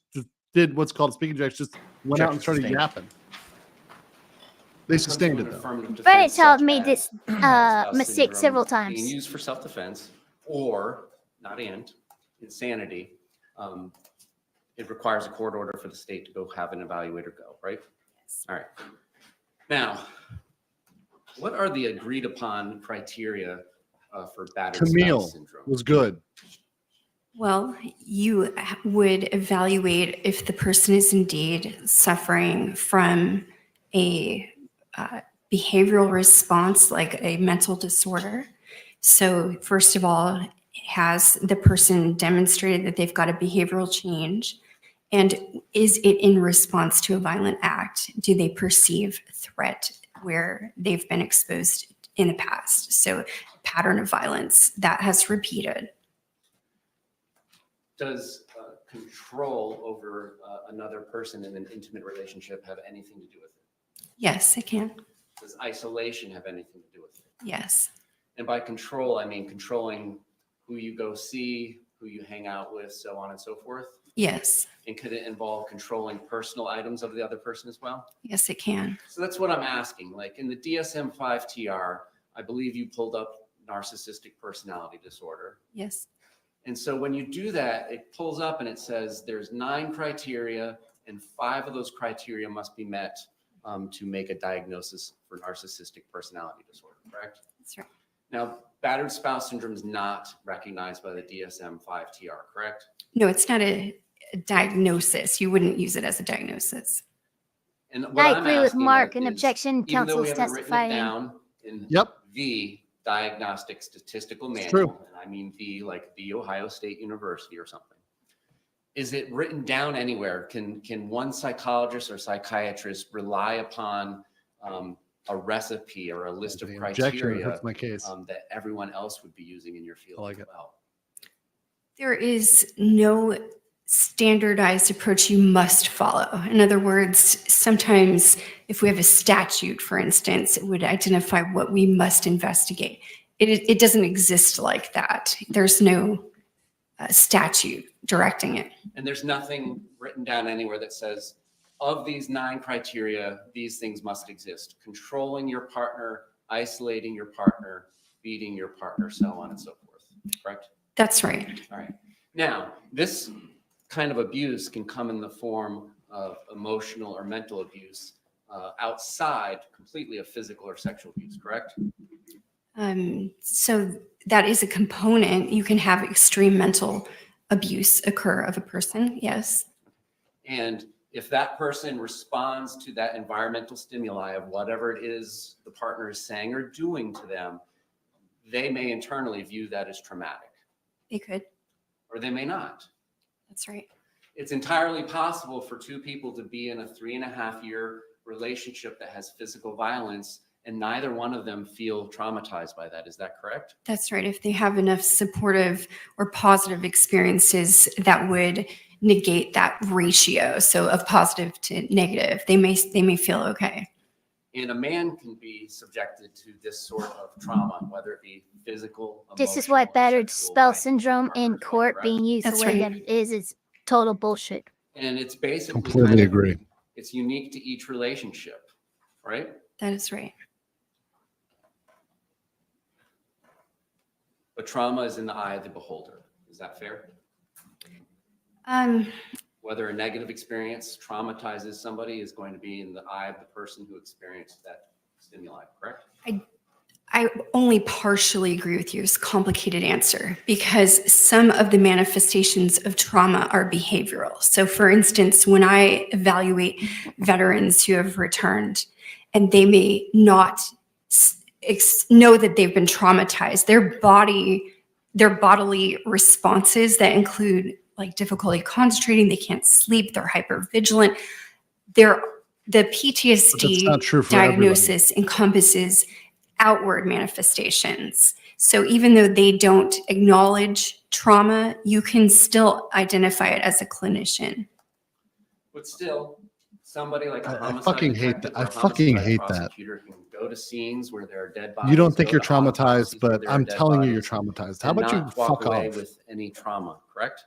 did what's called a speaking objection, just went out and started Objection yapping. They sustained it though. Reddit child made this mistake several Being times. used for self-defense or, not and, insanity, it requires a court order for the state to go have an evaluator go, right? All right. Now, what are the agreed upon criteria for battered Camille spouse syndrome? was good. well, you would evaluate if the person is indeed suffering from a behavioral response, like a mental disorder. So first of all, has the person demonstrated that they've got a behavioral change? And is it in response to a violent act? Do they perceive threat where they've been exposed in the past? So pattern of violence that has repeated. Does control over another person in an intimate relationship have anything to do with it? Yes, it can. Does isolation have anything to do with it? Yes. And by control, I mean controlling who you go see, who you hang out with, so on and so forth? Yes. And could it involve controlling personal items of the other person as well? Yes, it can. So that's what I'm asking. Like in the DSM-5 TR, I believe you pulled up narcissistic personality disorder. Yes. And so when you do that, it pulls up and it says there's 9 criteria and 5 of those criteria must be met to make a diagnosis for narcissistic personality disorder, correct? That's right. Now, battered spouse syndrome is not recognized by the DSM-5 TR, correct? No, it's not a diagnosis. You wouldn't use it as a diagnosis. And what I I'm agree with asking Mark. is, An objection. even though we Counsel's haven't written it testifying. down in the Diagnostic Statistical Manual, true. and I mean the like the Ohio State University or something, is it written down anywhere? Can one psychologist or psychiatrist rely upon a recipe or a list of objection criteria hurts my case. that everyone else would be using in your field like as it. well? There is no standardized approach you must follow. In other words, sometimes if we have a statute, for instance, it would identify what we must investigate. It doesn't exist like that. There's no statute directing it. And there's nothing written down anywhere that says, of these 9 criteria, these things must exist. Controlling your partner, isolating your partner, beating your partner, so on and so forth, correct? That's right. All right. Now, this kind of abuse can come in the form of emotional or mental abuse outside completely of physical or sexual abuse, correct? So that is a component. You can have extreme mental abuse occur of a person, yes. And if that person responds to that environmental stimuli of whatever it is the partner is saying or doing to them, they may internally view that as traumatic, They could. or they may not. That's right. It's entirely possible for 2 people to be in a 3.5-year relationship that has physical violence and neither one of them feel traumatized by that. Is that correct? That's right. If they have enough supportive or positive experiences that would negate that ratio, so of positive to negative, they may feel okay. And a man can be subjected to this sort of trauma, whether it be physical, This is why battered spell by syndrome in court correct? being used That's the way right. that it is total bullshit. And it's basically Completely kind of- agree. It's unique to each relationship, right? That is right. But trauma is in the eye of the beholder. Is that fair? Um, Whether a negative experience traumatizes somebody is going to be in the eye of the person who experienced that stimuli, correct? I only partially agree with you. It's a complicated answer because some of the manifestations of trauma are behavioral. So for instance, when I evaluate veterans who have returned and they may not know that they've been traumatized, their bodily responses that include like difficulty concentrating, they can't sleep, they're hypervigilant. The PTSD diagnosis encompasses outward manifestations. So even though they don't acknowledge trauma, you can still identify it as a clinician. But still, somebody like a I homicide fucking hate detective that. or I a fucking homicide hate that. prosecutor can go to scenes where there are dead bodies. You don't think go you're to autopsies traumatized, where but there are I'm dead telling you you're bodies traumatized. How and about you not walk fuck away off? with any trauma, correct?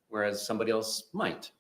Whereas somebody else might.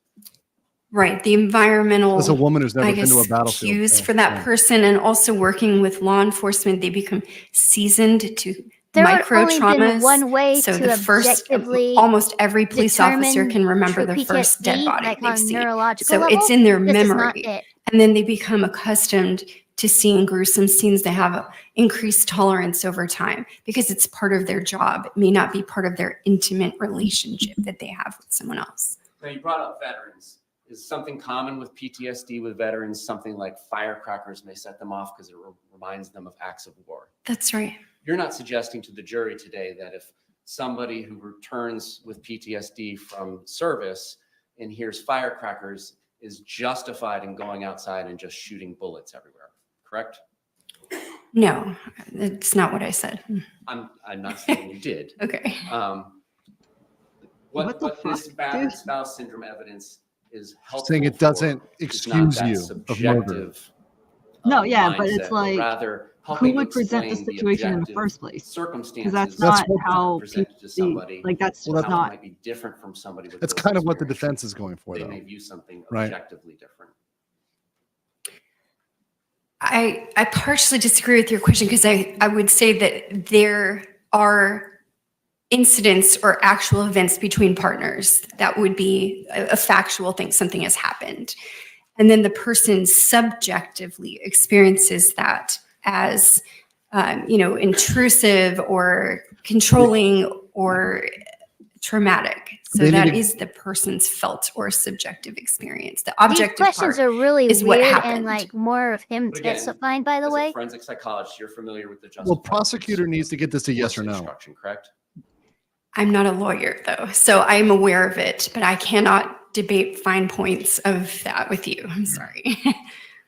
Right. The environmental, As a woman who's never I been to a guess, battlefield. cues Yeah, for that yeah. person, and also working with law enforcement, they become seasoned to There would micro only been traumas. one way So to the first, objectively almost every police officer determine can remember true the first dead PTSD, body like they've on seen. neurological So level. it's in their This is not memory. it. And then they become accustomed to seeing gruesome scenes. They have an increased tolerance over time because it's part of their job. It may not be part of their intimate relationship that they have with someone else. Now, you brought up veterans. Is something common with PTSD with veterans, something like firecrackers may set them off because it reminds them of acts of war? That's right. You're not suggesting to the jury today that if somebody who returns with PTSD from service and hears firecrackers is justified in going outside and just shooting bullets everywhere, correct? No, it's not what I said. I'm not saying you did. Okay. What this battered spouse syndrome evidence is helpful Saying it doesn't excuse you of murder. No, yeah, but mindset, it's like, rather who helping would present the explain situation in the objective first place? circumstances Because that's not that how presented to somebody, like that's how just it not. might be different from somebody with That's those kind of what the defense is going for, they though. may view something Right. objectively different. I partially disagree with your question because I would say that there are incidents or actual events between partners that would be a factual thing, something has happened. And then the person subjectively experiences that as, intrusive or controlling or traumatic. So They need that to- is the person's felt or subjective experience. The These objective questions part are really is what weird happened. and like more of him But again, testifying, by the as a way. forensic psychologist, you're familiar with the justice. Well, prosecutor needs to get this to yes or no. Instruction, correct? I'm not a lawyer though, so I'm aware of it, but I cannot debate fine points of that with you. I'm sorry.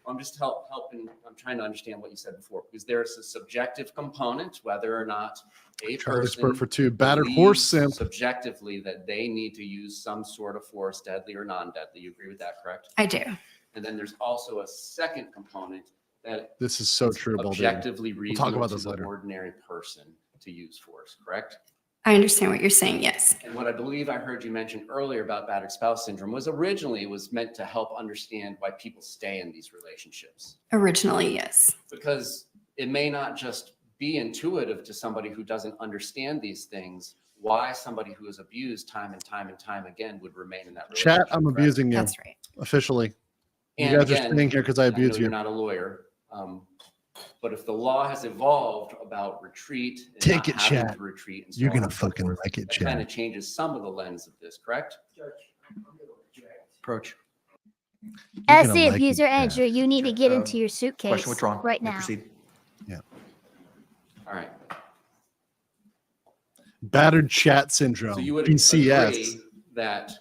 I'm just helping. I'm trying to understand what you said before, because there's a subjective component, whether or not a Charlie person Spurt for two. Battered horse simp. subjectively that they need to use some sort of force, deadly or non-deadly. You agree with that, correct? I do. And then there's also a second component that This is so true, Baldur. objectively We'll talk reasonable about to this the later. ordinary person to use force, correct? I understand what you're saying, yes. And what I believe I heard you mention earlier about battered spouse syndrome was originally it was meant to help understand why people stay in these relationships. Originally, yes. Because it may not just be intuitive to somebody who doesn't understand these things, why somebody who is abused time and time and time again would remain in that relationship. Chat, I'm abusing you. That's right. Officially. You And guys again, are staying here because I know abuse you're you. not a lawyer, but if the law has evolved about retreat and Take not it, having chat. to retreat and so You're on gonna and so fucking forth, like it, that kind of chat. changes some of the lens of this, correct? Approach. As gonna the like it, abuser, Chat. Andrew, you need to get into your suitcase Question withdrawn. right May now. proceed. Yeah. All right. Battered chat syndrome. So you would BCS. agree that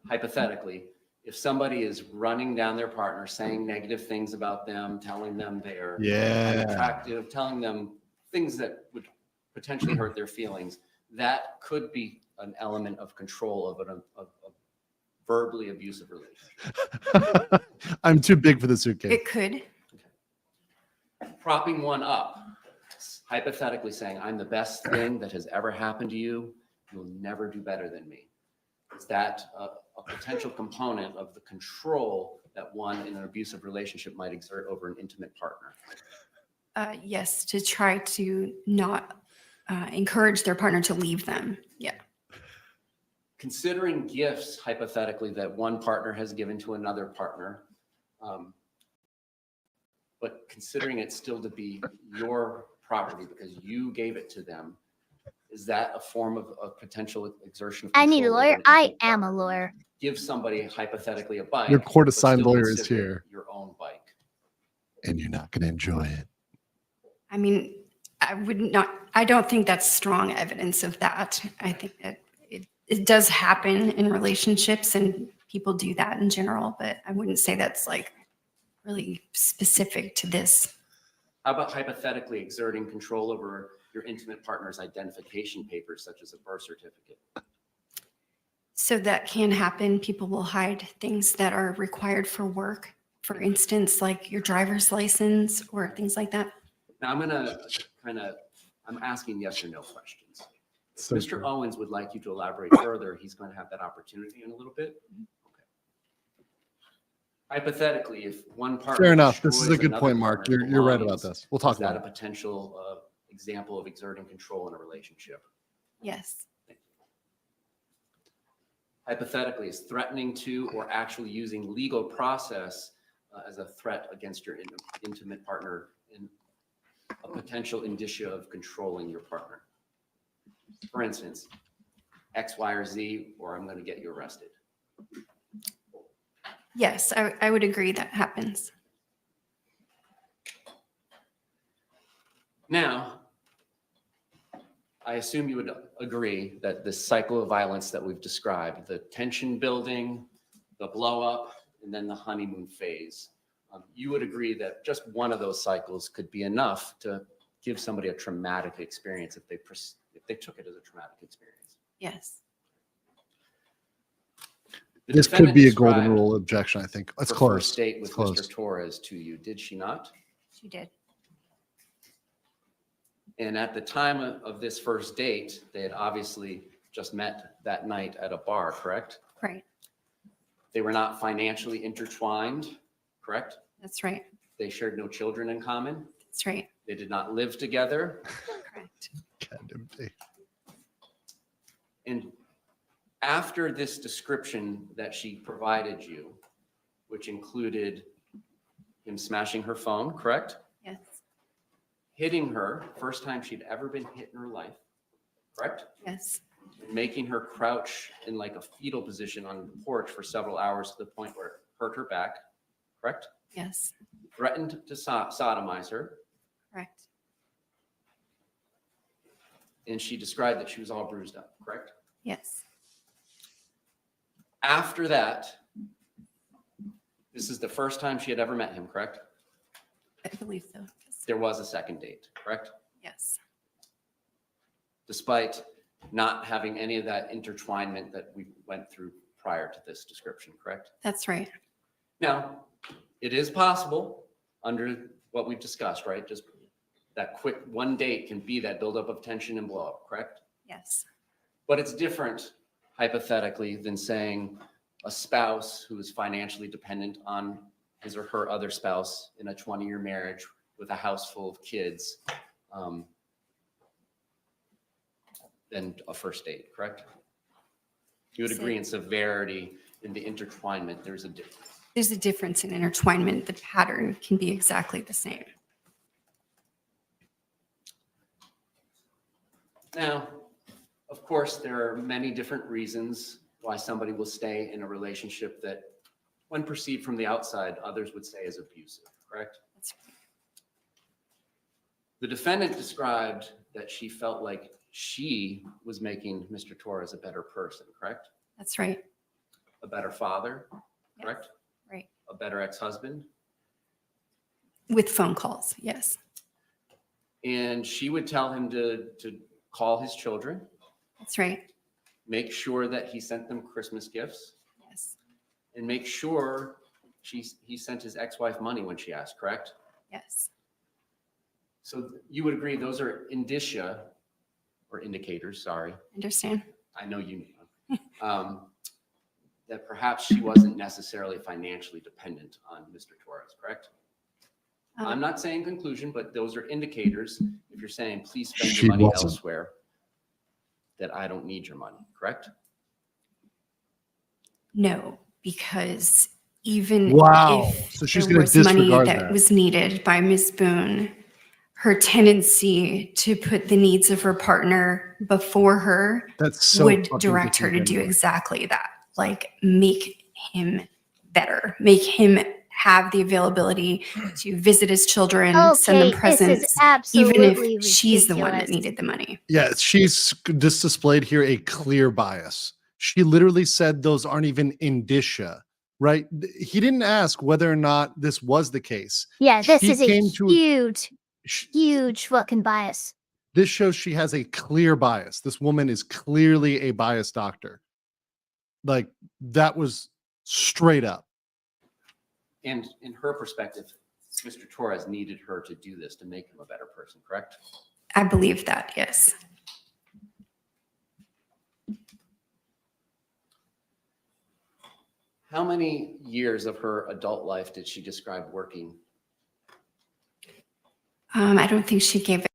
hypothetically, if somebody is running down their partner, saying negative things about them, telling them they're Yeah. unattractive, telling them things that would potentially hurt their feelings, that could be an element of control of verbally abusive relationship? I'm too big for the suitcase. It could. Propping one up, hypothetically saying, I'm the best thing that has ever happened to you. You'll never do better than me. Is that a potential component of the control that one in an abusive relationship might exert over an intimate partner? Yes, to try to not encourage their partner to leave them. Yeah. Considering gifts, hypothetically, that one partner has given to another partner, but considering it still to be your property because you gave it to them, is that a form of a potential exertion of I control? need a over lawyer. an I intimate am a partner? lawyer. Give somebody hypothetically a bike. Your court-assigned but still lawyer is consider it here. Your own bike. And you're not going to enjoy it. I mean, I don't think that's strong evidence of that. I think that it does happen in relationships and people do that in general, but I wouldn't say that's like really specific to this. How about hypothetically exerting control over your intimate partner's identification papers, such as a birth certificate? So that can happen. People will hide things that are required for work. For instance, like your driver's license or things like that. Now I'm gonna I'm asking yes or no questions. If So Mr. true. Owens would like you to elaborate further, he's going to have that opportunity in a little bit. Okay. Hypothetically, if one partner Fair enough. This is a destroys good another point, Mark. partner's You're right about belongings, this. We'll talk is that about a potential example of exerting control in a relationship? Yes. Hypothetically, is threatening to or actually using legal process as a threat against your intimate partner in a potential indicia of controlling your partner? For instance, X, Y, or Z, or I'm going to get you arrested. Yes, I would agree that happens. Now, I assume you would agree that this cycle of violence that we've described, the tension building, the blow up, and then the honeymoon phase, you would agree that just one of those cycles could be enough to give somebody a traumatic experience if they took it as a traumatic experience. Yes. The This could defendant be a golden described rule objection, I think. It's her close. first date It's with close. Mr. Torres to you, did she not? She did. And at the time of this first date, they had obviously just met that night at a bar, correct? Right. They were not financially intertwined, correct? That's right. They shared no children in common. That's right. They did not live together. Correct. And after this description that she provided you, which included him smashing her phone, correct? Yes. Hitting her, first time she'd ever been hit in her life, correct? Yes. And making her crouch in like a fetal position on the porch for several hours to the point where it hurt her back, correct? Yes. Threatened to sodomize her. Correct. And she described that she was all bruised up, correct? Yes. After that, this is the first time she had ever met him, correct? I believe so. There was a second date, correct? Yes. Despite not having any of that intertwinement that we went through prior to this description, correct? That's right. Now, it is possible under what we've discussed, right? Just that quick one date can be that buildup of tension and blow up, correct? Yes. But it's different, hypothetically, than saying a spouse who is financially dependent on his or her other spouse in a 20-year marriage with a house full of kids than a first date, correct? You would agree in severity, in the intertwinement, there's a difference. There's a difference in intertwinement. The pattern can be exactly the same. Now, of course, there are many different reasons why somebody will stay in a relationship that, when perceived from the outside, others would say is abusive, correct? That's right. The defendant described that she felt like she was making Mr. Torres a better person, correct? That's right. A better father, correct? Right. A better ex-husband. With phone calls. Yes. And she would tell him to call his children, That's right. make sure that he sent them Christmas gifts, Yes. and make sure he sent his ex-wife money when she asked, correct? Yes. So you would agree those are indicia or indicators, sorry. Understand. I know you know. That perhaps she wasn't necessarily financially dependent on Mr. Torres, correct? I'm not saying conclusion, but those are indicators. If you're saying, please spend She your money wasn't. elsewhere, that I don't need your money, correct? No, because even Wow. if So she's there gonna was money disregard that that. was needed by Ms. Boone, her tendency to put the needs of her partner before her That's so would fucking direct her to do disingenuous. exactly that. Like make him better, make him have the availability to visit his children, send them Okay, this is presents, even absolutely if she's the one that ridiculous. needed the money. Yeah, she's just displayed here a clear bias. She literally said those aren't even indicia, right? He didn't ask whether or not this was the case. Yeah, this She is a came to huge fucking bias. this shows she has a clear bias. This woman is clearly a biased doctor. Like that was straight up. And in her perspective, Mr. Torres needed her to do this to make him a better person, correct? I believe that, yes. How many years of her adult life did she describe working? I don't think she gave it.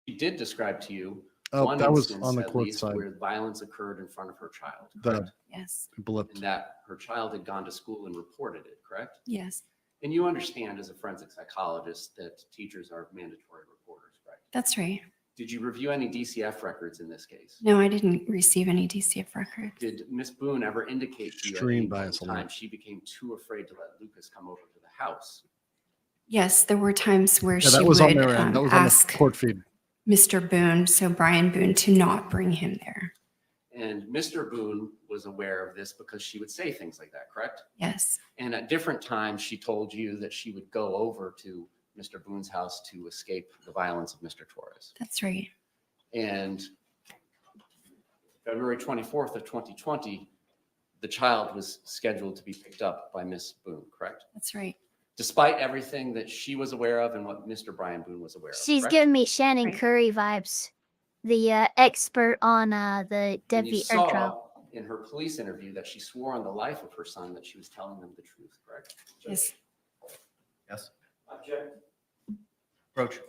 She did describe to you Oh, one that was instance on the at court least side. where violence occurred in front of her child, The correct? Yes. blip. And that her child had gone to school and reported it, correct? Yes. And you understand as a forensic psychologist that teachers are mandatory reporters, right? That's right. Did you review any DCF records in this case? No, I didn't receive any DCF record. Did Miss Boone ever indicate to you at Extreme any bias point in time alert. she became too afraid to let Lucas come over to the house? Yes, there were times where Yeah, she that was would on their end. That was on the ask court feed. Mr. Boone, so Brian Boone, to not bring him there. And Mr. Boone was aware of this because she would say things like that, correct? Yes. And at different times, she told you that she would go over to Mr. Boone's house to escape the violence of Mr. Torres. That's right. And February 24th of 2020, the child was scheduled to be picked up by Miss Boone, correct? That's right. Despite everything that she was aware of and what Mr. Brian Boone was aware of. She's correct? giving me Shannon Curry vibes, the expert on the And you Debbie Earl trial. saw in her police interview that she swore on the life of her son that she was telling them the truth, correct? Yes. Yes. Object. Roach.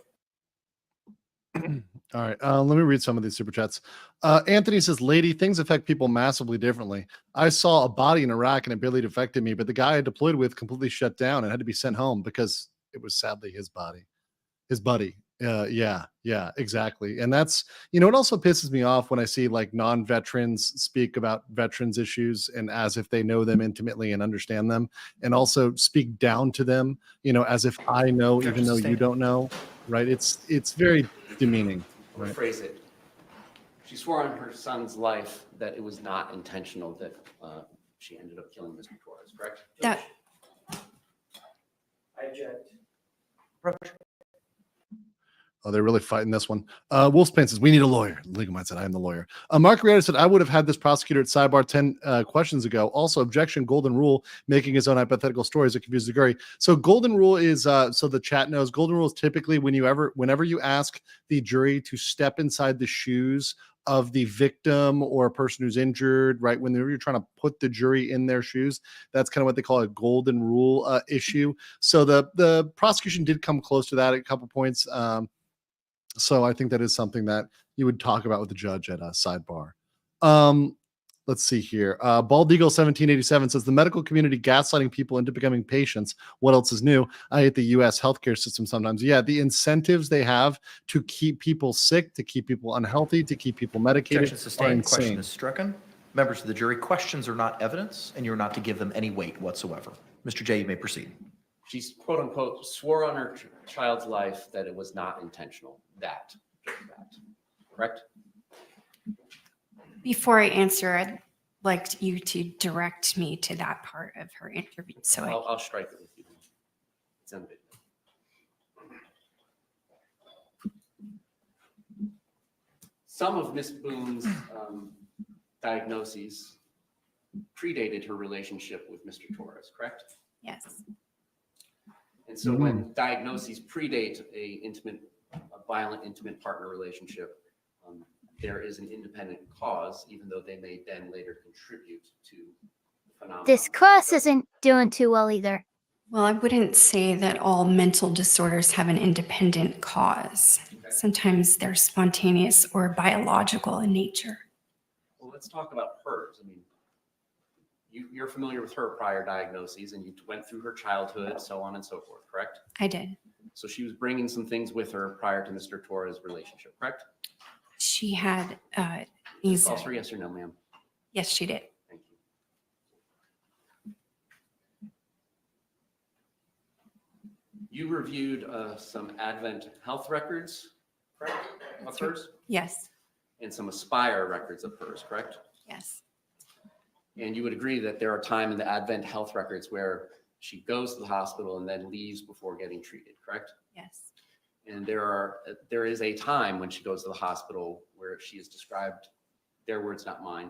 All right. Let me read some of these super chats. Anthony says, lady, things affect people massively differently. I saw a body in Iraq and it barely affected me, but the guy I deployed with completely shut down and had to be sent home because it was sadly his buddy. Yeah, exactly. And that's, it also pisses me off when I see like non-veterans speak about veterans issues and as if they know them intimately and understand them, and also speak down to them, as if I know, even though you don't know, right? It's very demeaning. I'll rephrase it. She swore on her son's life that it was not intentional that she ended up killing Mr. Torres, correct? That I object. Oh, they're really fighting this one. Wolfspan says, we need a lawyer. Legal Mind said, I am the lawyer. Mark Rieta said, I would have had this prosecutor at sidebar 10 questions ago. Also, objection, golden rule, making his own hypothetical stories that confuse the jury. So golden rule is, so the chat knows, golden rule is typically whenever you ask the jury to step inside the shoes of the victim or a person who's injured, right? Whenever you're trying to put the jury in their shoes, that's kind of what they call a golden rule issue. So the prosecution did come close to that at a couple points. So I think that is something that you would talk about with the judge at a sidebar. Let's see here. Bald Eagle 1787 says the medical community gaslighting people into becoming patients. What else is new? I hate the U.S. healthcare system sometimes. Yeah, the incentives they have to keep people sick, to keep people unhealthy, to keep people medicated. Objection Are sustained. Question insane. is stricken. Members of the jury, questions are not evidence, and you're not to give them any weight whatsoever. Mr. J, you may proceed. She's quote unquote swore on her child's life that it was not intentional. That, correct? before I answer, I'd like you to direct me to that part of her interview. So I'll strike it with you. It's on video. Some of Miss Boone's diagnoses predated her relationship with Mr. Torres, correct? Yes. And so when diagnoses predate a violent intimate partner relationship, there is an independent cause, even though they may then later contribute to the phenomenon. This cross isn't doing too well either. Well, I wouldn't say that all mental disorders have an independent cause. Sometimes they're spontaneous or biological in nature. Well, let's talk about hers. I mean, you're familiar with her prior diagnoses, and you went through her childhood, so on and so forth, correct? I did. So she was bringing some things with her prior to Mr. Torres' relationship, correct? She had Also, yes or no, ma'am? Yes, she did. Thank you. You reviewed some Advent health records, correct, of hers? Yes. And some Aspire records of hers, correct? Yes. And you would agree that there are times in the Advent health records where she goes to the hospital and then leaves before getting treated, correct? Yes. And there is a time when she goes to the hospital where she is described, their words, not mine,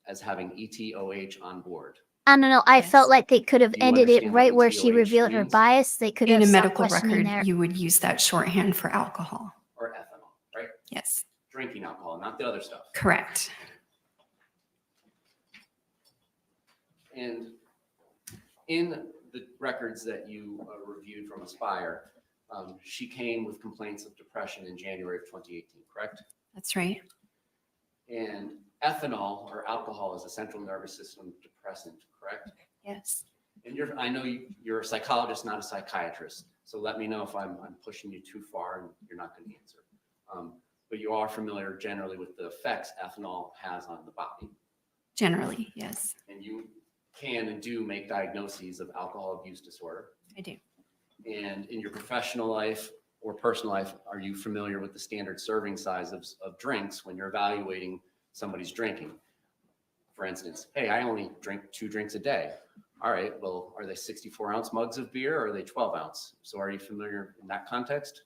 as having ETOH on board. I don't know. I felt like they could have Do you ended it understand what right where she ETOH revealed her means? bias. They could In have a stopped medical questioning record, there. you would use that shorthand for alcohol. Or ethanol, right? Yes. Drinking alcohol, not the other stuff. Correct. And in the records that you reviewed from Aspire, she came with complaints of depression in January of 2018, correct? That's right. And ethanol or alcohol is a central nervous system depressant, correct? Yes. And I know you're a psychologist, not a psychiatrist. So let me know if I'm pushing you too far and you're not going to answer. But you are familiar generally with the effects ethanol has on the body. Generally, yes. And you can and do make diagnoses of alcohol abuse disorder. I do. And in your professional life or personal life, are you familiar with the standard serving size of drinks when you're evaluating somebody's drinking? For instance, hey, I only drink 2 drinks a day. All right, well, are they 64-ounce mugs of beer or are they 12-ounce? So are you familiar in that context?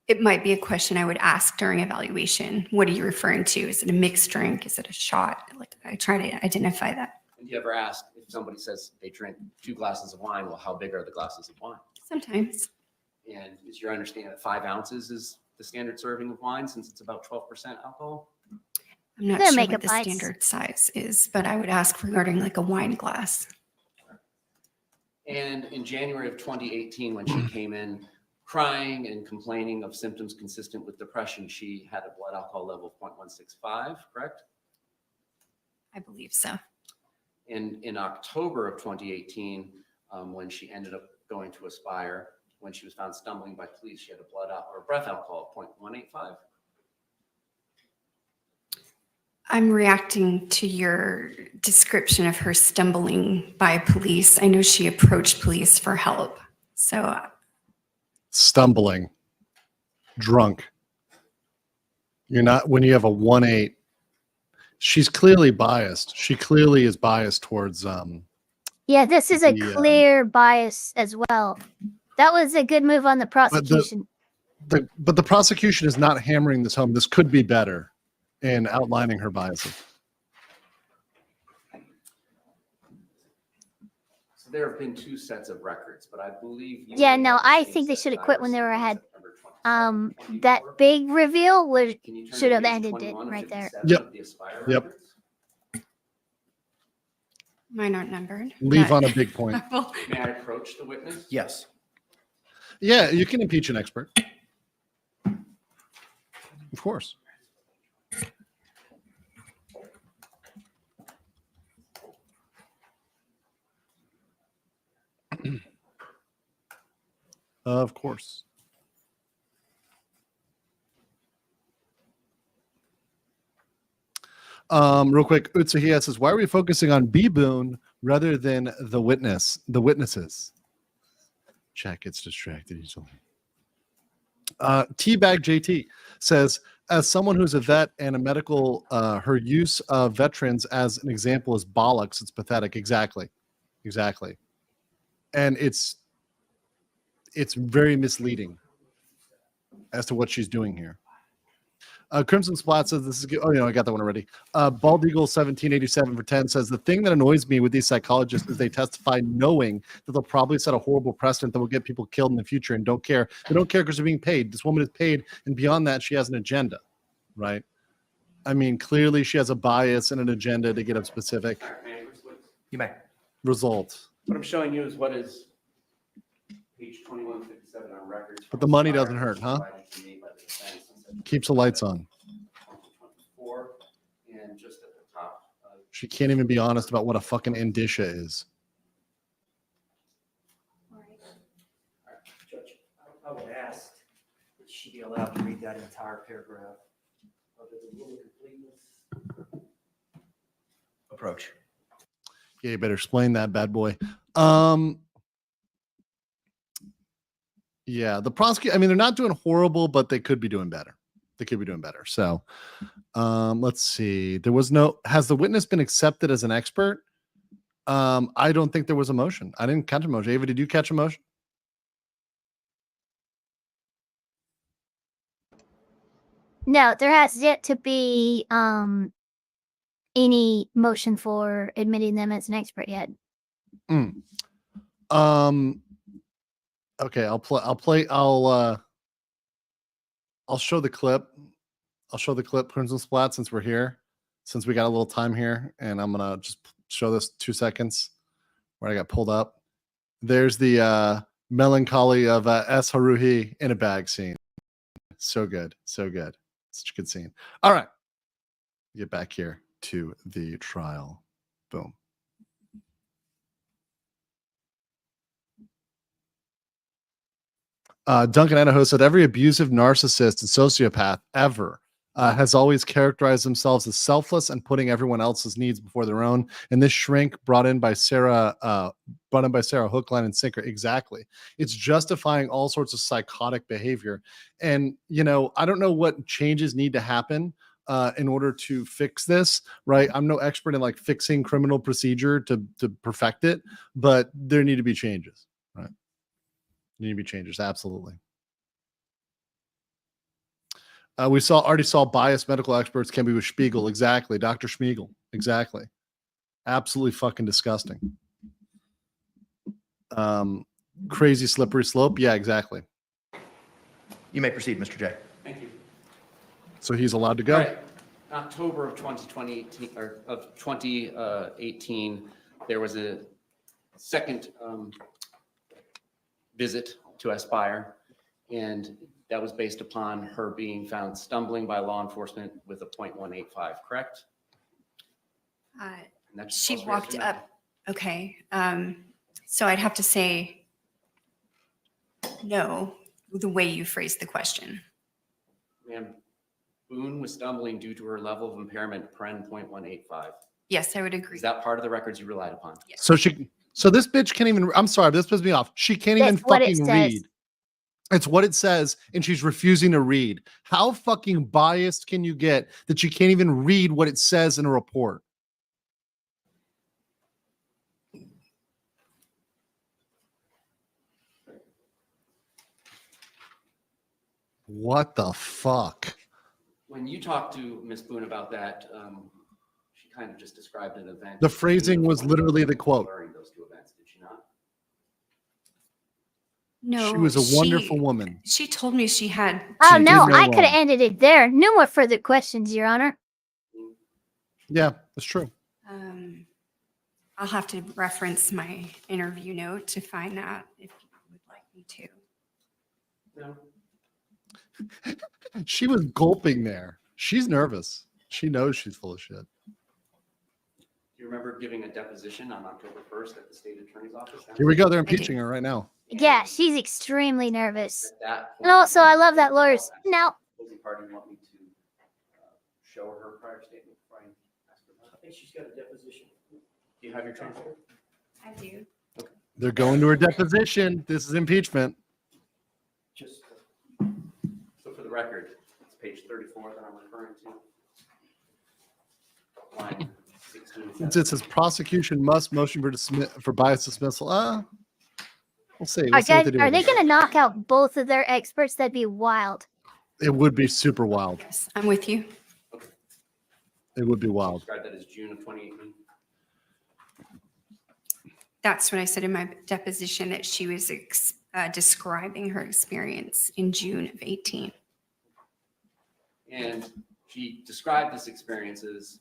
It might be a question I would ask during evaluation. What are you referring to? Is it a mixed drink? Is it a shot? Like, I try to identify that. And you ever ask if somebody says they drink 2 glasses of wine, well, how big are the glasses of wine? Sometimes. And is your understanding that 5 ounces is the standard serving of wine since it's about 12% alcohol? I'm not sure what the standard size is, but I would ask regarding like a wine glass. And in January of 2018, when she came in crying and complaining of symptoms consistent with depression, she had a blood alcohol level of 0.165, correct? I believe so. And in October of 2018, when she ended up going to Aspire, when she was found stumbling by police, she had a breath alcohol of 0.185. I'm reacting to your description of her stumbling by police. I know she approached police for help. So Stumbling, drunk. You're not, when you have a 1.8, she's clearly biased. She clearly is biased towards Yeah, this is a clear bias as well. That was a good move on the prosecution. But the prosecution is not hammering this home. This could be better in outlining her biases. So there have been 2 sets of records, but I believe you Yeah, no, I think they should have quit when they were ahead. That big reveal should have ended it right there. Yep. mine aren't numbered. Leave but- on a big point. May I approach the witness? Yes. Yeah, you can impeach an expert. Of course. Of course. Real quick, Utsuhiya says, why are we focusing on B Boone rather than the witnesses? Chat gets distracted easily. Teabag JT says, as someone who's a vet and a medical, her use of veterans as an example is bollocks. It's pathetic. Exactly. And it's very misleading as to what she's doing here. Crimson Splat says this is good. Oh, I got that one already. Bald Eagle 1787 for 10 says the thing that annoys me with these psychologists is they testify knowing that they'll probably set a horrible precedent that will get people killed in the future and don't care. They don't care because they're being paid. This woman is paid, and beyond that, she has an agenda, right? I mean, clearly she has a bias and an agenda to get a specific You may. result. What I'm showing you is what is page 2157 on records. But the money doesn't hurt, huh? Keeps the lights on. And just at the top. She can't even be honest about what a fucking indicia is. Judge, I would ask that she be allowed to read that entire paragraph. Other than rule of completeness. Approach. Yeah, you better explain that, bad boy. Yeah, the prosecutor, I mean, they're not doing horrible, but they could be doing better. They could be doing better. So let's see. Has the witness been accepted as an expert? I don't think there was a motion. I didn't catch a motion. Ava, did you catch a motion? No, there has yet to be any motion for admitting them as an expert yet. Okay, I'll show the clip. I'll show the clip, Crimson Splat, since we're here, since we got a little time here, and I'm gonna just show this 2 seconds where I got pulled up. There's the melancholy of S. Haruhi in a bag scene. So good, so good. Such a good scene. All right, get back here to the trial. Boom. Duncan Idaho said every abusive narcissist and sociopath ever has always characterized themselves as selfless and putting everyone else's needs before their own. And this shrink brought in by Sarah hook, line, and sinker. Exactly. It's justifying all sorts of psychotic behavior. And, I don't know what changes need to happen in order to fix this, right? I'm no expert in like fixing criminal procedure to perfect it, but there need to be changes, right? Need to be changes, absolutely. We already saw biased medical experts can be with Spiegel. Exactly. Dr. Spiegel. Exactly. Absolutely fucking disgusting. Crazy slippery slope. Yeah, exactly. You may proceed, Mr. J. Thank you. So he's allowed to go. All right. October of 2018, there was a second visit to Elfspire, and that was based upon her being found stumbling by law enforcement with a .185, correct? She walked up. Okay. So I'd have to say no, the way you phrased the question. Ma'am, Boone was stumbling due to her level of impairment, paren .185. Yes, I would agree. Is that part of the records you relied upon? Yes. So this bitch can't even, I'm sorry, this pisses me off. She can't even fucking read. It's what it says, and she's refusing to read. How fucking biased can you get that you can't even read what it says in a report? What the fuck? When you talked to Ms. Boone about that, she kind of just described an event. The phrasing was literally the quote. Those two events, did she not? No, she was a wonderful woman. She told me she had. Oh, no, I could have ended it there. No more further questions, Your Honor. Yeah, that's true. I'll have to reference my interview note to find that if you would like me to. No. She was gulping there. She's nervous. She knows she's full of shit. Do you remember giving a deposition on October 1st at the state attorney's office? Here we go. They're impeaching her right now. Yeah, she's extremely nervous. At that And also, I love that lawyers. Now, opposing party want me to show her prior statement before I ask her about it? I think she's got a deposition. Do you have your transcript? I do. They're going to her deposition. This is impeachment. Just So for the record, it's page 34 that I'm referring to. Line 16. It says prosecution must motion for bias dismissal. We'll see. are they going to knock out both of their experts? That'd be wild. It would be super wild. Yes, I'm with you. It would be wild. Describe that as June of 2018. That's what I said in my deposition, that she was describing her experience in June of 18. And she described this experience as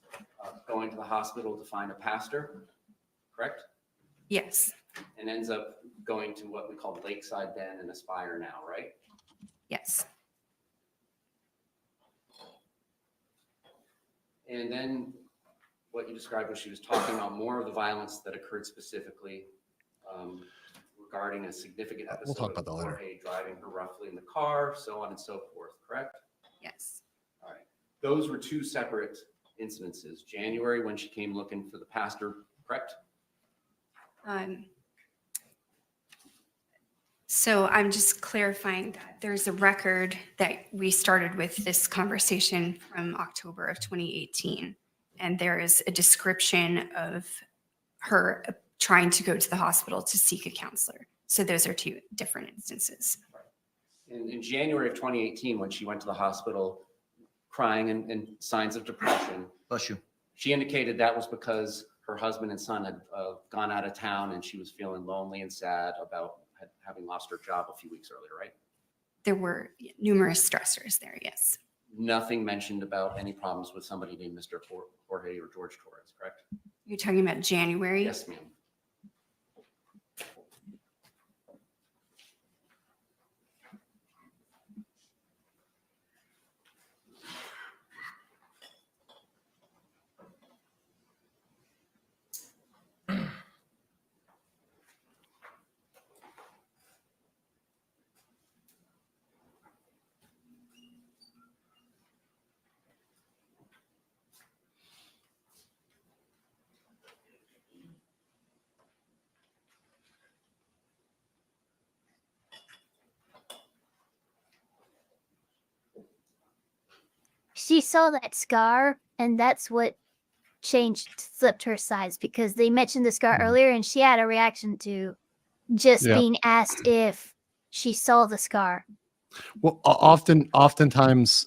going to the hospital to find a pastor, correct? Yes. And ends up going to what we call Lakeside then and Aspire now, right? Yes. And then what you described was she was talking about more of the violence that occurred specifically regarding a significant episode We'll talk about that later. Jorge driving her roughly in the car, so on and so forth, correct? Yes. All right. Those were two separate incidences. January, when she came looking for the pastor, correct? So I'm just clarifying that there's a record that we started with this conversation from October of 2018. And there is a description of her trying to go to the hospital to seek a counselor. So those are two different instances. In January of 2018, when she went to the hospital crying and signs of depression, Bless you. she indicated that was because her husband and son had gone out of town and she was feeling lonely and sad about having lost her job a few weeks earlier, right? There were numerous stressors there, yes. Nothing mentioned about any problems with somebody named Mr. Jorge or George Torres, correct? You're talking about January? Yes, ma'am. She saw that scar, and that's what flipped her sides, because they mentioned the scar earlier, and she had a reaction to just being asked if she saw the scar. Well, oftentimes,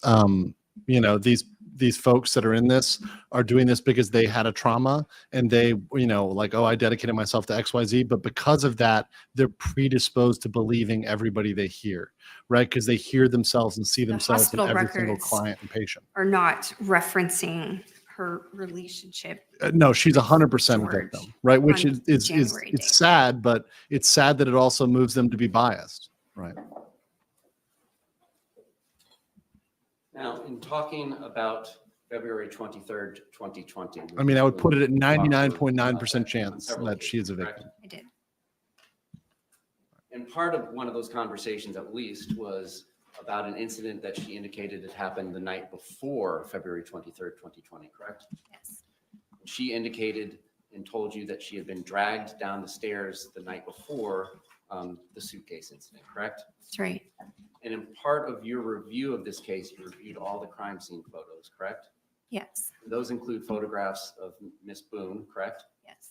you know, these folks that are in this are doing this because they had a trauma and they, you know, like, oh, I dedicated myself to XYZ, but because of that, they're predisposed to believing everybody they hear, right? Because they hear themselves and see themselves in hospital every single records client and patient. Are not referencing her relationship. No, she's 100% a victim, right? Which on is January date. it's sad, but it's sad that it also moves them to be biased, right? Now, in talking about February 23rd, 2020. I mean, I would put it at 99.9% chance that she is a victim. I did. And part of one of those conversations, at least, was about an incident that she indicated had happened the night before February 23rd, 2020, correct? Yes. She indicated and told you that she had been dragged down the stairs the night before the suitcase incident, correct? That's right. And in part of your review of this case, you reviewed all the crime scene photos, correct? Yes. Those include photographs of Miss Boone, correct? Yes.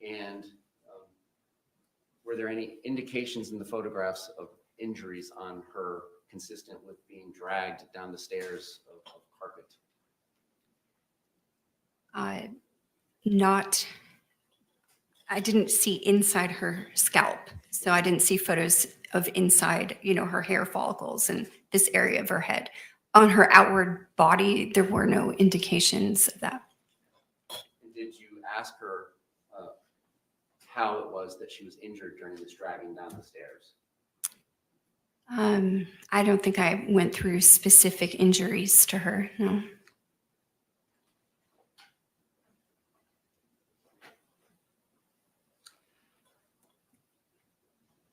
And were there any indications in the photographs of injuries on her consistent with being dragged down the stairs of carpet? I didn't see inside her scalp. So I didn't see photos of inside, you know, her hair follicles and this area of her head. On her outward body, there were no indications of that. And did you ask her how it was that she was injured during this dragging down the stairs? I don't think I went through specific injuries to her, no.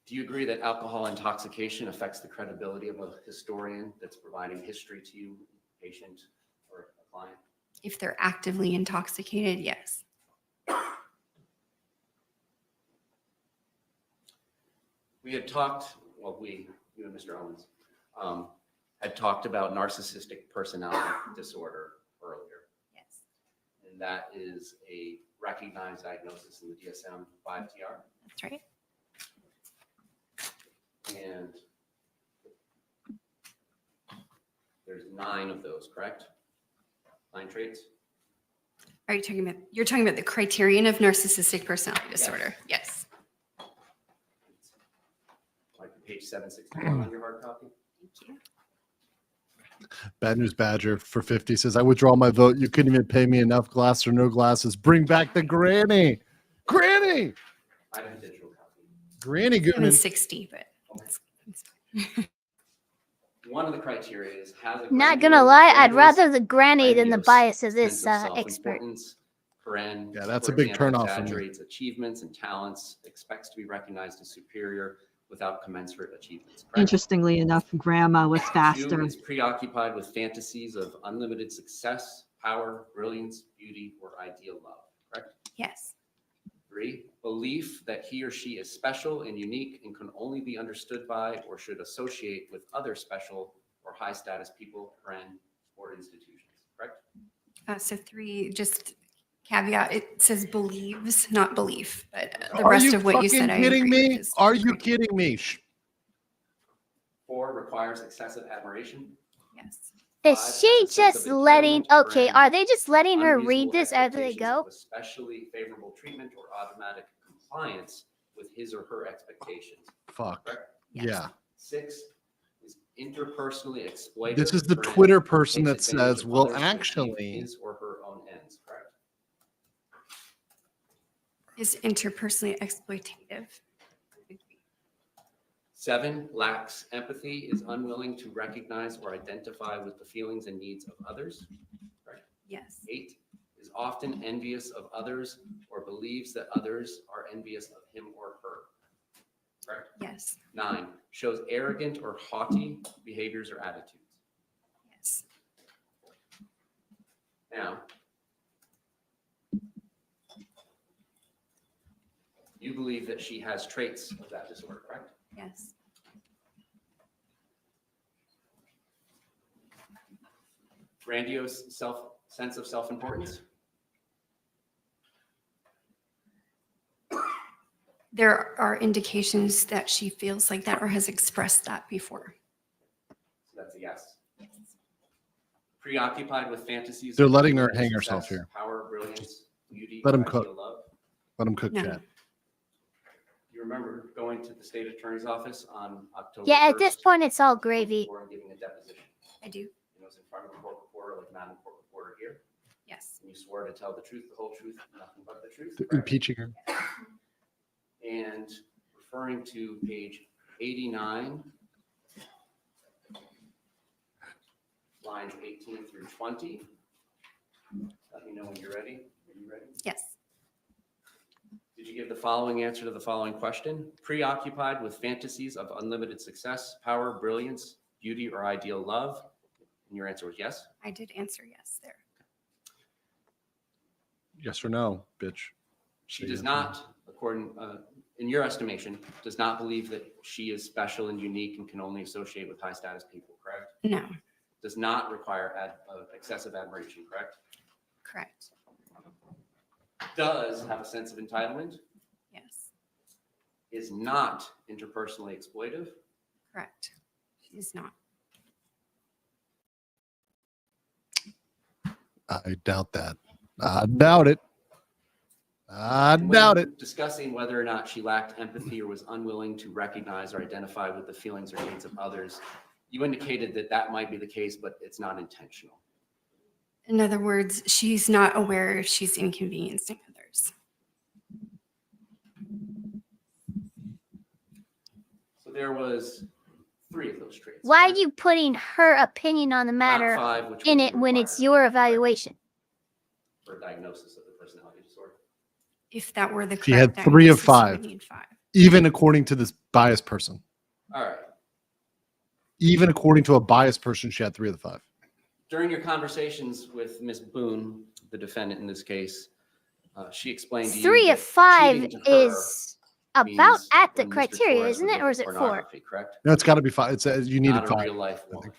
Do you agree that alcohol intoxication affects the credibility of a historian that's providing history to you, patient or a client? If they're actively intoxicated, yes. We had talked, well, you and Mr. Owens, had talked about narcissistic personality disorder earlier. Yes. And that is a recognized diagnosis in the DSM-5-TR. That's right. And There's 9 of those, correct? 9 traits? Are you talking about, you're talking about the criterion of narcissistic personality disorder? Yes. Like page 761 on your hard copy? Thank you. Bad News Badger for 50 says, I withdraw my vote. You couldn't even pay me enough glass or no glasses. Bring back the granny. Granny. I have a digital copy. Granny Goonan. 760, but that's One of the criteria is has a Not granular, gonna lie, I'd grandiose, rather the granny than the grandiose bias of this sense of expert. self-importance. Paren, Yeah, that's for a big example, turnoff for me. exaggerates achievements and talents, expects to be recognized as superior without commensurate achievements. Correct? Interestingly enough, grandma was 2 faster. is preoccupied with fantasies of unlimited success, power, brilliance, beauty, or ideal love. Correct? yes. 3, belief that he or she is special and unique and can only be understood by or should associate with other special or high status people, or institutions. Correct? So 3, just caveat, it says believes, not belief, but the Are rest you of what you fucking said, I kidding agree me? with. Are you kidding me? 4 requires excessive admiration. Yes. Is 5 she has a sense just of letting? entitlement, Okay, paren, are they just letting her read unreasonable this after they expectations go? of especially favorable treatment or automatic compliance with his or her expectations. Fuck. Correct? Yeah. 6 is interpersonally exploitive. This is the paren, Twitter person takes that advantage says, of well, others to achieve actually, his or her own ends. Correct? Is interpersonally exploitative. 7 lacks empathy, is unwilling to recognize or identify with the feelings and needs of others. Correct? Yes. 8 is often envious of others or believes that others are envious of him or her. Correct? Yes. 9 shows arrogant or haughty behaviors or attitudes. Yes. Now, you believe that she has traits of that disorder, correct? Yes. Grandiose sense of self-importance. There are indications that she feels like that or has expressed that before. So that's a yes. Preoccupied with fantasies. They're of letting her unlimited hang herself success, here. Power, brilliance, beauty, Let or him cook. ideal love. Let him cook, No. chat. You remember going to the state attorney's office on October Yeah, at this 1st point, it's all gravy. before giving a deposition. I do. It was in front of a court reporter, like Madam Court Reporter here. Yes. And you swore to tell the truth, the whole truth, and nothing but the truth. They're correct? impeaching her. And referring to page 89, lines 18 through 20. Let me know when you're ready. Are you ready? Yes. Did you give the following answer to the following question? Preoccupied with fantasies of unlimited success, power, brilliance, beauty, or ideal love? And your answer was yes? I did answer yes there. Yes or no, bitch. She does not, according, in your estimation, does not believe that she is special and unique and can only associate with high status people, correct? No. Does not require excessive admiration, correct? Correct. Does have a sense of entitlement, Yes. is not interpersonally exploitive, Correct. She is not. I doubt that. I doubt it. I and when doubt it. discussing whether or not she lacked empathy or was unwilling to recognize or identify with the feelings or needs of others, you indicated that that might be the case, but it's not intentional. In other words, she's not aware she's inconveniencing others. So there was 3 of those traits. Why are you putting her opinion on the matter 5, which in would it be when it's your evaluation? for a diagnosis of the personality disorder. If that were the She had correct 3 of diagnosis, you 5, would need 5. even according to this biased person. All right. Even according to a biased person, she had 3 of the 5. During your conversations with Ms. Boone, the defendant in this case, she explained to you 3 of that 5 cheating to her is about means at the when Mr. criteria, Torres isn't would it? look Or at is it 4? pornography, correct? No, it's got to be 5. It's you needed Not a 5. real life woman,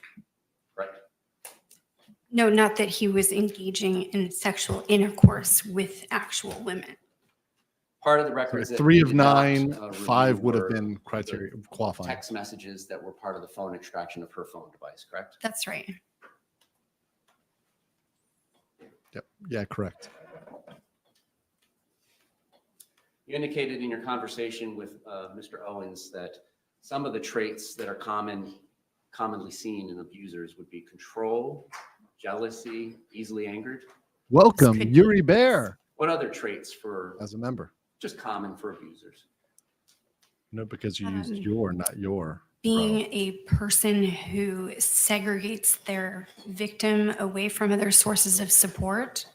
right? No, not that he was engaging in sexual intercourse with actual women. Part of the records that 3 we of did not, 9, review 5 would have were been criteria qualifying. text messages that were part of the phone extraction of her phone device, correct? That's right. Yep. Yeah, correct. You indicated in your conversation with Mr. Owens that some of the traits that are commonly seen in abusers would be control, jealousy, easily angered. Welcome, Yuri Bear. What other traits for as a member? just common for abusers? No, because you used your, not your. Being a person who segregates their victim away from other sources of support,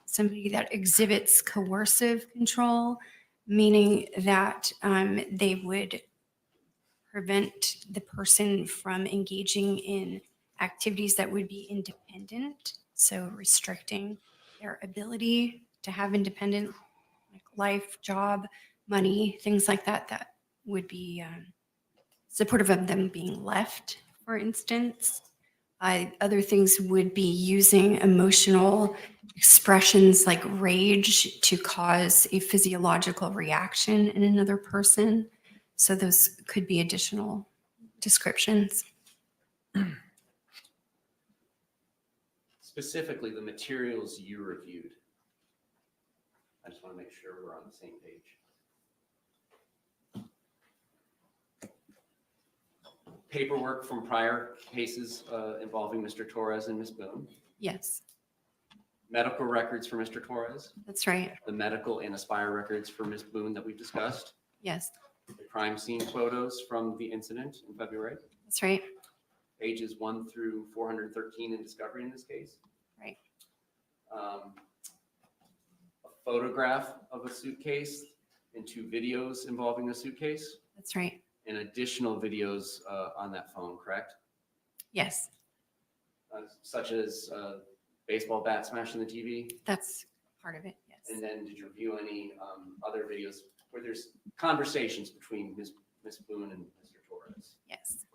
somebody that exhibits coercive control, meaning that they would prevent the person from engaging in activities that would be independent, so restricting their ability to have independent like life, job, money, things like that, that would be supportive of them being left, for instance. Other things would be using emotional expressions like rage to cause a physiological reaction in another person. So those could be additional descriptions. Specifically, the materials you reviewed. I just want to make sure we're on the same page. Paperwork from prior cases involving Mr. Torres and Ms. Boone. Yes, Medical records for Mr. Torres. that's right. The medical and Aspire records for Ms. Boone that we've discussed. Yes, The crime scene photos from the incident in February. that's right. Pages 1 through 413 in discovery in this case. Right. A photograph of a suitcase and 2 videos involving a suitcase. That's right. And additional videos on that phone, correct? Yes, Such as baseball bat smashing the TV. that's part of it. Yes. And then did you review any other videos where there's conversations between Ms. Boone and Mr. Torres? Yes.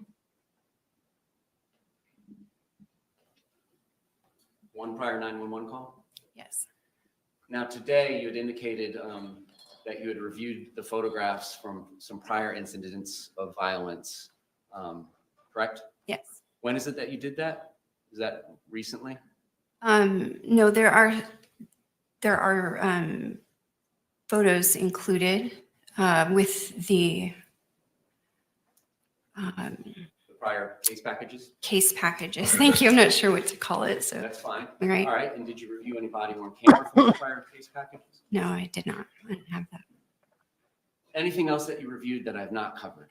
One prior 911 call? Yes. Now today you had indicated that you had reviewed the photographs from some prior incidents of violence, correct? Yes. When is it that you did that? Is that recently? No, there are photos included with the Prior case packages? case packages. Thank you. I'm not sure what to call it. So That's fine. All right. All right. And did you review any body worn camera from the prior case packages? no, I did not. I didn't have that. Anything else that you reviewed that I've not covered?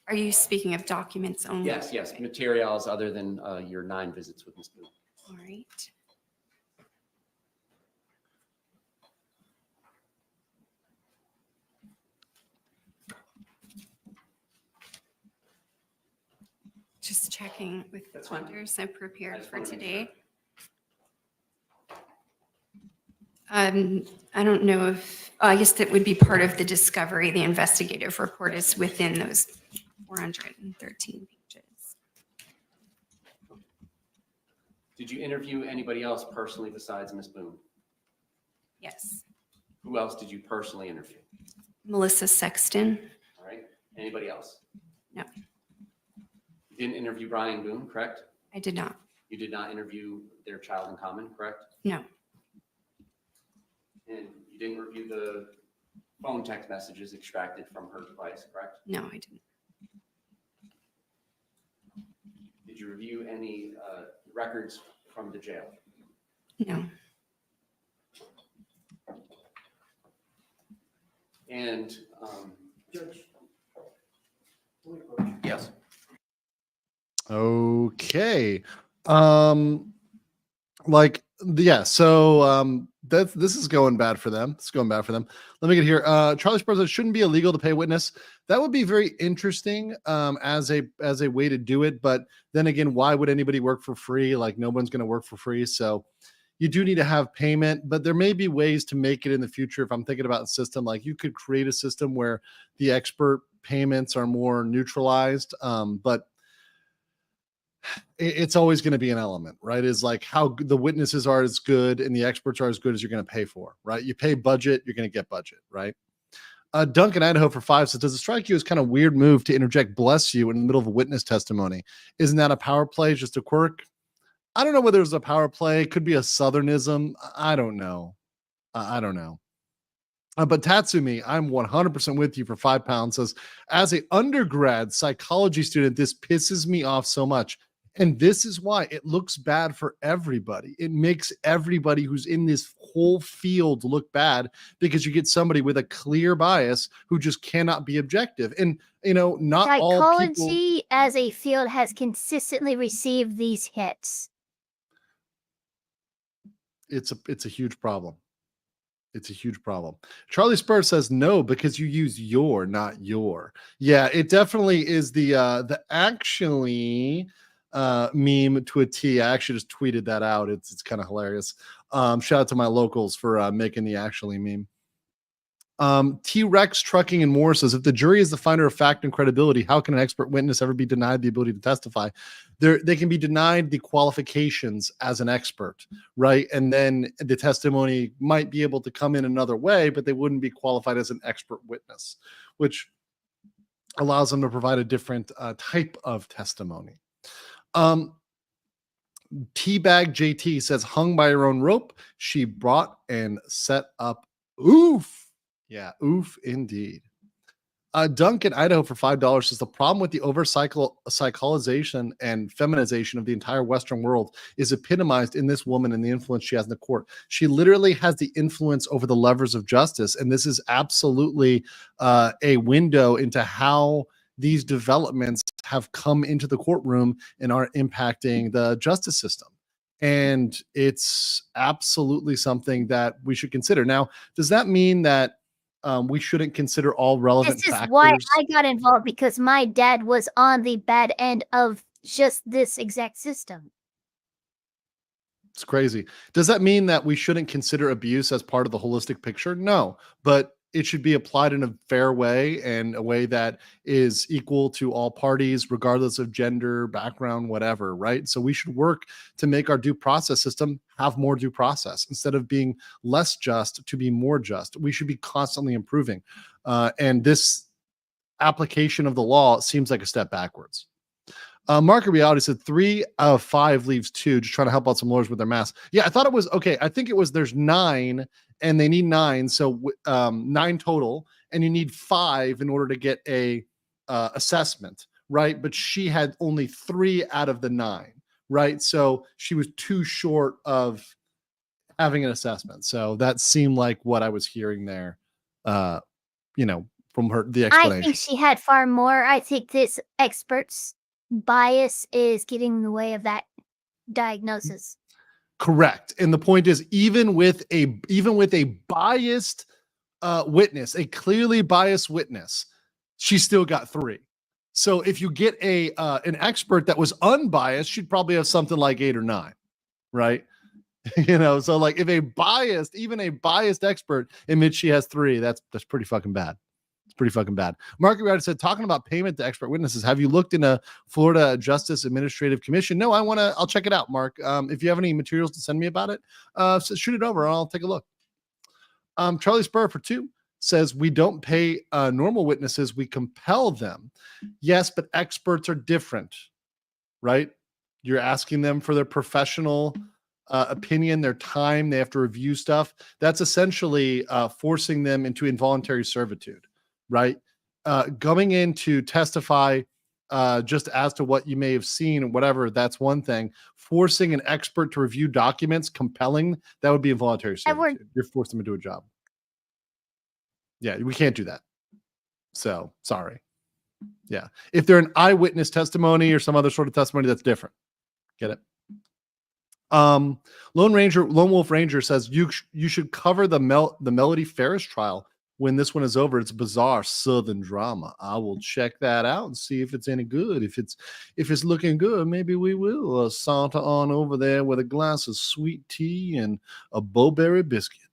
Are you speaking of documents only? Yes, yes. Materials other than your 9 visits with Ms. Boone. All right. Just checking with the That's fine. folders I prepared just for wanna make today. I don't know if, I guess that would be part of the discovery. The investigative report is within those 413 pages. Did you interview anybody else personally besides Ms. Boone? Yes. Who else did you personally interview? Melissa Sexton? All right. Anybody else? No, You didn't interview Brian Boone, correct? I did not. You did not interview their child in common, correct? No, And you didn't review the phone text messages extracted from her device, correct? no, I didn't. Did you review any records from the jail? No, And Judge. Yes. Okay. So this is going bad for them. It's going bad for them. Let me get here. Charlie Spurs, it shouldn't be illegal to pay witness. That would be very interesting as a way to do it. But then again, why would anybody work for free? Like no one's going to work for free. So you do need to have payment, but there may be ways to make it in the future. If I'm thinking about a system, like you could create a system where the expert payments are more neutralized. But it's always going to be an element, right? Is like how the witnesses are as good and the experts are as good as you're going to pay for, right? You pay budget, you're going to get budget, right? Duncan Idaho for 5 says, does it strike you as kind of weird move to interject bless you in the middle of a witness testimony? Isn't that a power play, just a quirk? I don't know whether it's a power play. It could be a Southernism. I don't know. I don't know. But Tatsumi, I'm 100% with you for £5, says, as an undergrad psychology student, this pisses me off so much. And this is why it looks bad for everybody. It makes everybody who's in this whole field look bad because you get somebody with a clear bias who just cannot be objective. And, you know, not all people. Psychology as a field has consistently received these hits. It's a huge problem. It's a huge problem. Charlie Spur says no, because you use your, not your. Yeah, it definitely is the actually meme to a T. I actually just tweeted that out. It's kind of hilarious. Shout out to my locals for making the actually meme. T-Rex Trucking and More says, if the jury is the finder of fact and credibility, how can an expert witness ever be denied the ability to testify? They can be denied the qualifications as an expert, right? And then the testimony might be able to come in another way, but they wouldn't be qualified as an expert witness, which allows them to provide a different type of testimony. Teabag JT says, hung by her own rope, she brought and set up. Oof. Yeah, oof, indeed. Duncan Idaho for $5 says, the problem with the over-psycholization and feminization of the entire Western world is epitomized in this woman and the influence she has in the court. She literally has the influence over the levers of justice, and this is absolutely a window into how these developments have come into the courtroom and are impacting the justice system. And it's absolutely something that we should consider. Now, does that mean that we shouldn't consider all relevant This is factors? why I got involved, because my dad was on the bad end of just this exact system. It's crazy. Does that mean that we shouldn't consider abuse as part of the holistic picture? No, but it should be applied in a fair way and a way that is equal to all parties, regardless of gender, background, whatever, right? So we should work to make our due process system have more due process. Instead of being less just, to be more just. We should be constantly improving. And this application of the law seems like a step backwards. Market Reality said 3 out of 5 leaves 2, just trying to help out some lawyers with their math. Yeah, I thought it was okay. I think it was there's 9 and they need 9, so 9 total, and you need 5 in order to get a assessment, right? But she had only 3 out of the 9, right? So she was too short of having an assessment. So that seemed like what I was hearing there, you know, from her, the explanation. I think she had far more. I think this expert's bias is getting in the way of that diagnosis. Correct. And the point is, even with a biased witness, a clearly biased witness, she still got 3. So if you get an expert that was unbiased, she'd probably have something like 8 or 9, right? You know, so like if even a biased expert admits she has 3, that's pretty fucking bad. It's pretty fucking bad. Market Reality said, talking about payment to expert witnesses, have you looked in a Florida Justice Administrative Commission? No, I'll check it out, Mark. If you have any materials to send me about it, so shoot it over and I'll take a look. Charlie Spur for 2 says, we don't pay normal witnesses, we compel them. Yes, but experts are different, right? You're asking them for their professional opinion, their time, they have to review stuff. That's essentially forcing them into involuntary servitude. Right? Going in to testify just as to what you may have seen or whatever, that's one thing. Forcing an expert to review documents, compelling, that would be involuntary servitude. You're forcing them to do a job. Yeah, we can't do that. So, sorry. Yeah. If they're an eyewitness testimony or some other sort of testimony, that's different. Get it? Lone Wolf Ranger says, you should cover the Melody Ferris trial. When this one is over, it's bizarre Southern drama. I will check that out and see if it's any good. If it's looking good, maybe we will saunter on over there with a glass of sweet tea and a bowberry biscuit.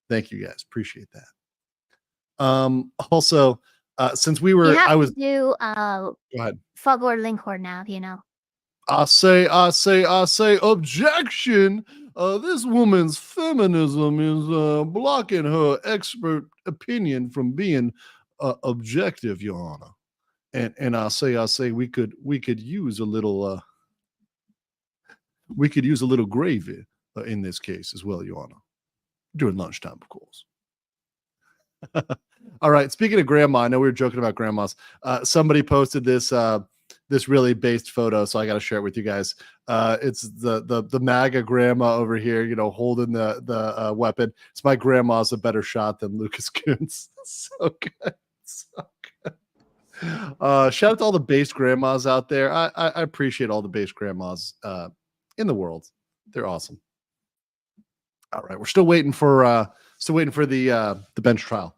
Thank you guys, appreciate that. Also, since we were, I was do go ahead. Foghorn Leghorn now, you know. I say, objection. This woman's feminism is blocking her expert opinion from being objective, Your Honor. And I'll say we could use a little gravy in this case as well, Your Honor, during lunchtime, of course. All right. Speaking of grandma, I know we were joking about grandmas. Somebody posted this this really based photo, so I got to share it with you guys. It's the MAGA grandma over here, you know, holding the weapon. It's my grandma's a better shot than Lucas Kuntz. So good, so good. Shout out to all the based grandmas out there. I appreciate all the based grandmas in the world. They're awesome. All right, we're still waiting for the bench trial.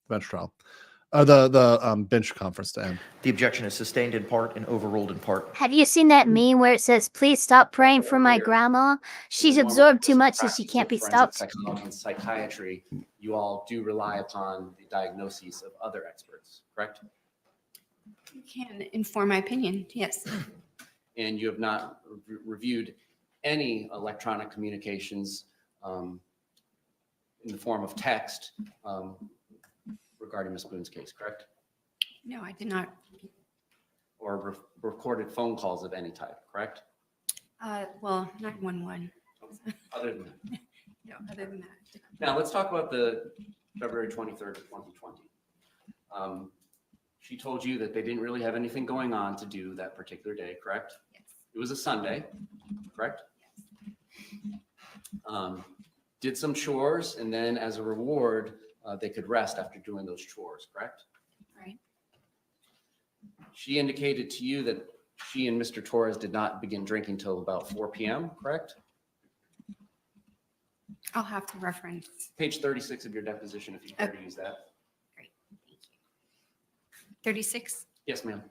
The bench conference to end. The objection is sustained in part and overruled in part. Have you seen that meme where it says, "Please stop praying for my grandma. She's absorbed too much, so she can't be stopped." Psychology and psychiatry, you all do rely upon the diagnoses of other experts, correct? You can inform my opinion, yes. And you have not reviewed any electronic communications in the form of text regarding Ms. Boone's case, correct? No, I did not. Or recorded phone calls of any type, correct? Well, 911. Other than that. No, other than that. Now, let's talk about the February 23rd, 2020. She told you that they didn't really have anything going on to do that particular day, correct? Yes. It was a Sunday, correct? Yes. Did some chores, and then as a reward, they could rest after doing those chores, correct? Right. She indicated to you that she and Mr. Torres did not begin drinking till about 4 p.m., correct? I'll have to reference. Page 36 of your deposition, if you care to use that. 36? Yes, ma'am.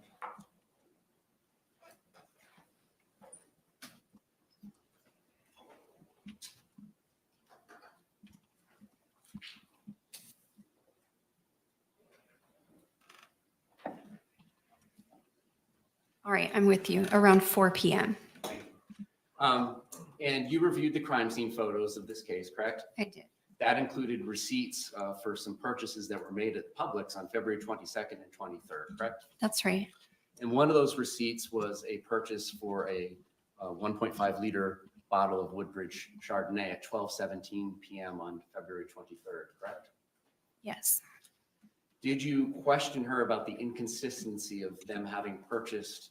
All right, I'm with you. Around 4 p.m. And you reviewed the crime scene photos of this case, correct? I did. That included receipts for some purchases that were made at Publix on February 22nd and 23rd, correct? That's right. And one of those receipts was a purchase for a 1.5 liter bottle of Woodbridge Chardonnay at 12:17 p.m. on February 23rd, correct? Yes. Did you question her about the inconsistency of them having purchased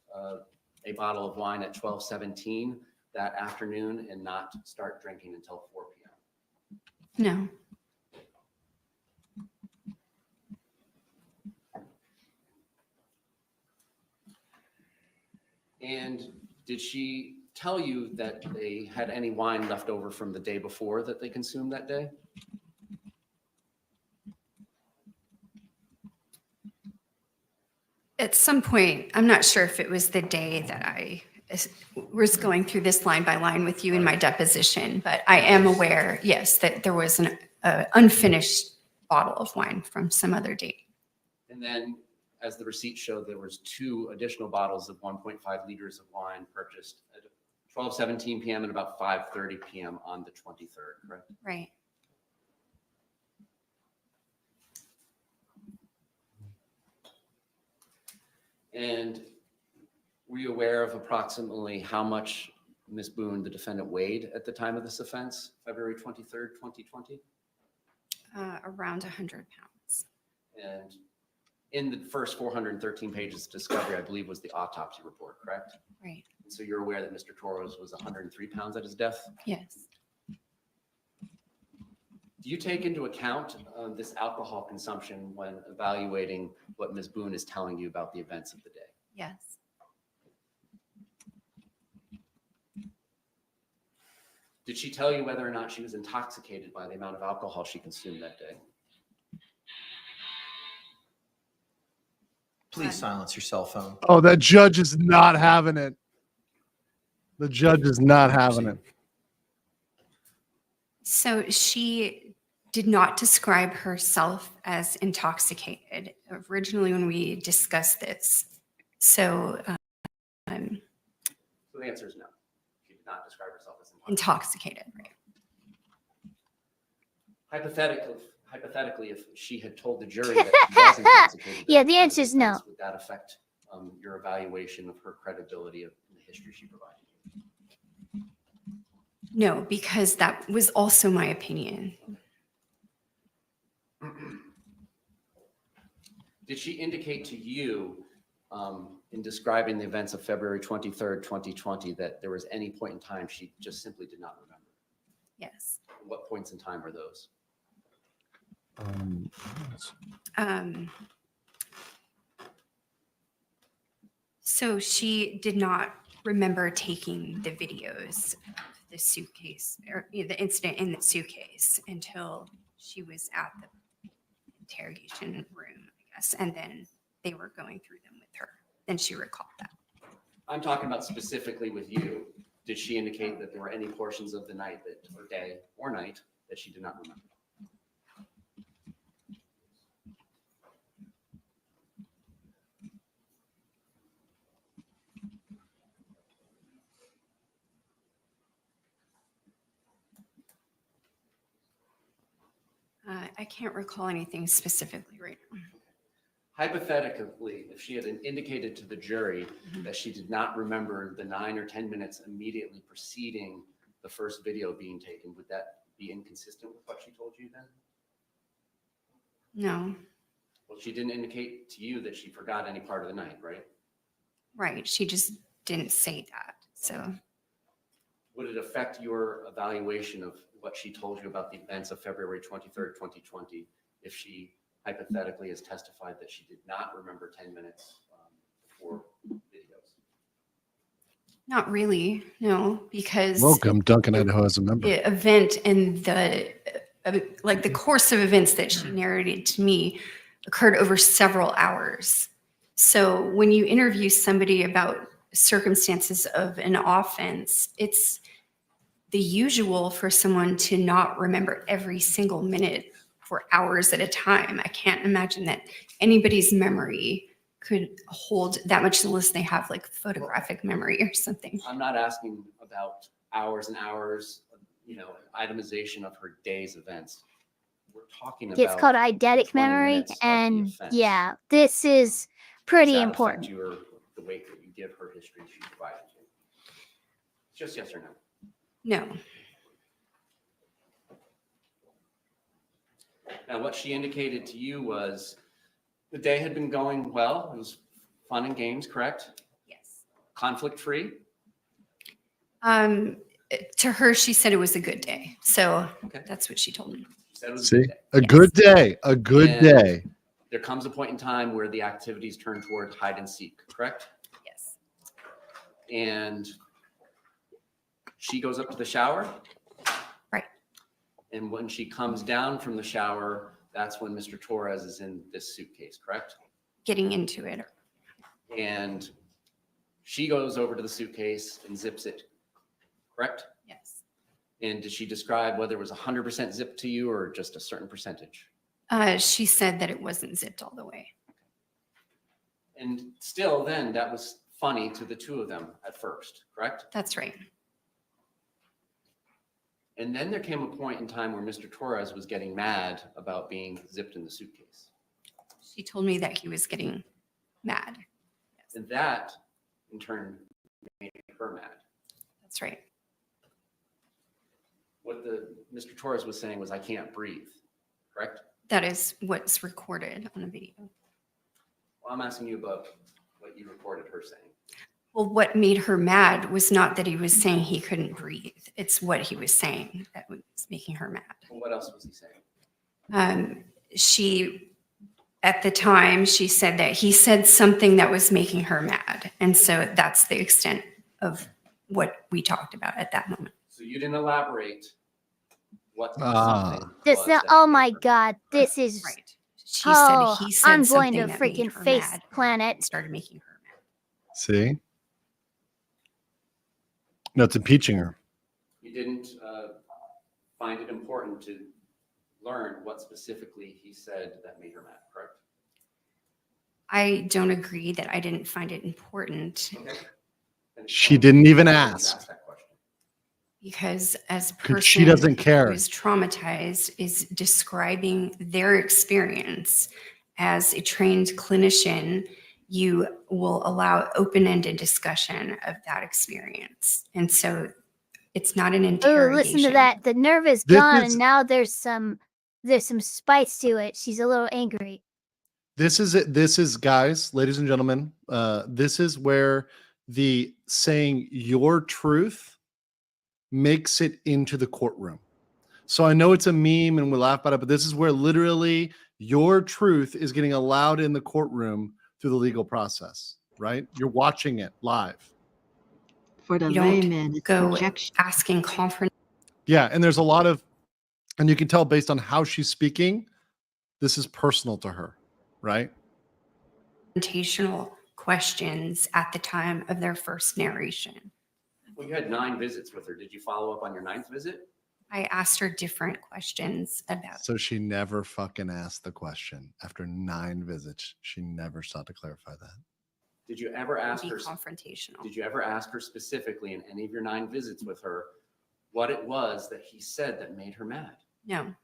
a bottle of wine at 12:17 that afternoon and not start drinking until 4 p.m.? No. And did she tell you that they had any wine left over from the day before that they consumed that day? At some point, I'm not sure if it was the day that I was going through this line by line with you in my deposition, but I am aware, yes, that there was an unfinished bottle of wine from some other date. And then, as the receipt showed, there was 2 additional bottles of 1.5 liters of wine purchased at 12:17 p.m. and about 5:30 p.m. on the 23rd, correct? Right. And were you aware of approximately how much Ms. Boone, the defendant, weighed at the time of this offense, February 23rd, 2020? Around 100 pounds. And in the first 413 pages of discovery, I believe, was the autopsy report, correct? Right. And so you're aware that Mr. Torres was 103 pounds at his death? Yes. Do you take into account this alcohol consumption when evaluating what Ms. Boone is telling you about the events of the day? Yes. Did she tell you whether or not she was intoxicated by the amount of alcohol she consumed that day? Please silence your cell phone. Oh, that judge is not having it. The judge is not having it. So she did not describe herself as intoxicated originally when we discussed this. So, So the answer is no. She did not describe herself as intoxicated. intoxicated, right? hypothetically, if she had told the jury that she was intoxicated, Yeah, the answer is no. would that affect your evaluation of her credibility of the history she provided? No, because that was also my opinion. Did she indicate to you in describing the events of February 23rd, 2020, that there was any point in time she just simply did not remember? Yes. What points in time are those? So she did not remember taking the videos of the suitcase or the incident in the suitcase until she was at the interrogation room, I guess, and then they were going through them with her. Then she recalled that. I'm talking about specifically with you. Did she indicate that there were any portions of the night that, or day or night, that she did not remember? I can't recall anything specifically right now. Hypothetically, if she had indicated to the jury that she did not remember the 9 or 10 minutes immediately preceding the first video being taken, would that be inconsistent with what she told you then? No. Well, she didn't indicate to you that she forgot any part of the night, right? Right. She just didn't say that. So Would it affect your evaluation of what she told you about the events of February 23rd, 2020, if she hypothetically has testified that she did not remember 10 minutes before videos? not really, no, because Welcome, Duncan, Idaho, as a member. the event and the like the course of events that she narrated to me occurred over several hours. So when you interview somebody about circumstances of an offense, it's the usual for someone to not remember every single minute for hours at a time. I can't imagine that anybody's memory could hold that much unless they have like photographic memory or something. I'm not asking about hours and hours, itemization of her day's events. We're talking about. It's called eidetic memory, minutes of the and offense. yeah, this is pretty Does that important. affect the weight that you give her history she provided you? Just yes or no? No. Now, what she indicated to you was the day had been going well. It was fun and games, correct? Yes. Conflict-free? To her, she said it was a good day. So that's what she told me. She said it was See, a a good day, a good And day. There comes a point in time where the activities turn toward hide and seek, correct? Yes. And she goes up to the shower. Right. And when she comes down from the shower, that's when Mr. Torres is in this suitcase, correct? Getting into it. And she goes over to the suitcase and zips it, correct? Yes. And did she describe whether it was 100% zipped to you or just a certain percentage? She said that it wasn't zipped all the way. And still then, that was funny to the two of them at first, correct? That's right. And then there came a point in time where Mr. Torres was getting mad about being zipped in the suitcase. She told me that he was getting mad. And that, in turn, made her mad. That's right. What Mr. Torres was saying was, I can't breathe, correct? That is what's recorded on the video. Well, I'm asking you about what you recorded her saying. Well, what made her mad was not that he was saying he couldn't breathe. It's what he was saying that was making her mad. Well, what else was he saying? At the time, she said that he said something that was making her mad. And so that's the extent of what we talked about at that moment. So you didn't elaborate what something This was now, that oh made my her- God, this is. Right. She said Oh, he said I'm going to something that made freaking her face mad. planet. Started making her mad. See? No, it's impeaching her. You didn't find it important to learn what specifically he said that made her mad, correct? I don't agree that I didn't find it important. Okay. She didn't even You ask. asked that question. Because as a 'Cause person she doesn't care. who is traumatized is describing their experience as a trained clinician, you will allow open-ended discussion of that experience. And so it's not an Oh, interrogation. listen to that. The nerve is This gone, is- and now there's some spice to it. She's a little angry. This is it. This is, guys, ladies and gentlemen, this is where the saying your truth makes it into the courtroom. So I know it's a meme and we laugh about it, but this is where literally your truth is getting allowed in the courtroom through the legal process, right? You're watching it live. For the You don't layman, it's go projection. asking confront. Yeah, and there's a lot of, and you can tell based on how she's speaking, this is personal to her, right? Confrontational questions at the time of their first narration. Well, you had 9 visits with her. Did you follow up on your 9th visit? I asked her different questions about. So she never fucking asked the question. After 9 visits, she never sought to clarify that. Did you ever ask be her? confrontational. Did you ever ask her specifically in any of your 9 visits with her what it was that he said that made her mad? No.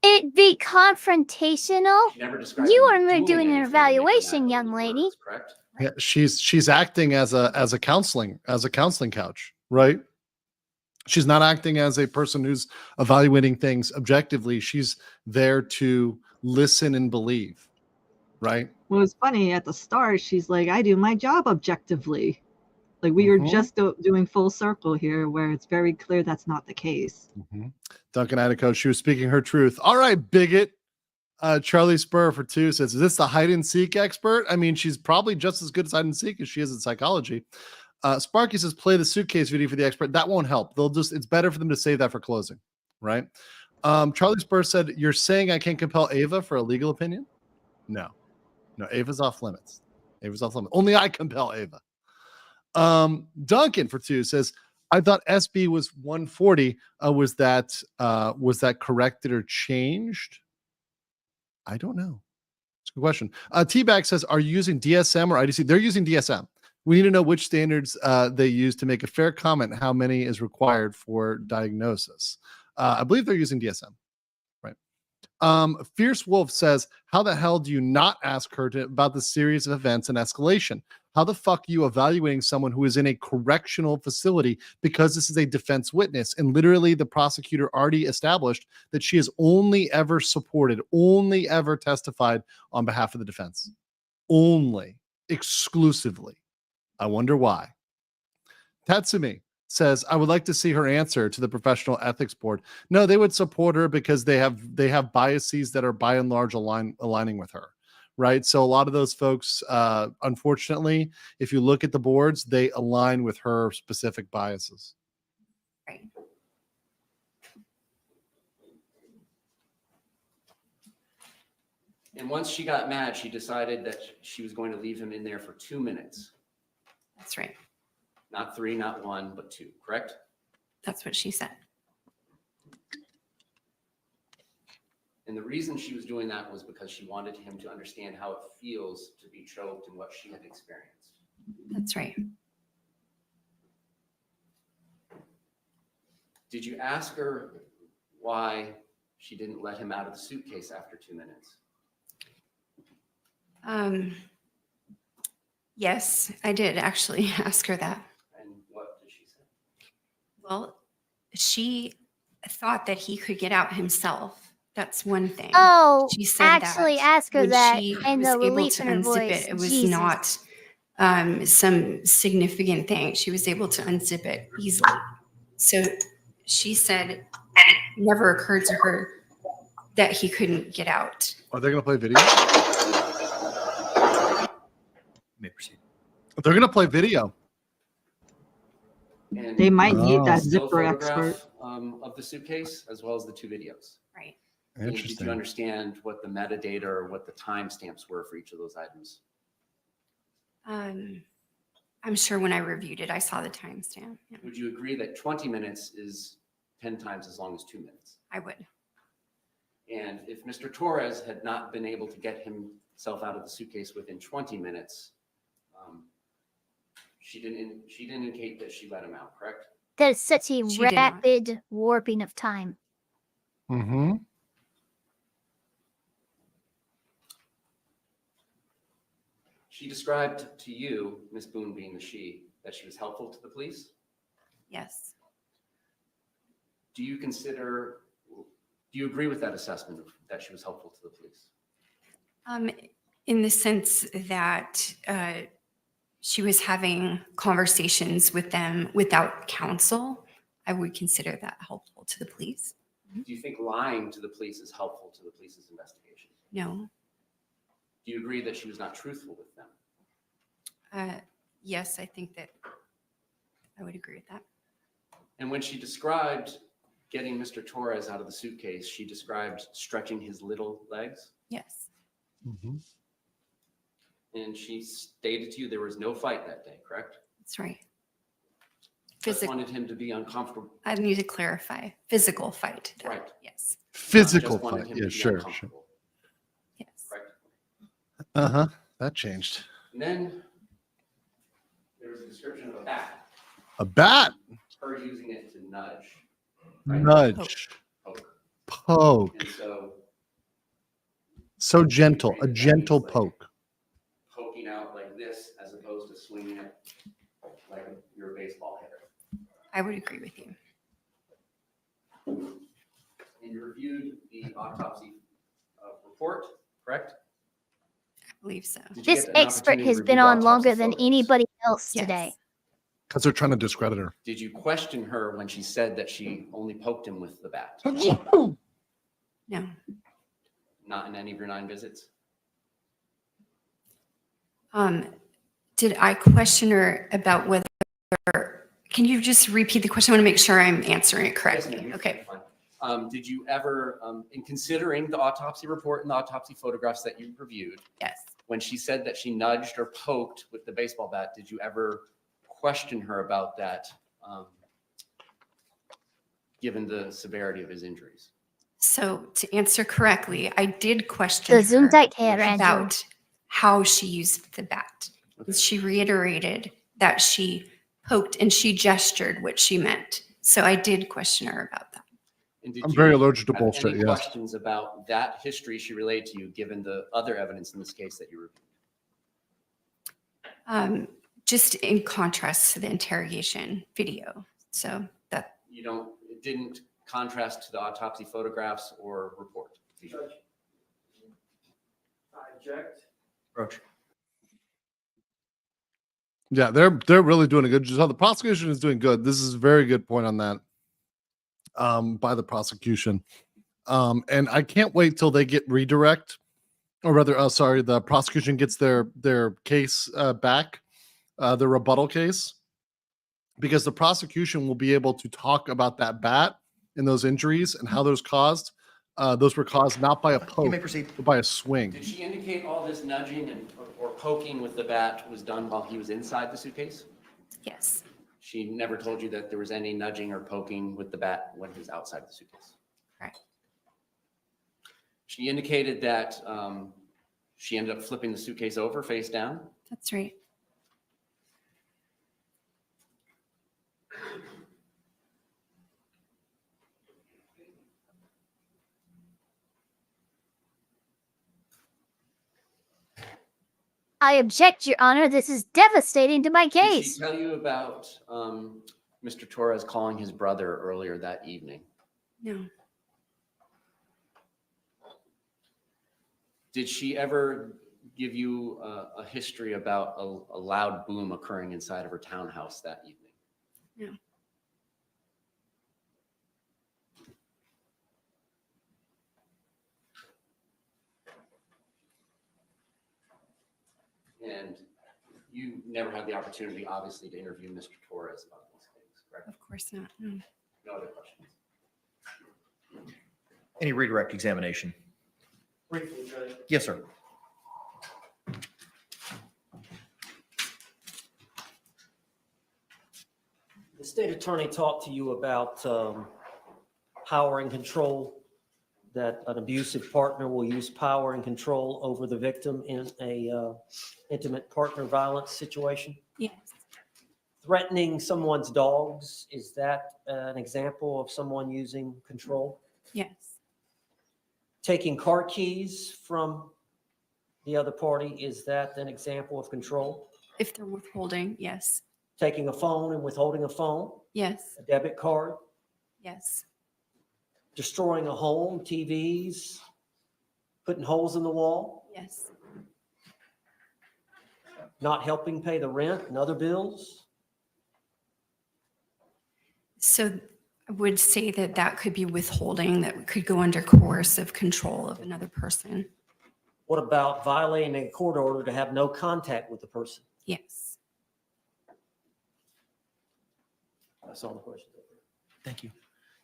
It be confrontational. She never described You him are doing an anything evaluation, young lady. correct? Yeah, she's acting as a counseling couch, right? She's not acting as a person who's evaluating things objectively. She's there to listen and believe, right? Well, it's funny at the start, she's like, I do my job objectively. Like we are just doing full circle here where it's very clear that's not the case. Duncan Adico, she was speaking her truth. All right, bigot. Charlie Spur for 2 says, is this the hide and seek expert? I mean, she's probably just as good at hide and seek as she is in psychology. Sparky says, play the suitcase video for the expert. That won't help. It's better for them to save that for closing, right? Charlie Spur said, you're saying I can't compel Eva for a legal opinion? No, Ava's off limits. Ava's off limits. Only I compel Ava. Duncan for 2 says, I thought SB was 140. Was that corrected or changed? I don't know. It's a good question. T-Bag says, are you using DSM or IDC? They're using DSM. We need to know which standards they use to make a fair comment how many is required for diagnosis. I believe they're using DSM. Right. Fierce Wolf says, how the hell do you not ask her about the series of events and escalation? How the fuck are you evaluating someone who is in a correctional facility because this is a defense witness? And literally the prosecutor already established that she has only ever testified on behalf of the defense. Only, exclusively. I wonder why. Tatsumi says, I would like to see her answer to the professional ethics board. No, they would support her because they have biases that are by and large aligning with her. Right. So a lot of those folks, unfortunately, if you look at the boards, they align with her specific biases. Right. And once she got mad, she decided that she was going to leave him in there for 2 minutes. That's right. Not 3, not 1, but 2, correct? That's what she said. And the reason she was doing that was because she wanted him to understand how it feels to be choked and what she had experienced. That's right. Did you ask her why she didn't let him out of the suitcase after 2 minutes? Yes, I did actually ask her that. And what did she say? Well, she thought that he could get out himself. That's one thing. Oh, she said actually that ask her when that she and was the able relief to in her unzip voice. it. It was Jesus. not some significant thing. She was able to unzip it easily. So she said it never occurred to her that he couldn't get out. Are they going to play video? May proceed. They're going to play video. And They might need that still zipper photograph, expert. of the suitcase, as well as the 2 videos. Right. And did Interesting. you understand what the metadata or what the timestamps were for each of those items? I'm sure when I reviewed it, I saw the timestamp. Yeah, Would you agree that 20 minutes is 10 times as long as 2 minutes? I would. And if Mr. Torres had not been able to get himself out of the suitcase within 20 minutes, she didn't indicate that she let him out, correct? There's such a She did not. rapid warping of time. Mm-hmm. She described to you, Miss Boone being the she, that she was helpful to the police. Yes. Do you agree with that assessment that she was helpful to the police? In the sense that she was having conversations with them without counsel, I would consider that helpful to the police. Do you think lying to the police is helpful to the police's investigation? No. Do you agree that she was not truthful with them? Yes, I think that I would agree with that. And when she described getting Mr. Torres out of the suitcase, she described stretching his little legs. Yes. Mm-hmm. And she stated to you there was no fight that day, correct? That's right. Just wanted him to be uncomfortable. I need to clarify. Physical fight. Right. Yes. Physical Just wanted fight. him to Yeah, be sure. uncomfortable. Yes. Correct. Uh-huh. That changed. And then there was a description of a bat, A bat. her using it to nudge. Nudge. Poke. And so So gentle. A gentle poke. poking out like this as opposed to swinging it like you're a baseball hitter. I would agree with you. And you reviewed the autopsy report, correct? I believe so. Did you This get an expert opportunity to has review been the on autopsy longer than photos? anybody else Yes. today. Because they're trying to discredit her. Did you question her when she said that she only poked him with the bat? No. Not in any of your 9 visits? Did I question her about whether, can you just repeat the question? I want to make sure I'm answering it Yes, correctly. ma'am, you're Okay. fine. Did you ever, in considering the autopsy report and the autopsy photographs that you reviewed, Yes. when she said that she nudged or poked with the baseball bat, did you ever question her about that, given the severity of his injuries? So to answer correctly, I did question The Zoom her tight hair, Andrew. about how she used the bat. She reiterated that she poked and she gestured what she meant. So I did question her about that. And did I'm you very allergic to have bullshit, any yes. questions about that history she relayed to you, given the other evidence in this case that you reviewed? Just in contrast to the interrogation video. So that, It didn't contrast to the autopsy photographs or report? Judge, I object. Roach. Yeah, they're really doing a good job. The prosecution is doing good. This is a very good point on that by the prosecution. And I can't wait till they get redirect, or rather, sorry, the prosecution gets their case back, the rebuttal case, because the prosecution will be able to talk about that bat and those injuries and how those caused. Those were caused not by a poke, but by a swing. Did she indicate all this nudging or poking with the bat was done while he was inside the suitcase? yes. She never told you that there was any nudging or poking with the bat when he was outside the suitcase? Right. She indicated that she ended up flipping the suitcase over face down. That's right. I object, Your Honor. This is devastating to my Did she case. tell you about Mr. Torres calling his brother earlier that evening? No. Did she ever give you a history about a loud boom occurring inside of her townhouse that evening? No. And you never had the opportunity, obviously, to interview Mr. Torres about these things, correct? Of course not. No. No other questions? Any redirect examination? Briefly, Judge. Yes, sir. The state attorney talked to you about power and control, that an abusive partner will use power and control over the victim in a intimate partner violence situation. Yes. Threatening someone's dogs, is that an example of someone using control? Yes. Taking car keys from the other party, is that an example of control? If they're withholding, yes. Taking a phone and withholding a phone, Yes. a debit card, Yes. destroying a home, TVs, putting holes in the wall, Yes. not helping pay the rent and other bills. So I would say that that could be withholding, that could go under coercive control of another person. What about violating a court order to have no contact with the person? Yes. That's all the questions. Thank you.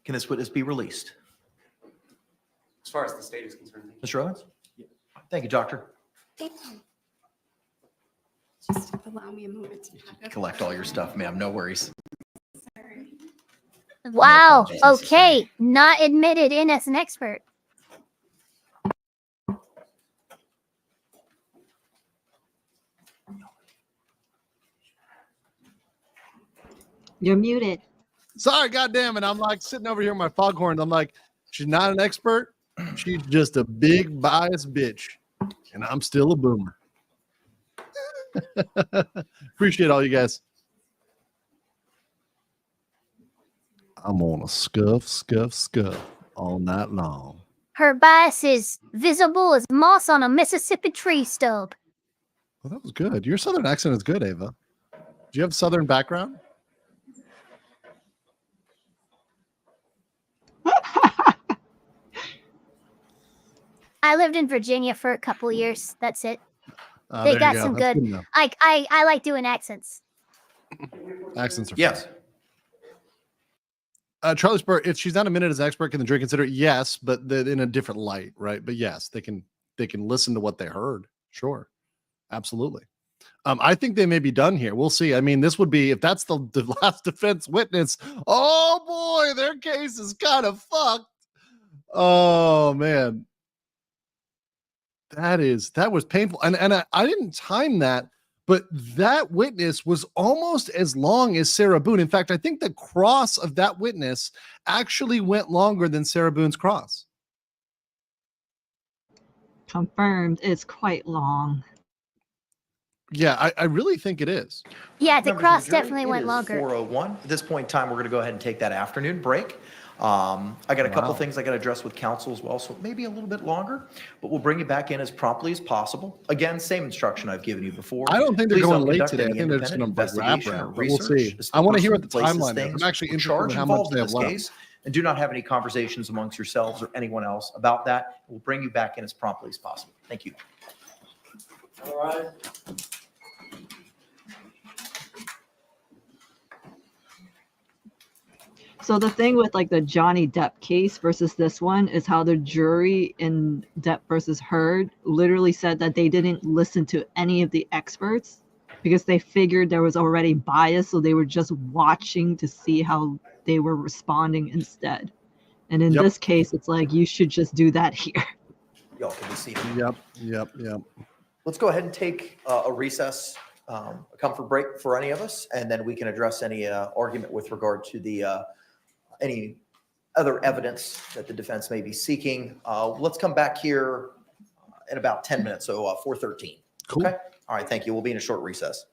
Can this witness be released? As far as the state is concerned. Mr. Owens? Thank you, doctor. Thank you. Just allow me a moment to pack up. Collect all your stuff, ma'am. No worries. Wow. Okay. Not admitted in as an expert. You're muted. Sorry, goddamn it. I'm like sitting over here with my foghorns. I'm like, she's not an expert. She's just a big biased bitch. And I'm still a boomer. Appreciate all you guys. I'm on a scuff all night long. Her bias is visible as moss on a Mississippi tree stub. Well, that was good. Your Southern accent is good, Ava. Do you have Southern background? I lived in Virginia for a couple years. That's it. There They you got go. some That's good. good enough. I like doing accents. Accents are yes. Charlie Spur, if she's not admitted as an expert, can the jury consider it? Yes, but in a different light, right? But yes, they can listen to what they heard. Sure, absolutely. I think they may be done here. We'll see. I mean, this would be if that's the last defense witness. Oh boy, their case is kind of fucked. Oh man, that was painful, and I didn't time that. But that witness was almost as long as Sarah Boone. In fact, I think the cross of that witness actually went longer than Sarah Boone's cross. Confirmed. It's quite long. Yeah, I really think it is. Yeah, the Members of cross jury, definitely it went is longer. 4:01. At this point in time, we're going to go ahead and take that afternoon break. I got a couple Wow. things I got to address with counsel as well, so maybe a little bit longer, but we'll bring you back in as promptly as possible. Again, same instruction I've given you before. I don't think they're Please going don't late conduct today. I any think they're just independent going to wrap investigation or around. But we'll research see. as I want to person hear what who the places timeline is. things I'm actually or interested charge in how much involved they in have this left. case, and do not have any conversations amongst yourselves or anyone else about that. We'll bring you back in as promptly as possible. Thank you. All right. So the thing with like the Johnny Depp case versus this one is how the jury in Depp versus Heard literally said that they didn't listen to any of the experts because they figured there was already bias, so they were just watching to see how they were responding instead. And in this case, it's like you should just do that here. Y'all can be seated. Yep. Let's go ahead and take a recess, a comfort break for any of us, and then we can address any argument with regard to the any other evidence that the defense may be seeking. Let's come back here in about 10 minutes, so 4:13. Cool. Okay. All right. Thank you. We'll be in a short recess.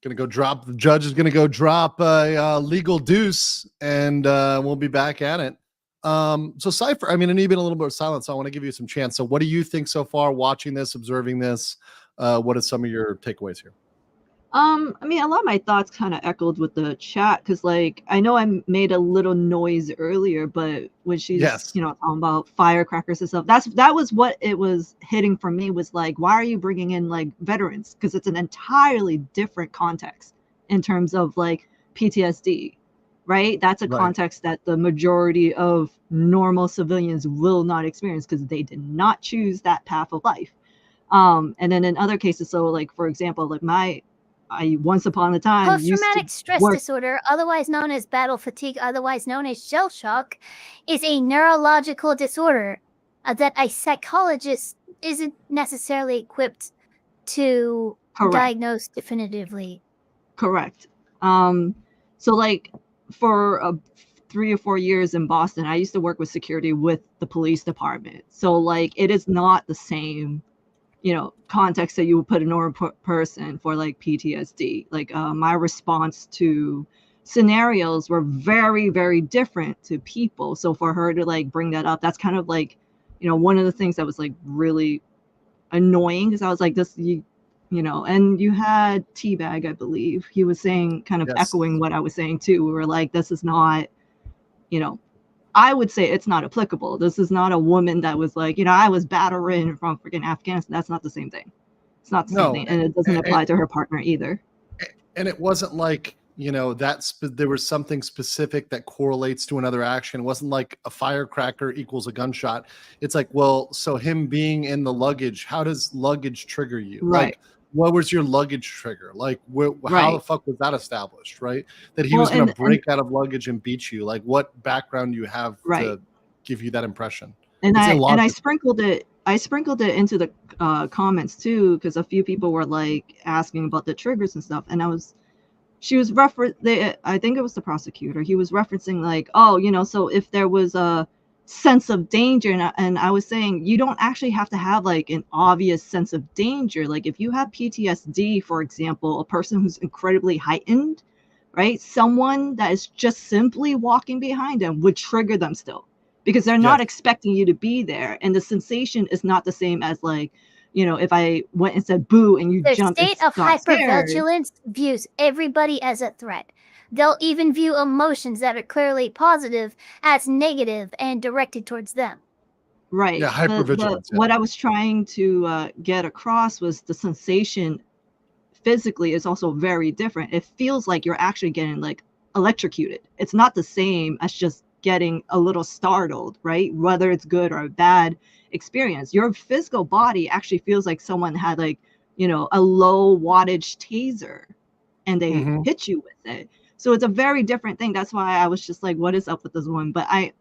Gonna go drop. The judge is gonna go drop a legal deuce, and we'll be back at it. So Cypher, I mean, I know you've been a little bit silent, so I want to give you some chance. So what do you think so far, watching this, observing this? What are some of your takeaways here? I mean, a lot of my thoughts kind of echoed with the chat because, like, I know I made a little noise earlier, but when she's, Yes. you know, talking about firecrackers and stuff, that was what it was hitting for me was like, why are you bringing in like veterans? Because it's an entirely different context in terms of like PTSD, right? That's a Right. context that the majority of normal civilians will not experience because they did not choose that path of life. And then in other cases, so like for example, like I once upon a time used Post-traumatic to stress work. disorder, otherwise known as battle fatigue, otherwise known as shell shock, is a neurological disorder that a psychologist isn't necessarily equipped to Correct. diagnose definitively. Correct. So like for 3 or 4 years in Boston, I used to work with security with the police department. So like it is not the same, context that you would put a normal person for like PTSD. Like my response to scenarios were very, very different to people. So for her to like bring that up, that's kind of like, one of the things that was like really annoying, because I was like, and you had Teabag, I believe. He was saying, kind of echoing what I was saying too. We were like, this is not, I would say it's not applicable. This is not a woman that was like, I was battered from freaking Afghanistan. That's not the same thing. It's not the same thing. And it doesn't apply to her partner either. And it wasn't like, there was something specific that correlates to another action. It wasn't like a firecracker equals a gunshot. It's like, well, so him being in the luggage, how does luggage trigger you? Right. Like, what was your luggage trigger? Like, how Right. the fuck was that established, right? That he Well, was going to and- break out of luggage and beat you. Like, what background do you have Right. to give you that impression? And It's I illogical. sprinkled it. I sprinkled it into the comments too, because a few people were like asking about the triggers and stuff. And she was I think it was the prosecutor. He was referencing like, oh, so if there was a sense of danger, and I was saying you don't actually have to have like an obvious sense of danger. Like if you have PTSD, for example, a person who's incredibly heightened, right? Someone that is just simply walking behind them would trigger them still, because they're not expecting you to be there. And the sensation is not the same as like, if I went and said boo and you Their jumped state and of got scared. hypervigilance views everybody as a threat. They'll even view emotions that are clearly positive as negative and directed towards them. Right. Yeah, hypervigilance, yeah. What I was trying to get across was the sensation physically is also very different. It feels like you're actually getting like electrocuted. It's not the same as just getting a little startled, right? Whether it's good or a bad experience. Your physical body actually feels like someone had like, a low wattage taser and they hit you with it. So it's a very different thing. That's why I was just like, what is up with this one? But I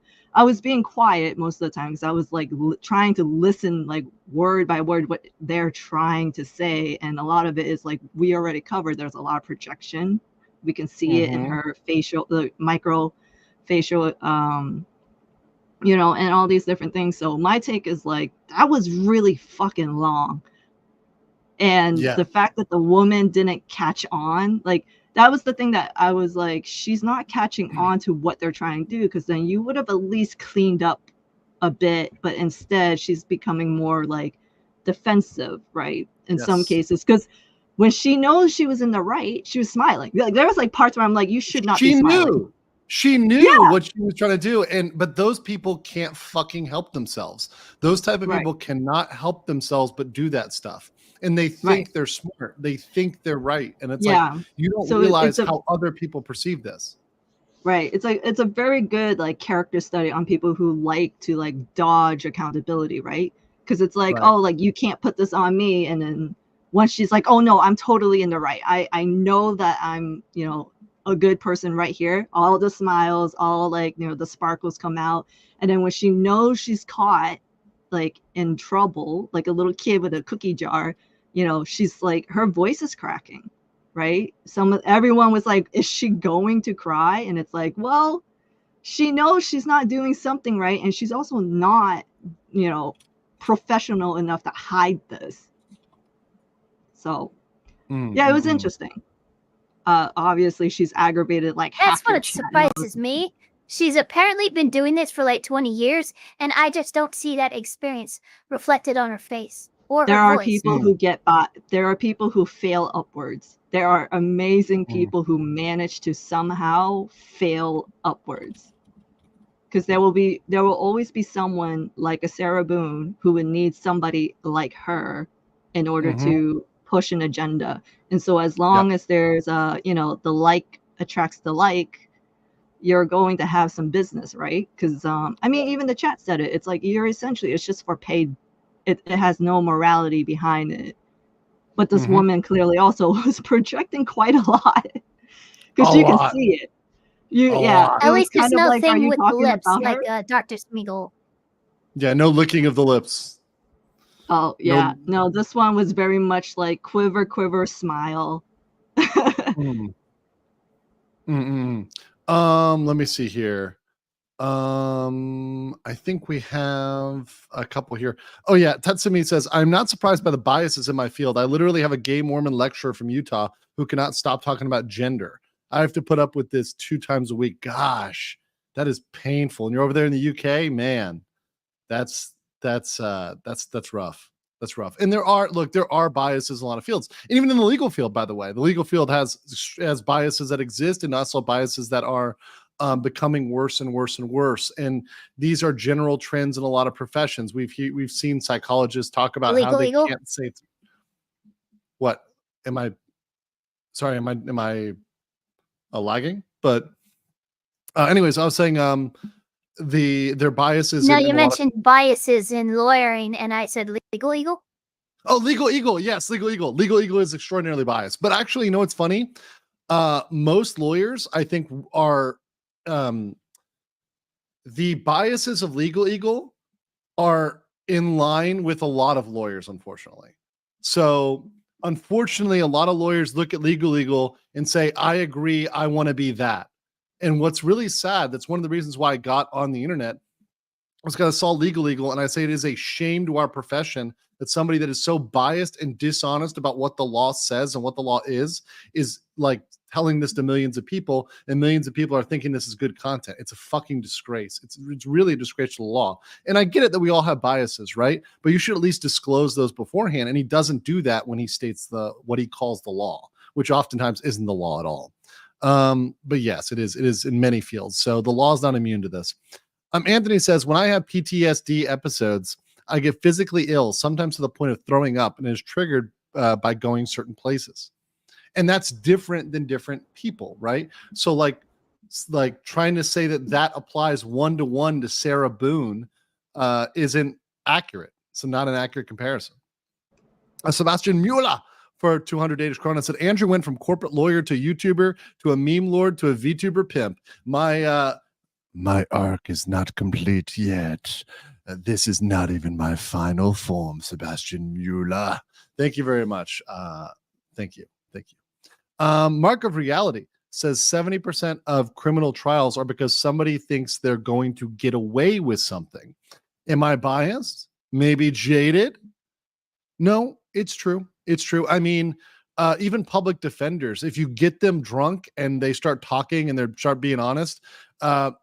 was being quiet most of the time because I was like trying to listen like word by word what they're trying to say. And a lot of it is like we already covered. There's a lot of projection. We can see it in her facial, the micro facial, and all these different things. So my take is like, that was really fucking long. And the fact that the woman didn't catch on, like, that was the thing that I was like, she's not catching on to what they're trying to do, because then you would have at least cleaned up a bit, but instead she's becoming more like defensive, right? In some cases, because when she knows she was in the right, she was smiling. Like there was like parts where I'm like, you should not be smiling. She knew what she was trying to do. But those people can't fucking help themselves. Those type of people cannot help themselves but do that stuff. And they think they're smart. They think they're right. And it's like, you don't realize how other people perceive this. Right. It's a very good like character study on people who like to like dodge accountability, right? Because it's like, oh, like you can't put this on me. And then once she's like, oh no, I'm totally in the right. I know that I'm, a good person right here. All the smiles, all like, the sparkles come out. And then when she knows she's caught like in trouble, like a little kid with a cookie jar, she's like, her voice is cracking, right? Everyone was like, is she going to cry? And it's like, well, she knows she's not doing something right. And she's also not, professional enough to hide this. So yeah, it was interesting. Obviously she's aggravated like That's half her what chat. surprises me. She's apparently been doing this for like 20 years, and I just don't see that experience reflected on her face or There her are voice. people who get there are people who fail upwards. There are amazing people who manage to somehow fail upwards. Because there will always be someone like a Sarah Boone who would need somebody like her in order to push an agenda. And so as long as there's the like attracts the like, you're going to have some business, right? Because even the chat said it. It's like it's just for paid. It has no morality behind it. But this woman clearly also was projecting quite a lot, because you can see it. At least there's no thing with the lips like Dr. Smeagol. Yeah, no licking of the lips. Oh yeah, no, this one was very much like quiver, smile. Let me see here. I think we have a couple here. Oh yeah, Tatsumi says, I'm not surprised by the biases in my field. I literally have a gay Mormon lecturer from Utah who cannot stop talking about gender. I have to put up with this 2 times a week. Gosh, that is painful. And you're over there in the UK, man. That's rough. That's rough. And there are biases in a lot of fields. And even in the legal field, by the way, the legal field has biases that exist and also biases that are becoming worse and worse and worse. And these are general trends in a lot of professions. We've seen psychologists talk about how they can't say what am I sorry, am I lagging? But anyways, I was saying their biases. No, you mentioned biases in lawyering, and I said legal eagle. Oh, legal eagle. Yes, legal eagle. Legal eagle is extraordinarily biased. But actually, you know what's funny? Most lawyers, I think, are the biases of legal eagle are in line with a lot of lawyers, unfortunately. So unfortunately, a lot of lawyers look at legal eagle and say, I agree, I want to be that. And what's really sad, that's one of the reasons why I got on the internet, was because I saw legal eagle, and I say it is a shame to our profession that somebody that is so biased and dishonest about what the law says and what the law is like telling this to millions of people, and millions of people are thinking this is good content. It's a fucking disgrace. It's really a disgrace to the law. And I get it that we all have biases, right? But you should at least disclose those beforehand. And he doesn't do that when he states what he calls the law, which oftentimes isn't the law at all. But yes, it is in many fields. So the law is not immune to this. Anthony says, when I have PTSD episodes, I get physically ill, sometimes to the point of throwing up, and it is triggered by going certain places. And that's different than different people, right? So like trying to say that applies 1-to-1 to Sarah Boone isn't accurate. So not an accurate comparison. Sebastian Mueller for 200 Danish krona said, Andrew went from corporate lawyer to YouTuber to a meme lord to a VTuber pimp. My arc is not complete yet. This is not even my final form, Sebastian Mueller. Thank you very much. Thank you. Mark of Reality says 70% of criminal trials are because somebody thinks they're going to get away with something. Am I biased? Maybe jaded? No, it's true. It's true. I mean, even public defenders, if you get them drunk and they start talking and they start being honest,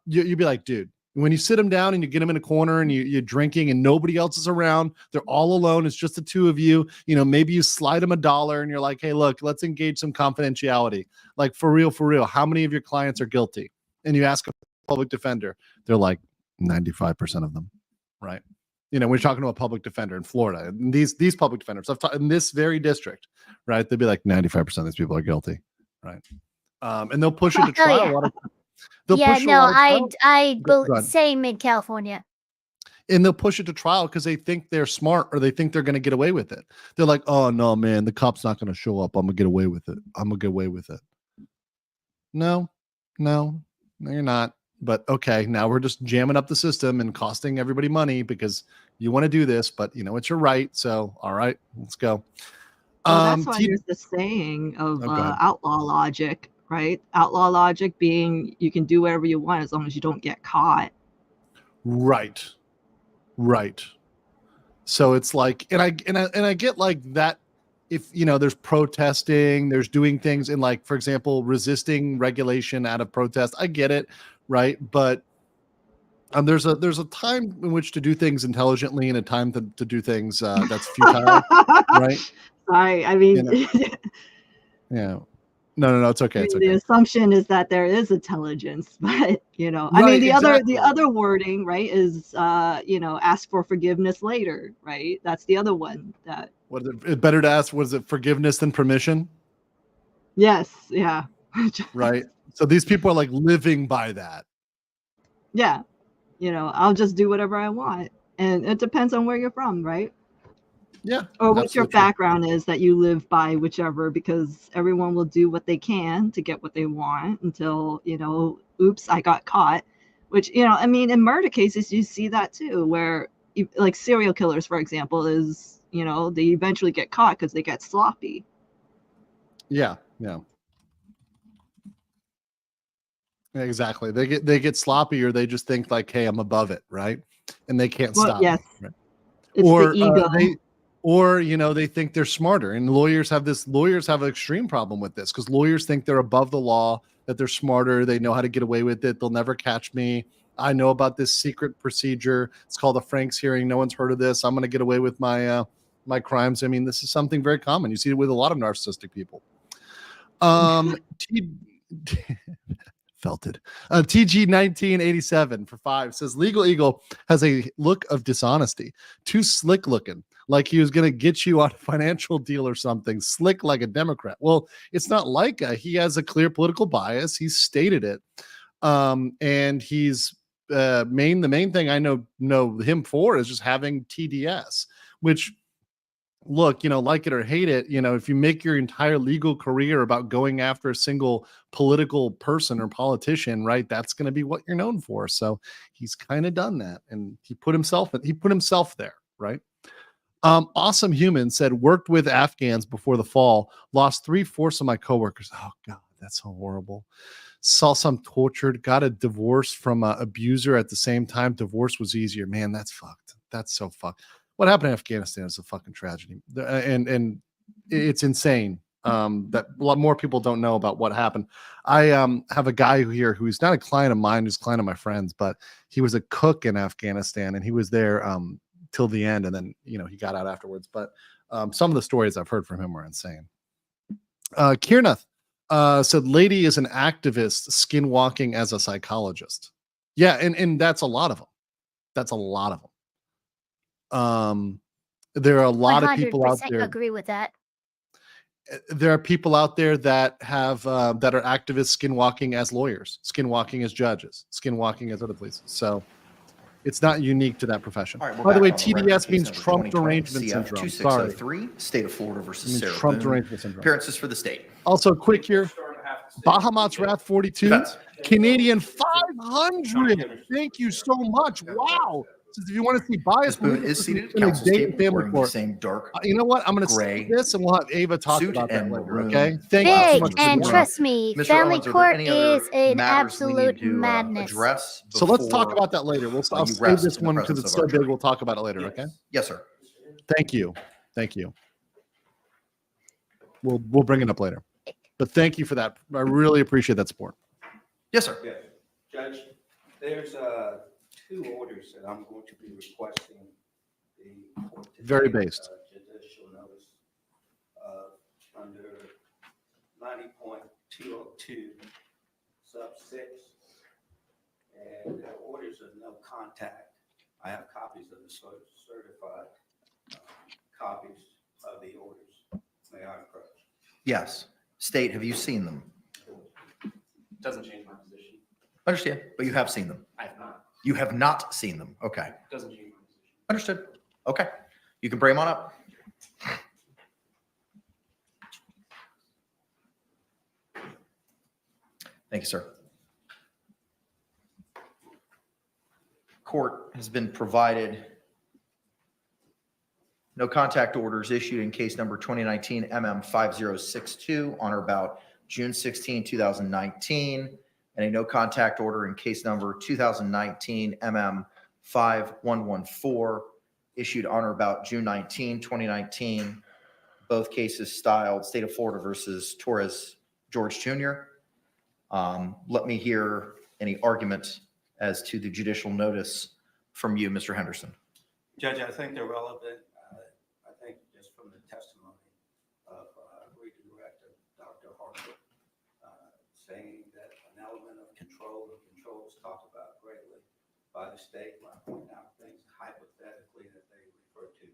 you'd be like, dude, when you sit them down and you get them in a corner and you're drinking and nobody else is around, they're all alone, it's just the two of you, maybe you slide them $1 and you're like, hey, look, let's engage some confidentiality. Like for real, how many of your clients are guilty? And you ask a public defender, they're like 95% of them, right? We're talking to a public defender in Florida, and these public defenders in this very district, right? They'd be like 95% of these people are guilty, right? And they'll push it to trial. Yeah. A lot of, I say mid-California. And they'll push it to trial because they think they're smart or they think they're going to get away with it. They're like, oh no, man, the cop's not going to show up. I'm going to get away with it. No, you're not. But okay, now we're just jamming up the system and costing everybody money because you want to do this, but it's your right. So, all right, let's go. Well, that's why there's the saying of outlaw logic, right? Outlaw logic being you can do whatever you want as long as you don't get caught. Right. So it's like, and I get like that. If there's protesting, there's doing things in, like, for example, resisting regulation out of protest. I get it, right? But there's a time in which to do things intelligently and a time to do things that's futile, right? Sorry, I mean, yeah. No, it's okay. It's okay. The assumption is that there is intelligence, but I mean, the other wording, right, is ask for forgiveness later, right? That's the other one that. What is it? Better to ask, was it forgiveness than permission? Yes. Yeah. Right. So these people are like living by that. Yeah. I'll just do whatever I want. And it depends on where you're from, right? Yeah. Or what your background is that you live by, whichever, because everyone will do what they can to get what they want until, oops, I got caught. Which, I mean, in murder cases, you see that too, where like serial killers, for example, is, they eventually get caught because they get sloppy. Yeah. Exactly. They get sloppy, or they just think like, hey, I'm above it, right? And they can't Well, stop. yes. Right? It's Or the ego. they think they're smarter. And lawyers have an extreme problem with this, because lawyers think they're above the law, that they're smarter, they know how to get away with it, they'll never catch me. I know about this secret procedure. It's called a Franks hearing. No one's heard of this. I'm going to get away with my my crimes. I mean, this is something very common. You see it with a lot of narcissistic people. Felted. TG 1987 for 5 says Legal Eagle has a look of dishonesty. Too slick looking, like he was going to get you on a financial deal or something. Slick like a Democrat. Well, it's not like he has a clear political bias. He's stated it. And he's the main thing I know him for is just having TDS, which, look, like it or hate it, if you make your entire legal career about going after a single political person or politician, right, that's going to be what you're known for. So he's kind of done that, and he put himself there, right? Awesome Human said, worked with Afghans before the fall, lost 3/4 of my coworkers. Oh God, that's so horrible. Saw some tortured, got a divorce from an abuser at the same time. Divorce was easier. Man, that's fucked. That's so fucked. What happened in Afghanistan is a fucking tragedy, and it's insane that a lot more people don't know about what happened. I have a guy here who's not a client of mine, who's a client of my friends, but he was a cook in Afghanistan, and he was there till the end, and then he got out afterwards. But some of the stories I've heard from him were insane. Kiernath said, "Lady is an activist, skinwalking as a psychologist." Yeah, and that's a lot of them. That's a lot of them. There are a lot of people out 100% there. agree with that. There are people out there that have that are activists skinwalking as lawyers, skinwalking as judges, skinwalking as other places. So it's not unique to that profession. All right, we're By the back way, on the record. TDS Case means number Trump 2020, derangement CF syndrome. Sorry. 2603, State of Florida versus Means Sarah Trump Boone. derangement syndrome. Appearances for the state. Also, quick here, Bahamut's Wrath 42, Defense. Canadian 500. Thank you so much. Wow. Says if you want to see bias, Boone is seated at in a council's date table and family wearing the court. same dark You know what? I'm going to gray say this, and we'll have Ava talk suit about that and later. maroon Okay. Thank you so Big, much. and for trust me, Mr. family Owens, are there court any other is an matters we need absolute to, madness. address So let's talk before, about that later. I'll you save rest this in the one because presence it's of so our big. jury? We'll talk about it later. Okay. Yes, sir. Thank you. Thank you. We'll bring it up later. But thank you for that. I really appreciate that support. Yes, sir. Yes. Judge, there's 2 orders that I'm going to be requesting the court to Very take, based. judicial notice under 90.202 sub 6, and the orders of no contact. I have copies of the certified copies of the orders. May I approach? Yes. State, have you seen them? Doesn't change my position. Understand, but you have seen them. I have not. You have not seen them. Okay. Doesn't change my position. Understood. Okay. You can bring them on up. Thank you, sir. Court has been provided no contact orders issued in case number 2019 MM5062 on or about June 16, 2019, and a no contact order in case number 2019 MM5114 issued on or about June 19, 2019. Both cases styled State of Florida versus Torres George Jr. Let me hear any argument as to the judicial notice from you, Mr. Henderson. Judge, I think they're relevant. I think just from the testimony of Regional Director Dr. Harper, saying that an element of control is talked about greatly by the state when I point out things hypothetically that they refer to.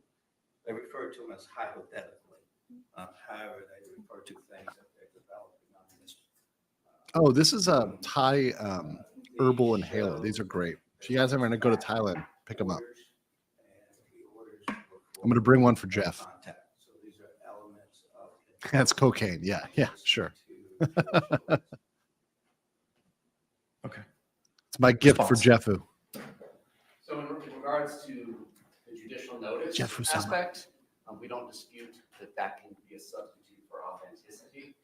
They refer to them as hypothetically. However, they refer to things that they're developing on this. Oh, this is a Thai herbal inhaler. These are great. If you guys ever going to go to Thailand, pick them up. I'm going to bring one for Jeff. So these are elements of That's cocaine. Yeah, sure. Okay. It's my gift for Jeffu. So in regards to the judicial notice Jeff Husama. aspect, we don't dispute that can be a substitute for authenticity.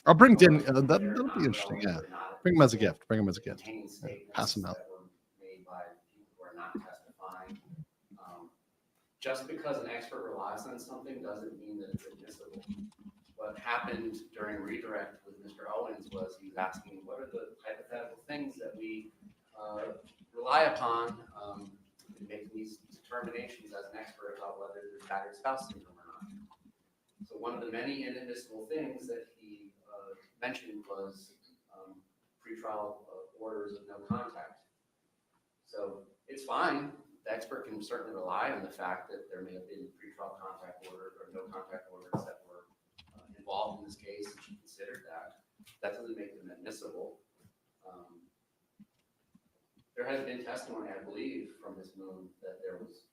I'll bring Dan. That'll be interesting. Yeah. Not Bring them as a gift. Bring them as a gift. contain statements Pass them out. that were made by people who are not testifying. Just because an expert relies on something doesn't mean that it's admissible. What happened during redirect with Mr. Owens was he was asking, what are the hypothetical things that we rely upon in making these determinations as an expert about whether there's battered spouse syndrome or not. So one of the many inadmissible things that he mentioned was pretrial orders of no contact. So it's fine. The expert can certainly rely on the fact that there may have been pretrial contact orders or no contact orders that were involved in this case, and she considered that. That doesn't make them admissible. There has been testimony, I believe, from Ms. Boone that there was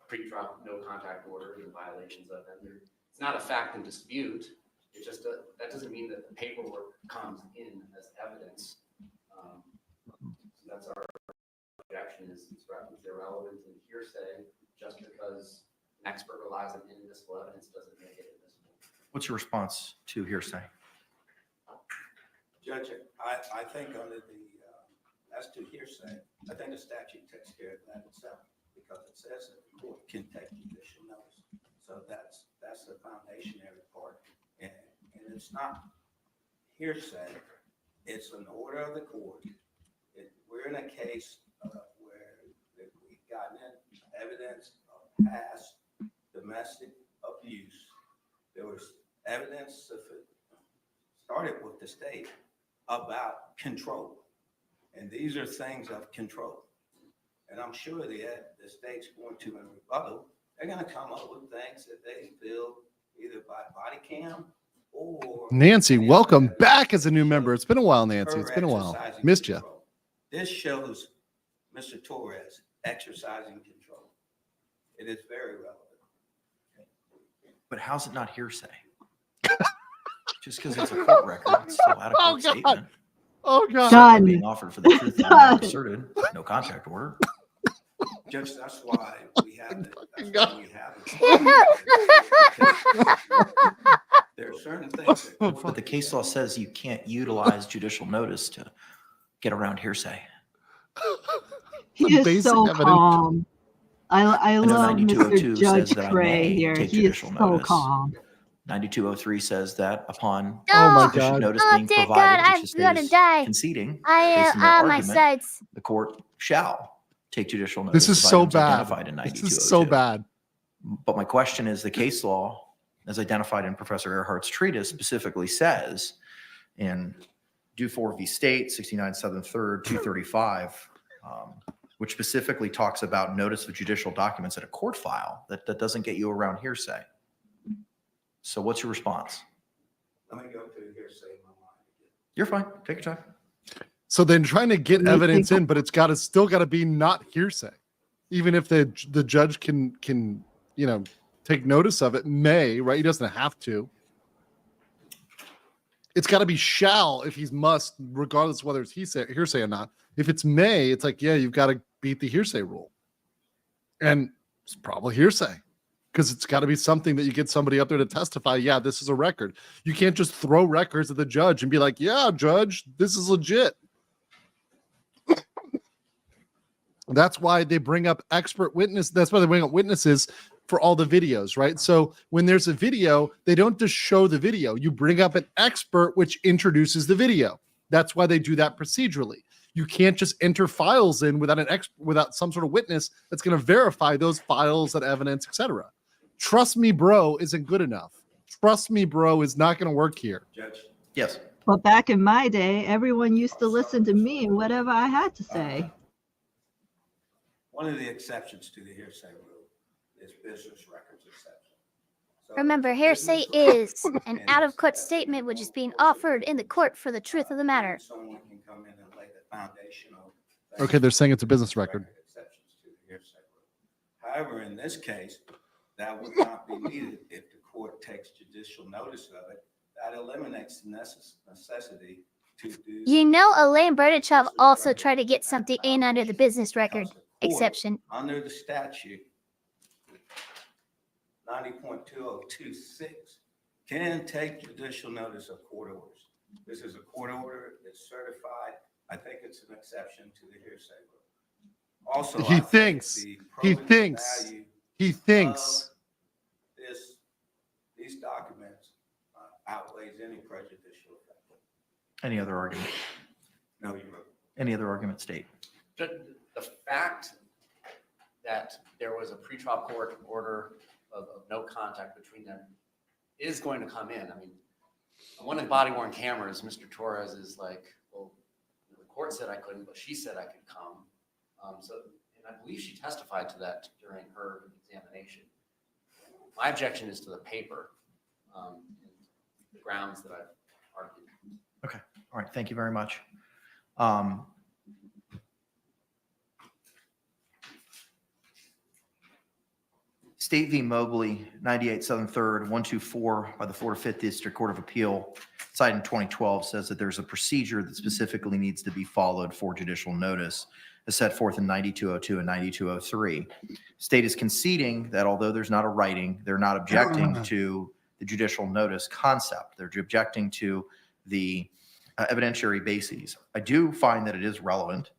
pretrial no contact orders and violations of them. It's not a fact in dispute. It just that doesn't mean that the paperwork comes in as evidence. So that's our objection is it's irrelevant and hearsay. Just because an expert relies on inadmissible evidence doesn't make it admissible. What's your response to hearsay? Judge, I think under the, as to hearsay, I think the statute takes care of that itself because it says that the court can take judicial notice. So that's the foundationary part. And it's not hearsay. It's an order of the court. We're in a case where we've gotten evidence of past domestic abuse. There was evidence of it started with the state about control. And these are things of control. And I'm sure the state's going to, in rebuttal, they're going to come up with things that they feel either by body cam or... Nancy, welcome back as a new member. It's been a while, Nancy. It's been a while. Missed you. This shows Mr. Torres exercising control. It is very relevant. But how's it not hearsay? Just because it's a court record, it's still out of court statement. Oh, God. Done. Being offered for the truth that I asserted. No contact order. Judge, that's why we have it. There are certain things that... But the case law says you can't utilize judicial notice to get around hearsay. He is so calm. I love Mr. Judge Trey here. He is so calm. 9203 says that upon No! sufficient notice Oh, being dear provided, God, which I'm is gonna die. conceding, I based on their am on my argument, sides. the court shall take judicial notice. This is of so items bad. identified in This 9202. is so bad. But my question is, the case law, as identified in Professor Earhart's treatise, specifically says in Dufour v. State, 69 7th 3rd, 235, which specifically talks about notice of judicial documents in a court file, that doesn't get you around hearsay. So what's your response? Let me go to hearsay in my mind. You're fine. Take your time. So then trying to get evidence in, but it's still got to be not hearsay. Even if the judge can take notice of it, right? He doesn't have to. It's got to be shall if he's must, regardless of whether it's hearsay or not. If it's may, it's like, yeah, you've got to beat the hearsay rule. And it's probably hearsay because it's got to be something that you get somebody up there to testify. Yeah, this is a record. You can't just throw records at the judge and be like, yeah, judge, this is legit. That's why they bring up expert witness. That's why they bring up witnesses for all the videos, right? So when there's a video, they don't just show the video. You bring up an expert, which introduces the video. That's why they do that procedurally. You can't just enter files in without some sort of witness that's going to verify those files, that evidence, etc. Trust me, bro, isn't good enough. Trust me, bro, is not going to work here. Judge. Yes. But back in my day, everyone used to listen to me and whatever I had to say. One of the exceptions to the hearsay rule is business records exception. So Remember, hearsay is an out-of-court statement which is being offered in the court for the truth of the matter. someone can come in and lay the foundational. Okay, they're saying it's a business record. Exceptions to the hearsay rule. However, in this case, that would not be needed if the court takes judicial notice of it. That eliminates the necessity to do. You know, Elaine Berdachov also tried to get something in under the business record exception. Under the statute, 90.2026 can take judicial notice of court orders. This is a court order. It's certified. I think it's an exception to the hearsay rule. Also, He thinks. He thinks. He thinks. These documents outweighs any prejudicial effect. Any other argument? No, you're. Any other argument, State? The fact that there was a pretrial court order of no contact between them is going to come in. I mean, one of the body worn cameras, Mr. Torres is like, well, the court said I couldn't, but she said I could come. And I believe she testified to that during her examination. My objection is to the paper, and the grounds that I've argued. Okay. All right. Thank you very much. State v. Mobley, 98 Southern 3rd, 124 by the Florida 5th District Court of Appeal, cited in 2012, says that there's a procedure that specifically needs to be followed for judicial notice, as set forth in 9202 and 9203. State is conceding that although there's not a writing, they're not objecting to the judicial notice concept. They're objecting to the evidentiary bases. I do find that it is relevant,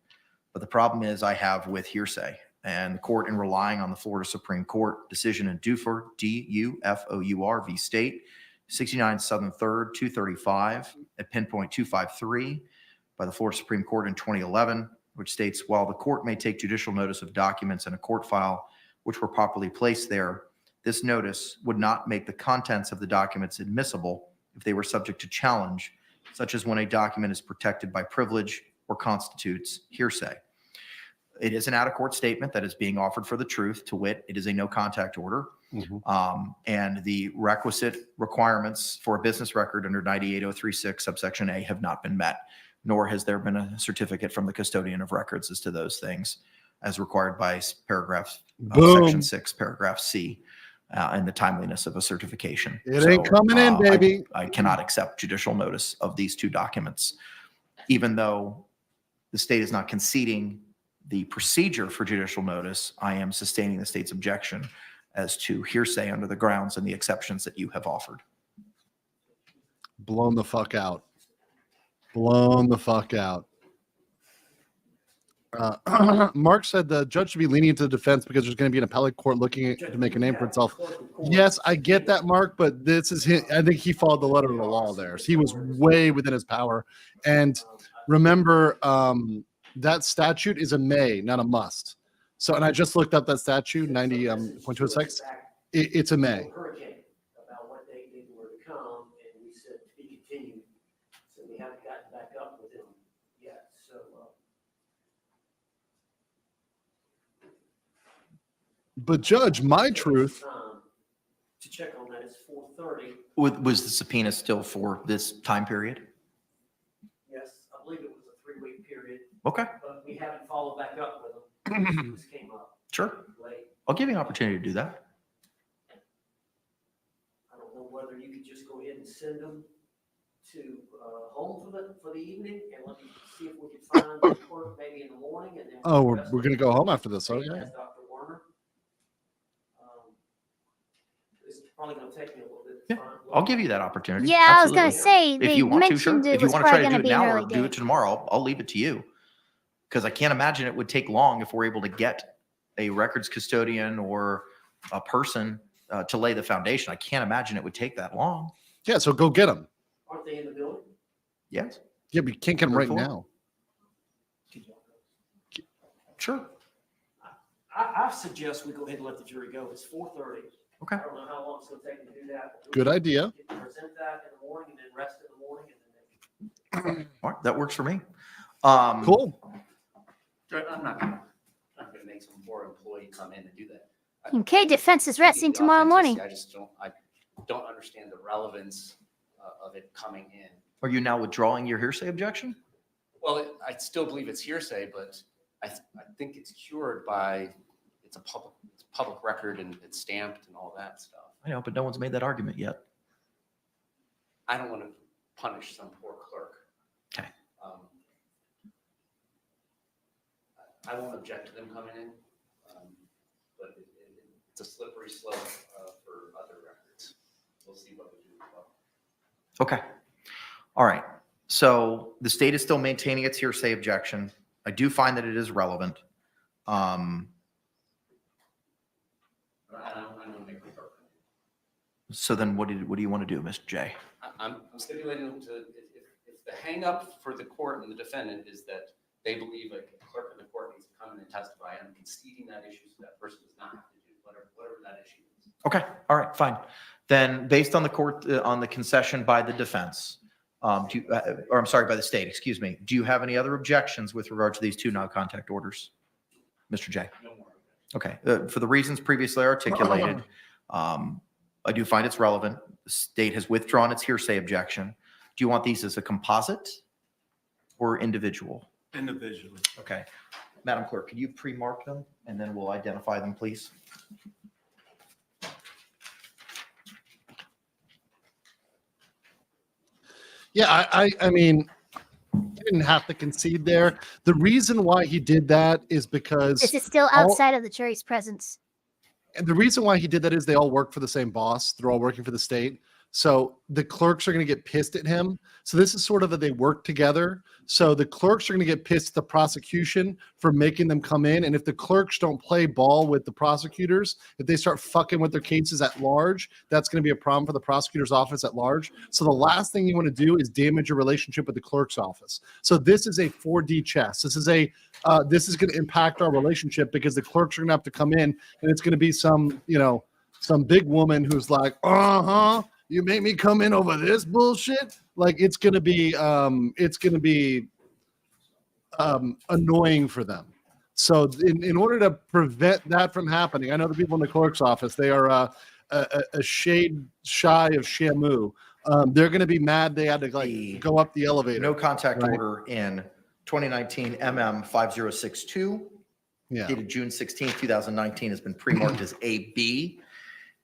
but the problem is I have with hearsay. And the court, in relying on the Florida Supreme Court decision in Dufour, D-U-F-O-U-R v. State, 69 Southern 3rd, 235 at pinpoint 253 by the Florida Supreme Court in 2011, which states, while the court may take judicial notice of documents in a court file which were properly placed there, this notice would not make the contents of the documents admissible if they were subject to challenge, such as when a document is protected by privilege or constitutes hearsay. It is an out-of-court statement that is being offered for the truth. To wit, it is a no-contact order. And the requisite requirements for a business record under 98036 subsection A have not been met, nor has there been a certificate from the custodian of records as to those things, as required by paragraph section 6, paragraph C, and the timeliness of a certification. It ain't coming in, baby. I cannot accept judicial notice of these two documents, even though the state is not conceding the procedure for judicial notice. I am sustaining the state's objection as to hearsay under the grounds and the exceptions that you have offered. Blown the fuck out. Blown the fuck out. Mark said the judge should be leaning into the defense because there's going to be an appellate court looking to make a name for itself. Yes, I get that, Mark, but this is his, I think he followed the letter of the law there. So he was way within his power. And remember, that statute is a may, not a must. So, and I just looked up that statute, 90.26. It's a may. Hurricane about what they were to come, and we said to be continued. So we haven't gotten back up with them yet. So But Judge, my truth. To check on that, it's 4:30. Was the subpoena still for this time period? Yes, I believe it was a 3-week period. Okay. But we haven't followed back up with them. This came up Sure. late. I'll give you an opportunity to do that. I don't know whether you could just go ahead and send them to home for the evening, and let me see if we can find the clerk maybe in the morning, and then. Oh, we're going to go home after this. Okay. Dr. Warner. It's probably going to take me a little bit. Yeah, I'll give you that opportunity. Yeah, I was gonna say, If they you want to, sure. mentioned it If you was want to try probably to do gonna it be an now or early do day. it tomorrow, I'll leave it to you. Because I can't imagine it would take long if we're able to get a records custodian or a person to lay the foundation. I can't imagine it would take that long. Yeah, so go get them. Aren't they in the building? Yes. Yeah, we can't get them right Therefore. now. Sure. I suggest we go ahead and let the jury go. It's 4:30. Okay. I don't know how long it's going to take to do that. Good idea. Present that in the morning and then rest in the morning. And then All right, that works for me. Cool. I'm not going to make some poor employee come in and do that. Okay, defense is resting tomorrow morning. I just don't understand the relevance of it coming in. Are you now withdrawing your hearsay objection? Well, I still believe it's hearsay, but I think it's cured by it's a public record and it's stamped and all that stuff. I know, but no one's made that argument yet. I don't want to punish some poor clerk. Okay. I won't object to them coming in, but it's a slippery slope for other records. We'll see what we do. Okay. All right. So the state is still maintaining its hearsay objection. I do find that it is relevant. I don't make the perfect. So then what do you want to do, Mr. J? I'm stipulating to, if the hang up for the court and the defendant is that they believe a clerk in the court needs to come in and testify, I'm conceding that issue so that person does not have to do whatever that issue is. Okay. All right, fine. Then based on the court, on the concession by the defense, by the state, excuse me, do you have any other objections with regard to these two non-contact orders? Mr. J? No more. Okay. For the reasons previously articulated, I do find it's relevant. The state has withdrawn its hearsay objection. Do you want these as a composite or individual? Individually. Okay. Madam Clerk, could you pre-mark them and then we'll identify them, please? Yeah, I mean, he didn't have to concede there. The reason why he did that is because This is still outside of the jury's presence. And the reason why he did that is they all work for the same boss. They're all working for the state. So the clerks are going to get pissed at him. So this is sort of they work together. So the clerks are going to get pissed at the prosecution for making them come in. And if the clerks don't play ball with the prosecutors, if they start fucking with their cases at large, that's going to be a problem for the prosecutor's office at large. So the last thing you want to do is damage your relationship with the clerk's office. So this is a 4D chess. This is going to impact our relationship because the clerks are going to have to come in and it's going to be some big woman who's like, you make me come in over this bullshit. Like it's going to be annoying for them. So in order to prevent that from happening, I know the people in the clerk's office, they are a shade shy of Shamu. They're going to be mad they had to go up the elevator. No contact order in 2019 MM 5062, dated June 16, 2019 has been pre-marked as AB.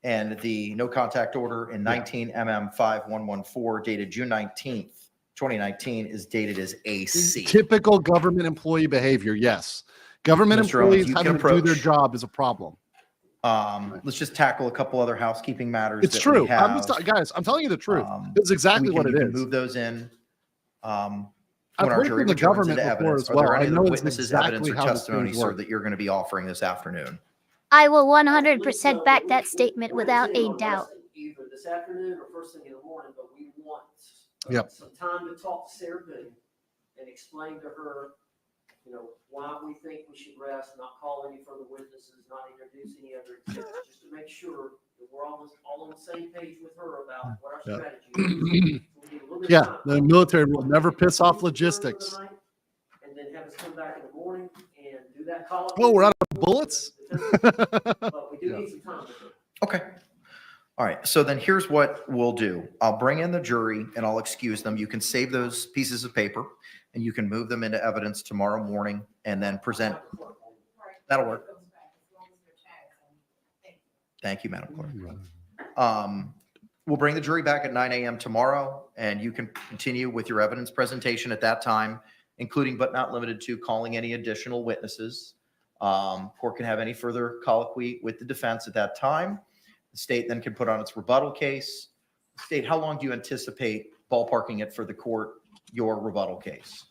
And the no contact order in 19 MM 5114 dated June 19th, 2019 is dated as AC. Typical government employee behavior. Yes. Government employees having to do their job is a problem. Let's just tackle a couple other housekeeping matters. It's true. Guys, I'm telling you the truth. It's exactly what it is. Move those in. I've heard from the government before as well. I know witnesses, evidence, or testimony, sir, that you're going to be offering this afternoon. I will 100% back that statement without a doubt. Either this afternoon or first thing in the morning, but we want some time to talk to Sarah Boone and explain to her, why we think we should rest, not call any further witnesses, not introduce any other exhibits, just to make sure that we're all on the same page with her about what our strategy is. Yeah, the military will never piss off logistics. And then have us come back in the morning and do that call. Oh, we're out of bullets? But we do need some time. Okay. All right. So then here's what we'll do. I'll bring in the jury and I'll excuse them. You can save those pieces of paper and you can move them into evidence tomorrow morning and then present. That'll work. Thank you, Madam Clerk. We'll bring the jury back at 9 a.m. tomorrow and you can continue with your evidence presentation at that time, including but not limited to calling any additional witnesses. Court can have any further colloquy with the defense at that time. The state then can put on its rebuttal case. State, how long do you anticipate ballparking it for the court, your rebuttal case?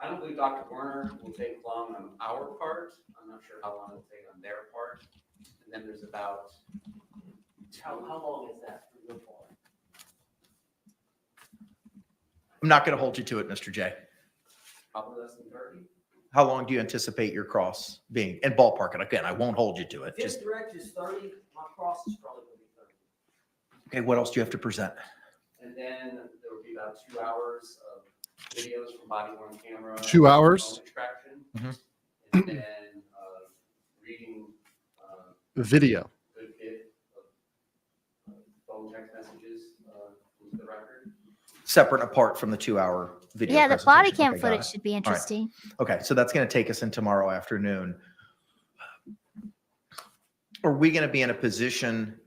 I don't believe Dr. Warner will take long on our part. I'm not sure how long it'll take on their part. And then there's about... How long is that for your part? I'm not going to hold you to it, Mr. J. Probably less than 30. How long do you anticipate your cross being? And ballpark it. Again, I won't hold you to it. If direct is 30, my cross is probably going to be 30. Okay, what else do you have to present? And then there will be about 2 hours of videos from body-worn camera. 2 hours? Extraction. And then reading video. a good bit of phone text messages into the record. Separate and apart from the 2-hour video. Yeah, the body presentation. cam Okay, footage got it. should be All right. interesting. Okay, so that's going to take us in tomorrow afternoon. Are we going to be in a position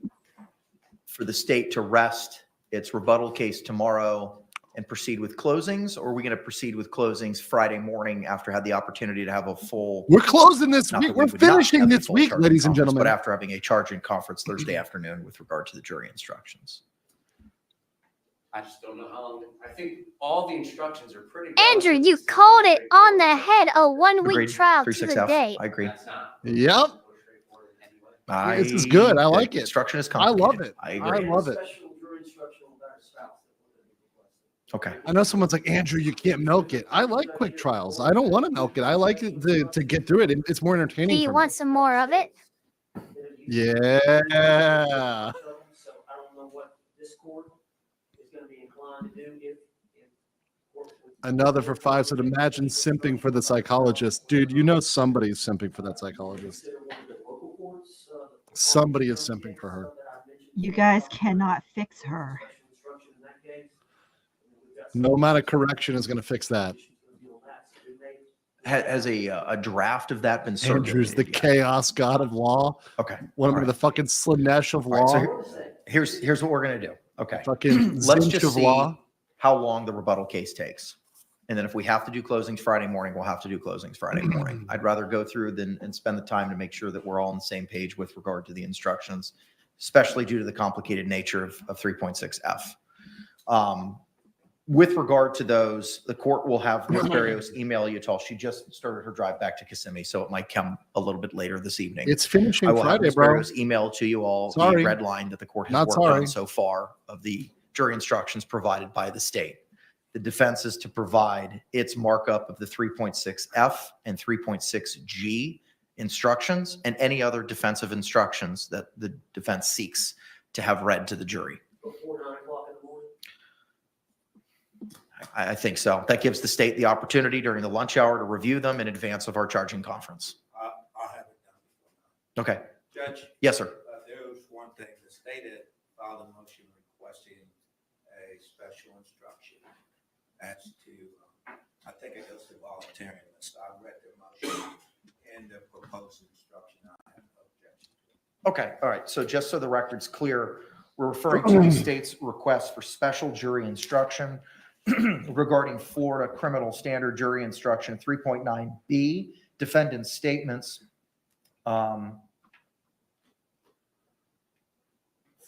for the state to rest its rebuttal case tomorrow and proceed with closings? Or are we going to proceed with closings Friday morning after had the opportunity to have a full... We're closing this Not week. that we We're would not finishing have the this full week, charging ladies and conference, gentlemen. But after having a charging conference Thursday afternoon with regard to the jury instructions. I just don't know how long. I think all the instructions are pretty. Andrew, you called it on the head. A 1 week Agreed. trial to 3.6 the F. date. I agree. Yep. This is good. I like it. Instruction is I love complicated. it. I I agree. love it. Special jury instruction on that spouse. Okay. I know someone's like, Andrew, you can't milk it. I like quick trials. I don't want to milk it. I like it to get through it. It's more Do entertaining you for want some more of it? me. Yeah. So I don't know what this court is going to be inclined to do if Another for 5. So imagine simping for the psychologist. Dude, you know somebody's simping for that psychologist. Somebody is simping for her. You guys cannot fix her. No amount of correction is going to fix that. Has a draft of that been Andrew's the circulated? chaos god of law. Okay. What am I, the fucking Slanesh of law? All right, so here's what we're gonna do. Okay. Fucking Let's Zinch just of see law. how long the rebuttal case takes. And then if we have to do closings Friday morning, we'll have to do closings Friday morning. I'd rather go through and spend the time to make sure that we're all on the same page with regard to the instructions, especially due to the complicated nature of 3.6F. With regard to those, the court will have Ms. Barrios email you till she just started her drive back to Kissimmee, so it might come a little bit later this evening. It's finishing I will have Friday, Ms. bro. Barrios email to you all the Sorry. red line that the court has Not worked sorry. on so far of the jury instructions provided by the state. The defense is to provide its markup of the 3.6F and 3.6G instructions and any other defensive instructions that the defense seeks to have read to the jury. before 9 o'clock in the morning. I think so. That gives the state the opportunity during the lunch hour to review them in advance of our charging conference. I'll have it done. Okay. Judge? Yes, sir. There was one thing, the state had filed a motion requesting a special instruction as to, I think it goes to voluntariness. I read the motion and the proposed instruction. I have no objection to it. Okay. All right. So just so the record's clear, we're referring to the state's request for special jury instruction regarding Florida Criminal Standard Jury Instruction 3.9B, defendant's statements filed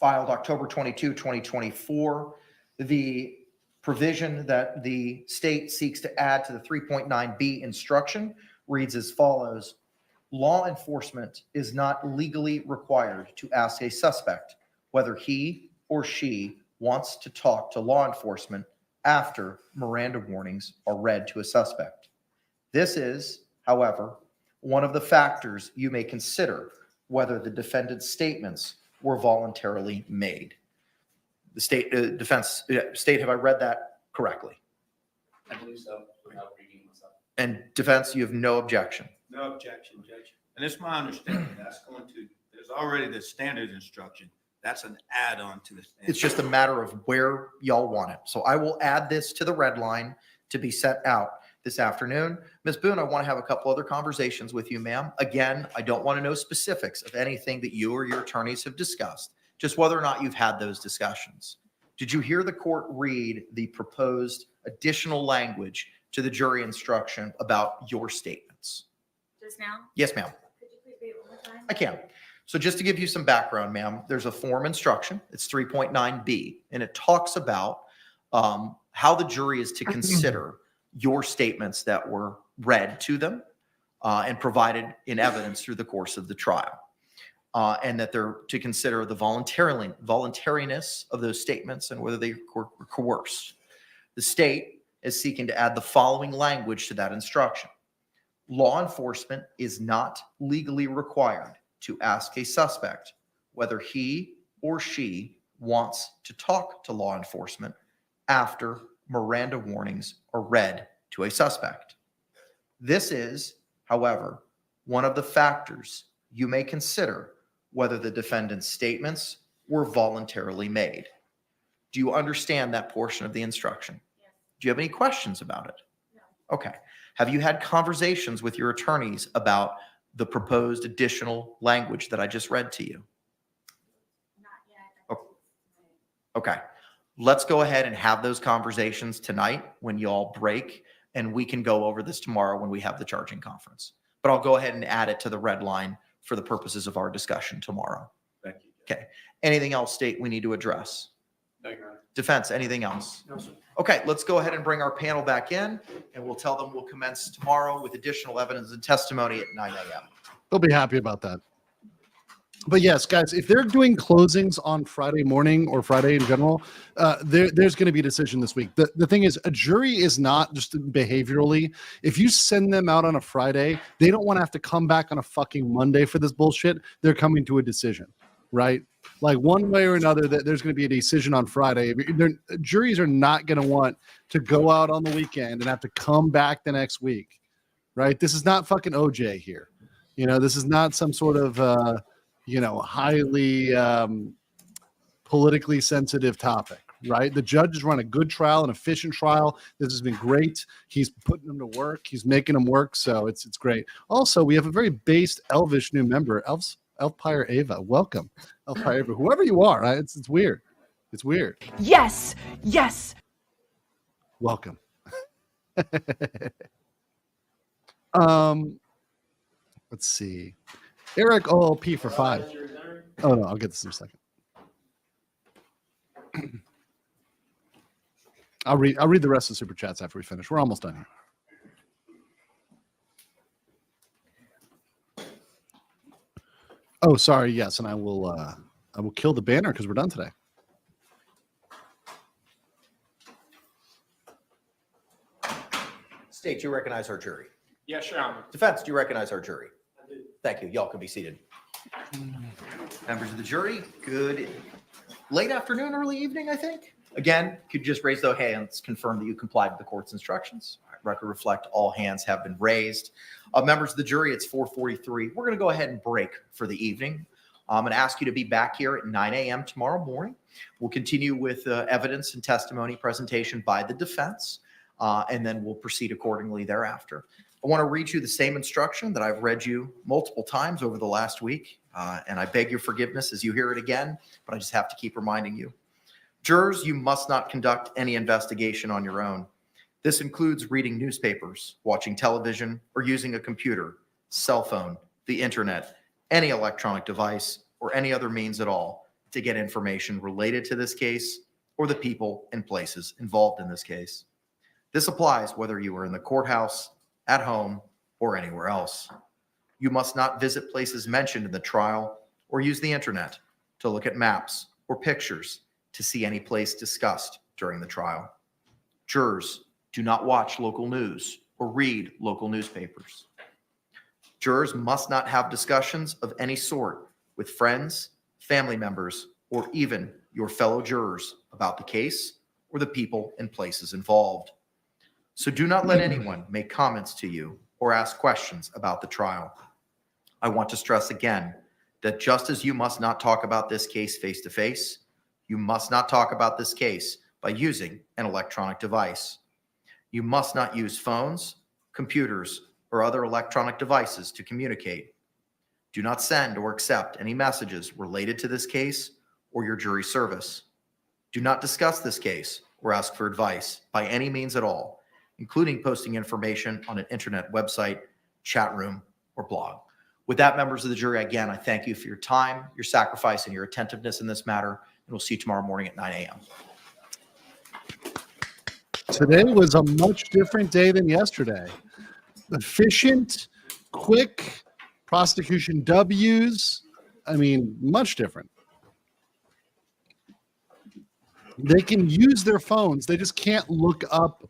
October 22, 2024. The provision that the state seeks to add to the 3.9B instruction reads as follows. Law enforcement is not legally required to ask a suspect whether he or she wants to talk to law enforcement after Miranda warnings are read to a suspect. This is, however, one of the factors you may consider whether the defendant's statements were voluntarily made. The state defense state, have I read that correctly? I believe so, without reading myself. And defense, you have no objection. No objection, Judge. And it's my understanding that's going to, there's already the standard instruction. That's an add-on to the standard. It's just a matter of where y'all want it. So I will add this to the red line to be sent out this afternoon. Ms. Boone, I want to have a couple other conversations with you, ma'am. Again, I don't want to know specifics of anything that you or your attorneys have discussed, just whether or not you've had those discussions. Did you hear the court read the proposed additional language to the jury instruction about your statements? Just now? Yes, ma'am. Could you please read it one more time? I can. So just to give you some background, ma'am, there's a form instruction. It's 3.9B, and it talks about how the jury is to consider your statements that were read to them and provided in evidence through the course of the trial. And that they're to consider the voluntariness of those statements and whether they were coerced. The state is seeking to add the following language to that instruction. Law enforcement is not legally required to ask a suspect whether he or she wants to talk to law enforcement after Miranda warnings are read to a suspect. This is, however, one of the factors you may consider whether the defendant's statements were voluntarily made. Do you understand that portion of the instruction? Yes. Do you have any questions about it? No. Okay. Have you had conversations with your attorneys about the proposed additional language that I just read to you? Not yet. Okay. Let's go ahead and have those conversations tonight when you all break, and we can go over this tomorrow when we have the charging conference. But I'll go ahead and add it to the red line for the purposes of our discussion tomorrow. Thank you. Okay. Anything else, state, we need to address? No, Your Honor. Defense, anything else? No, sir. Okay, let's go ahead and bring our panel back in, and we'll tell them we'll commence tomorrow with additional evidence and testimony at 9 a.m. They'll be happy about that. But yes, guys, if they're doing closings on Friday morning or Friday in general, there's going to be a decision this week. The thing is, a jury is not just behaviorally. If you send them out on a Friday, they don't want to have to come back on a fucking Monday for this bullshit. They're coming to a decision, right? Like one way or another, that there's going to be a decision on Friday. Juries are not going to want to go out on the weekend and have to come back the next week, right? This is not fucking OJ here. You know, this is not some sort of highly politically sensitive topic, right? The judge has run a good trial, an efficient trial. This has been great. He's putting them to work. He's making them work. So it's great. Also, we have a very based elvish new member, Elfspire Eva. Welcome, Elfspire Eva. Whoever you are, right? It's weird. It's weird. Yes. Yes. Welcome. Let's see. Eric OLP for 5. Oh no, I'll get this in a second. I'll read the rest of the super chats after we finish. We're almost done here. Oh, sorry. Yes, and I will kill the banner because we're done today. State, do you recognize our jury? Yes, Your Honor. Defense, do you recognize our jury? I do. Thank you. Y'all can be seated. Members of the jury, good late afternoon, early evening, I think. Again, could you just raise those hands, confirm that you complied with the court's instructions. All right, record reflect all hands have been raised. Members of the jury, it's 4:43. We're going to go ahead and break for the evening. I'm going to ask you to be back here at 9 a.m. tomorrow morning. We'll continue with evidence and testimony presentation by the defense, and then we'll proceed accordingly thereafter. I want to read you the same instruction that I've read you multiple times over the last week, and I beg your forgiveness as you hear it again, but I just have to keep reminding you. Jurors, you must not conduct any investigation on your own. This includes reading newspapers, watching television, or using a computer, cell phone, the internet, any electronic device, or any other means at all to get information related to this case or the people and places involved in this case. This applies whether you are in the courthouse, at home, or anywhere else. You must not visit places mentioned in the trial or use the internet to look at maps or pictures to see any place discussed during the trial. Jurors, do not watch local news or read local newspapers. Jurors must not have discussions of any sort with friends, family members, or even your fellow jurors about the case or the people and places involved. So do not let anyone make comments to you or ask questions about the trial. I want to stress again that just as you must not talk about this case face-to-face, you must not talk about this case by using an electronic device. You must not use phones, computers, or other electronic devices to communicate. Do not send or accept any messages related to this case or your jury service. Do not discuss this case or ask for advice by any means at all, including posting information on an internet website, chat room, or blog. With that, members of the jury, again, I thank you for your time, your sacrifice, and your attentiveness in this matter, and we'll see you tomorrow morning at 9 a.m. Today was a much different day than yesterday. Efficient, quick, prosecution W's. I mean, much different. They can use their phones. They just can't look up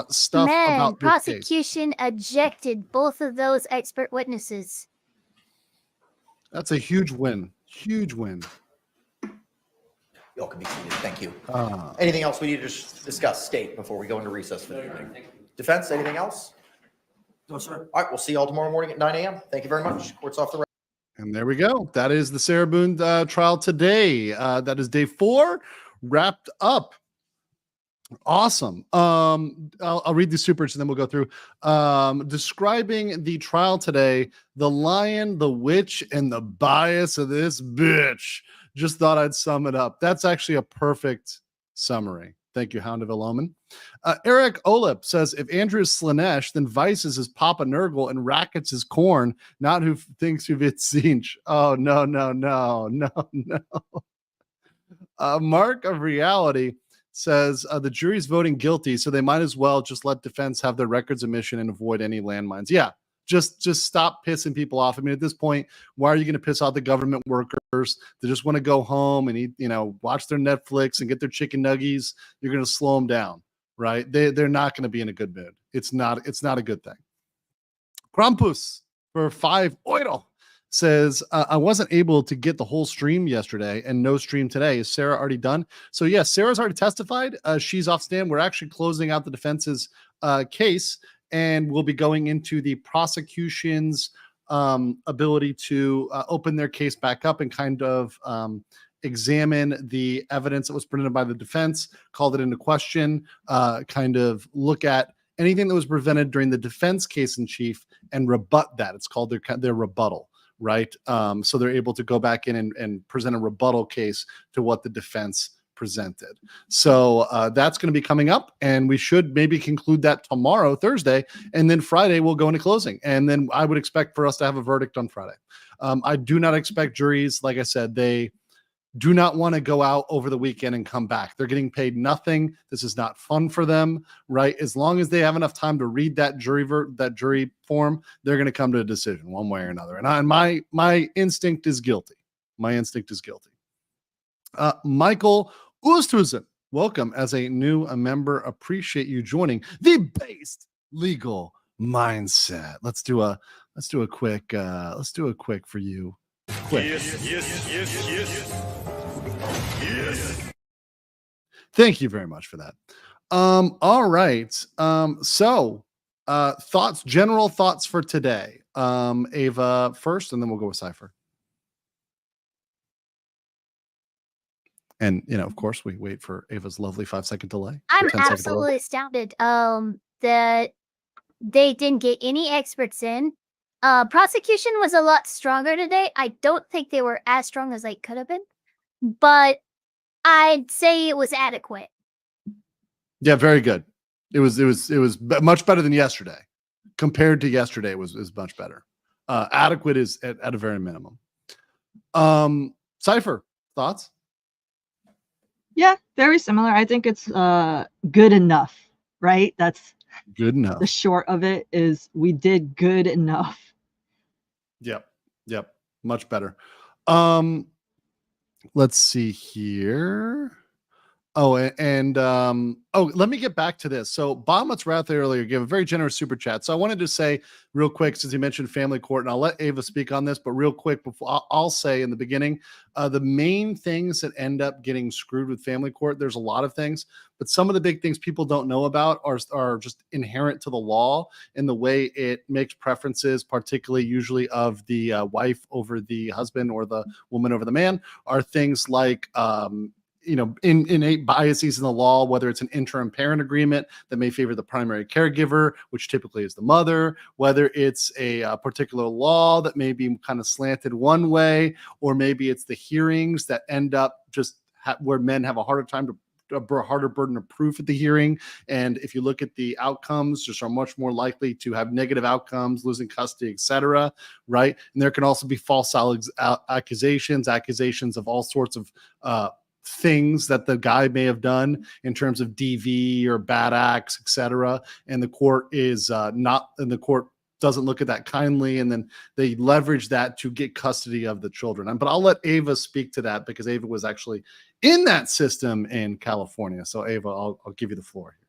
stuff about this case. Prosecution ejected both of those expert witnesses. That's a huge win. Huge win. Y'all can be seated. Thank you. Anything else we need to discuss, State, before we go into recess for the evening? Defense, anything else? No, sir. All right, we'll see y'all tomorrow morning at 9 a.m. Thank you very much. Court's off the record. And there we go. That is the Sarah Boone trial today. That is day 4 wrapped up. Awesome. I'll read the supers and then we'll go through. Describing the trial today, the lion, the witch, and the bias of this bitch. Just thought I'd sum it up. That's actually a perfect summary. Thank you, Hound of Eloman. Eric Olip says, if Andrew is Slanesh, then Vice is his Papa Nurgle and Rackets is Corn, not who thinks who it's Zinch. Oh, no. Mark of Reality says the jury's voting guilty, so they might as well just let defense have their records admission and avoid any landmines. Yeah, just stop pissing people off. I mean, at this point, why are you going to piss off the government workers? They just want to go home and eat, watch their Netflix and get their chicken nuggies. You're going to slow them down, right? They're not going to be in a good mood. It's not a good thing. Krampus for 5 euro says, I wasn't able to get the whole stream yesterday and no stream today. Is Sarah already done? So yes, Sarah's already testified. She's off stand. We're actually closing out the defense's case, and we'll be going into the prosecution's ability to open their case back up and kind of examine the evidence that was presented by the defense, called it into question, kind of look at anything that was presented during the defense case in chief and rebut that. It's called their rebuttal. Right. So they're able to go back in and present a rebuttal case to what the defense presented. So that's going to be coming up, and we should maybe conclude that tomorrow, Thursday, and then Friday we'll go into closing. And then I would expect for us to have a verdict on Friday. I do not expect juries, like I said, they do not want to go out over the weekend and come back. They're getting paid nothing. This is not fun for them, right? As long as they have enough time to read that jury form, they're going to come to a decision one way or another. And my instinct is guilty. My instinct is guilty. Michael Oosthuizen, welcome as a new member. Appreciate you joining the Based Legal Mindset. Let's do a quick for you. Quick. Yes. Thank you very much for that. All right. So general thoughts for today. Eva first, and then we'll go with Cypher. And, of course, we wait for Ava's lovely 5-second delay. I'm absolutely astounded that they didn't get any experts in. Prosecution was a lot stronger today. I don't think they were as strong as they could have been, but I'd say it was adequate. Yeah, very good. It was much better than yesterday. Compared to yesterday, it was much better. Adequate is at a very minimum. Cypher, thoughts? Yeah, very similar. I think it's good enough, right? That's good enough. The short of it is we did good enough. Yep. Much better. Let's see here. Let me get back to this. So Bahamut's Wrath earlier gave a very generous super chat. So I wanted to say real quick, since you mentioned family court, and I'll let Ava speak on this, but real quick, before I'll say in the beginning, the main things that end up getting screwed with family court, there's a lot of things, but some of the big things people don't know about are just inherent to the law and the way it makes preferences, particularly usually of the wife over the husband or the woman over the man, are things like, innate biases in the law, whether it's an interim parent agreement that may favor the primary caregiver, which typically is the mother, whether it's a particular law that may be kind of slanted one way, or maybe it's the hearings that end up just where men have a harder burden of proof at the hearing. And if you look at the outcomes, just are much more likely to have negative outcomes, losing custody, etc. Right. And there can also be false accusations of all sorts of things that the guy may have done in terms of DV or bad acts, etc. And the court doesn't look at that kindly, and then they leverage that to get custody of the children. But I'll let Ava speak to that because Ava was actually in that system in California. So Ava, I'll give you the floor here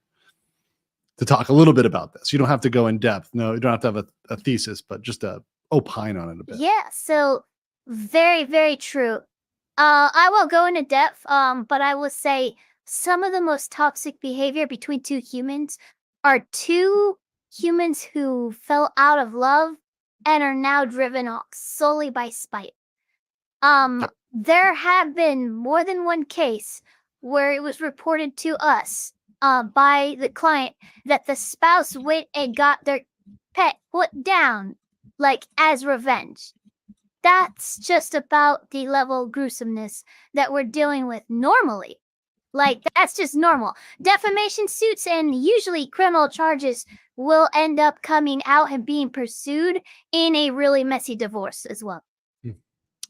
to talk a little bit about this. You don't have to go in depth. No, you don't have to have a thesis, but just a opine on it a bit. Yeah, so very, very true. I won't go into depth, but I will say some of the most toxic behavior between two humans are two humans who fell out of love and are now driven off solely by spite. There have been more than one case where it was reported to us by the client that the spouse went and got their pet put down, like as revenge. That's just about the level of gruesomeness that we're dealing with normally. Like, that's just normal. Defamation suits and usually criminal charges will end up coming out and being pursued in a really messy divorce as well.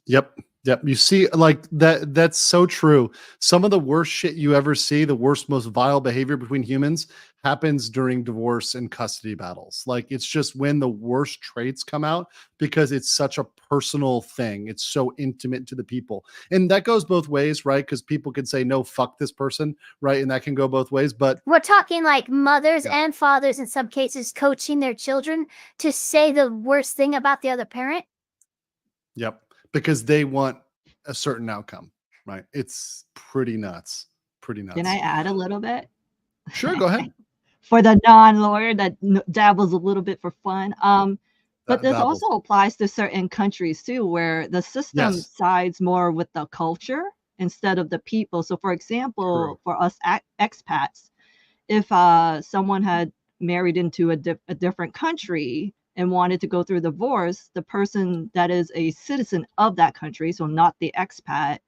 Yep. Yep. You see, like that's so true. Some of the worst shit you ever see, the worst, most vile behavior between humans happens during divorce and custody battles. Like it's just when the worst traits come out because it's such a personal thing. It's so intimate to the people. And that goes both ways, right? Because people can say, no, fuck this person, right? And that can go both ways. But we're talking like mothers and fathers in some cases coaching their children to say the worst thing about the other parent. Yep. Because they want a certain outcome, right? It's pretty nuts. Pretty nuts. Can I add a little bit? Sure, go ahead. For the non-lawyer that dabbles a little bit for fun. But this dabbles. also applies to certain countries too, where the system sides more with the culture instead of the people. So for example, for us expats, if someone had married into a different country and wanted to go through divorce, the person that is a citizen of that country, so not the expat,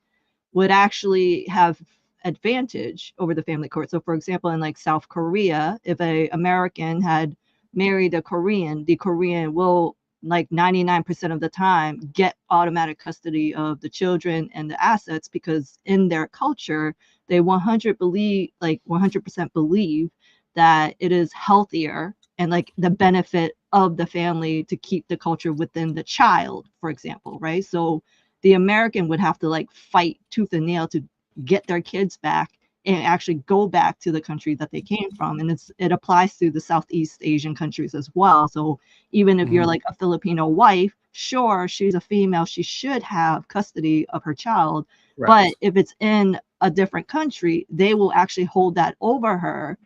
would actually have advantage over the family court. So for example, in like South Korea, if a American had married a Korean, the Korean will like 99% of the time get automatic custody of the children and the assets because in their culture, they 100% believe that it is healthier and like the benefit of the family to keep the culture within the child, for example, right? So the American would have to like fight tooth and nail to get their kids back and actually go back to the country that they came from. And it applies to the Southeast Asian countries as well. So even if you're like a Filipino wife, sure, she's a female, she should have custody of her child. But if it's in a different country, they will actually hold that over her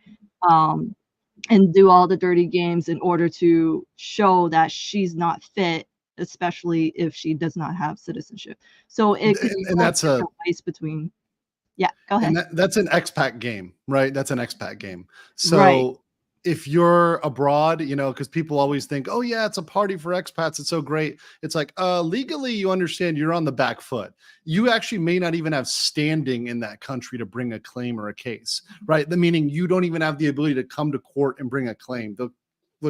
and do all the dirty games in order to show that she's not fit, especially if she does not have citizenship. So it could be that's a ways between. Yeah, go ahead. And that's an expat game, right? That's an expat game. So if you're abroad, you know, because people always think, oh yeah, it's a party for expats. It's so great. It's like legally, you understand you're on the back foot. You actually may not even have standing in that country to bring a claim or a case, right? The meaning you don't even have the ability to come to court and bring a claim. The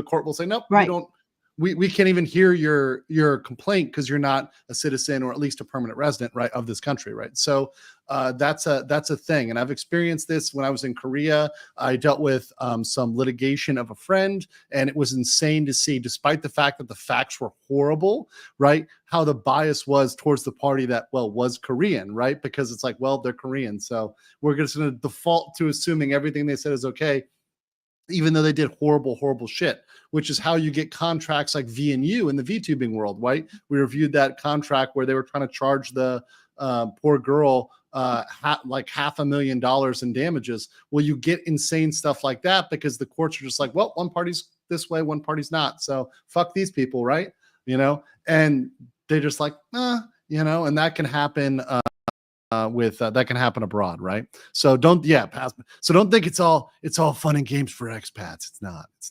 court will say, nope, you don't. We can't even hear your complaint because you're not a citizen or at least a permanent resident, right, of this country, right? So that's a thing, and I've experienced this when I was in Korea. I dealt with some litigation of a friend, and it was insane to see, despite the fact that the facts were horrible, right, how the bias was towards the party that was Korean, right? Because it's like, well, they're Korean, so we're just going to default to assuming everything they said is okay, even though they did horrible, horrible shit, which is how you get contracts like VNU in the VTubing world, right? We reviewed that contract where they were trying to charge the poor girl like $500,000 in damages. Well, you get insane stuff like that because the courts are just like, well, one party's this way, one party's not. So fuck these people, right? You know, and they're just like, you know, and that can happen that can happen abroad, right? So don't think it's all fun and games for expats. It's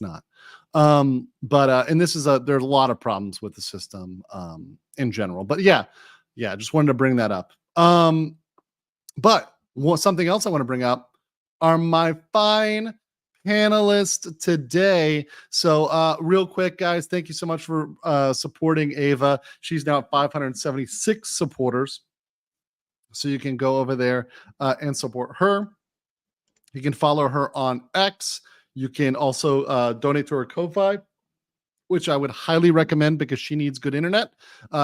not. And this is there's a lot of problems with the system in general. But yeah, just wanted to bring that up. But something else I want to bring up are my fine panelists today. So real quick, guys, thank you so much for supporting Eva. She's now at 576 supporters. So you can go over there and support her. You can follow her on X. You can also donate to her Ko-Fi, which I would highly recommend because she needs good internet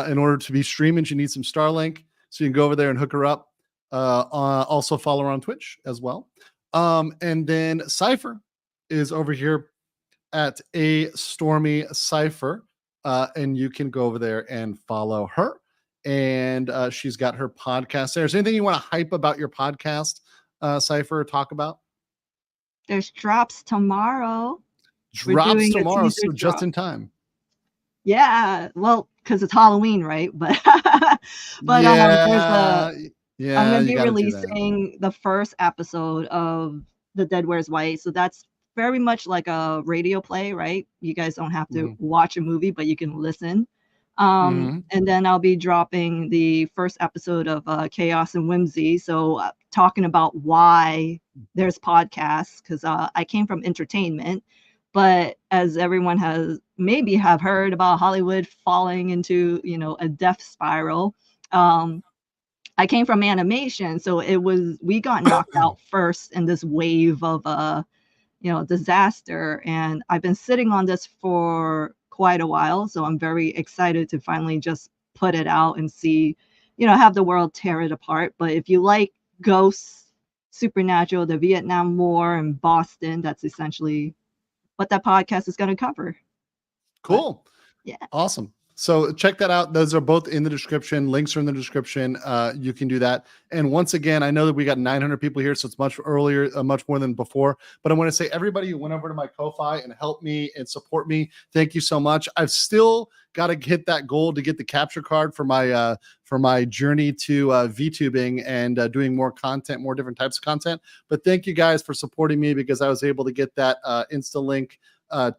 in order to be streaming. She needs some Starlink. So you can go over there and hook her up. Also follow her on Twitch as well. And then Cypher is over here at A Stormy Cypher. And you can go over there and follow her. And she's got her podcast there. Is there anything you want to hype about your podcast, Cypher, or talk about? There's drops tomorrow. Drops tomorrow, so just in time. Yeah, well, because it's Halloween, right? But I'm gonna be releasing the first episode of The Dead Wears White. So that's very much like a radio play, right? You guys don't have to watch a movie, but you can listen. And then I'll be dropping the first episode of Chaos and Whimsy. So talking about why there's podcasts, because I came from entertainment, but as everyone has maybe have heard about Hollywood falling into, a death spiral, I came from animation, so we got knocked out first in this wave of disaster, and I've been sitting on this for quite a while, so I'm very excited to finally just put it out and see, have the world tear it apart. But if you like ghosts, supernatural, the Vietnam War, and Boston, that's essentially what that podcast is going to cover. Cool. Yeah. Awesome. So check that out. Those are both in the description. Links are in the description. You can do that. And once again, I know that we got 900 people here, so it's much earlier, much more than before. But I want to say, everybody who went over to my Ko-Fi and helped me and support me, thank you so much. I've still got to hit that goal to get the capture card for my journey to VTubing and doing more content, more different types of content. But thank you guys for supporting me, because I was able to get that Insta link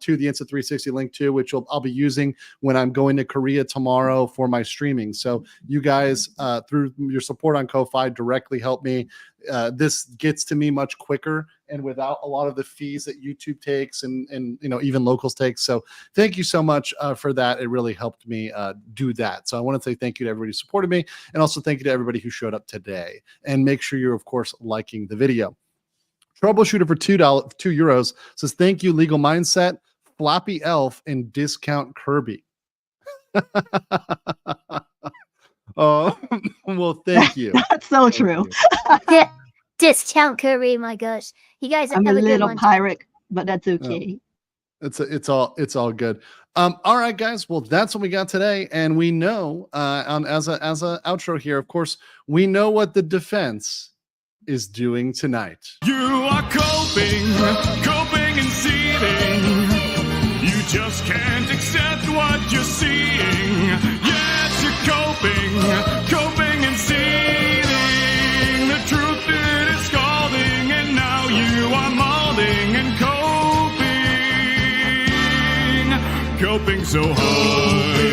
to the Insta360 link too, which I'll be using when I'm going to Korea tomorrow for my streaming. So you guys, through your support on Ko-Fi, directly help me. This gets to me much quicker and without a lot of the fees that YouTube takes and even locals take. So thank you so much for that. It really helped me do that. So I want to say thank you to everybody who supported me, and also thank you to everybody who showed up today. And make sure you're, of course, liking the video. Troubleshooter for €2 says, thank you, Legal Mindset, Floppy Elf, and Discount Kirby. Oh, well, thank you. That's so true. Discount Kirby, my gosh. You guys I'm have a a good little one. pirate, but that's okay. It's all good. All right, guys. Well, that's what we got today, and we know as a outro here, of course, we know what the defense is doing tonight. You are coping and seething. You just can't accept what you're seeing. Yes, you're coping and seething. The truth it is scalding, and now you are molding and coping so hard.